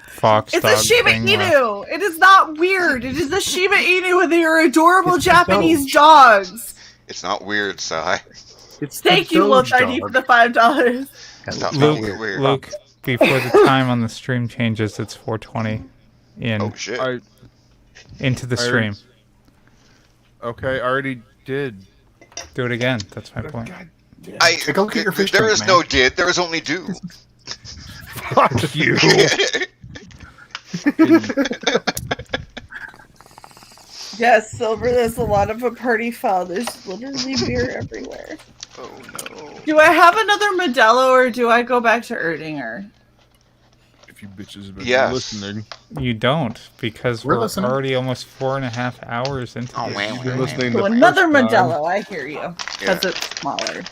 fox It's dog a Shiba thing where- Inu. It is not weird. It is a Shiba Inu and they are adorable Japanese dogs. It's not weird, Sai. Thank you, Luke. I need for the $5. Stop Luke, making it weird. Luke, before the time on the stream changes, it's 4:20 in. Oh shit! Into the stream. Okay, I already did. Do it again. That's my point. Take a look at your fish There tank, is man. no did. There is only do. Fuck you. Yes, Silver, there's a lot of a party foul. There's literally beer everywhere. Oh no. Do I have another Modelo or do I go back to Erdinger? If you bitches have been Yes. listening. You don't, because We're we're listening. already almost 4.5 hours into Oh, this. man, You've been listening So the another first time. Modelo, I hear you. Because Yeah. it's smaller.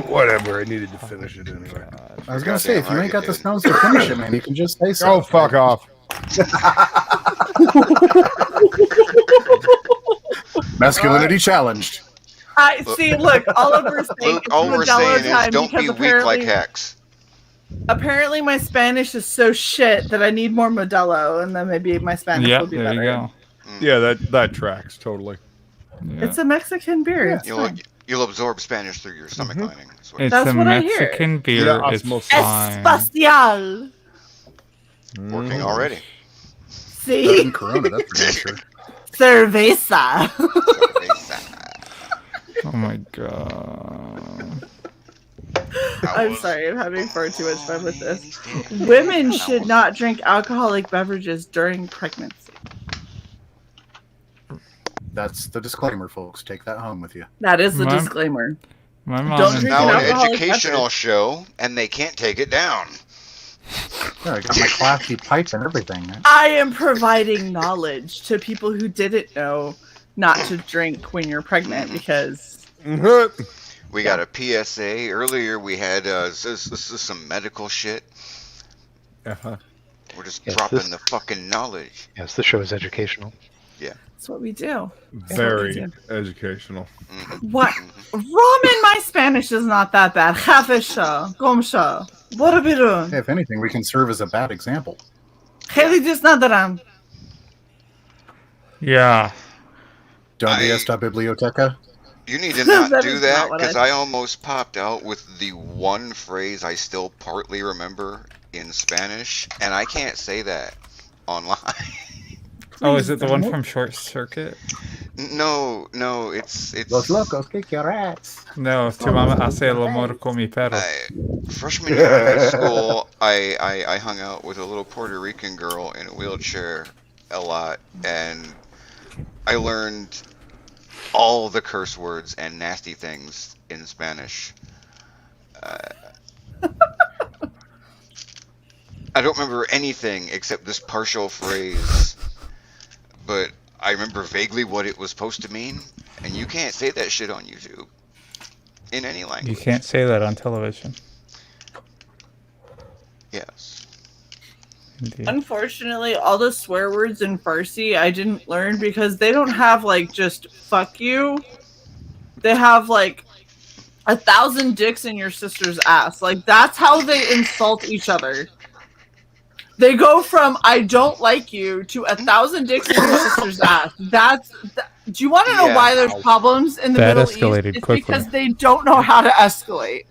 Whatever, I needed to finish it anyway. I was gonna say, if you Goddamn ain't right got the you did. stones to finish it, man, you can just say so. Oh, fuck off. Masculinity challenged. I see. Look, Oliver's saying Luke, it's all we're Modelo saying is time don't because be weak like apparently, Hex. apparently my Spanish is so shit that I need more Modelo, and then maybe my Spanish Yeah, will be there better. you go. Yeah, that tracks totally. Yeah. It's a Mexican beer. It's You'll fine. you'll absorb Spanish through your stomach lining. That's what It's That's a what I hear. Mexican beer. Yeah, It's osmosis. fine. Espacial. working already. See? Better than Corona, that's for damn sure. Cerveza. Oh my god. I'm sorry, I'm having far too much fun with this. Women should not drink alcoholic beverages during pregnancy. That's the disclaimer, folks. Take that home with you. That is the My- disclaimer. My mom Don't and drink Now an an alcoholic educational beverage. show, and they can't take it down. Yeah, I got my classy pipe and everything, man. I am providing knowledge to people who didn't know not to drink when you're pregnant because We got a PSA earlier. We had this is some medical shit. Uh-huh. We're just Yes, dropping this- the fucking knowledge. Yes, the show is educational. Yeah. that's what we do. Very educational. What? Roman, my Spanish is not that bad. Jafesha, gomsha, what are we doing? Hey, if anything, we can serve as a bad example. Haley just not that I'm. Yeah. ¿Dónde está biblioteca? You need to not That do is that not what because I- I almost popped out with the one phrase I still partly remember in Spanish, and I can't say that online. Oh, is it the one from Short Circuit? No, it's Los locos kick your ass. No, tu mama hace el amor con mi perro. Freshman year of high school, I hung out with a little Puerto Rican girl in a wheelchair a lot, and I learned all the curse words and nasty things in Spanish. I don't remember anything except this partial phrase, but I remember vaguely what it was supposed to mean, and you can't say that shit on YouTube in any language. You can't say that on television. Yes. Indeed. Unfortunately, all the swear words in Farsi I didn't learn because they don't have like just fuck you. They have like 1,000 dicks in your sister's ass. Like that's how they insult each other. They go from I don't like you to 1,000 dicks in your sister's ass. Do you want to know Yeah. why there's problems in the That Middle escalated East? It's quickly. because they don't know how to escalate.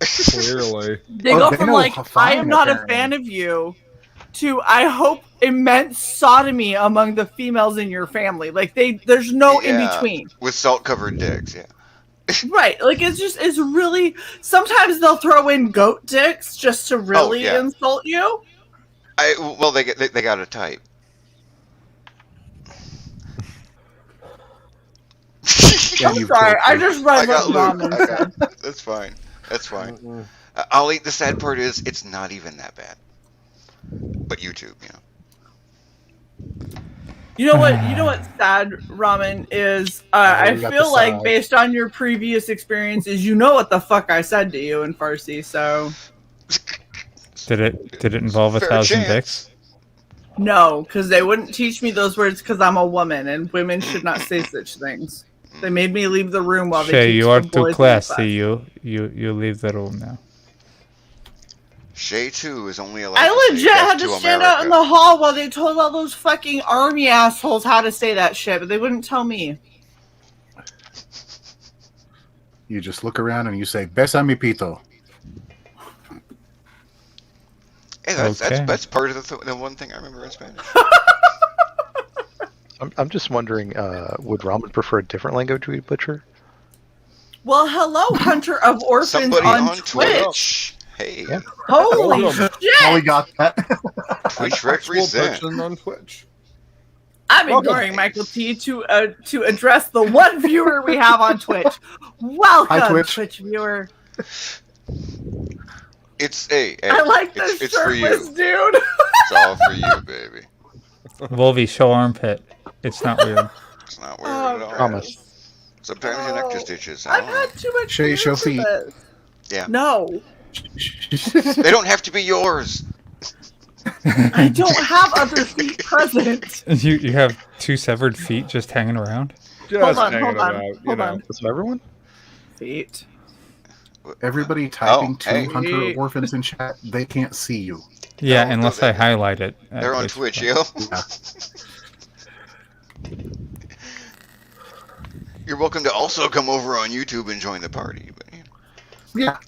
Clearly. They go they from know like how I fine, am not apparently. a fan of you to I hope immense sodomy among the females in your family. Like there's no in Yeah, between. with salt-covered dicks, yeah. Right. Like it's really sometimes they'll throw in goat dicks just to really yeah. insult you. Well, they got a type. I'm sorry, I just read I got what Luke. Ramen said. That's fine. That's fine. Ollie, the sad part is it's not even that bad. But YouTube, You know what sad ramen is? I we got feel the like side. based on your previous experiences, you know what the fuck I said to you in Farsi, so Did it involve Fair 1,000 chance. dicks? no, because they wouldn't teach me those words because I'm a woman and women should not say such things. They made me leave the room while they Shae, teach you are the too boys in classy. class. You leave the room now. Shae 2 is only allowed I to say legit death had to to stand America. out in the hall while they told all those fucking army assholes how to say that shit, but they wouldn't tell me. You just look around and you say, "Besa mi pito." Hey, Okay. that's part of the one thing I remember in Spanish. I'm just wondering, would Ramen prefer a different language we butcher? Well, hello, Hunter of Orphans Somebody on on Twitch. Twitch. Hey, Holy Welcome. Ollie shit! got that. Twitch Actual represent. person on Twitch. I'm Welcome. ignoring Michael T to address the one viewer we have on Twitch. Welcome, Hi, Twitch. Twitch viewer. It's hey, I like it's, this it's for shirtless you. dude. It's all for you, baby. Volvi, show armpit. It's not weird. It's not weird Oh, at all. Promise. Sometimes your neck just itches. I I've don't know. had too much Shae, beer show for feet. this. Yeah. No, They don't have to be yours. I don't have other feet present. You have 2 severed feet just hanging around. Just on, hanging hold on, about, you hold know. on. Is that everyone? Feet. Everybody typing to hey. Hunter of Orphans in chat, they can't see you. Yeah, No, unless I highlight it. at They're on Twitch, yo. Yeah. You're welcome to also come over on YouTube and join the party. But, Yeah,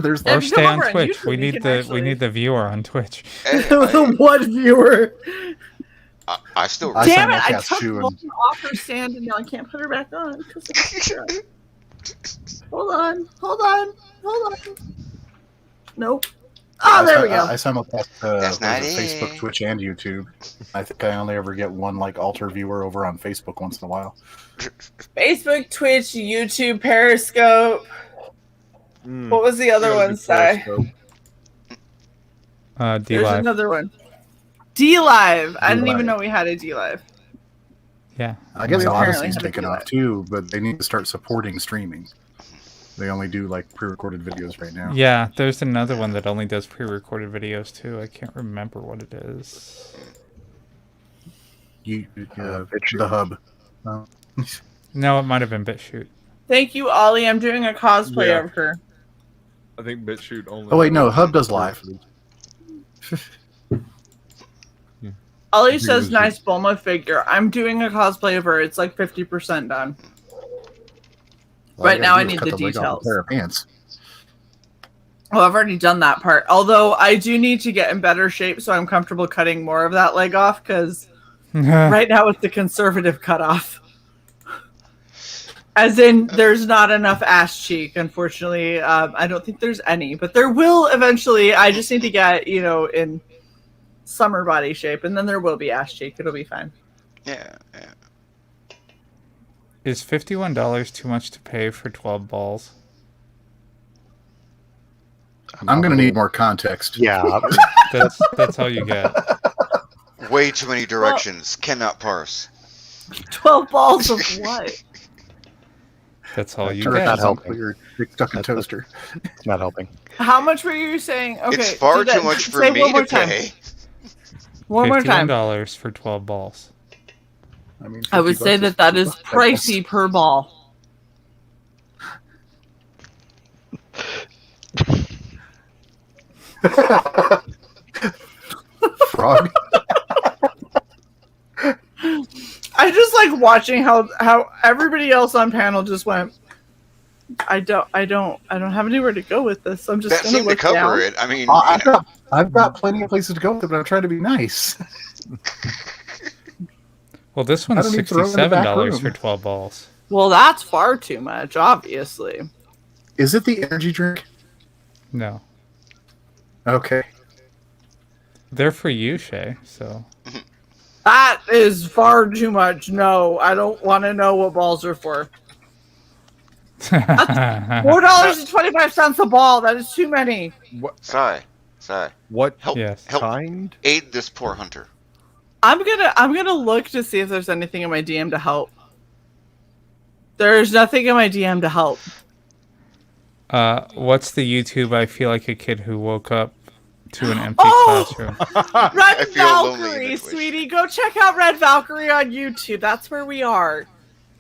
there's Yeah, Or if you stay come on over on Twitch. YouTube, We you need can the actually- we need the viewer on Twitch. hey, The one viewer. I still. I Damn it! I simulcast took too, one and off her stand and now I can't put her back on. 'Cause hold on. Nope. Oh, there we go. I simulcast That's not Facebook, it. Twitch, and YouTube. I think I only ever get one like alter viewer over on Facebook once in a while. Facebook, Twitch, YouTube, Periscope. What was the other one, Si? D There's Live. another one. D Live. I didn't even D-Live. know we had a D Live. Yeah. I guess We apparently Odyssey's have a taken D-Live. off too, but they need to start supporting streaming. They only do like pre-recorded videos right now. Yeah, there's another one that only does pre-recorded videos too. I can't remember what it is. The hub. No, it might have been BitChute. Thank you, Ollie. I'm doing a cosplay Yeah. of her. I think BitChute only. Oh wait, no, Hub does live. Ollie says, nice Bulma figure. I'm doing a cosplay of her. It's like 50% done. Right now I need the details. Pair of pants. Oh, I've already done that part. Although I do need to get in better shape so I'm comfortable cutting more of that leg off because right now it's the conservative cutoff. As in, there's not enough ass cheek, unfortunately. I don't think there's any, but there will eventually. I just need to get, in summer body shape, and then there will be ass cheek. It'll be fine. Yeah. Is $51 too much to pay for 12 balls? I'm going to need more context. Yeah. That's all you get. Way too many directions. Cannot parse. 12 balls of what? That's all you It's get. not helping. You're stuck in toaster. It's not helping. How much were you saying? Okay, It's far too much for say me one more to time. pay. One more time. $51 for 12 balls. I would say that is pricey per ball. Frog. I just like watching how everybody else on panel just went. I don't have anywhere to go with this. I'm just That gonna seemed to look cover down. it. I mean, I've got plenty of places to go with it, but I'm trying to be nice. Well, this I one's don't need to throw it in the back $67 room. for 12 balls. Well, that's far too much, obviously. Is it the energy drink? No. Okay. They're for you, Shae, so. That is far too much. No, I don't want to know what balls are for. $4.25 a ball. That is too many. Sai. What help kind? Aid this poor hunter. I'm gonna look to see if there's anything in my DM to help. There's nothing in my DM to help. What's the YouTube? I feel like a kid who woke up to an empty classroom. Red Valkyrie, sweetie, go check out Red Valkyrie on YouTube. That's where we are.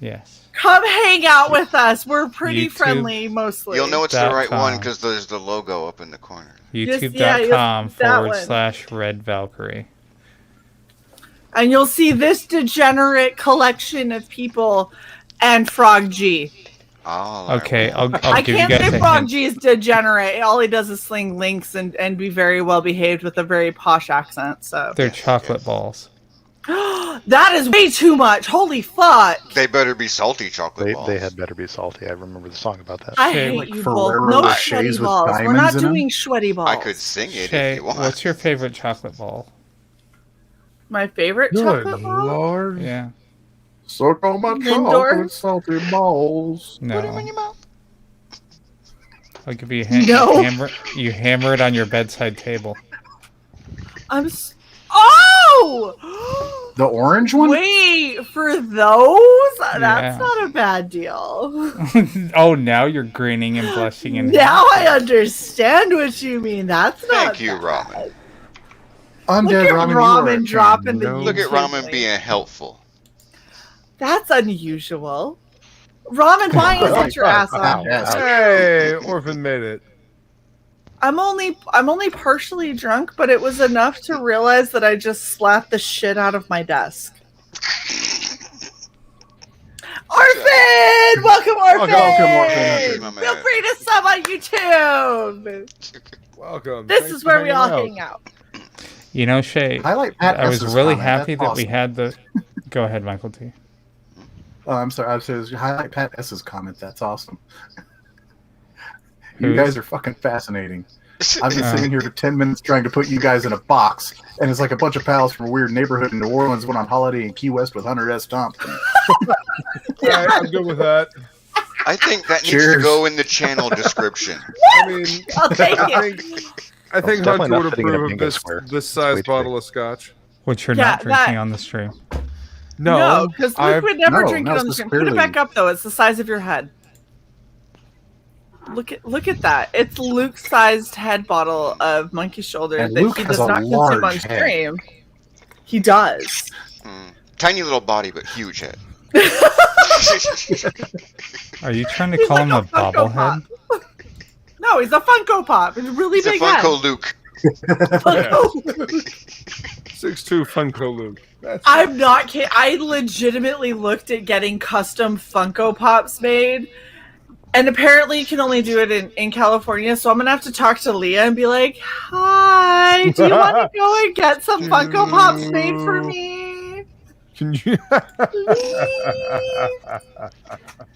Yes. Come hang out with us. We're pretty YouTube. friendly, mostly. You'll know it's the right one because there's the logo up in the corner. YouTube.com/Red Valkyrie. And you'll see this degenerate collection of people and Frog G. Okay, I'll I give can't you guys say a Frog hint. G is degenerate. All he does is sling links and be very well behaved with a very posh accent. So They're chocolate balls. that is way too much. Holy fuck! They better be salty chocolate balls. They had better be salty. I remember the song about that. I hate you both. No sweaty balls. We're not doing sweaty balls. I could sing it Shae, if you want. what's your favorite chocolate ball? My favorite chocolate ball? Lord. Yeah. Suck on my Lindor? chocolate salty balls. No. Put them in your mouth. I'll give you a No. hint. You hammer it on your bedside table. Oh! The orange one? Wait, for those? Yeah. That's not a bad deal. Oh, now you're grinning and blushing and Now I understand what you mean. That's not Thank you, Ramen. Undead Look at Ramen, Ramen dropping the Look at YouTube Ramen link. being helpful. That's unusual. Ramen, why is that your ass on? Hey, Orphan made it. I'm only partially drunk, but it was enough to realize that I just slapped the shit out of my desk. Orphan! Welcome, Orphan! Welcome, Feel free to sub on YouTube. Welcome. This Thanks is for where we all hanging hang out. You know, Shae, Highlight Pat I was S's really comment. happy That's that we awesome. had the... Go ahead, Michael T. Oh, I'm sorry. I was highlight Pat S's comment. That's awesome. You Who's? guys are fucking fascinating. I've been sitting here for 10 minutes trying to put you guys in a box, and it's like a bunch of pals from a weird neighborhood in New Orleans went on holiday in Key West with Hunter S. Thompson. All right, I'm good with that. I think that needs to Cheers. go in the channel description. I mean, I'll take I it. think definitely Hunter not would fitting in a approve of bingo square. this size Way too bottle of scotch. Which you're Yeah, not drinking that- on the stream. No, because Luke I've- would never no, drink no, it on the this stream. is Put it clearly- back up though. It's the size of your head. Look at that. It's Luke-sized head bottle of monkey shoulder And that Luke he has does a not consume on large head. stream. He does. Tiny little body, but huge head. Are you trying to He's call like him a a Funko bobblehead? Pop. No, he's a Funko Pop. It's a really It's a big head. Funko Luke. Funko. 6'2" Funko Luke. I'm not kidding. I legitimately looked at getting custom Funko Pops made, and apparently you can only do it in California. So I'm gonna have to talk to Leah and be like, "Hi, do you want to go and get some Funko Pops made for me?" Can you?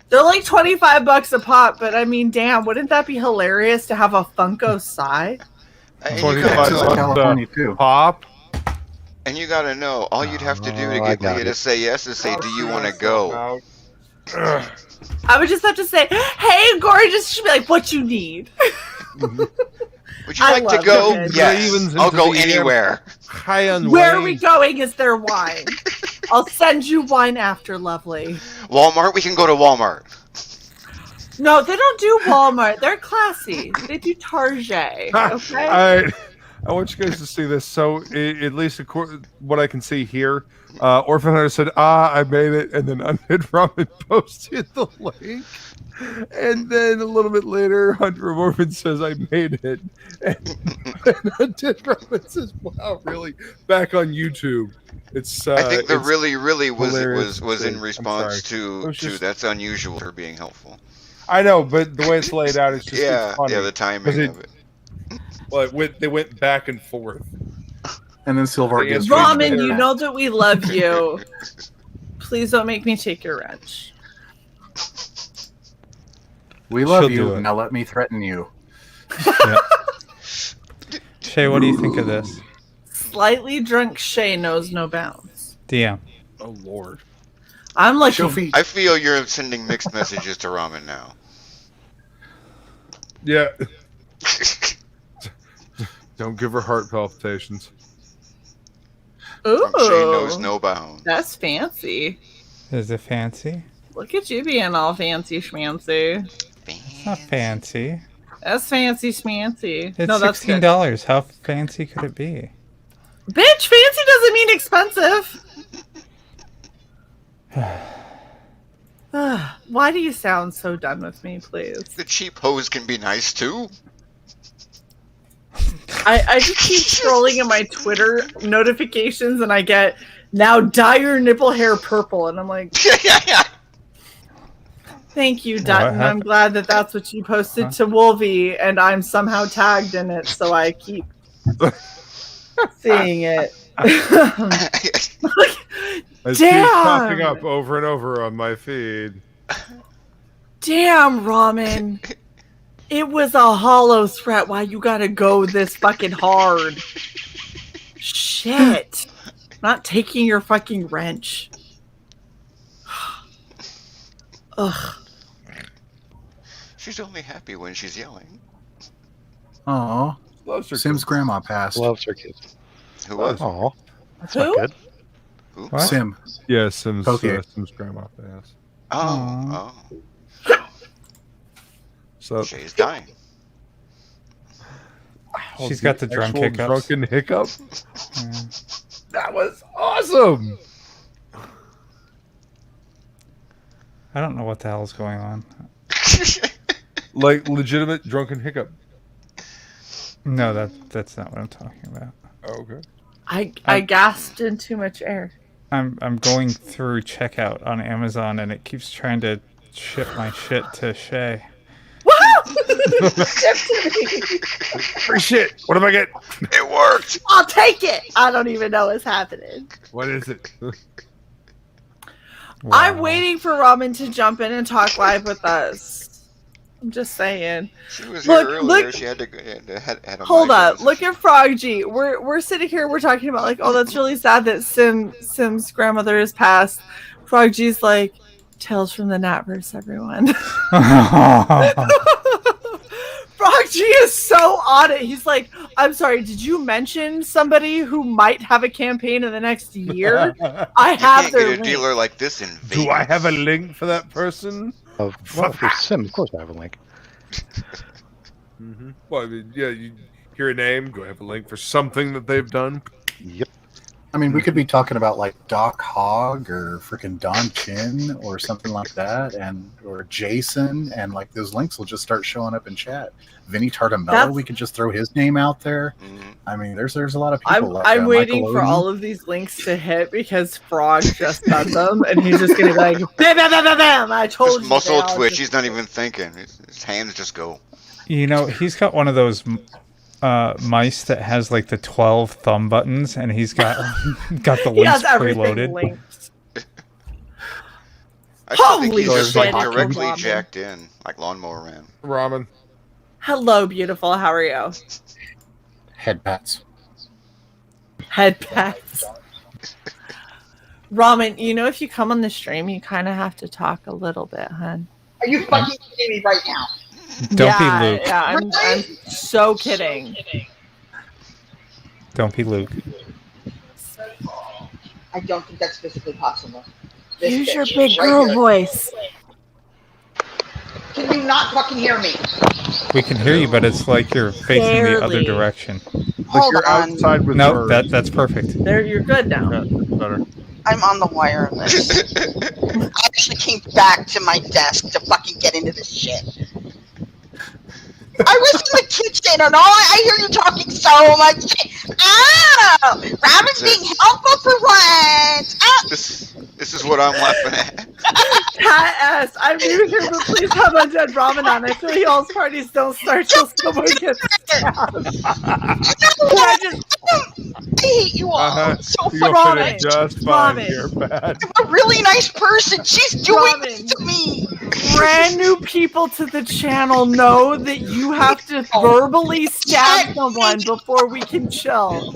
They're like $25 a pop, but I mean, damn, wouldn't that be hilarious to have a Funko Psy? $25 too. Pop. And you gotta know, all you'd have to do to get Leah to say yes is say, "Do you want to go?" I would just have to say, "Hey, gorgeous." She'd be like, "What you need?" Would you like to go? Yes, I'll go anywhere. Where are we going? Is there wine? I'll send you wine after, lovely. Walmart? We can go to Walmart. No, they don't do Walmart. They're classy. They do Target. Okay. I want you guys to see this. So, at least what I can see here, Orphan Hunter said, I made it. And then Undead Ramen posted the link. And then a little bit later, Hunter of Orphan says, I made it. And Undead Ramen says, wow, really? Back on YouTube. It's. I think the it's really was in I'm response sorry. to that's unusual for being helpful. I know, but the way it's laid out, it's just Yeah, it's funny. yeah, the timing of it. Well, they went back and forth. And then Silvar gets Ramen, you know that we love you. Please don't make me take your wrench. We love She'll do you. it. Now let me threaten you. Shae, what do you think of this? Slightly drunk Shae knows no bounds. DM. Oh, Lord. I'm like, I feel you're sending mixed messages to Ramen now. Yeah. Don't give her heart palpitations. ooh, Shae knows no bounds. that's fancy. Is it fancy? Look at you being all fancy schmancy. It's not fancy. That's fancy schmancy. It's No, that's good. $16. How fancy could it be? Bitch, fancy doesn't mean expensive. Why do you sound so done with me, please? The cheap hose can be nice too. I just keep scrolling in my Twitter notifications and I get, now dye your nipple hair purple. And I'm like, thank you, Dutton. I'm glad that that's what you posted to Wolvie and I'm somehow tagged in it. So I keep seeing it. It keeps Damn! popping up over and over on my feed. Damn, Ramen. It was a hollow threat. Why you gotta go this fucking hard? Shit. Not taking your fucking wrench. Ugh. She's only happy when she's yelling. Aw. Loves her Sim's kids. grandma passed. Loves her kids. Who was? Aw. That's Who? not good. What? Sim. Yeah, Sim's grandma passed. Oh. So Shae's dying. She's got the drunk actual hiccups. drunken hiccup. Yeah. That was awesome. I don't know what the hell's going on. Like legitimate drunken hiccup. No, that's not what I'm talking about. Oh, okay. I gasped in too much air. I'm going through checkout on Amazon and it keeps trying to ship my shit to Shae. Free shit. What am I getting? It worked. I'll take it. I don't even know what's happening. What is it? I'm waiting for Ramen to jump in and talk live with us. I'm just saying. She was here earlier. She had to had a Hold mic up. Look at Frog G. We're sitting here. We're talking about like, oh, that's really sad that Sim's grandmother has passed. Frog G's like, Tales from the Natverse, everyone. Frog G is so on it. He's like, I'm sorry, did you mention somebody who might have a campaign in the next year? I have can't their get a link. dealer like this in Vegas. Do I have a link for that person? Well, for Sim, of course I have a link. Well, I mean, yeah, you hear a name. Do I have a link for something that they've done? Yep. I mean, we could be talking about like Doc Hogg or freaking Don Chin or something like that, or Jason, and like those links will just start showing up in chat. Vinny Tartamello, we could just throw his name out there. I mean, there's a lot of people. I'm waiting for all of these links to hit because Frog just said them, and he's just gonna be like, bam, bam, bam, bam, bam. I told Just you. muscle twitch. He's not even thinking. His hands just go. You know, he's got one of those mice that has like the 12 thumb buttons, and he's got the links preloaded. I still think Holy he's just shit, like directly ramen. jacked in, like Lawnmower Man. Ramen. Hello, beautiful. How are you? Head pats. Head pats. Ramen, you know, if you come on the stream, you kind of have to talk a little bit, hun. Are you fucking kidding me right now? Don't be Luke. Yeah, I'm so kidding. Don't be Luke. I don't think that's physically possible. Use your bitch big right girl here. voice. Can you not fucking hear me? We can hear you, but it's like you're facing the other Barely. direction. Hold on. Outside with No, birds. that's perfect. There, you're good now. Yeah, that's better. I'm on the wireless. I actually came back to my desk to fucking get into this shit. I was in the kitchen and all I hear you talking so much shit. Oh, Robin's being helpful for once. Oh. This is what I'm laughing at. Cat ass, I'm new here, but please have undead ramen on. I feel y'all's parties don't start till someone gets stabbed. I hate you all. So You'll fucking fit in just fine Ramen. here, Pat. I'm a really nice person. She's doing this to me. Brand new people to the channel know that you have to verbally stab someone before we can chill.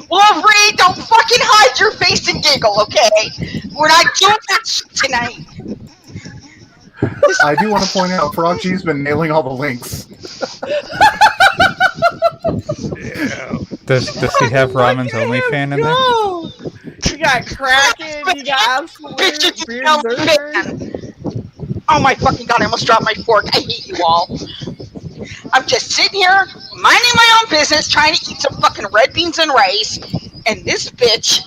Well, Ray, don't fucking hide your face and giggle, okay? We're not doing that shit tonight. I do want to point out, Frog G's been nailing all the links. Does he have Ramen's OnlyFans in there? No! You got Kraken, you got Absolute, Beard Berserker. Oh my fucking god, I almost dropped my fork. I hate you all. I'm just sitting here, minding my own business, trying to eat some fucking red beans and rice, and this bitch...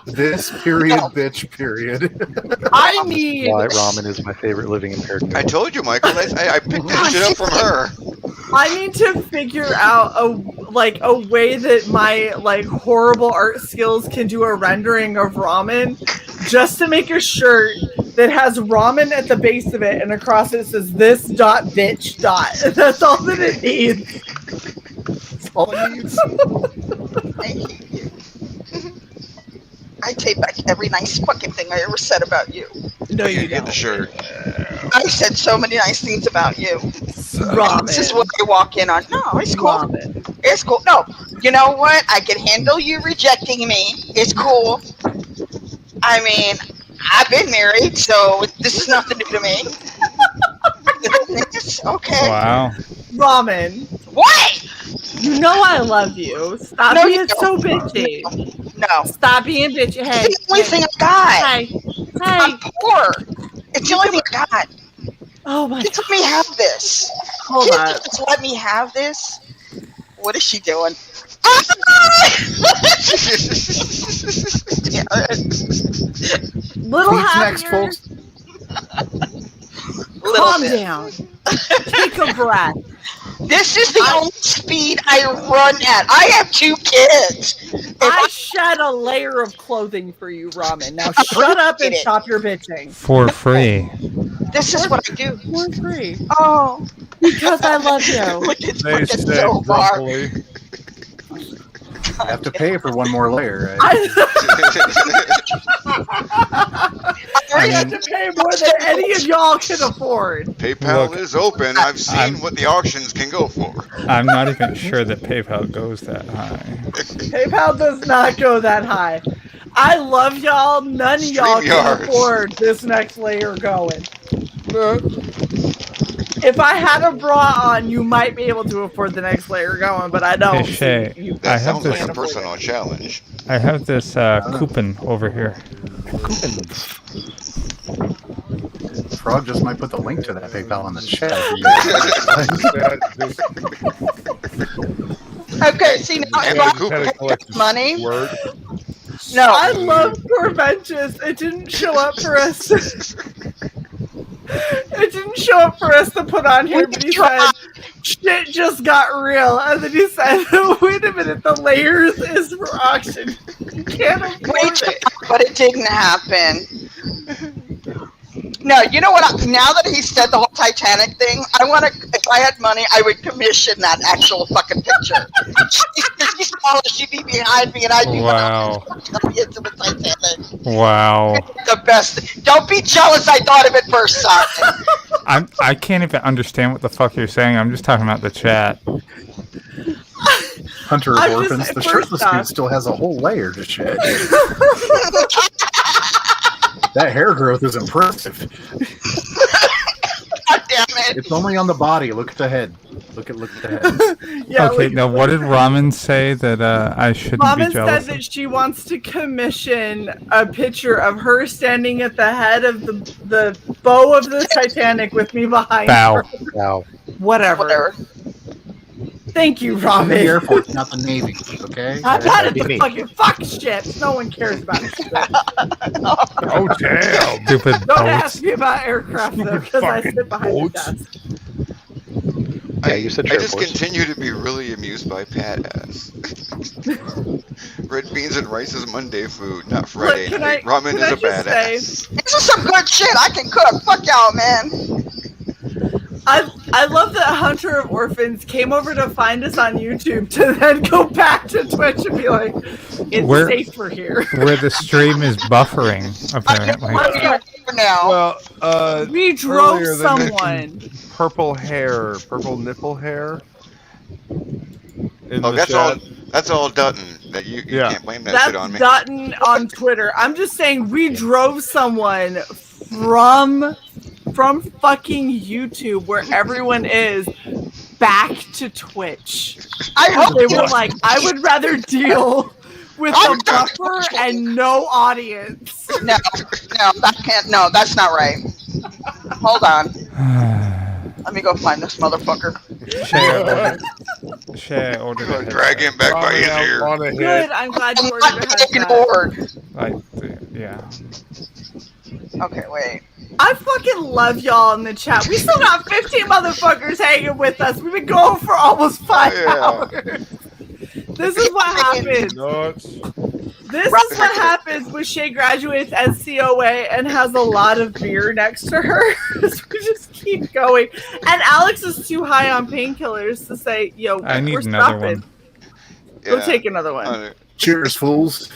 This period, bitch, period. I mean... Why ramen is my favorite living impaired meal. I told you, Michael. I picked that shit up from her. I need to figure out a way that my like horrible art skills can do a rendering of ramen, just to make a shirt that has ramen at the base of it, and across it says this dot bitch dot. That's all that it needs. That's all it needs. I hate you. I take back every nice fucking thing I ever said about you. No, you Get the shirt. I said so many nice things about you. Ramen. This is what I walk in on. No, it's cool. Ramen. It's cool. No, you know what? I can handle you rejecting me. It's cool. I mean, I've been married, so this is nothing new to me. It's okay. Wow. Ramen. What? You know I love you. Stop No, being you so don't. bitchy. No. Stop being bitchy. Hey. It's the only thing I got. Hey. I'm poor. It's the only thing I got. Oh my Just let me have this. Hold on. Just let me have this. What is she doing? Little Who's happier. next, folks? Calm down. Take a breath. This is the only speed I run at. I have 2 kids. I shed a layer of clothing for you, Ramen. Now shut up and stop your bitching. For free. This is what I do. For free. Oh. Because I love you. It's They fucking said so far. grumpily. I have to pay for one more layer. I I have mean, to pay more than any of y'all can afford. PayPal Look, is open. I've seen what the auctions can go for. I'm not even sure that PayPal goes that high. PayPal does not go that high. I love y'all. None of y'all can StreamYard. afford this next layer going. If I had a bra on, you might be able to afford the next layer going, but I don't. Hey, Shae, You That I have sounds like this. a personal challenge. I have this coupon over here. Frog just might put the link to that PayPal in the chat. Okay, see now if I had money. No, I love Corventus. It didn't show up for us. It didn't show up for us to put on here, but he said shit just got real, and then he said, "Wait a minute, the layers is for auction. You can't afford it." But it didn't happen. No, you know what? Now that he said the whole Titanic thing, I want to. If I had money, I would commission that actual fucking picture. She's smaller, she'd be behind me, and I'd be into the Titanic. Wow. The best. Don't be jealous. I thought of it first, son. I can't even understand what the fuck you're saying. I'm just talking about the chat. Hunter of Orphans, the shirtless dude still has a whole layer to shed. That hair growth is impressive. God damn it. It's only on the body. Look at the head. Look at the head. Yeah, okay, now what did Ramen say that I shouldn't be Ramen jealous said that she wants to commission a picture of her standing at the head of the bow of the Titanic with me behind Bow. her. Bow. Whatever. Thank you, The Ramen. Air Force, not the Navy. Okay. I'm not at the fucking fuck ships. No one cares about ships. Oh damn! Stupid Don't boats. ask me about aircraft though, because I sit behind the desk. Yeah, you said I Air just Force. continue to be really amused by Pat ass. Red beans and rice is Monday food, not Friday Look, night. Ramen is a badass. This is some good shit. I can cook. Fuck y'all, man. I love that Hunter of Orphans came over to find us on YouTube to then go back to Twitch and be like, it's safer here. Where the stream is buffering, apparently. Now. Well, we drove earlier they someone. mentioned purple nipple hair. In Oh, the that's chat. all Dutton. That you can't blame that shit on me. That's Dutton on Twitter. I'm just saying we drove someone from fucking YouTube where everyone is back to Twitch. I hope they were like, I would rather deal with a buffer and no audience. No, that can't. No, that's not right. Hold on. Let me go find this motherfucker. Shae ordered it. Drag him back by his ear. Good, I'm glad you ordered I'm a taking headset. board. Yeah. Okay, wait. I fucking love y'all in the chat. We still got 15 motherfuckers hanging with us. We've been going for almost 5 hours. This is what happens. This is what happens when Shae graduates as COA and has a lot of beer next to her. We just keep going. And Alex is too high on painkillers to say, yo, I need we're another stopping. one. Go take another one. Cheers, fools.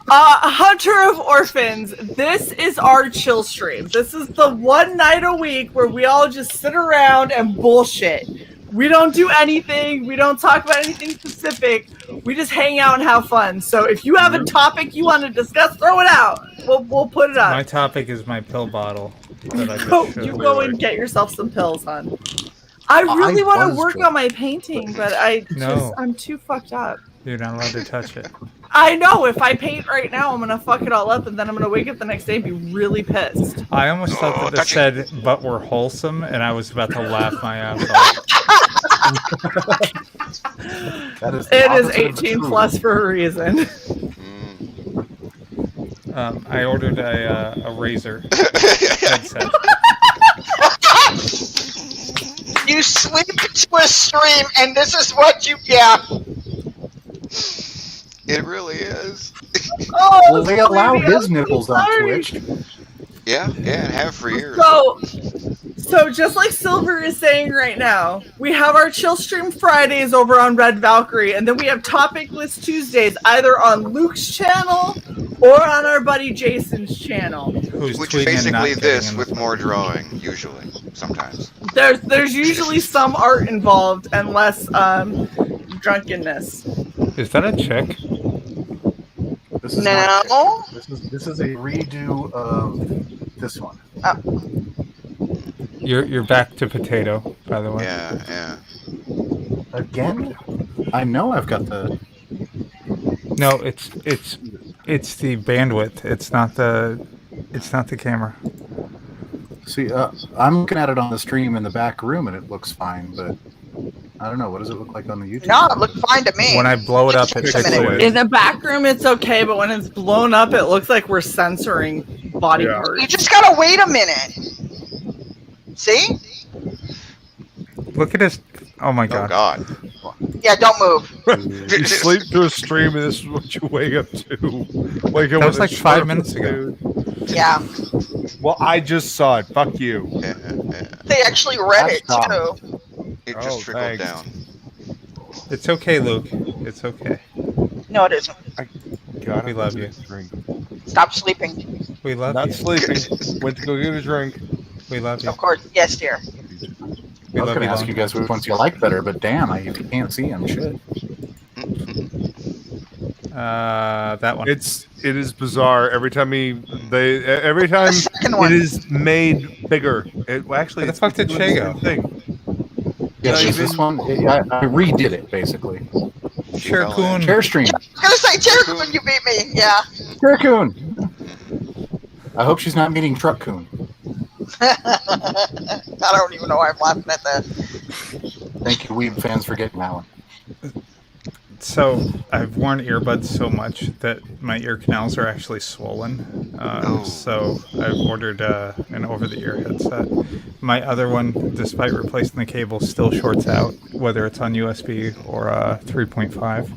Hunter of Orphans, this is our chill stream. This is the one night a week where we all just sit around and bullshit. We don't do anything. We don't talk about anything specific. We just hang out and have fun. So if you have a topic you want to discuss, throw it out. We'll put it up. My topic is my pill bottle. That I just You go and get yourself some pills, hon. I really want to work on my painting, but I'm too fucked up. You're not allowed to touch it. I know. If I paint right now, I'm gonna fuck it all up, and then I'm gonna wake up the next day and be really pissed. I almost thought that it said, but we're wholesome, and I was about to laugh my ass off. It is 18 plus for a reason. I ordered a Razer headset. You sleep into a stream, and this is what you get. It really is. Well, they allow his nipples on Twitch. Yeah, and have for years. So just like Silver is saying right now, we have our chill stream Fridays over on Red Valkyrie, and then we have topic list Tuesdays either on Luke's channel or on our buddy Jason's channel. Which is basically this with more drawing, usually, sometimes. There's usually some art involved and less drunkenness. Is that a chick? This is No. not- This is a redo of this one. You're back to potato, by the way. Yeah. Again? I know I've got the. No, it's the bandwidth. It's not the camera. See, I'm looking at it on the stream in the back room, and it looks fine. But I don't know. What does it look like on the YouTube? No, it looked fine to me. When I blow it up, it pixelated. In the back room, it's okay, but when it's blown up, it looks like we're censoring body parts. You just gotta wait a minute. See? Look at his. Oh my god. Oh god. Yeah, don't move. You sleep through a stream, and this is what you wake up to. Wake up. That was with like a 5 sharp minutes ago. dude. Yeah. Well, I just saw it. Fuck you. They actually read it too. It just trickled down. It's okay, Luke. It's okay. No, it isn't. God, We love you. Stop sleeping. We love Not you. sleeping. Went to go get a drink. We love you. Of course. Yes, dear. We I was love going you. to ask you guys which ones you like better, but damn, I can't see them. Shit. That one. It is bizarre. Every time it is made bigger. Actually, Where the fuck did Shae go? Yeah, this one, I redid it, basically. Chair-kun. Chair stream. I was gonna say, Terracon, you beat me. Yeah. Chair-kun. I hope she's not meeting Truck-kun. I don't even know why I'm laughing at that. Thank you, Weeb fans, for getting that one. So I've worn earbuds so much that my ear canals are actually swollen. So I've ordered an over-the-ear headset. My other one, despite replacing the cable, still shorts out, whether it's on USB or 3.5.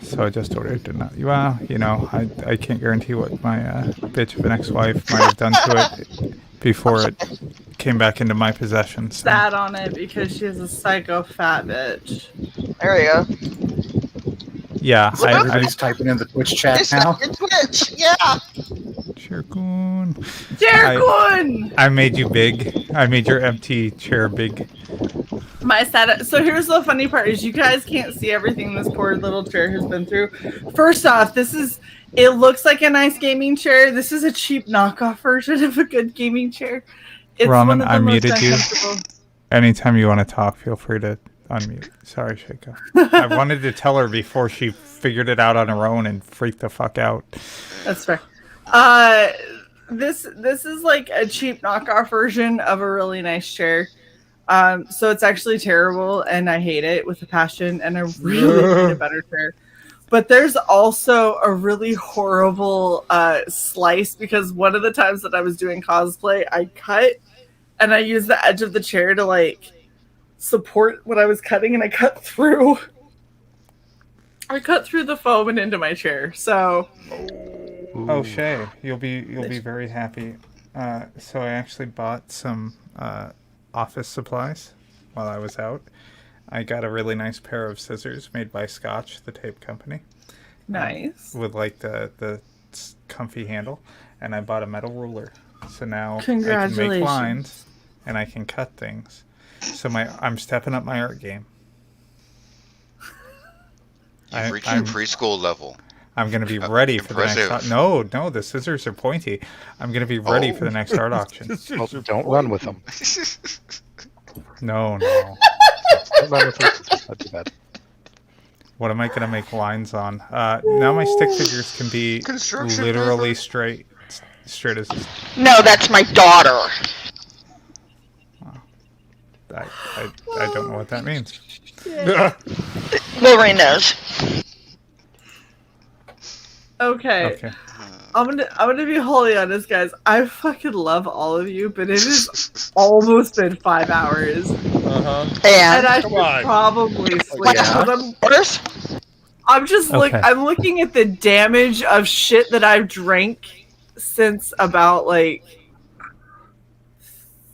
So I just ordered it. Well, you know, I can't guarantee what my bitch of an ex-wife might have done to it before it came back into my possession. So. Sat on it because she's a psycho fat bitch. There you go. Yeah, everybody's typing in the Twitch chat now. Twitch, yeah. Chair-kun. Chair-kun! I made you big. I made your empty chair big. My setup. So here's the funny part: is you guys can't see everything this poor little chair has been through. First off, it looks like a nice gaming chair. This is a cheap knockoff version of a good gaming chair. It's Ramen, one of the I most muted you. uncomfortable. Anytime you want to talk, feel free to unmute. Sorry, Shaiko. I wanted to tell her before she figured it out on her own and freaked the fuck out. That's fair. This is like a cheap knockoff version of a really nice chair. So it's actually terrible, and I hate it with a passion, and I really need a better chair. But there's also a really horrible slice, because one of the times that I was doing cosplay, I cut, and I used the edge of the chair to like support what I was cutting, and I cut through the foam and into my chair. So Oh, Shae, you'll be very happy. So I actually bought some office supplies while I was out. I got a really nice pair of scissors made by Scotch, the tape company. Nice. With like the comfy handle, and I bought a metal ruler. So now I can make Congratulations. lines and I can cut things. So I'm stepping up my art game. You've reached preschool level. I'm going to be ready for the next... No, the scissors are pointy. I'm going to be ready for the next art auction. Well, don't run with them. No. Don't run with them. Not too bad. What am I going to make lines on? Now my stick figures can be literally straight as... No, that's my daughter. I don't know what that means. Lorraine knows. Okay. I'm gonna be wholly honest, guys. I fucking love all of you, but it has almost been 5 hours. And I should probably sleep. I'm just I'm looking at the damage of shit that I've drank since about like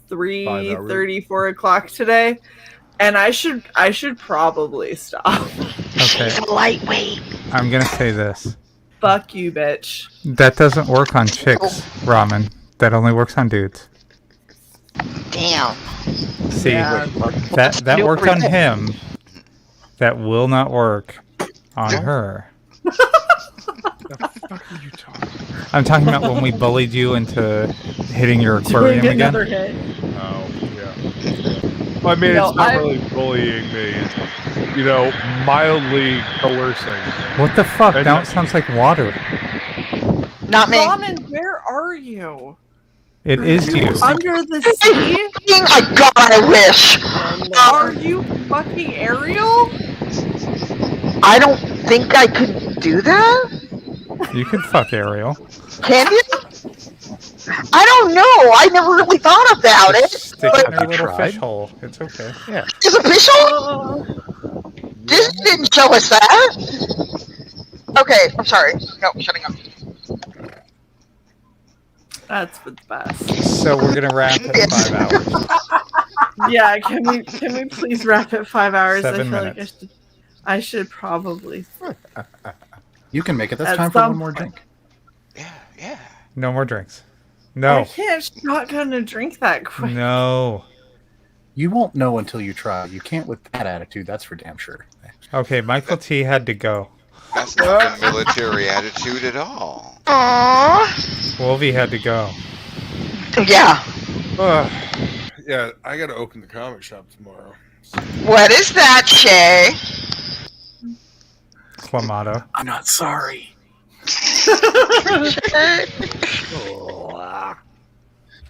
3:30, 4 o'clock today, and I should probably stop. Okay. She's a lightweight. I'm gonna say this. Fuck you, bitch. That doesn't work on chicks, ramen. That only works on dudes. Damn. See, Yeah. that worked on him. That will not work on her. I'm talking about when we bullied you into hitting your aquarium Doing again. another hit. Oh, yeah. Well, I mean, it's not really bullying me. It's, mildly coercing. What the fuck? Now it sounds like water. Not me. Ramen, where are you? It is you. Under the sea? I God, I wish. Are you fucking Ariel? I don't think I could do that. You can fuck Ariel. Can you? I don't know. I never really thought about it. Stick it in her little fish hole. It's okay. Yeah. Is it official? Disney didn't show us that. Okay, I'm sorry. No, shutting up. That's the best. So we're gonna wrap in 5 hours. Yeah, can we please wrap at 5 hours? 7 I feel minutes. like I should probably. You can make it. That's At time for some one more point. drink. No more drinks. No. I can't shotgun a drink that quick. No. You won't know until you try. You can't with that attitude. That's for damn sure. Okay, Michael T had to go. That's not the military attitude at all. Aww. Wolvie had to go. Yeah. Yeah, I got to open the comic shop tomorrow. What is that, Shae? Clamato. I'm not sorry.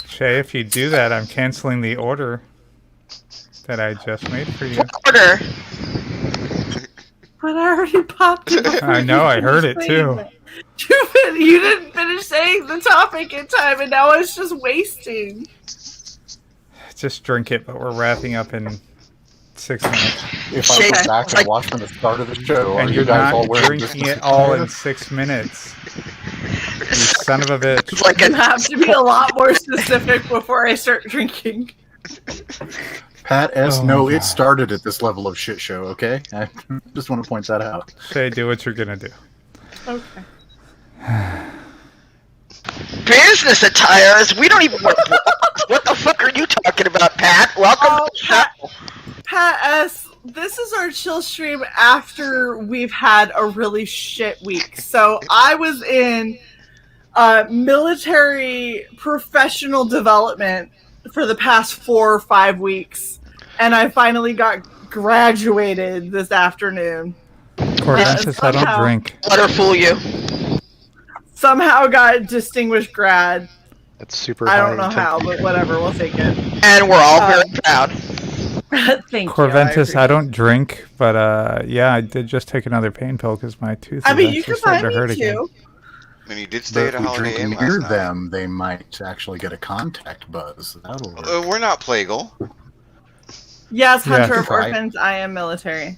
Shae, if you do that, I'm canceling the order that I just made for you. Order. But I already popped it. I know, I heard it too. You didn't finish saying the topic in time, and now it's just wasting. Just drink it, but we're wrapping up in 6 minutes. If I go back and watch from the start of the show, And are you're you guys all not wearing drinking this it all in 6 minutes. You son of a bitch. It's like I have to be a lot more specific before I start drinking. Pat S. Oh no, my it God. started at this level of shit show, okay? I just want to point that out. Shae, do what you're gonna do. Okay. Business attires? We don't even wear gloves. What the fuck are you talking about, Pat? Welcome to the show. Pat S., this is our chill stream after we've had a really shit week. So I was in military professional development for the past 4 or 5 weeks, and I finally got graduated this afternoon. Corventus, I don't drink. Let her fool you. Somehow got distinguished grad. That's super I high don't know intent. how, but whatever, we'll take it. And we're all very proud. Thank Corventus, you. I don't drink, but yeah, I did just take another pain pill because my tooth I is mean, actually you can starting buy to hurt me again. too. And you did But stay if at a we Holiday drink Inn near last night. them, they might actually get a contact buzz. That'll work. We're not Plagal. Yes, Yeah, Hunter of try. Orphans, I am military.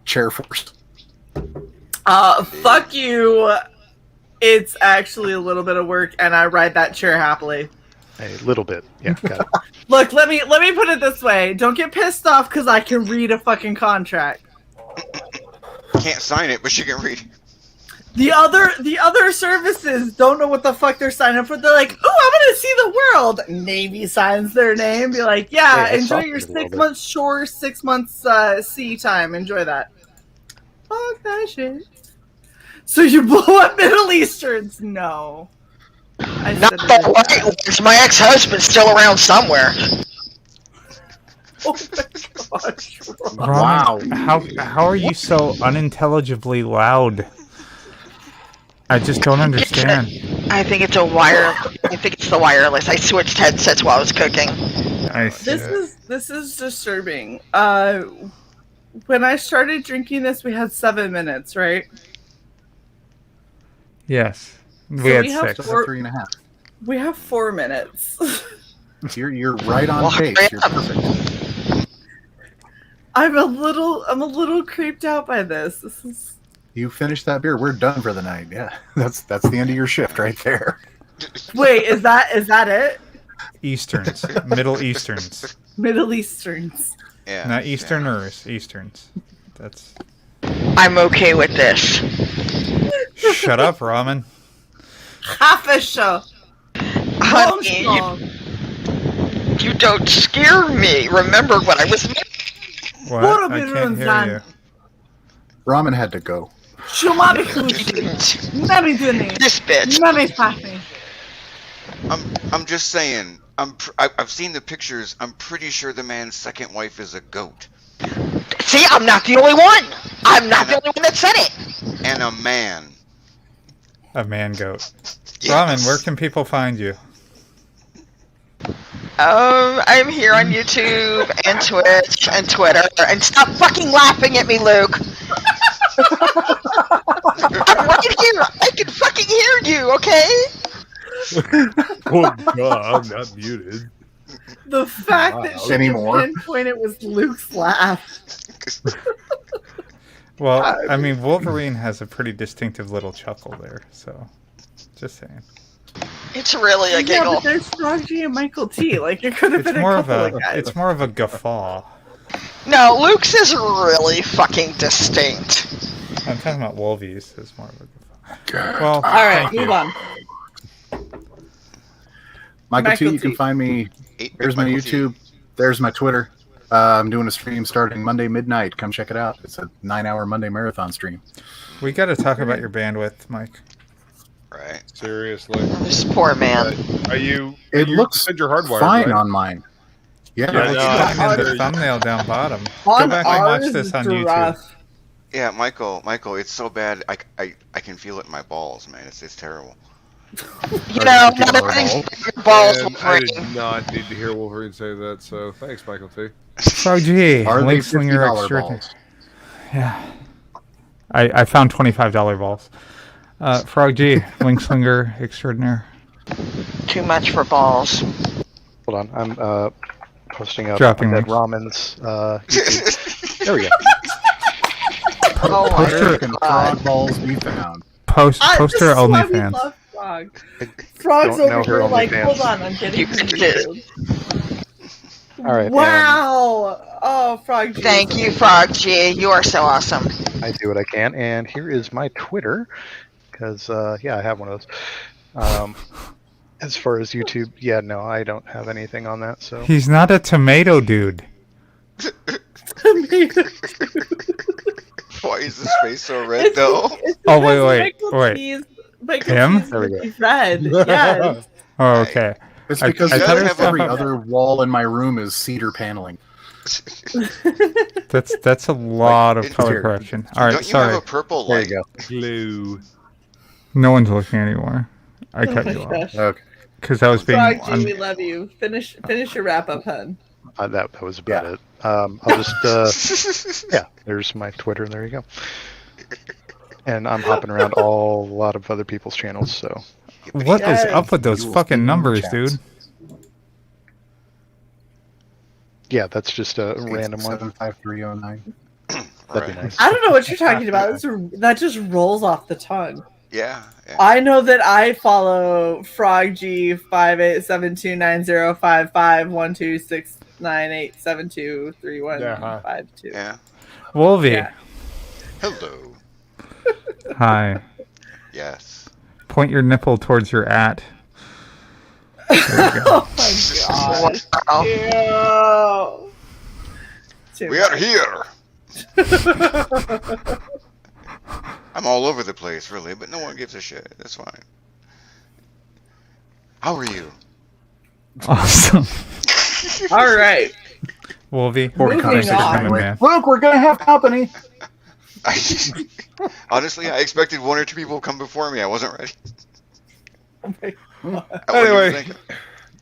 Chair first. Fuck you. It's actually a little bit of work, and I ride that chair happily. A little bit. Yeah, got it. Look, let me put it this way. Don't get pissed off because I can read a fucking contract. Can't sign it, but she can read. The other services don't know what the fuck they're signing up for. They're like, "Oh, I'm gonna see the world." Navy signs their name. Be like, "Yeah, Yeah, it's enjoy soft your a little 6 bit. months shore, 6 months sea time. Enjoy that." Fuck that shit. So you blow up Middle Easterns? No. I Not said it that in way. It's my ex-husband still around somewhere. Oh my gosh. Wow. How are you so unintelligibly loud? I just don't understand. I think it's a wire. I think it's the wireless. I switched headsets while I was cooking. I see. This is disturbing. When I started drinking this, we had 7 minutes, right? Yes. We So had we have 6. 3.5. We have 4 minutes. You're right on pace. You're perfect. I'm a little creeped out by this. This is You finish that beer, we're done for the night. Yeah, that's the end of your shift right there. Wait, is that it? Easterns. Middle Easterns. Middle Easterns. Yeah. Not Easterners. Easterns. That's. I'm okay with this. Shut up, Ramen. Half a show. Honey, you don't scare me. Remember when I was... What? I can't hear you. Ramen had to go. This bitch. I'm just saying. I've seen the pictures. I'm pretty sure the man's second wife is a goat. See, I'm not the only one. I'm not the only one that said it. And a man. A man goat. Ramen, where can people find you? I'm here on YouTube and Twitch and Twitter. And stop fucking laughing at me, Luke. I'm right here. I can fucking hear you, okay? Oh, God, I'm not muted. The fact that she Anymore? could pinpoint it was Luke's laugh. Well, I mean, Wolverine has a pretty distinctive little chuckle there, so just saying. It's really a Yeah, giggle. but there's Frog G and Michael T. Like, it could have It's been more a of couple a of guys. it's more of a guffaw. No, Luke's is really fucking distinct. I'm talking about Wolvie's is more of a guffaw. Well, All right, thank you. move on. Michael T, Michael you can T. find me. There's my YouTube. There's my Twitter. I'm doing a stream starting Monday midnight. Come check it out. It's a 9-hour Monday marathon stream. We got to talk about your bandwidth, Mike. Right. Seriously. This poor man. Are you? It looks said you're hardwired, fine right? on mine. Yeah, Yeah, no, it's fine in the there's- thumbnail down bottom. On Go back and watch ours, this on it's YouTube. rough. Yeah, Michael, it's so bad. I can feel it in my balls, man. It's terrible. You know, not everything's your balls, And I Wolverine. did not need to hear Wolverine say that, so thanks, Michael T. Frog G, Are they Link Slinger $50 extraordinary. balls? Yeah. I found $25 balls. Frog G, Link Slinger extraordinaire. Too much for balls. Hold on, I'm posting up Dropping that links. ramen's. YouTube. There we go. Oh my Where can god. frog balls be found? Poster This is why we OnlyFans. love Frog. Frog's Don't know over her here like, OnlyFans. hold on, I'm getting You confused. All right. Wow. Oh, Frog G. Thank you, Frog G. You are so awesome. I do what I can, and here is my Twitter, because yeah, I have one of those. As far as YouTube, yeah, no, I don't have anything on that. So He's not a tomato dude. Why is his face so red, though? Oh, wait. Him? There we go. Red. Yes. Oh, okay. It's I- because I thought it was every stuff- other wall in my room is cedar paneling. That's a lot of It- color Here. correction. All right, Don't you sorry. have a purple there light? you go. Glue. No one's looking anymore. I cut Oh you my off gosh. Okay. because I was being. Frog G, we love you. Finish your wrap up, hun. That was about it. I'll just yeah. There's my Twitter. There you go. And I'm hopping around a lot of other people's channels. So What is Yes. up with those You will fucking see numbers, chats. dude? yeah, that's just a random one. 75309. That'd be nice. I don't know what you're talking about. That just rolls off the tongue. Yeah. I know that I follow Frog G 58729055126987231522. Yeah. Wolvie. Yeah. Hello. Hi. Yes. Point your nipple towards your at. There you go. Oh my god. Wow. Ew. We are here. I'm all over the place, really, but no one gives a shit. That's fine. How are you? Awesome. All right. Wolvie. Moving Thanks for on. coming, man. Look, we're gonna have company. Honestly, I expected one or two people to come before me. I wasn't ready. What do you Anyway, think?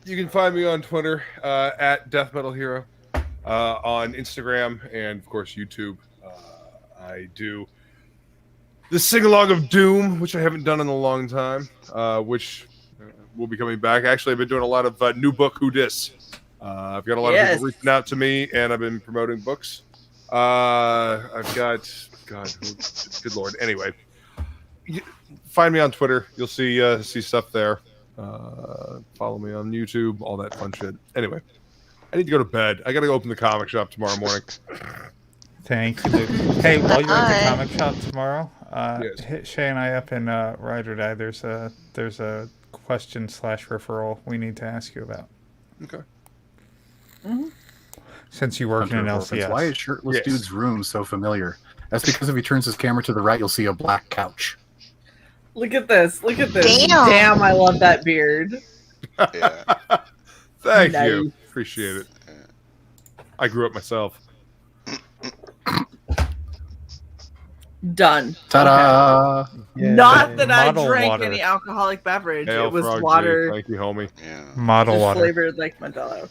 you can find me on Twitter at Death Metal Hero, on Instagram, and of course YouTube. I do the sing-along of Doom, which I haven't done in a long time, which will be coming back. Actually, I've been doing a lot of new book Who Dis. I've got a lot of people reaching out to me, and I've been promoting books. I've got good lord. Anyway, find me on Twitter. You'll see stuff there. Follow me on YouTube, all that fun shit. Anyway, I need to go to bed. I got to go open the comic shop tomorrow morning. Thank you, Luke. Hey, while you're at the Bye. comic shop tomorrow, Yes. hit Shae and I up in Ride or Die. There's a question/referral we need to ask you about. Okay. Since you work in an LCS. Why is shirtless Yes. dude's room so familiar? That's because if he turns his camera to the right, you'll see a black couch. Look at this. Look at this. Damn. Damn, I love that beard. Yeah. Thank Nice. you. Appreciate it. I grew up myself. Done. Ta-da! Okay. Not that I Model drank water. any alcoholic beverage. Hail It was Frog G. water. Thank you, homie. Model just water. flavored like Modelo.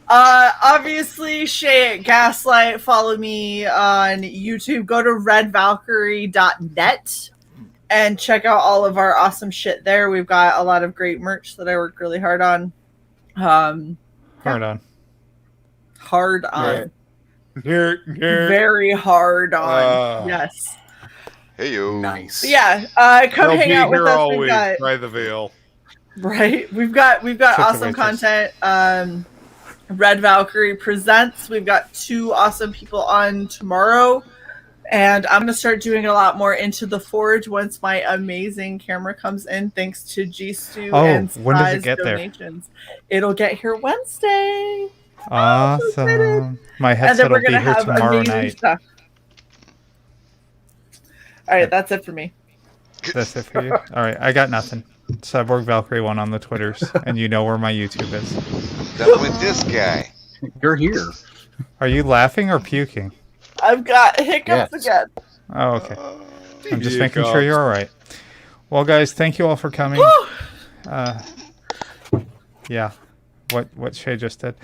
Obviously, Shae at Gaslight. Follow me on YouTube. Go to redvalkyrie.net and check out all of our awesome shit there. We've got a lot of great merch that I worked really hard on. Hard on. Hard on. Very Very hard on. Yes. Hey yo. Nice. But yeah, come They'll hang be out with here us. always. We've got Try the veil. right. We've got Took the awesome waitress. content. Red Valkyrie presents. We've got 2 awesome people on tomorrow. And I'm going to start doing a lot more into the Forge once my amazing camera comes in, thanks to G Stu and when does it Sky's get there? donations. It'll get here Wednesday. Awesome. My And then headset we're will be going to here have tomorrow amazing night. stuff. All right, that's it for me. That's it for you? All right, I got nothing. CY.borg Valkyrie 1 on the Twitters, and you know where my YouTube is. Done with this guy. You're here. Are you laughing or puking? I've got hiccups again. Oh, okay. I'm just making sure you're all right. Well, guys, thank you all for coming. Yeah, what Shae just did.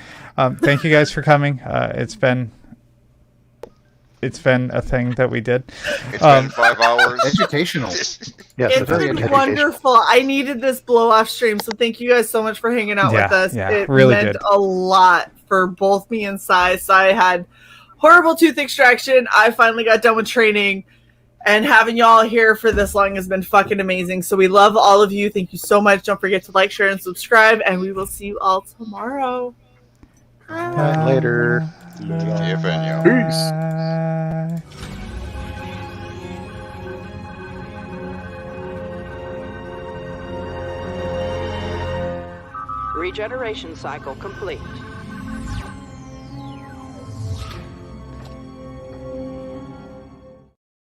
Thank you guys for coming. It's been a thing that we did. It's been 5 hours. Educational. Yes, It's been wonderful. I needed this blow-off stream, so thank you guys so much for hanging out with us. Yeah, It really meant good. a lot for both me and Sai. Sai had horrible tooth extraction. I finally got done with training, and having y'all here for this long has been fucking amazing. So we love all of you. Thank you so much. Don't forget to like, share, and subscribe, and we will see you all tomorrow. Later. Peace. Regeneration cycle complete.